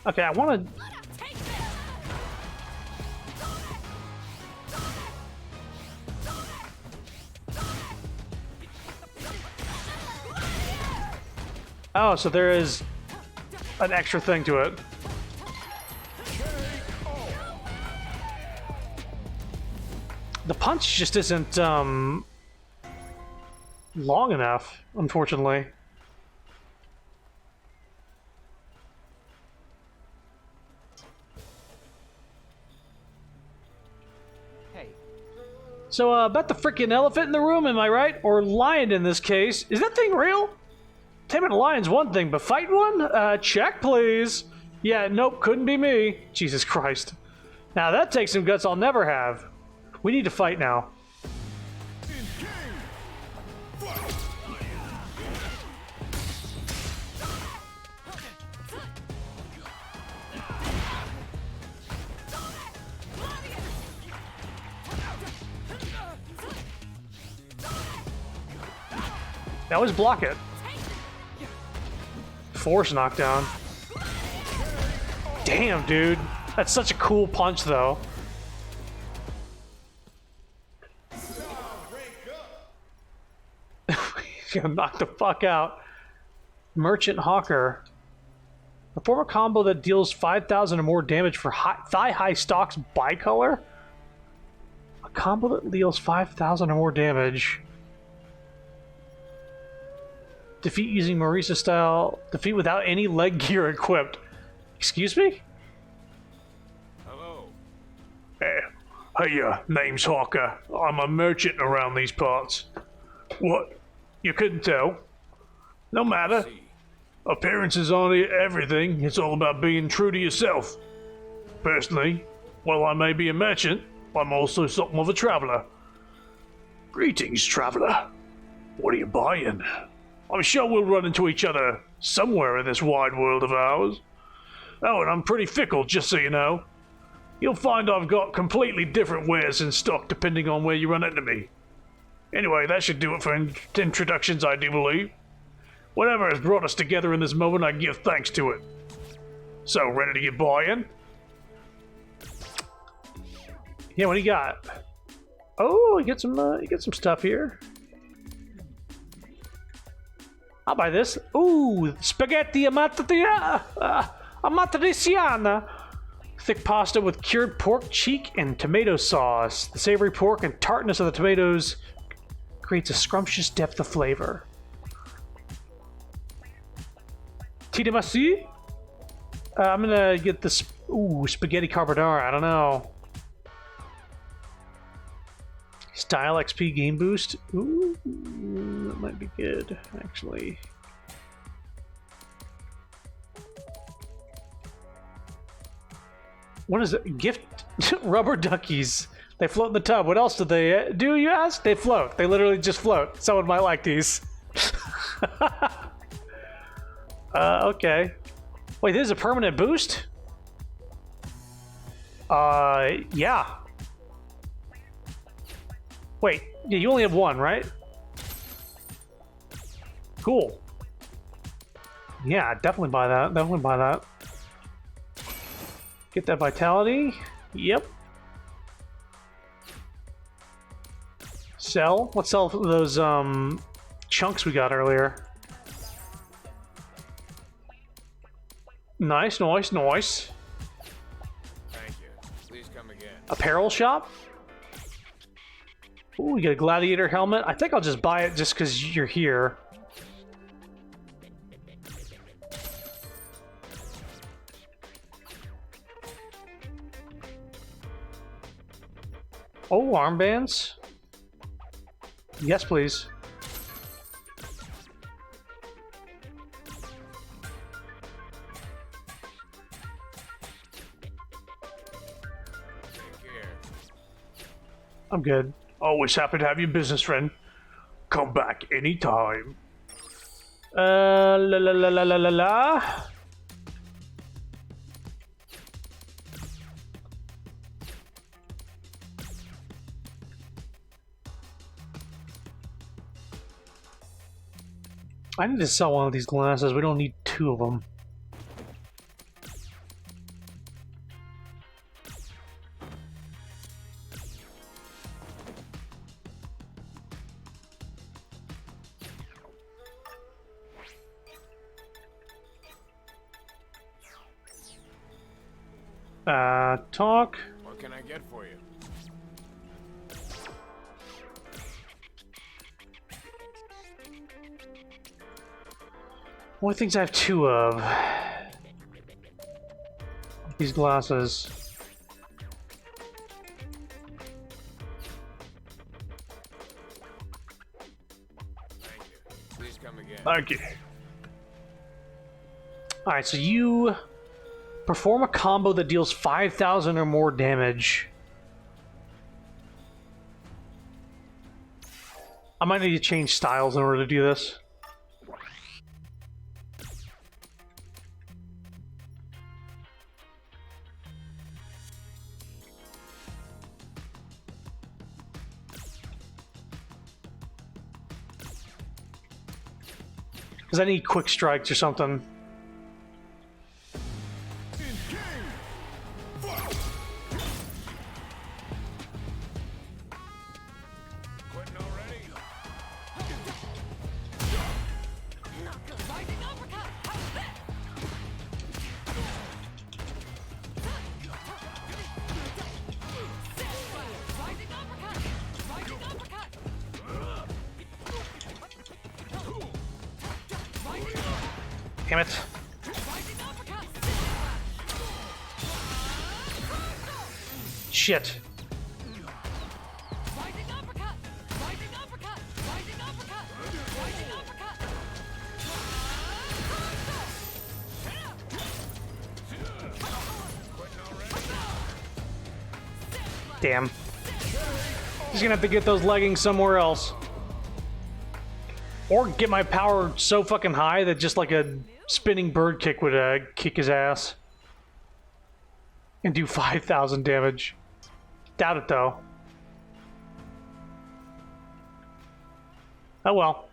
Okay, I want to... Take this. Oh, so there is an extra thing to it. The punch just isn't long enough, unfortunately. Hey. So, bet the freaking elephant in the room, am I right? Or lion in this case. Is that thing real? Taming a lion's one thing, but fight one? Check, please. Yeah, nope, couldn't be me. Jesus Christ. Now that takes some guts I'll never have. We need to fight now. That was block it. Force knockdown. Damn, dude. That's such a cool punch, though. He's gonna knock the fuck out. Merchant Hawker. Perform a combo that deals 5,000 or more damage for thigh-high stocks bicolor? A combo that deals 5,000 or more damage. Defeat using Marisa style. Defeat without any leg gear equipped. Excuse me? Hello. Hey, name's Hawker. I'm a merchant around these parts. What? You couldn't tell? No matter. Appearances aren't everything. It's all about being true to yourself. Personally, while I may be a merchant, I'm also something of a traveler. Greetings, traveler. What are you buying? I'm sure we'll run into each other somewhere in this wide world of ours. Oh, and I'm pretty fickle, just so you know. You'll find I've got completely different wares in stock depending on where you run into me. Anyway, that should do it for introductions, I do believe. Whatever has brought us together in this moment, I give thanks to it. So, ready to get buy-in? Yeah, what do you got? Oh, you get some stuff here. I'll buy this. Ooh, spaghetti amatriciana. Thick pasta with cured pork cheek and tomato sauce. The savory pork and tartness of the tomatoes creates a scrumptious depth of flavor. Tiramisu? I'm gonna get this. Ooh, spaghetti carbonara. I don't know. Style XP game boost. Ooh, that might be good, actually. What is it? Gift rubber duckies. They float in the tub. What else do they do, you ask? They float. They literally just float. Someone might like these. Okay. Wait, this is a permanent boost? Yeah. Wait, yeah, you only have one, right? Cool. Yeah, definitely buy that. Definitely buy that. Get that vitality. Yep. Sell. Let's sell those chunks we got earlier. Nice, nice, nice. Thank you. Please come again. Apparel shop. Ooh, we get a gladiator helmet. I think I'll just buy it just because you're here. Oh, armbands. Yes, please. Take care. I'm good. Always happy to have you, business friend. Come back anytime. La la la la la la la. I need to sell one of these glasses. We don't need two of them. Talk. What can I get for you? Only things I have two of. These glasses. Thank you. Please come again. Thank you. Alright, so you perform a combo that deals 5,000 or more damage. I might need to change styles in order to do this. Because I need quick strikes or something. Quitting already? Damn it. Shit. Damn. Just gonna have to get those leggings somewhere else. Or get my power so fucking high that just like a spinning bird kick would kick his ass. And do 5,000 damage. Doubt it though. Oh well.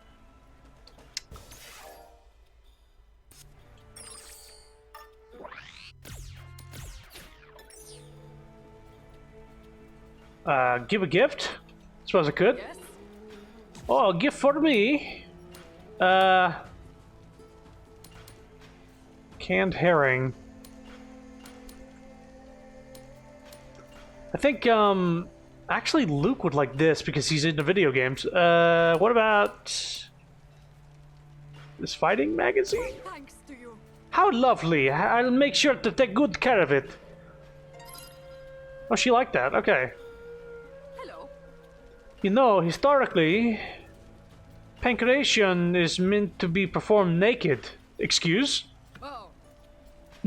Give a gift? Suppose I could. Yes? Oh, a gift for me. Canned herring. I think, actually Luke would like this because he's into video games. What about this fighting magazine? Thanks to you. How lovely. I'll make sure to take good care of it. Oh, she liked that. Okay. Hello. You know, historically, pancreation is meant to be performed naked. Excuse? Oh,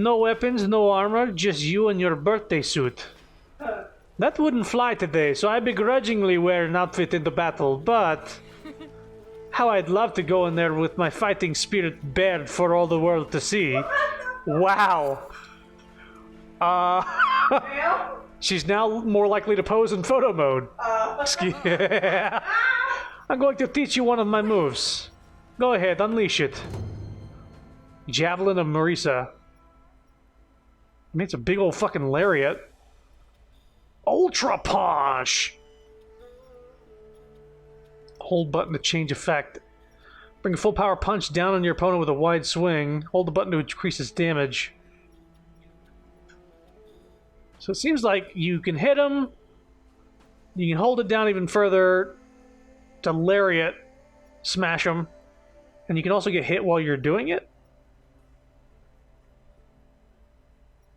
No weapons, no armor, just you and your birthday suit. That wouldn't fly today, so I begrudgingly wear an outfit into battle, but how I'd love to go in there with my fighting spirit bared for all the world to see. Wow. She's now more likely to pose in photo mode. Excuse- I'm going to teach you one of my moves. Go ahead, unleash it. Javelin of Marisa. I mean, it's a big old fucking lariat. Ultra Punch! Hold button to change effect. Bring a full power punch down on your opponent with a wide swing. Hold the button to increase its damage. So it seems like you can hit him. You can hold it down even further to lariat smash him. And you can also get hit while you're doing it.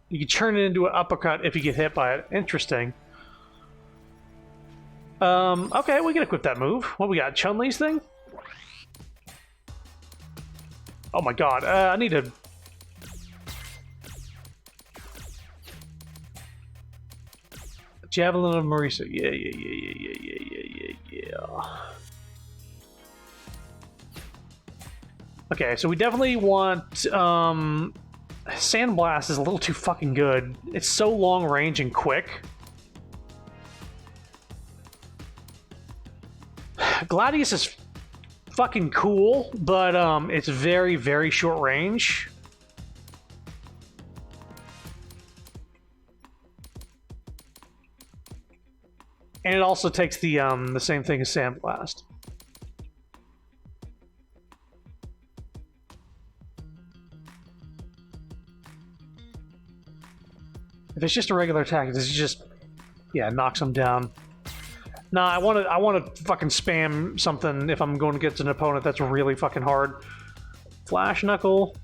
You can turn it into an uppercut if you get hit by it. Interesting. Okay, we can equip that move. What we got? Chun-Li's thing? Oh my god, I need to... Javelin of Marisa. Yeah. Okay, so we definitely want, Sandblast is a little too fucking good. It's so long range and quick. Gladius is fucking cool, but it's very, very short range. And it also takes the same thing as Sandblast. If it's just a regular attack, this is just, yeah, knocks them down. Nah, I want to fucking spam something if I'm going against an opponent that's really fucking hard. Flash Knuckle.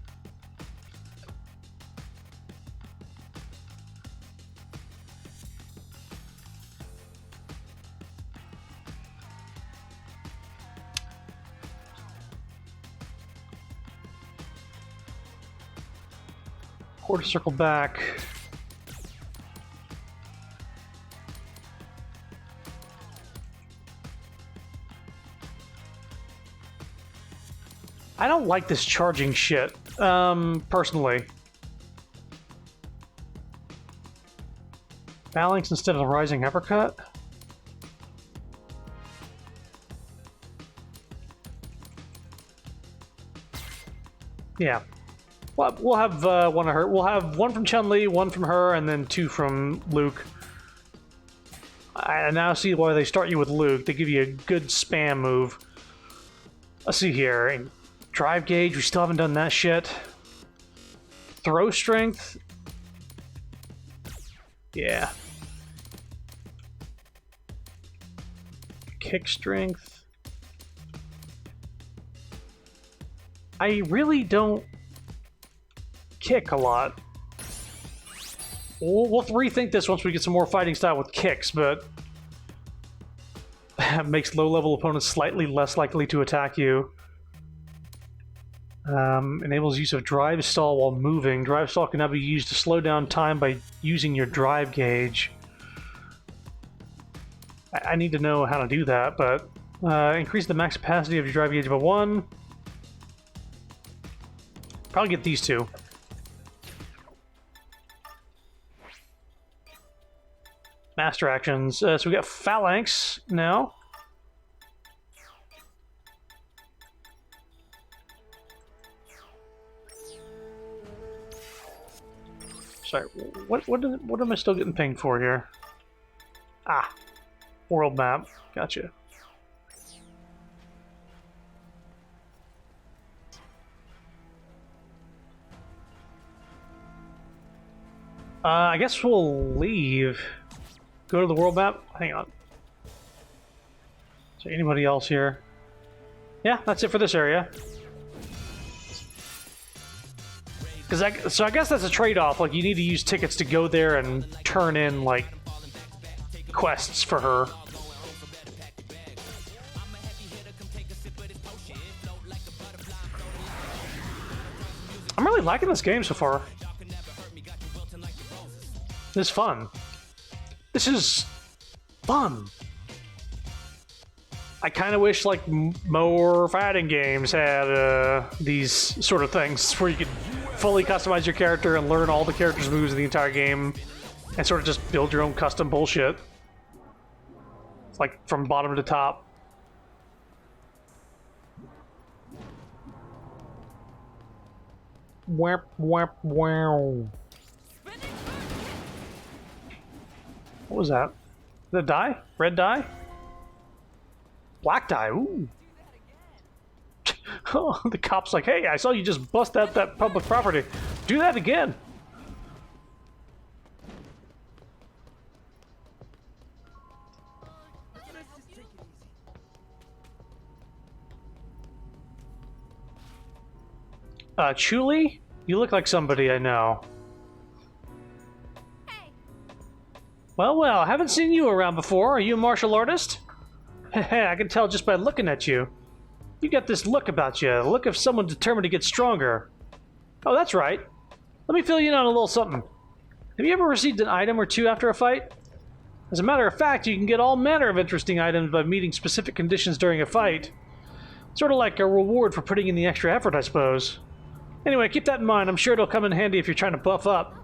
Quarter circle back. I don't like this charging shit, personally. Phalanx instead of the rising uppercut? Yeah. Well, we'll have one of her. We'll have one from Chun-Li, one from her, and then two from Luke. I now see why they start you with Luke. They give you a good spam move. Let's see here. Drive gauge, we still haven't done that shit. Throw strength. Yeah. Kick strength. I really don't kick a lot. We'll rethink this once we get some more fighting style with kicks, but makes low-level opponents slightly less likely to attack you. Enables use of drive stall while moving. Drive stall can now be used to slow down time by using your drive gauge. I need to know how to do that, but increase the max capacity of your drive gauge by 1. Probably get these two. Master actions. So we got Phalanx now. Sorry, what am I still getting pinged for here? Ah. World map. Gotcha. I guess we'll leave. Go to the world map. Hang on. Is there anybody else here? Yeah, that's it for this area. So I guess that's a trade-off. Like, you need to use tickets to go there and turn in, like, quests for her. I'm really liking this game so far. This is fun. This is fun. I kind of wish, like, more fighting games had these sort of things where you could fully customize your character and learn all the character's moves in the entire game and sort of just build your own custom bullshit. It's like from bottom to top. Whap, whap, wow. What was that? Did it die? Red dye? Black dye, ooh. Oh, the cop's like, hey, I saw you just bust out that public property. Do that again. Chuli? You look like somebody I know. Hey. Well, I haven't seen you around before. Are you a martial artist? Heh, I can tell just by looking at you. You got this look about you, the look of someone determined to get stronger. Oh, that's right. Let me fill you in on a little something. Have you ever received an item or two after a fight? As a matter of fact, you can get all manner of interesting items by meeting specific conditions during a fight. Sort of like a reward for putting in the extra effort, I suppose. Anyway, keep that in mind. I'm sure it'll come in handy if you're trying to buff up.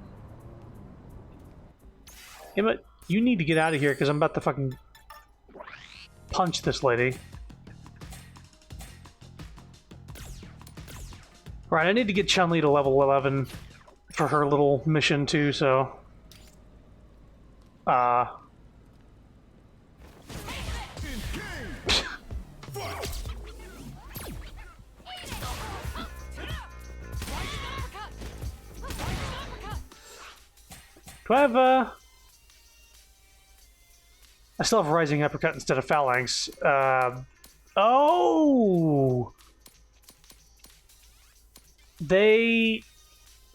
Emma, you need to get out of here because I'm about to fucking punch this lady. Right, I need to get Chun-Li to level 11 for her little mission too, so... Do I have, I still have Rising Uppercut instead of Phalanx. Oh!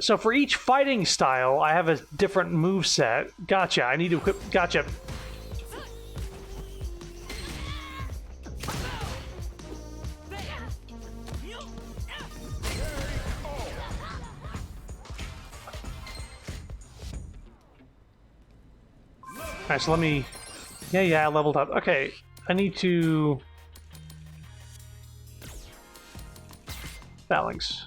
So for each fighting style, I have a different move set. Gotcha, I need to equip... Gotcha. Alright, so let me... Yeah, I leveled up. Okay, I need to... Phalanx.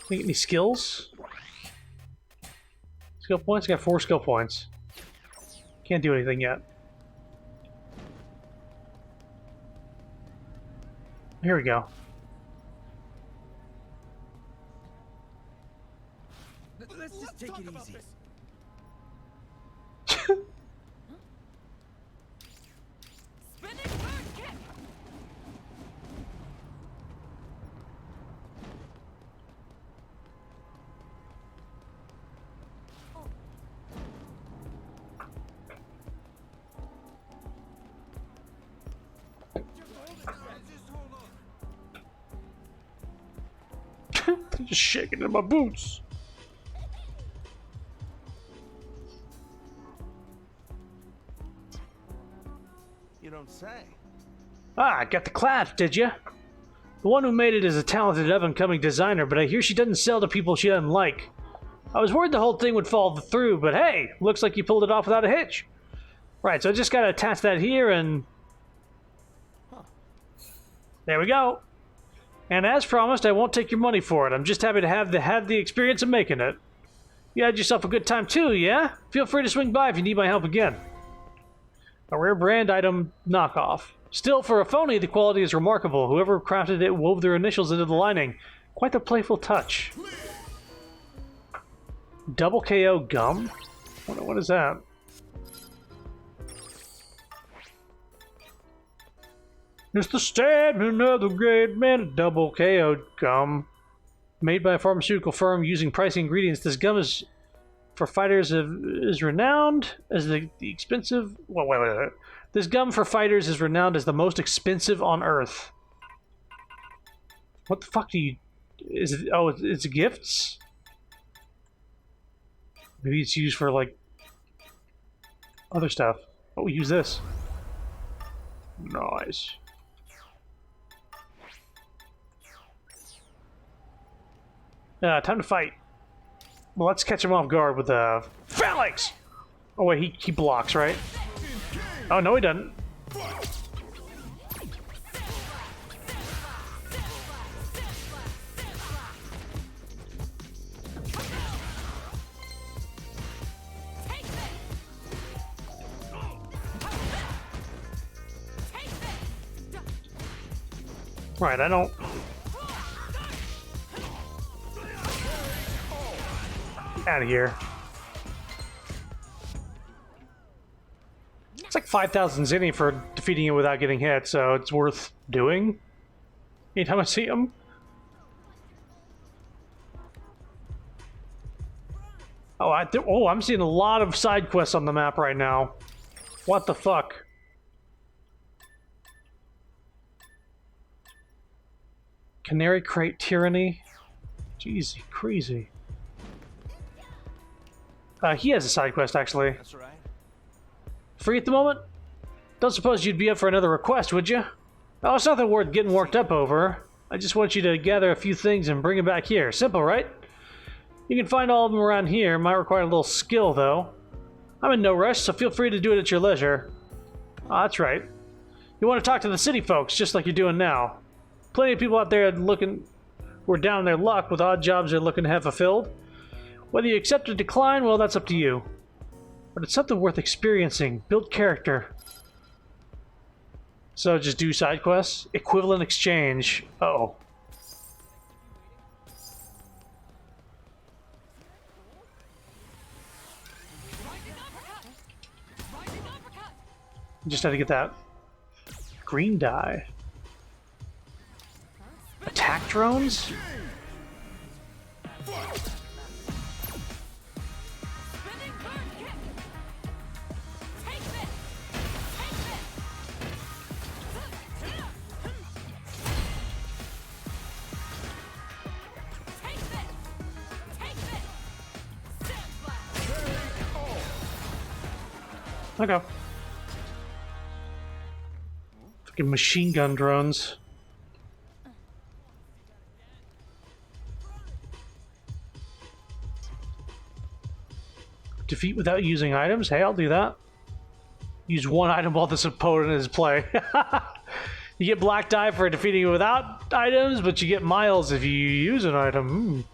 Can you get any skills? Skill points? I got 4 skill points. Can't do anything yet. Here we go. Let's just take it easy. Just shaking in my boots. You don't say. Ah, got the clap, did ya? The one who made it is a talented up-and-coming designer, but I hear she doesn't sell to people she doesn't like. I was worried the whole thing would fall through, but hey, looks like you pulled it off without a hitch. Right, so I just gotta attach that here and... There we go. And as promised, I won't take your money for it. I'm just happy to have the experience of making it. You had yourself a good time too, yeah? Feel free to swing by if you need my help again. A rare brand item knockoff. Still, for a phony, the quality is remarkable. Whoever crafted it wove their initials into the lining. Quite the playful touch. Double KO gum? What is that? It's the stamina of the great man, a double KO gum. Made by a pharmaceutical firm using pricey ingredients, this gum is for fighters is renowned as the expensive. Well, wait. This gum for fighters is renowned as the most expensive on Earth. What the fuck do you? Is it? Oh, it's gifts. Maybe it's used for like other stuff. Oh, we use this. Nice. Time to fight. Well, let's catch him off guard with the phalanx. Oh wait, he blocks, right? Oh no, he doesn't. Right, I don't. Out of here. It's like 5,000 zenny for defeating it without getting hit, so it's worth doing. Anytime I see him. Oh, I'm seeing a lot of side quests on the map right now. What the fuck? Canary Crate Tyranny? Jeez, crazy. He has a side quest, actually. That's right. Free at the moment? Don't suppose you'd be up for another request, would you? Oh, it's nothing worth getting worked up over. I just want you to gather a few things and bring them back here. Simple, right? You can find all of them around here. Might require a little skill, though. I'm in no rush, so feel free to do it at your leisure. Oh, that's right. You want to talk to the city folks, just like you're doing now. Plenty of people out there looking who are down in their luck with odd jobs they're looking to have fulfilled. Whether you accept or decline, well, that's up to you. But it's something worth experiencing. Build character. So just do side quests? Equivalent exchange. Uh-oh. Just had to get that green dye. Attack drones? Okay. Fucking machine gun drones. Defeat without using items? Hey, I'll do that. Use one item while this opponent is play. You get black die for defeating it without items, but you get miles if you use an item.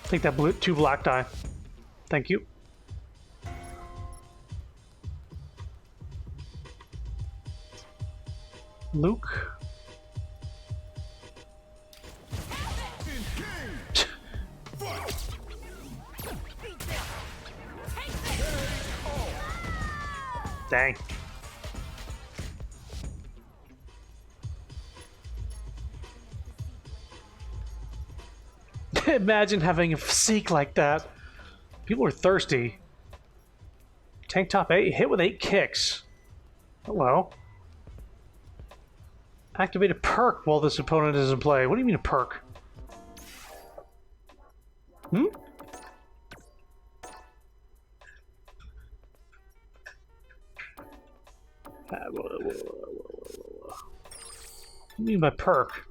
Take that blue, 2 black die. Thank you. Luke. Dang. Imagine having a physique like that. People are thirsty. Tank top 8, hit with 8 kicks. Hello. Activate a perk while this opponent is in play. What do you mean a perk? Hmm? What do you mean by perk?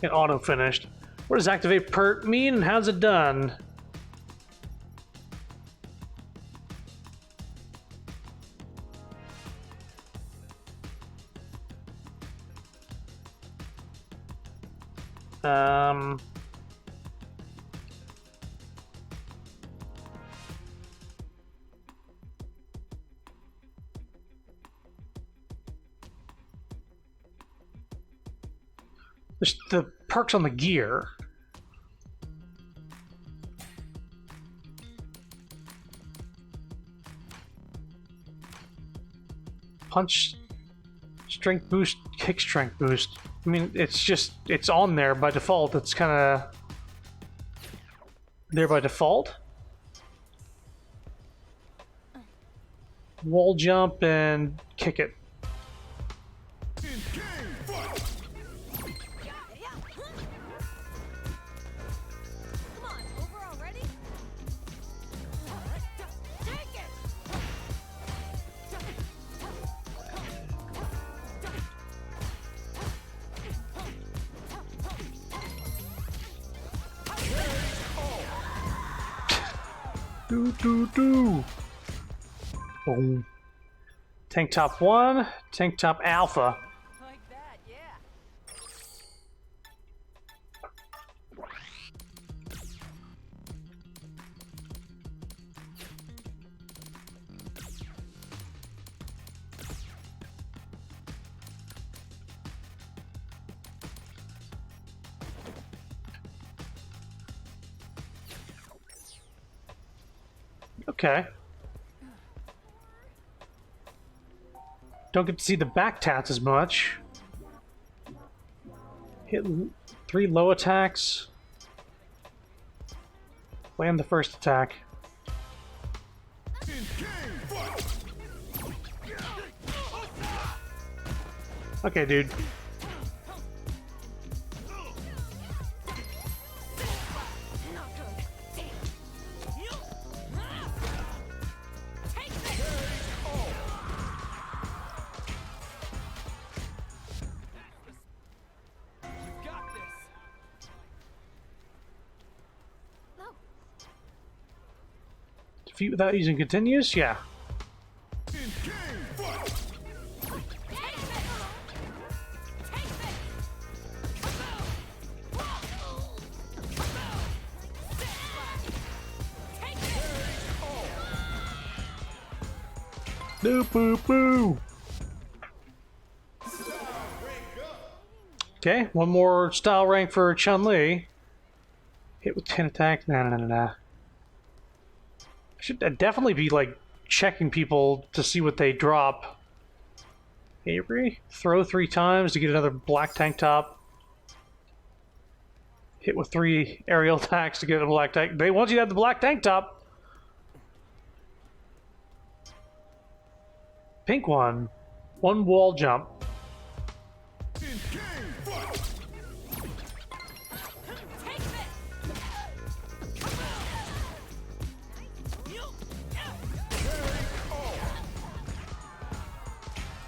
It auto finished. What does activate pert mean and how's it done? Um, there's the perks on the gear. Punch, strength boost, kick strength boost. I mean, it's on there by default. It's kind of there by default. Wall jump and kick it. Come on, over already? Take it! Do. Boom. Tank top 1, tank top alpha. Like that, yeah. Okay. Don't get to see the back tats as much. Hit 3 low attacks. Land the first attack. Okay, dude. Defeat without using continues? Yeah. Boo boo boo. Okay, one more style rank for Chun-Li. Hit with 10 attack. Nah. Should definitely be like checking people to see what they drop. Avery, throw 3 times to get another black tank top. Hit with 3 aerial attacks to get a black tank. They want you to have the black tank top. Pink one, 1 wall jump.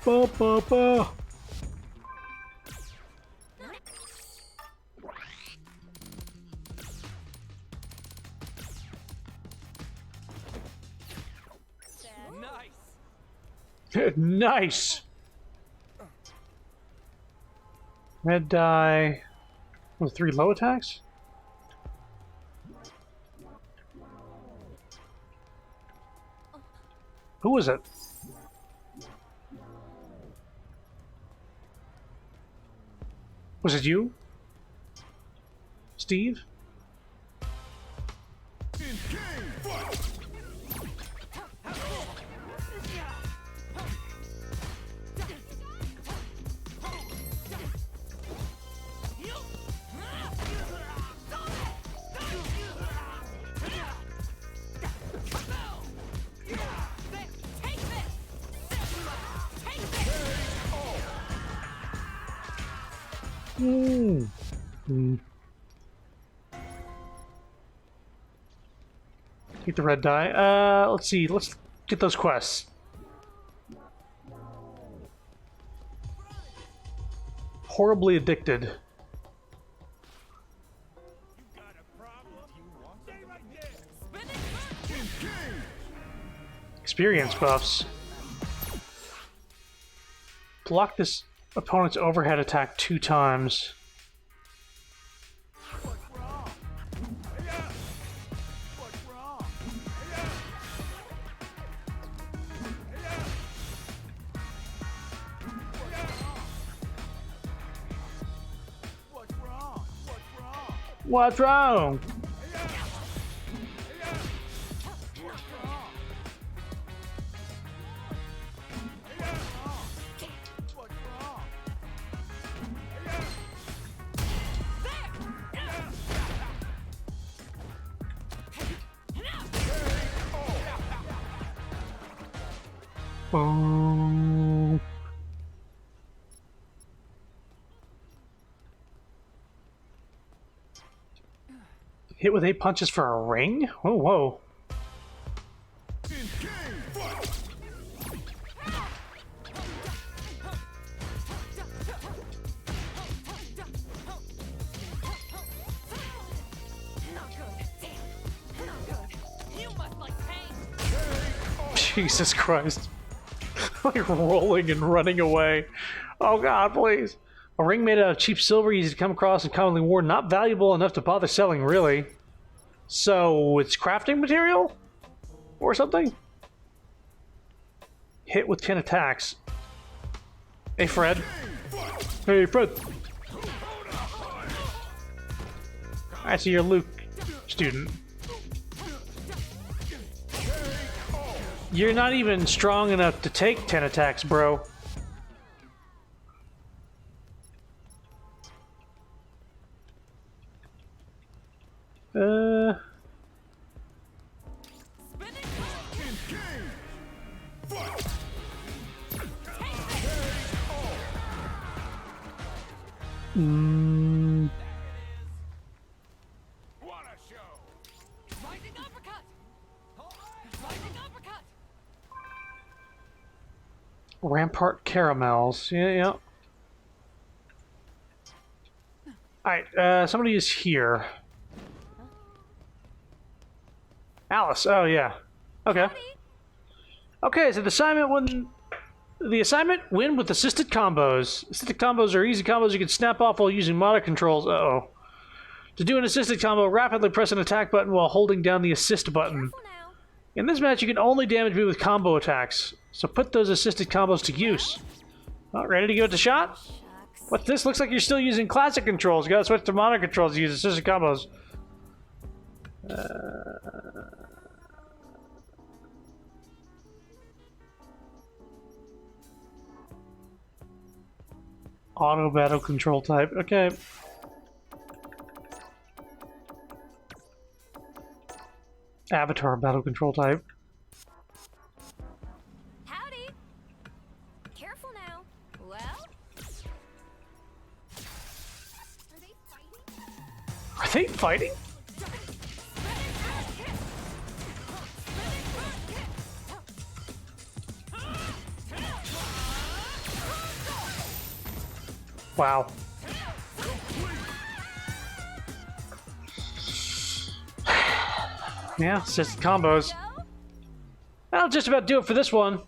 Ba. Nice. Red die with 3 low attacks. Who was it? Was it you? Steve? Get the red die. Let's see. Let's get those quests. Horribly addicted. experience buffs. Block this opponent's overhead attack 2 times. What's wrong? Boom. Hit with 8 punches for a ring? Oh, whoa. Jesus Christ. Like rolling and running away. Oh god, please. A ring made out of cheap silver, easy to come across and commonly worn, not valuable enough to bother selling, really. So, it's crafting material? Or something? Hit with 10 attacks. Hey, Fred. Hey, Fred. I see you're a Luke student. You're not even strong enough to take 10 attacks, bro. What a show! Rising uppercut! Rising uppercut! Rampart caramels. Yeah. Alright, somebody is here. Alice, oh yeah. Okay. Okay, so the assignment win with assisted combos. Assisted combos are easy combos you can snap off while using motor controls. Uh-oh. To do an assisted combo, rapidly press an attack button while holding down the assist button. In this match, you can only damage me with combo attacks, so put those assisted combos to use. Oh, ready to give it a shot? What's this? Looks like you're still using classic controls. You gotta switch to mono controls to use assisted combos. Auto battle control type. Okay. Avatar battle control type. Howdy. Careful now. Well, Are they fighting? Wow. Yeah, it's just combos. That'll just about do it for this one.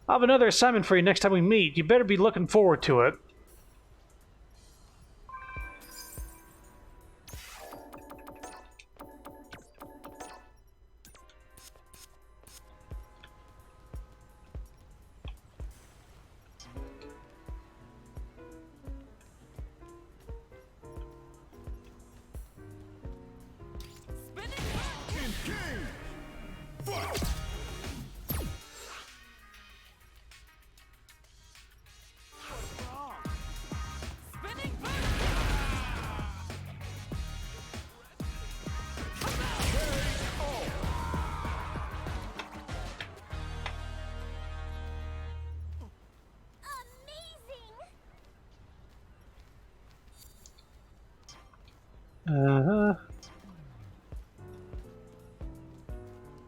I'll have another assignment for you next time we meet. You better be looking forward to it.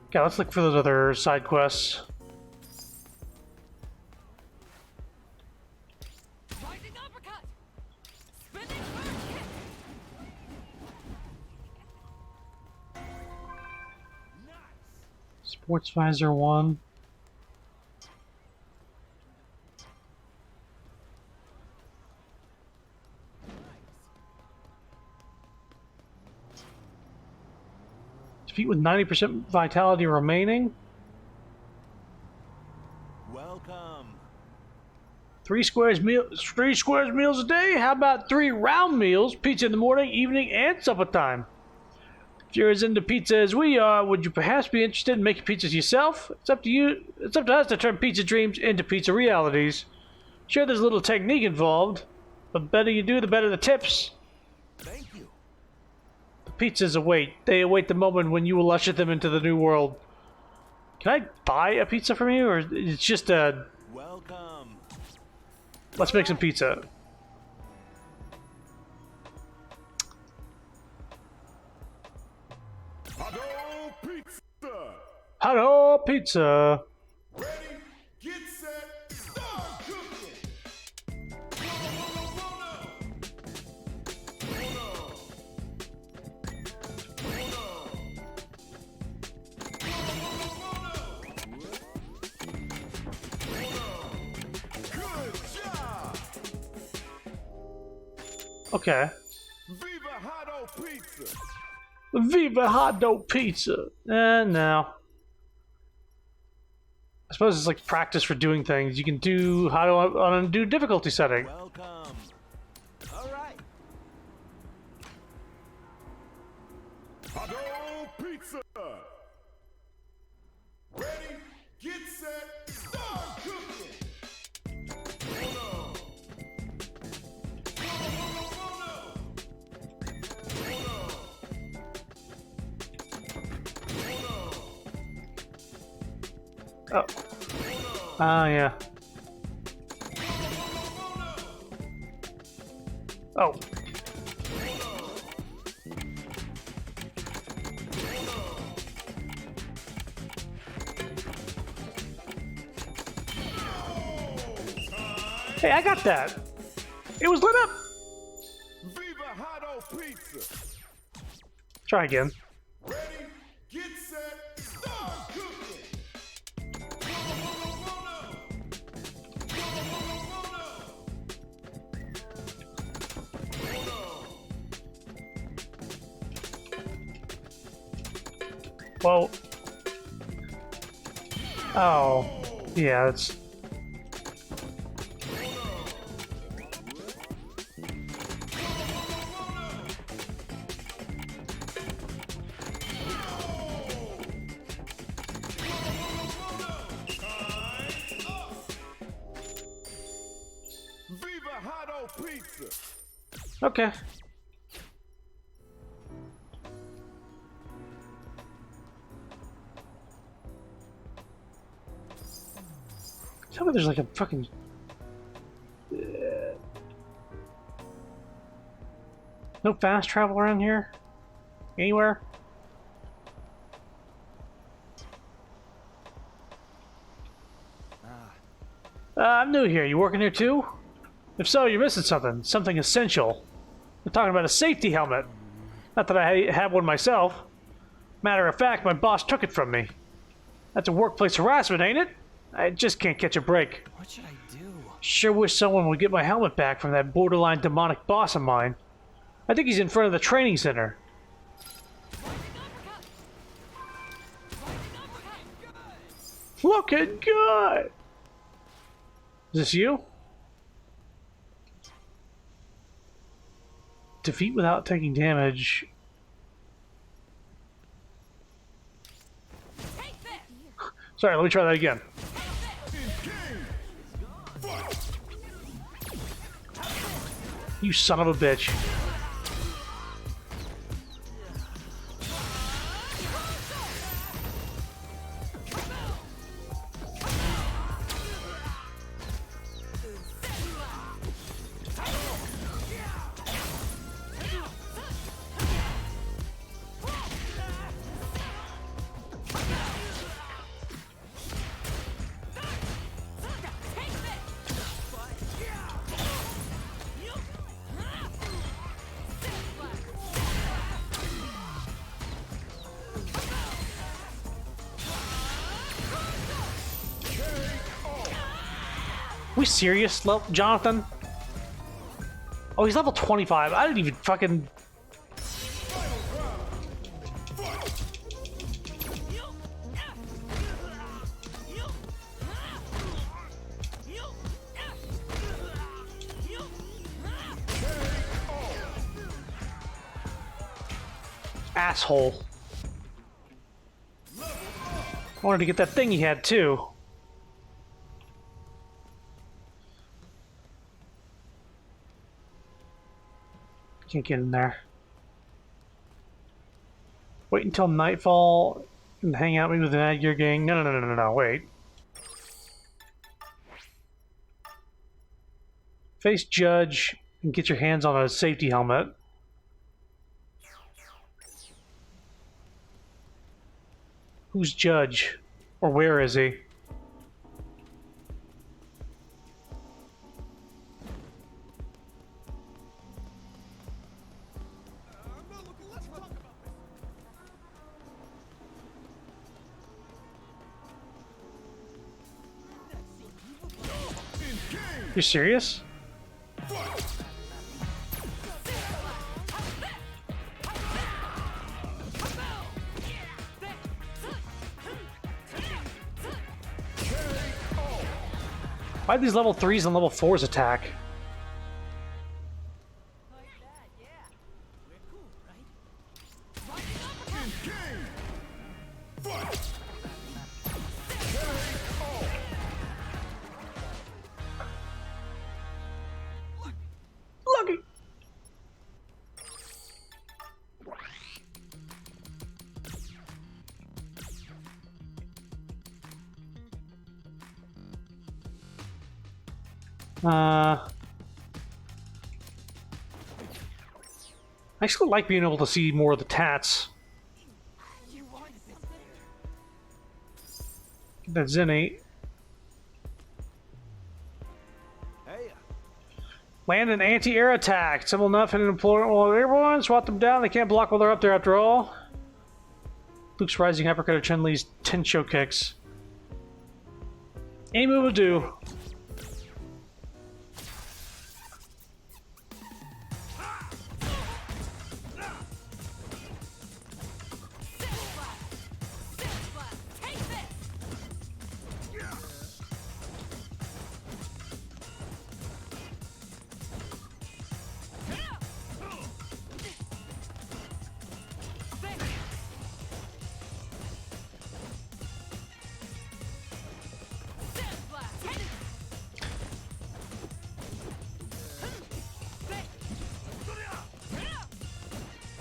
Okay, let's look for those other side quests. Rising uppercut! Spinning Sports Visor 1. Defeat with 90% vitality remaining. Welcome. 3 squares meals a day? How about 3 round meals? Pizza in the morning, evening, and supper time. If you're as into pizza as we are, would you perhaps be interested in making pizzas yourself? It's up to you. It's up to us to turn pizza dreams into pizza realities. Sure, there's a little technique involved, but the better you do, the better the tips. Thank you. The pizzas await. They await the moment when you will usher them into the new world. Can I buy a pizza from you, or it's just a... Welcome. Let's make some pizza. Hot pizza. Hello, pizza. Ready, get set, start cooking. Good job. Okay. Viva Hot Pizza. Viva Hot Dog Pizza. No. I suppose it's like practice for doing things. You can do on a do difficulty setting. Welcome. All right. Hot pizza. Ready, get set, start cooking. Oh. Ah, yeah. Oh. Hey, I got that. It was lit up. Viva Hot Pizza. Try again. Ready, get set, start cooking. Well. Oh. Yeah, that's... Viva Hot Pizza. Okay. Tell me there's like a fucking... No fast travel around here? Anywhere? I'm new here. You working here too? If so, you're missing something. Something essential. I'm talking about a safety helmet. Not that I have one myself. Matter of fact, my boss took it from me. That's a workplace harassment, ain't it? I just can't catch a break. What should I do? Sure wish someone would get my helmet back from that borderline demonic boss of mine. I think he's in front of the training center. Looking good! Is this you? Defeat without taking damage. Sorry, let me try that again. You son of a bitch. We serious, Jonathan? Oh, he's level 25. I didn't even fucking... asshole. I wanted to get that thing he had too. Can't get in there. Wait until nightfall and hang out maybe with the Night Gear gang. No, wait. Face Judge and get your hands on a safety helmet. Who's Judge? Or where is he? You serious? Why'd these level 3s and level 4s attack? Lucky. I still like being able to see more of the tats. Get that Zenny. Hey, Land an anti-air attack. Simple enough and employ well, everyone. Swat them down. They can't block while they're up there after all. Luke's rising uppercut of Chun-Li's Tencho kicks. Any move will do.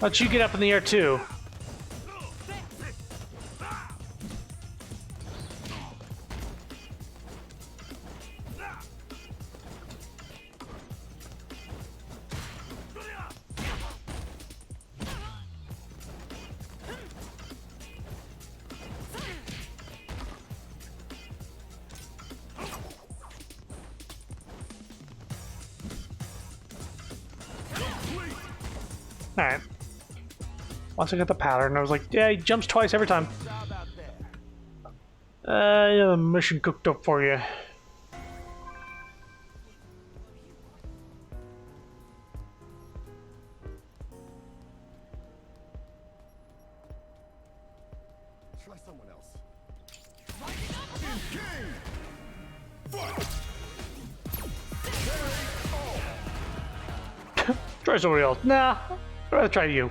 Why don't you get up in the air too? Alright. Once I got the pattern, I was like, yeah, he jumps twice every time. Yeah, the mission cooked up for you. Try someone else. Try somebody else. Nah, I'd rather try you.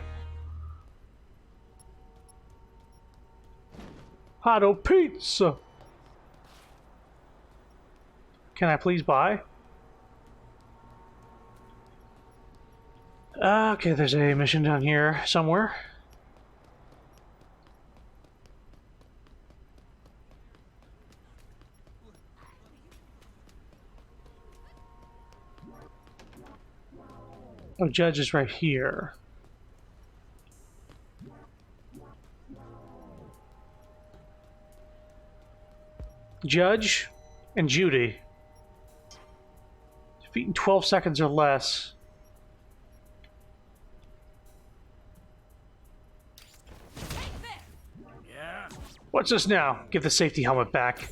Hotto pizza. Can I please buy? Okay, there's a mission down here somewhere. Oh, Judge is right here. Judge and Judy. Defeat in 12 seconds or less. Yeah? What's this now? Give the safety helmet back.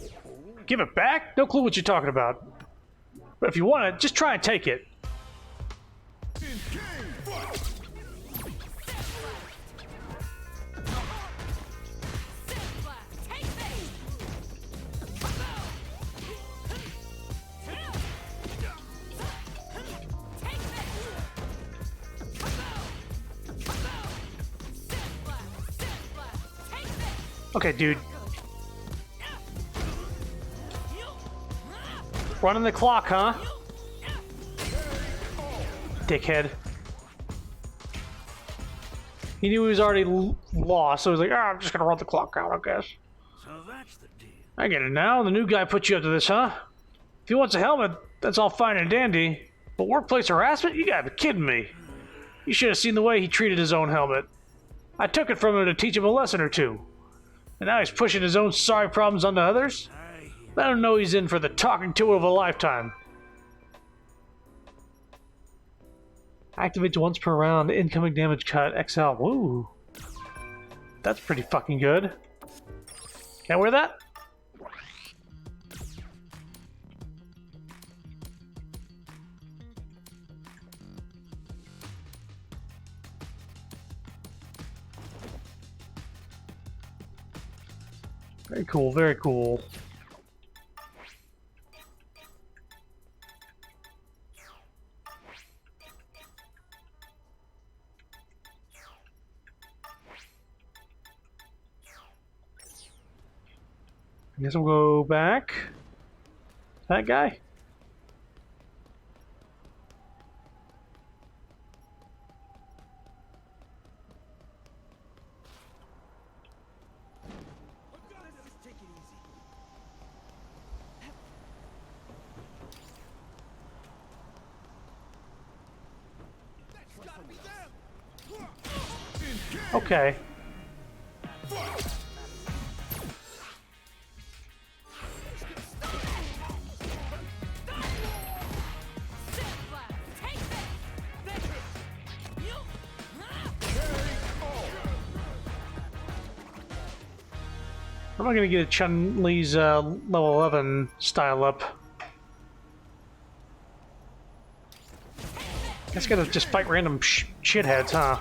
Give it back? No clue what you're talking about. But if you want it, just try and take it. Okay, dude. Running the clock, huh? Dickhead. He knew he was already lost, so he was like, I'm just gonna run the clock out, I guess. So that's the deal. I get it now. The new guy put you up to this, huh? If he wants a helmet, that's all fine and dandy. But workplace harassment? You gotta be kidding me. You should have seen the way he treated his own helmet. I took it from him to teach him a lesson or two. And now he's pushing his own sorry problems onto others? Let him know he's in for the talking to of a lifetime. Activates once per round, incoming damage cut, XL. Woo. That's pretty fucking good. Can I wear that? Very cool, very cool. I guess we'll go back. That guy? Okay. I'm not gonna get Chun-Li's level 11 style up. Guess gotta just fight random shitheads, huh?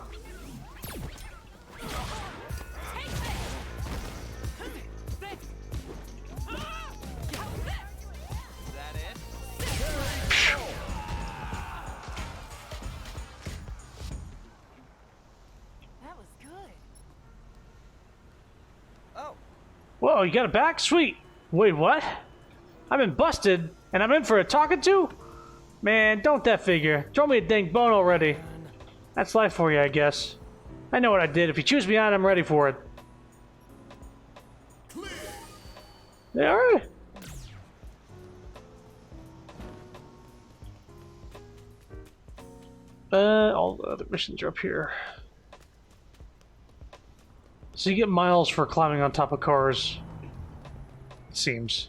That was good. Whoa, you got it back? Sweet. Wait, what? I've been busted, and I'm in for a talking to? Man, don't that figure. Throw me a dang bone already. That's life for you, I guess. I know what I did. If you choose me out, I'm ready for it. Yeah, alright. All the other missions are up here. So you get miles for climbing on top of cars, it seems.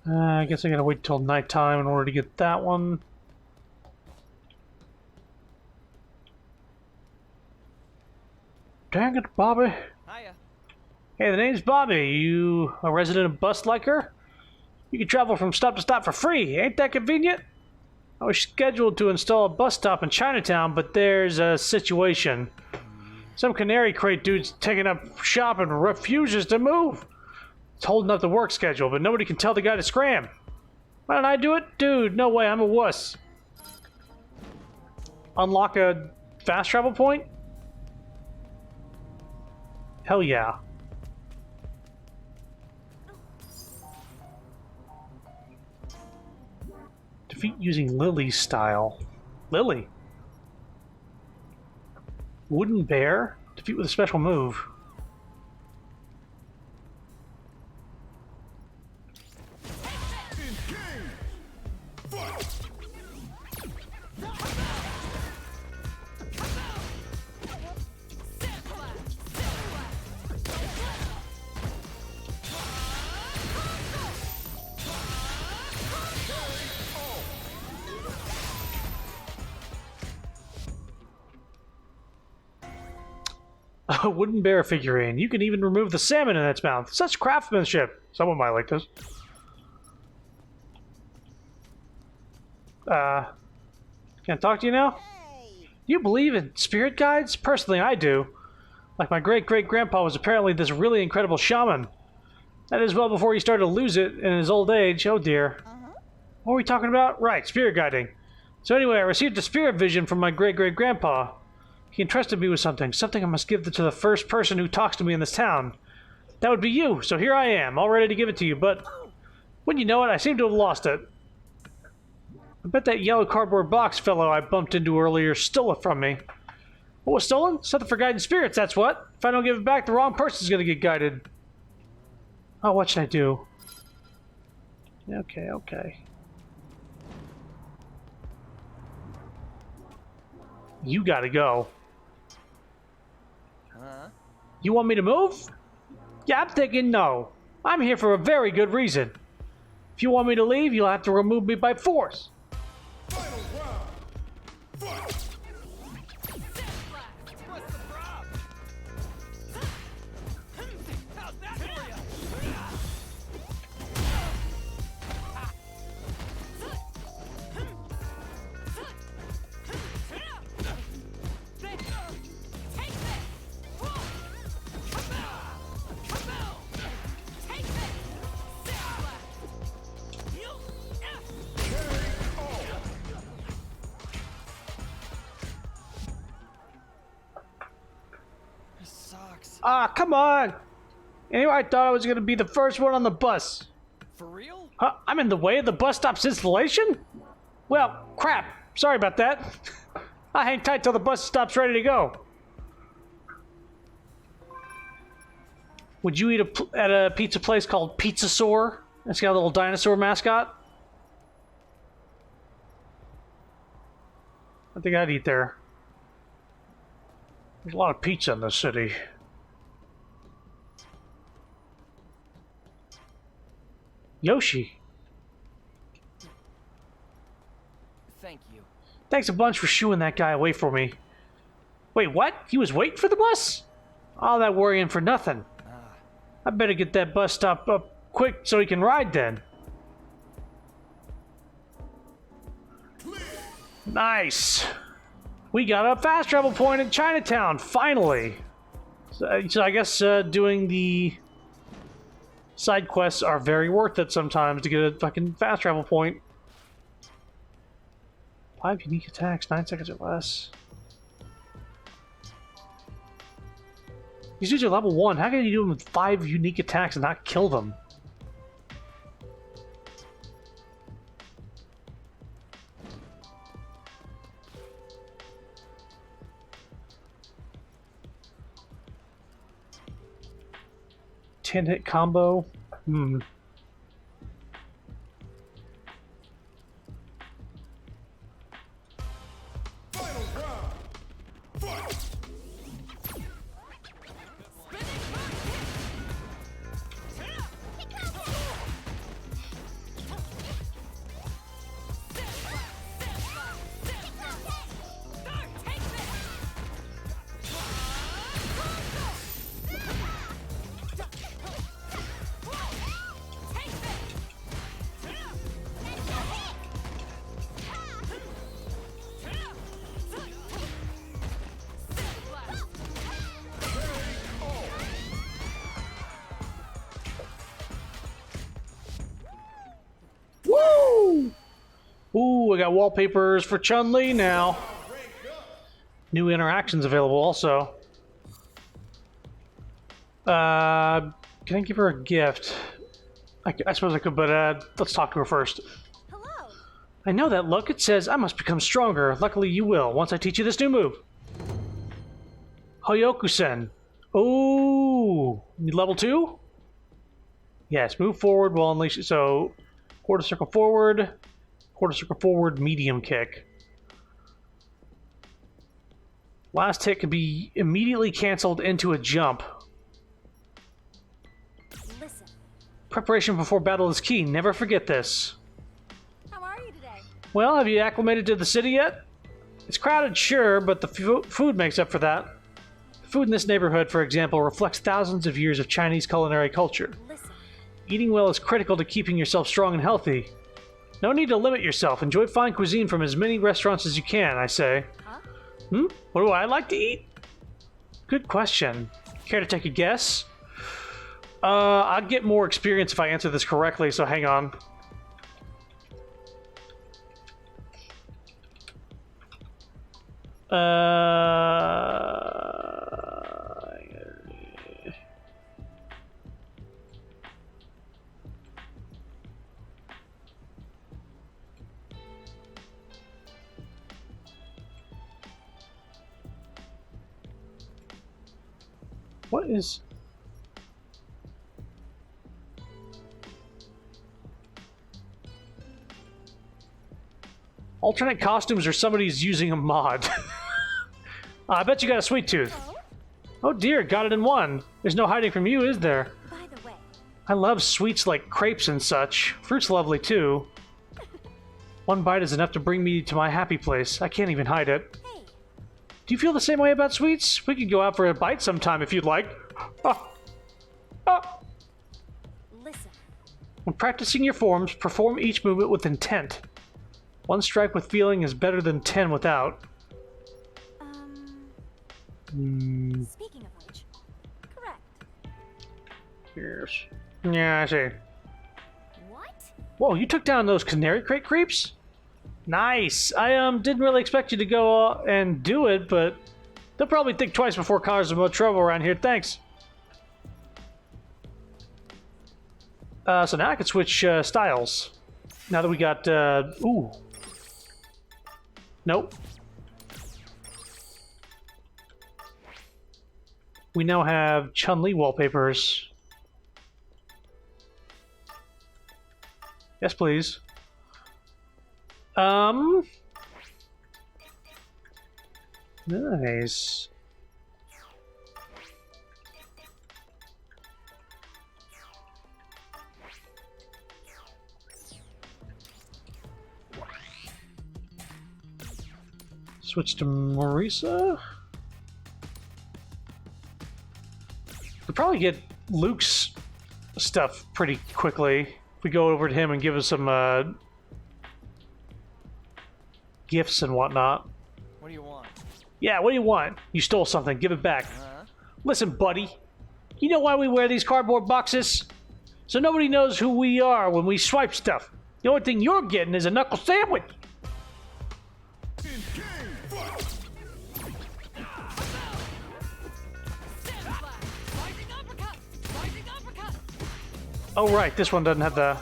I guess I gotta wait till nighttime in order to get that one. Dang it, Bobby. Hiya. Hey, the name's Bobby. You a resident of Bust Liker? You can travel from stop to stop for free. Ain't that convenient? I was scheduled to install a bus stop in Chinatown, but there's a situation. Some canary crate dude's taking up shop and refuses to move. It's holding up the work schedule, but nobody can tell the guy to scram. Why don't I do it? Dude, no way, I'm a wuss. Unlock a fast travel point? Hell yeah. Defeat using Lily's style. Lily? Wooden bear? Defeat with a special move. A wooden bear figurine. You can even remove the salmon in its mouth. Such craftsmanship. Someone might like this. Can I talk to you now? Do you believe in spirit guides? Personally, I do. Like my great-great-grandpa was apparently this really incredible shaman. That is well before he started to lose it in his old age. Oh dear. What were we talking about? Right, spirit guiding. So anyway, I received a spirit vision from my great-great-grandpa. He entrusted me with something. Something I must give to the first person who talks to me in this town. That would be you. So here I am, all ready to give it to you, but wouldn't you know it, I seem to have lost it. I bet that yellow cardboard box fellow I bumped into earlier stole it from me. What was stolen? Something for guiding spirits, that's what. If I don't give it back, the wrong person's gonna get guided. Oh, what should I do? Okay. You gotta go. Huh? You want me to move? Yeah, I'm thinking no. I'm here for a very good reason. If you want me to leave, you'll have to remove me by force. Final round. Fight. What's the problem? How's that for you? This sucks. Ah, come on! Anyway, I thought I was gonna be the first one on the bus. For real? Huh? I'm in the way of the bus stop's installation? Well, crap. Sorry about that. I hang tight till the bus stops ready to go. Would you eat at a pizza place called Pizzasaur? It's got a little dinosaur mascot. I think I'd eat there. There's a lot of pizza in this city. Yoshi. Thank you. Thanks a bunch for shooing that guy away from me. Wait, what? He was waiting for the bus? All that worrying for nothing. I better get that bus stop up quick so he can ride then. Nice. We got a fast travel point in Chinatown, finally. So I guess doing the side quests are very worth it sometimes to get a fucking fast travel point. 5 unique attacks, 9 seconds or less. These dudes are level 1. How can you do them with 5 unique attacks and not kill them? Hit combo. Final round. Fight. Woo! Ooh, I got wallpapers for Chun-Li now. New interactions available also. Can I give her a gift? I suppose I could, but let's talk to her first. Hello. I know that look. It says I must become stronger. Luckily, you will once I teach you this new move. Hoyoku-sen. Ooh, level 2? Yes, move forward while unleashing. So, quarter circle forward, medium kick. Last hit can be immediately canceled into a jump. Listen. Preparation before battle is key. Never forget this. How are you today? Well, have you acclimated to the city yet? It's crowded, sure, but the food makes up for that. food in this neighborhood, for example, reflects thousands of years of Chinese culinary culture. Listen, Eating well is critical to keeping yourself strong and healthy. No need to limit yourself. Enjoy fine cuisine from as many restaurants as you can, I say. huh? What do I like to eat? Good question. Care to take a guess? I'll get more experience if I answer this correctly, so hang on. What is... Alternate costumes or somebody's using a mod. I bet you got a sweet tooth. Oh dear, got it in one. There's no hiding from you, is there? By the way, I love sweets like crepes and such. Fruit's lovely too. One bite is enough to bring me to my happy place. I can't even hide it. hey, Do you feel the same way about sweets? We could go out for a bite sometime if you'd like. Ah. Ah. listen. When practicing your forms, perform each movement with intent. One strike with feeling is better than 10 without. Speaking of which, correct. Yes. Yeah, I see. What? Whoa, you took down those canary crate creeps? Nice. I didn't really expect you to go and do it, but they'll probably think twice before causing more trouble around here. Thanks. So now I can switch styles. Now that we got, ooh. Nope. We now have Chun-Li wallpapers. Yes, please. Nice. Switch to Marisa. We'll probably get Luke's stuff pretty quickly if we go over to him and give us some gifts and whatnot. What do you want? Yeah, what do you want? You stole something. Give it back. Huh? Listen, buddy. You know why we wear these cardboard boxes? So nobody knows who we are when we swipe stuff. The only thing you're getting is a knuckle sandwich. Oh, right. This one doesn't have the...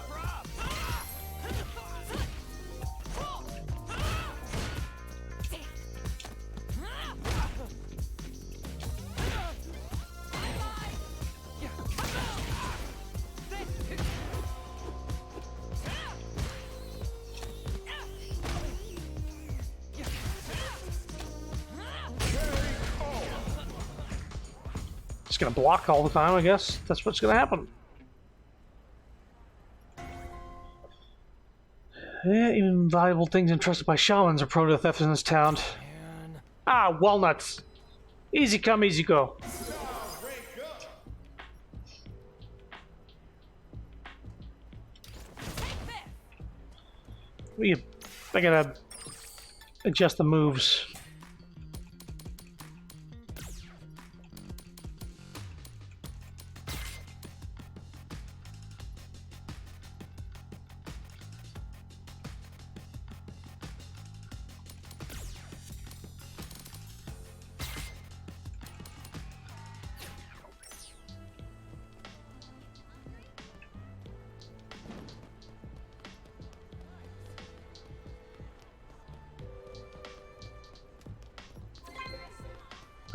It's gonna block all the time, I guess. That's what's gonna happen. Yeah, even valuable things entrusted by shamans are prone to theft in this town. Man. Ah, walnuts. Easy come, easy go. I gotta adjust the moves.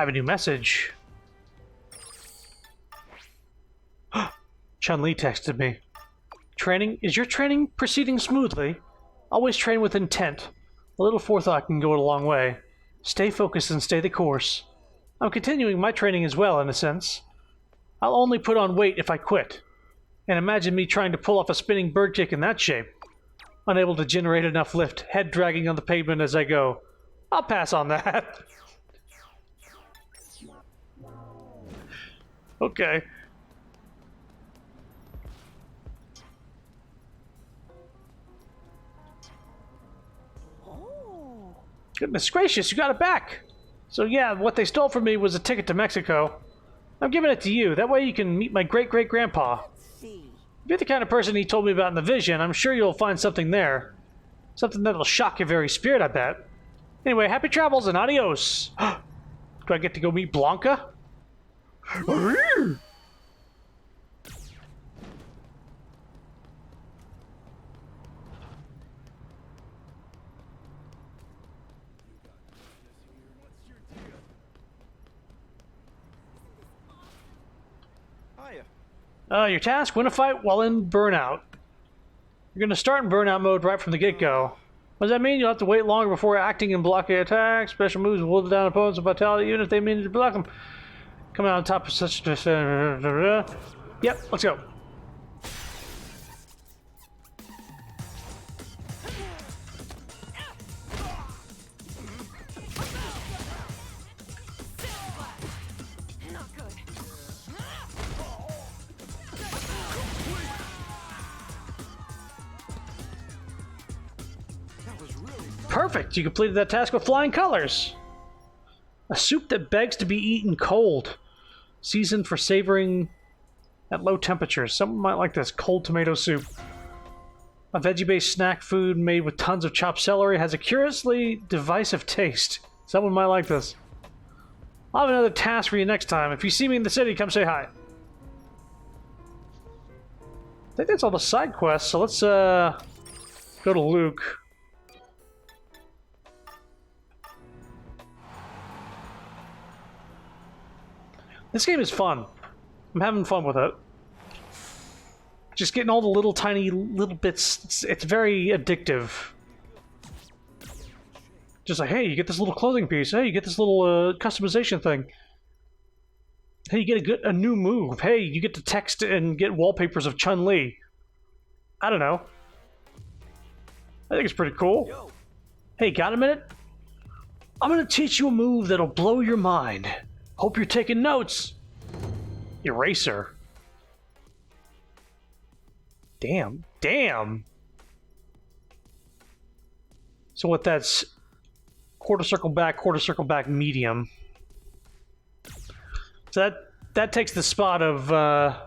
I have a new message. Chun-Li texted me. Is your training proceeding smoothly? Always train with intent. A little forethought can go a long way. Stay focused and stay the course. I'm continuing my training as well, in a sense. I'll only put on weight if I quit. And imagine me trying to pull off a spinning bird kick in that shape. Unable to generate enough lift, head dragging on the pavement as I go. I'll pass on that. Okay. Oh. Goodness gracious, you got it back! So yeah, what they stole from me was a ticket to Mexico. I'm giving it to you. That way you can meet my great-great-grandpa. See. If you're the kind of person he told me about in the vision, I'm sure you'll find something there. Something that'll shock your very spirit, I bet. Anyway, happy travels and adios! Do I get to go meet Blanca? Your task, win a fight while in burnout. You're going to start in burnout mode right from the get-go. What does that mean? You'll have to wait longer before acting and blocking attacks. Special moves will hold down opponents with vitality even if they mean to block them. Coming out on top of such... Yep, let's go. Not good. Perfect! You completed that task with flying colors. A soup that begs to be eaten cold. Seasoned for savoring at low temperatures. Someone might like this. Cold tomato soup. A veggie-based snack food made with tons of chopped celery has a curiously divisive taste. Someone might like this. I'll have another task for you next time. If you see me in the city, come say hi. I think that's all the side quests, so let's go to Luke. This game is fun. I'm having fun with it. Just getting all the little tiny little bits. It's very addictive. Just like, hey, you get this little clothing piece. Hey, you get this little customization thing. Hey, you get a new move. Hey, you get to text and get wallpapers of Chun-Li. I don't know. I think it's pretty cool. Hey, got a minute? I'm gonna teach you a move that'll blow your mind. Hope you're taking notes. Eraser. Damn. Damn. So what that's... quarter circle back, medium. So that takes the spot of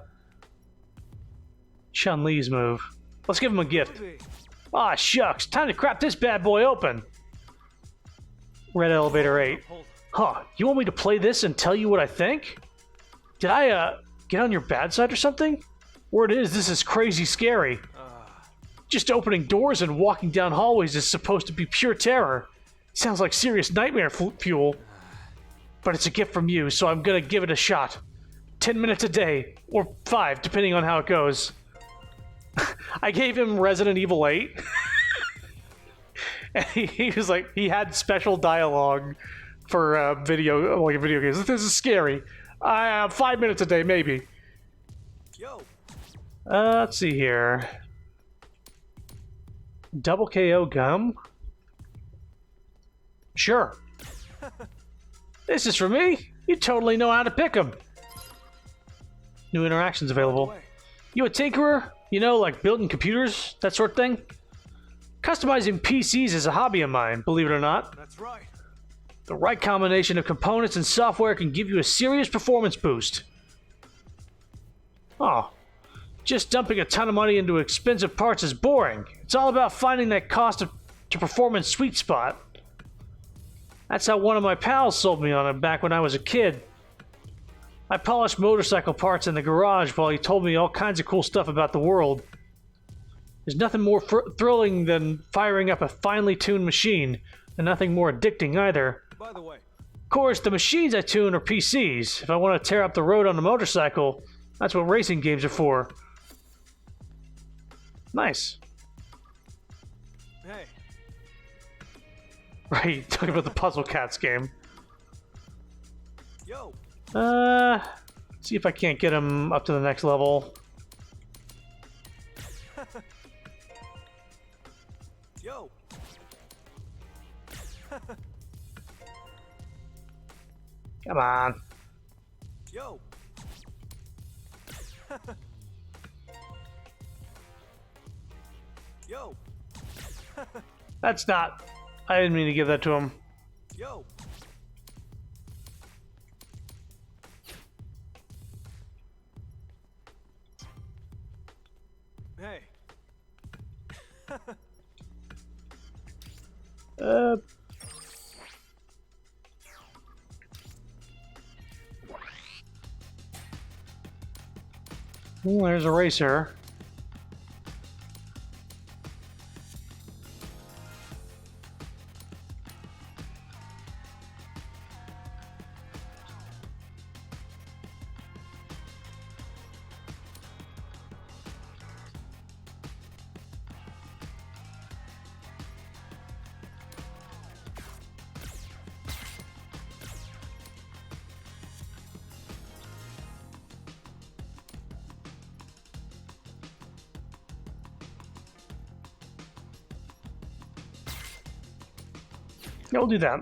Chun-Li's move. Let's give him a gift. Ah, shucks. Time to crap this bad boy open. Red Elevator 8. Huh, you want me to play this and tell you what I think? Did I, get on your bad side or something? Word is, this is crazy scary. Just opening doors and walking down hallways is supposed to be pure terror. Sounds like serious nightmare fuel. But it's a gift from you, so I'm gonna give it a shot. 10 minutes a day, or 5, depending on how it goes. I gave him Resident Evil 8. And he was like, he had special dialogue for video games. This is scary. 5 minutes a day, maybe. Yo. Let's see here. Double KO gum? Sure. This is for me. You totally know how to pick them. New interactions available. You a tinkerer? You know, like building computers, that sort of thing? Customizing PCs is a hobby of mine, believe it or not. That's right. The right combination of components and software can give you a serious performance boost. Oh, just dumping a ton of money into expensive parts is boring. It's all about finding that cost to performance sweet spot. That's how one of my pals sold me on it back when I was a kid. I polished motorcycle parts in the garage while he told me all kinds of cool stuff about the world. There's nothing more thrilling than firing up a finely tuned machine, and nothing more addicting either. By the way, of course, the machines I tune are PCs. If I want to tear up the road on a motorcycle, that's what racing games are for. Nice. hey, Right, talking about the Puzzle Cats game. yo. See if I can't get him up to the next level. Yo. Come on. Yo. Yo, That's not... I didn't mean to give that to him. yo. Hey. Uh... Well, there's a racer. Yeah, we'll do that.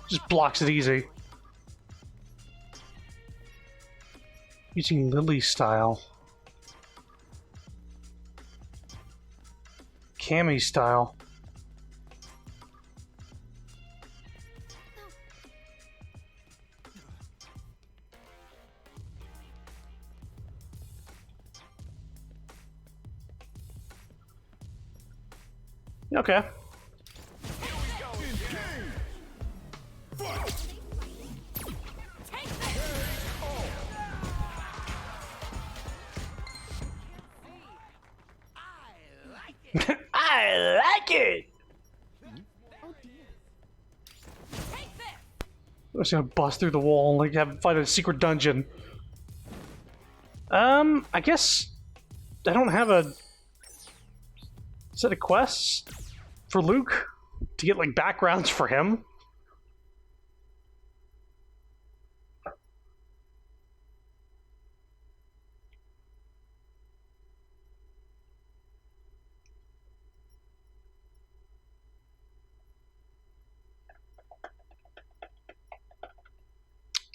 Just blocks it easy. Using Lily style. Cammy style. Okay. I like it. I'm just gonna bust through the wall and like have find a secret dungeon. I guess I don't have a set of quests for Luke to get like backgrounds for him.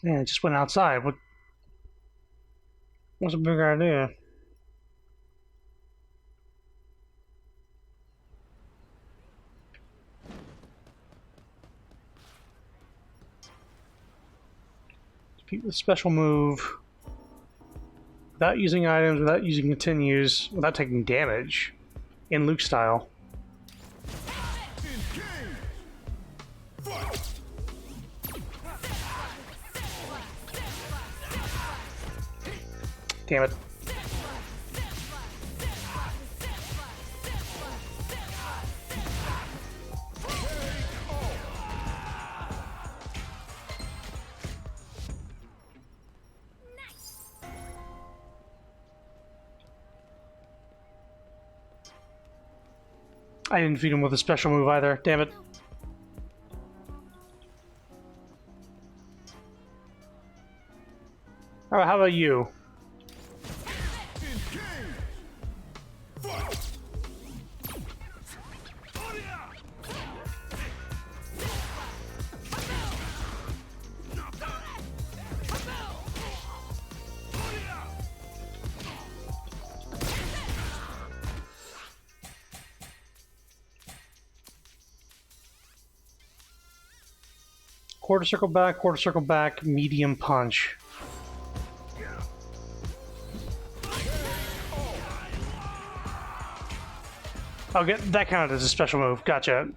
Man, I just went outside. What's a bigger idea? Repeat the special move without using items, without using continues, without taking damage in Luke style. Damn it. I didn't feed him with a special move either. Damn it. Alright, how about you? Quarter circle back, medium punch. Oh, that counted as a special move. Gotcha.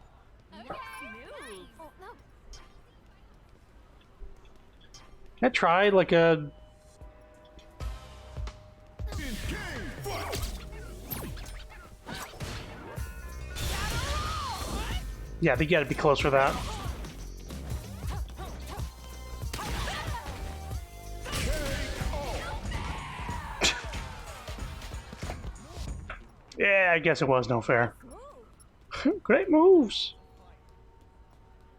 I tried like a... Yeah, I think you gotta be close for that. Yeah, I guess it was no fair. Great moves.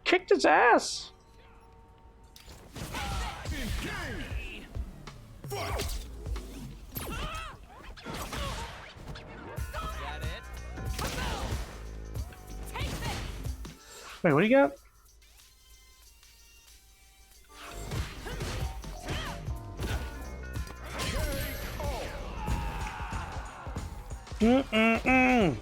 Kicked his ass. Wait, what do you got? Mm-mm-mm.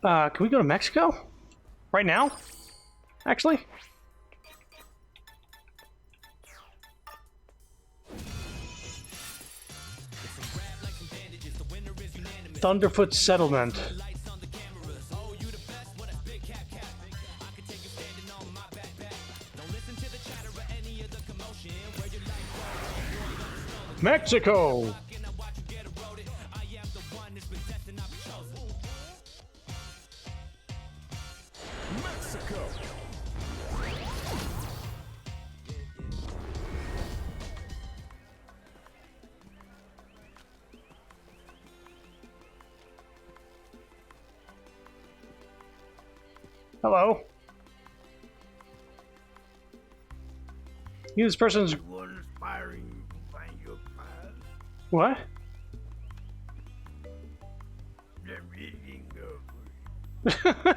Can we go to Mexico? Right now? Actually? Thunderfoot Settlement. Mexico! Mexico. Hello? You, this person's... One aspiring to find your path. What? The reading of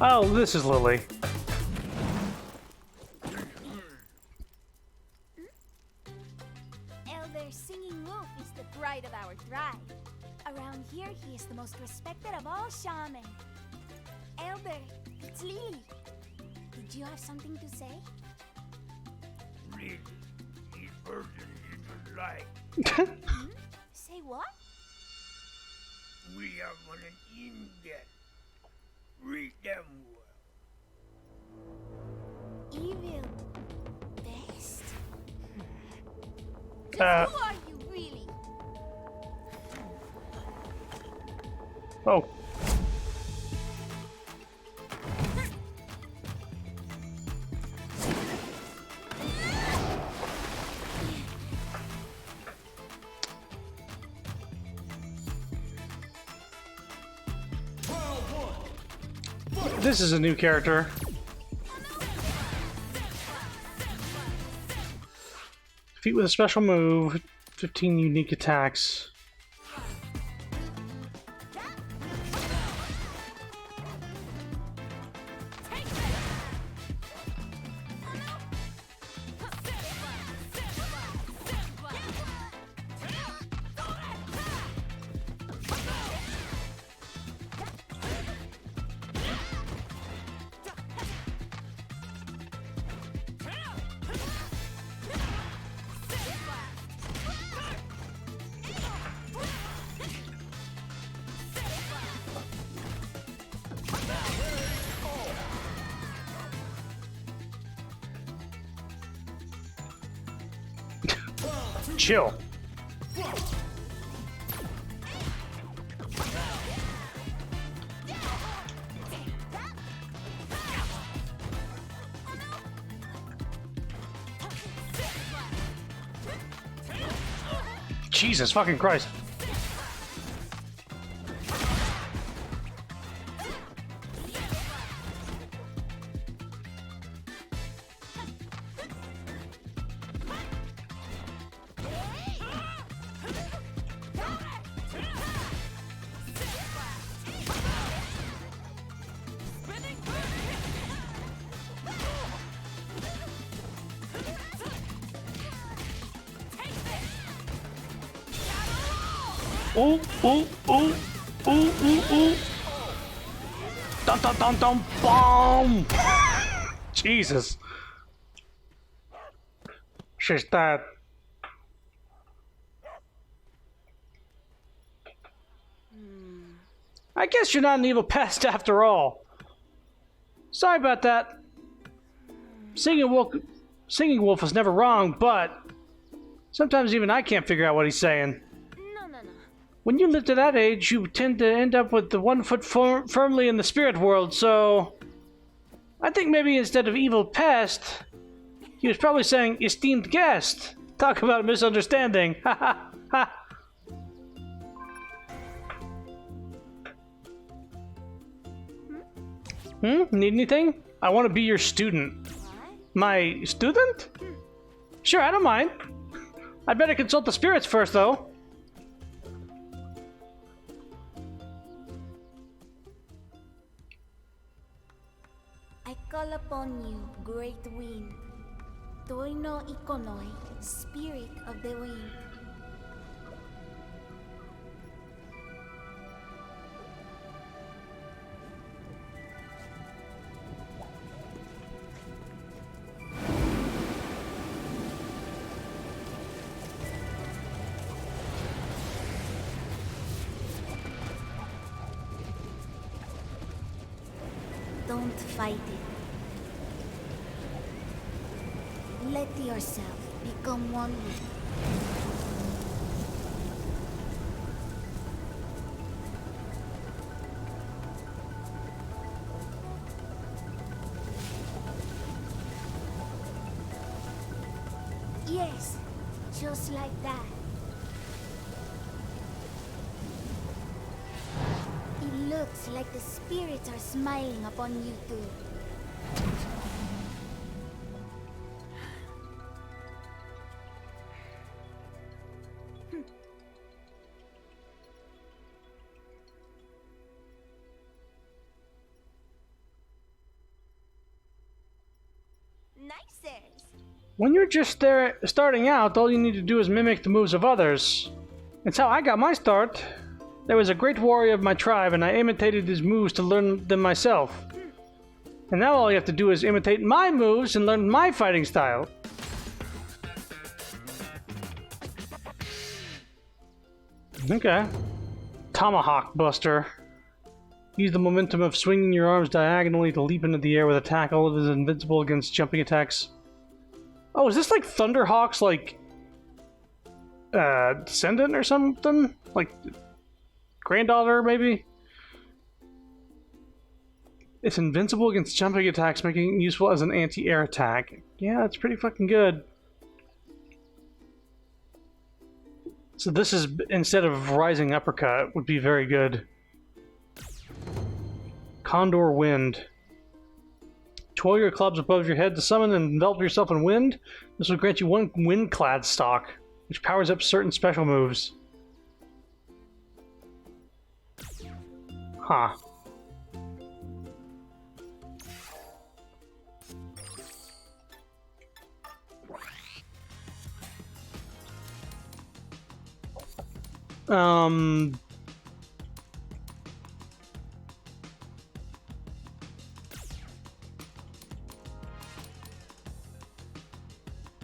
Oh, this is Lily. Elder Singing Wolf is the pride of our tribe. Around here, he is the most respected of all shamans. Elder, it's Lily. Did you have something to say? really, this person isn't like. Say what? We are on an in-depth. Read them well. Evil best? Just Uh. who are you really? Oh. This is a new character. Defeat with a special move, 15 unique attacks. Chill. Jesus fucking Christ. Ooh, ooh, ooh, ooh, ooh, ooh. Dun dun dun dun bomb! Jesus. She's dead. I guess you're not an evil pest after all. Sorry about that. Singing Wolf was never wrong, but sometimes even I can't figure out what he's saying. When you live to that age, you tend to end up with the 1 foot firmly in the spirit world, so... I think maybe instead of evil pest, he was probably saying esteemed guest. Talk about a misunderstanding. Ha ha ha. Need anything? I want to be your student. My student? Sure, I don't mind. I'd better consult the spirits first, though. I call upon you, great wind. Toino Ikonoi, spirit of the wind. Don't fight it. Let yourself become one with it. Yes, just like that. It looks like the spirits are smiling upon you too. Nicers. When you're just there starting out, all you need to do is mimic the moves of others. It's how I got my start. There was a great warrior of my tribe, and I imitated his moves to learn them myself. And now all you have to do is imitate my moves and learn my fighting style. Okay. Tomahawk Buster. Use the momentum of swinging your arms diagonally to leap into the air with a tackle that is invincible against jumping attacks. Oh, is this like Thunderhawk's, like, descendant or something? Like, granddaughter, maybe? It's invincible against jumping attacks, making it useful as an anti-air attack. Yeah, it's pretty fucking good. So this is, instead of Rising Uppercut, would be very good. Condor Wind. Twirl your clubs above your head to summon and envelop yourself in wind. This will grant you one wind-clad stock, which powers up certain special moves. Huh.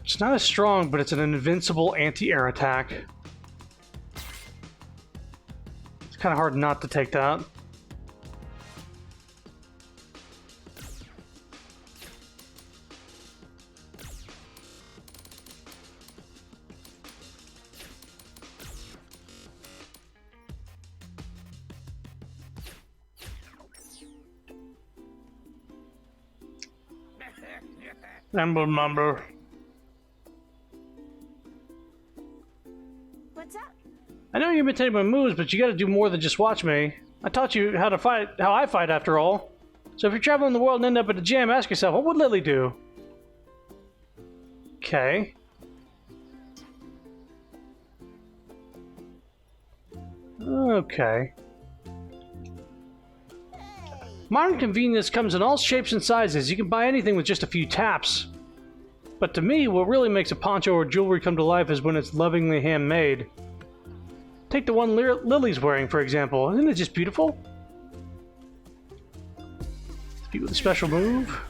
It's not as strong, but it's an invincible anti-air attack. It's kind of hard not to take that. Ember Mumber. What's up? I know you imitate my moves, but you gotta do more than just watch me. I taught you how to fight, how I fight after all. So if you're traveling the world and end up at a jam, ask yourself, what would Lily do? Okay. Okay. Modern convenience comes in all shapes and sizes. You can buy anything with just a few taps. But to me, what really makes a poncho or jewelry come to life is when it's lovingly handmade. Take the one Lily's wearing, for example. Isn't it just beautiful? Feet with a special move.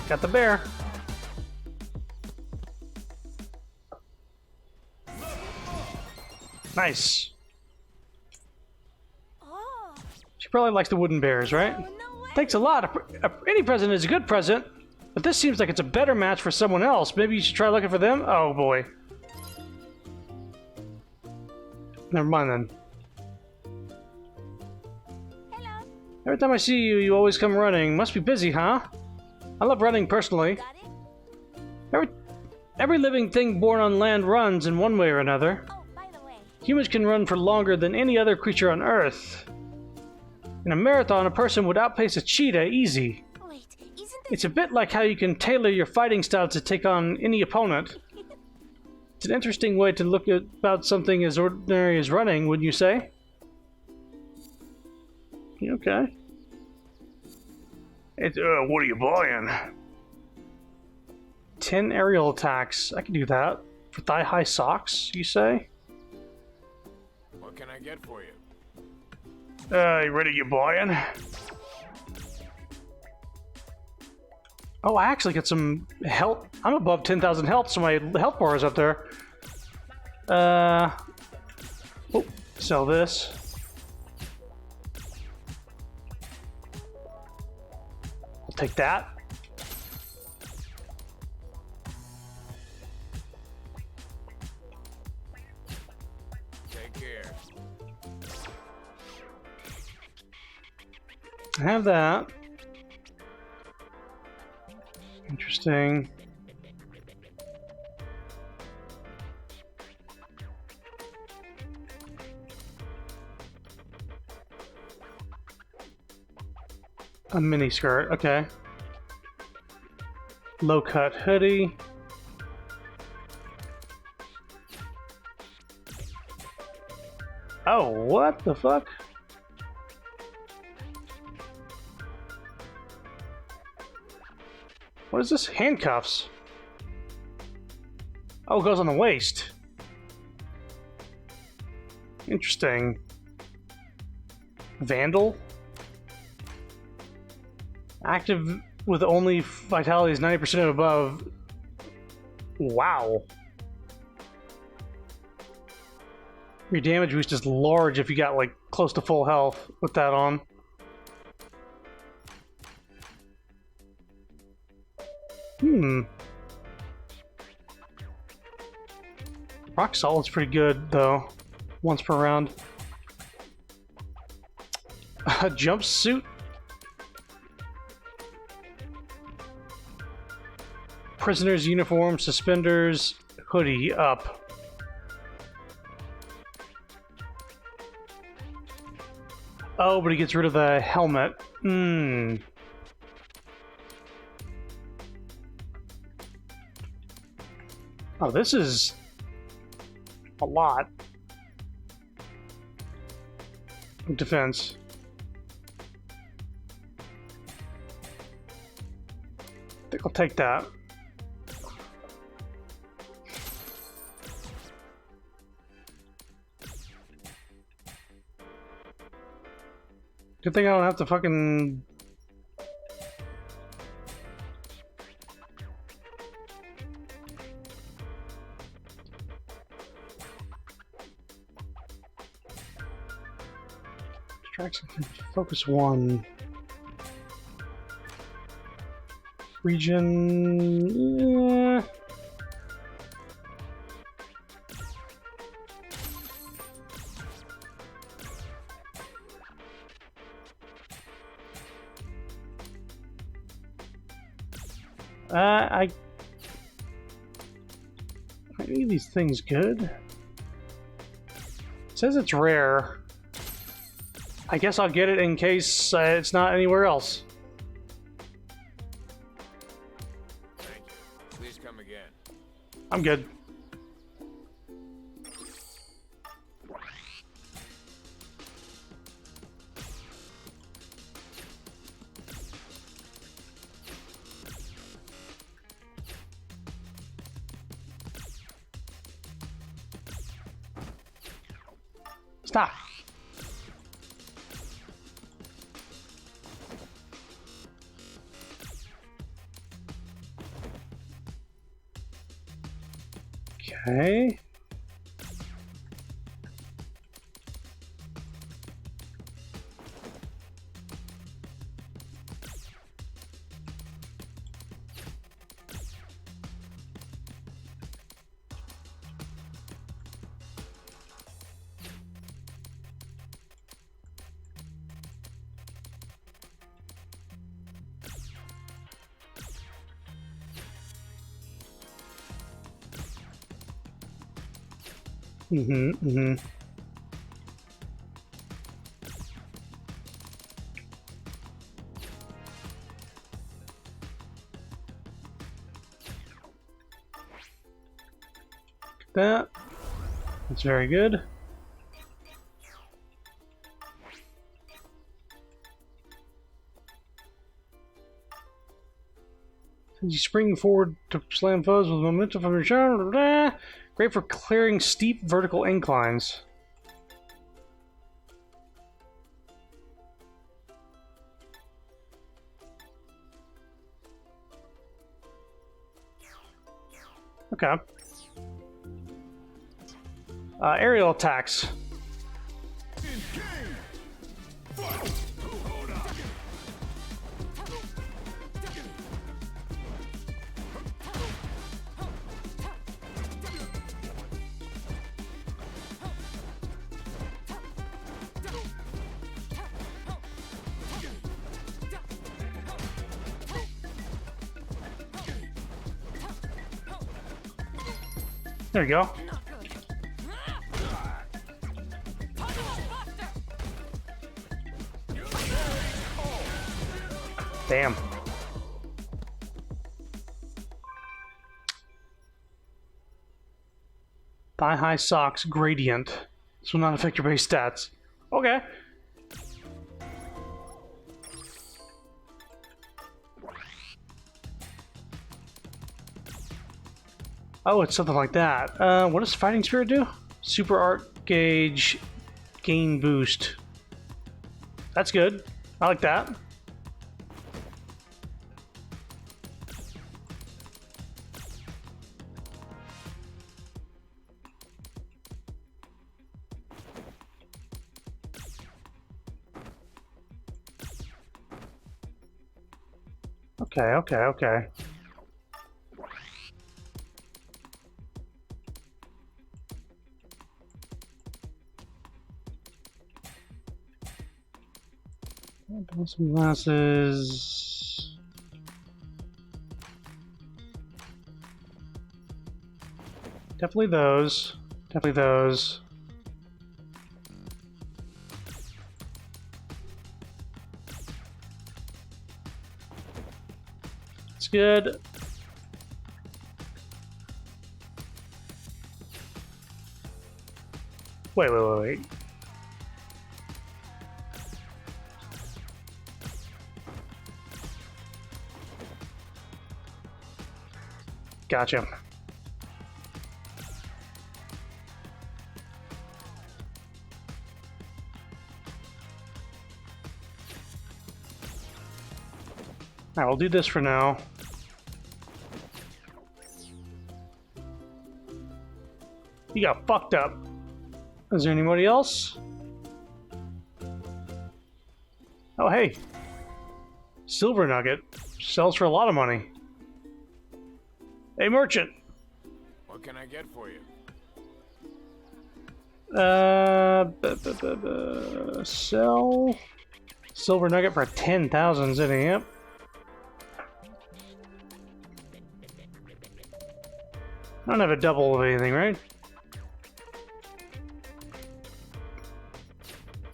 Got the bear. Nice. Oh. She probably likes the wooden bears, right? Oh, no way. Thanks a lot. Any present is a good present, but this seems like it's a better match for someone else. Maybe you should try looking for them? Oh, boy. Never mind then. Every time I see you, you always come running. Must be busy, huh? I love running personally. Got it? Every living thing born on land runs in one way or another. Oh, by the way, Humans can run for longer than any other creature on Earth. In a marathon, a person would outpace a cheetah easy. wait, isn't this... It's a bit like how you can tailor your fighting style to take on any opponent. It's an interesting way to look at about something as ordinary as running, wouldn't you say? Okay. What are you buying? 10 aerial attacks. I can do that. For thigh-high socks, you say? What can I get for you? You ready to get buying? Oh, I actually get some health. I'm above 10,000 health, so my health bar is up there. Oh, sell this. I'll take that. Take care. I have that. Interesting. A mini skirt, okay. Low cut hoodie. Oh, what the fuck? What is this? Handcuffs. Oh, it goes on the waist. Interesting. Vandal. Active with only vitality is 90% and above. Wow. Your damage boost is large if you got like close to full health with that on. Rock Solid's pretty good though. Once per round. A jumpsuit. Prisoner's uniform, suspenders, hoodie up. Oh, but he gets rid of the helmet. Oh, this is a lot of defense. I think I'll take that. Good thing I don't have to fucking... Distraction, focus one. Region... I need these things good. It says it's rare. I guess I'll get it in case it's not anywhere else. Thank you. Please come again. I'm good. Stop. Okay. That's very good. You spring forward to slam foes with momentum from your shot. Great for clearing steep vertical inclines. Okay. Aerial attacks. There you go. Damn. Thigh-high socks gradient. This will not affect your base stats. Okay. Oh, it's something like that. What does Fighting Spirit do? Super Art Gauge Gain Boost. That's good. I like that. Okay. Some glasses. Definitely those. Definitely those. It's good. Wait. Gotcha. Alright, we'll do this for now. You got fucked up. Is there anybody else? Oh, hey. Silver Nugget. Sells for a lot of money. Hey, merchant. What can I get for you? Sell Silver Nugget for 10,000 Zinni, yep. I don't have a double of anything, right?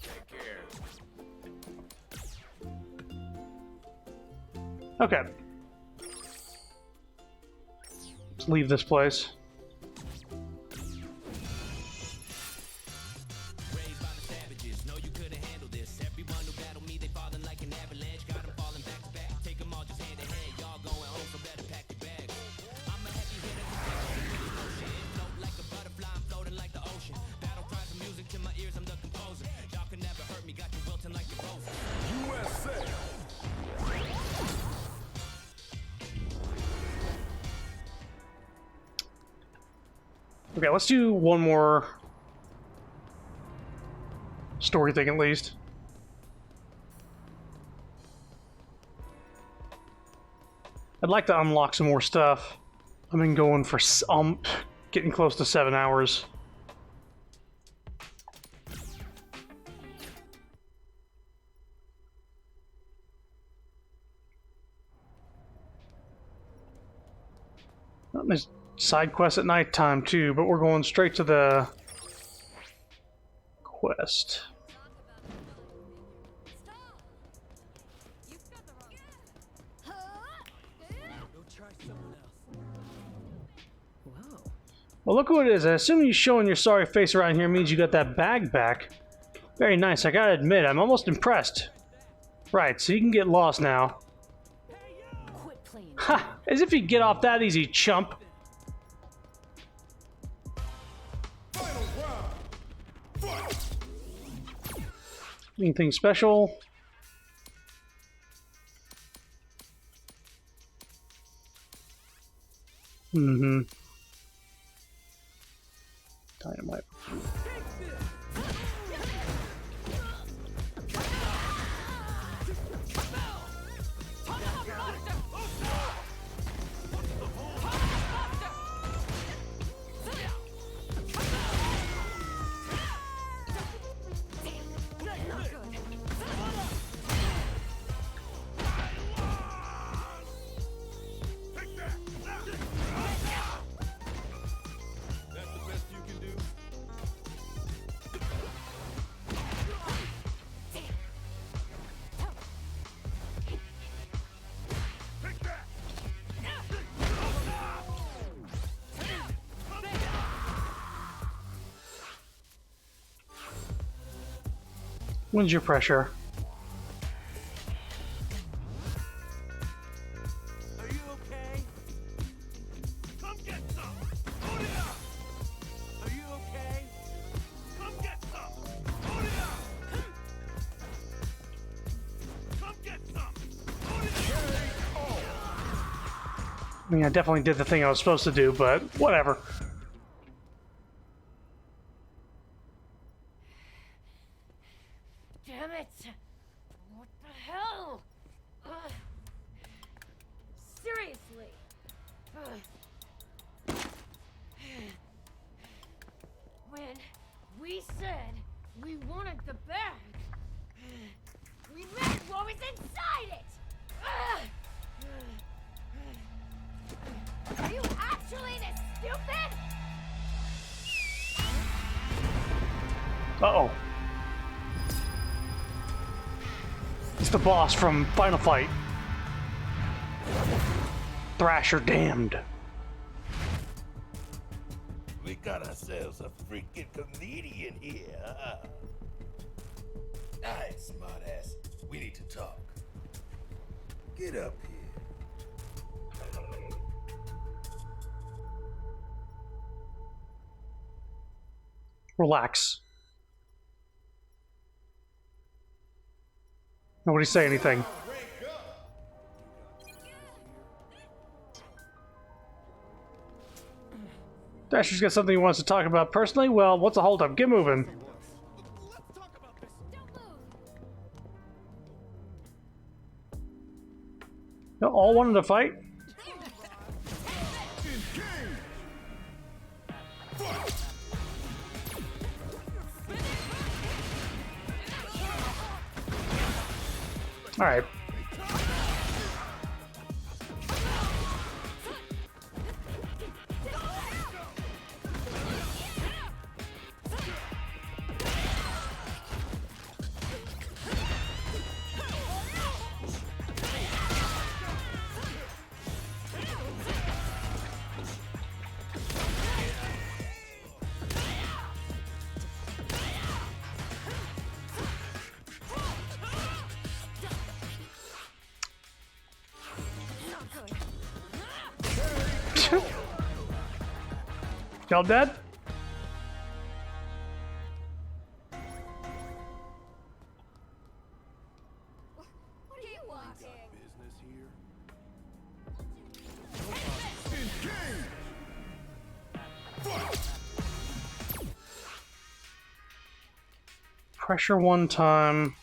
Take care. Okay. Let's leave this place. Okay, let's do one more story thing at least. I'd like to unlock some more stuff. I've been going for getting close to 7 hours. There's side quests at nighttime too, but we're going straight to the quest. Well, look who it is. I assume you showing your sorry face around here means you got that bag back. Very nice. I gotta admit, I'm almost impressed. Right, so you can get lost now. Quit playing. Ha! As if you get off that easy, chump. Anything special? Mm-hmm. Dynamite. When's your pressure? Are you okay? Come get some! Hold it up! Are you okay? Come get some! Hold it up! Come get some! Hold it up! I mean, I definitely did the thing I was supposed to do, but whatever. Damn it! What the hell? Ugh. Seriously? Ugh. When we said we wanted the bag, we meant what was inside it! Ugh. Are you actually this stupid? Uh-oh. It's the boss from Final Fight. Thrasher damned. We got ourselves a freaking comedian here. Huh? Alright, smartass. We need to talk. Get up here. Relax. Nobody say anything. Dasher's got something he wants to talk about personally? Well, what's the holdup? Get moving. You all wanted to fight? All right. Y'all dead? What do you want? Business here. Pressure one time.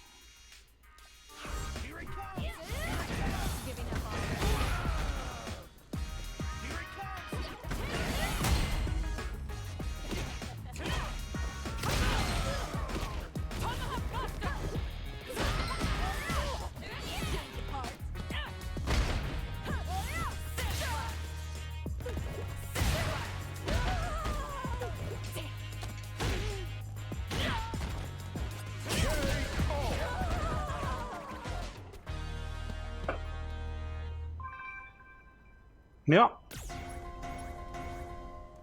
Yep.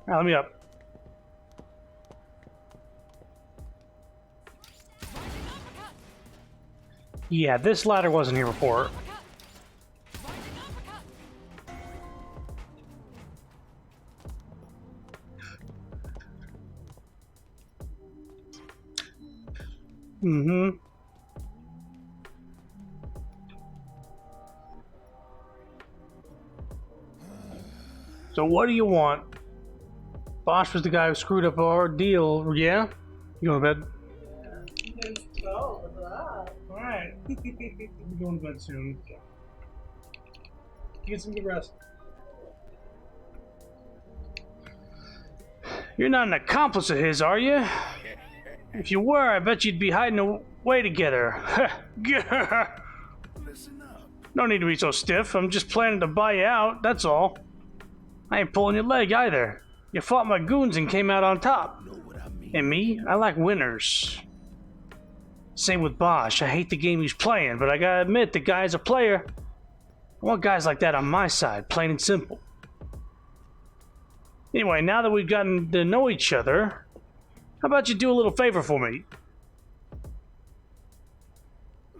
Alright, let me up. Yeah, this ladder wasn't here before. Mm-hmm. So what do you want? Bosch was the guy who screwed up our deal, yeah? You going to bed? Oh, that. Alright. I'm going to bed soon. Get some good rest. You're not an accomplice of his, are you? If you were, I bet you'd be hiding away together. Listen up. No need to be so stiff. I'm just planning to buy you out, that's all. I ain't pulling your leg either. You fought my goons and came out on top. Know what I mean? And me, I like winners. Same with Bosch. I hate the game he's playing, but I gotta admit, the guy's a player. I want guys like that on my side, plain and simple. Anyway, now that we've gotten to know each other, how about you do a little favor for me?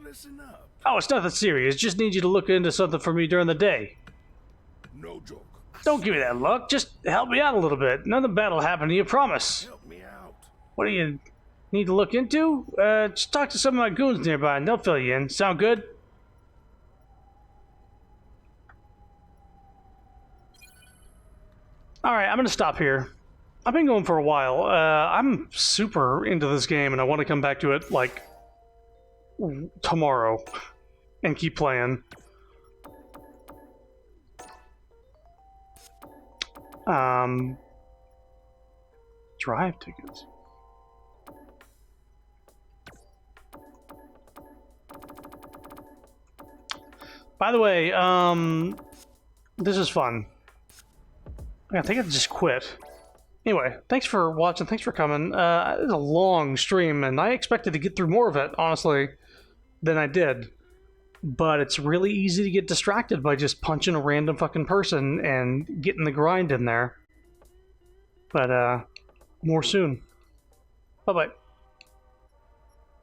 Listen up. Oh, it's nothing serious. Just need you to look into something for me during the day. No joke. Don't give me that look. Just help me out a little bit. Nothing bad will happen to you, promise. Help me out. What do you need to look into? Just talk to some of my goons nearby and they'll fill you in. Sound good? Alright, I'm gonna stop here. I've been going for a while. I'm super into this game and I want to come back to it, like, tomorrow and keep playing. Drive tickets. By the way, this is fun. I think I just quit. Anyway, thanks for watching, thanks for coming. It's a long stream, and I expected to get through more of it, honestly, than I did. But it's really easy to get distracted by just punching a random fucking person and getting the grind in there. But, more soon. Bye-bye.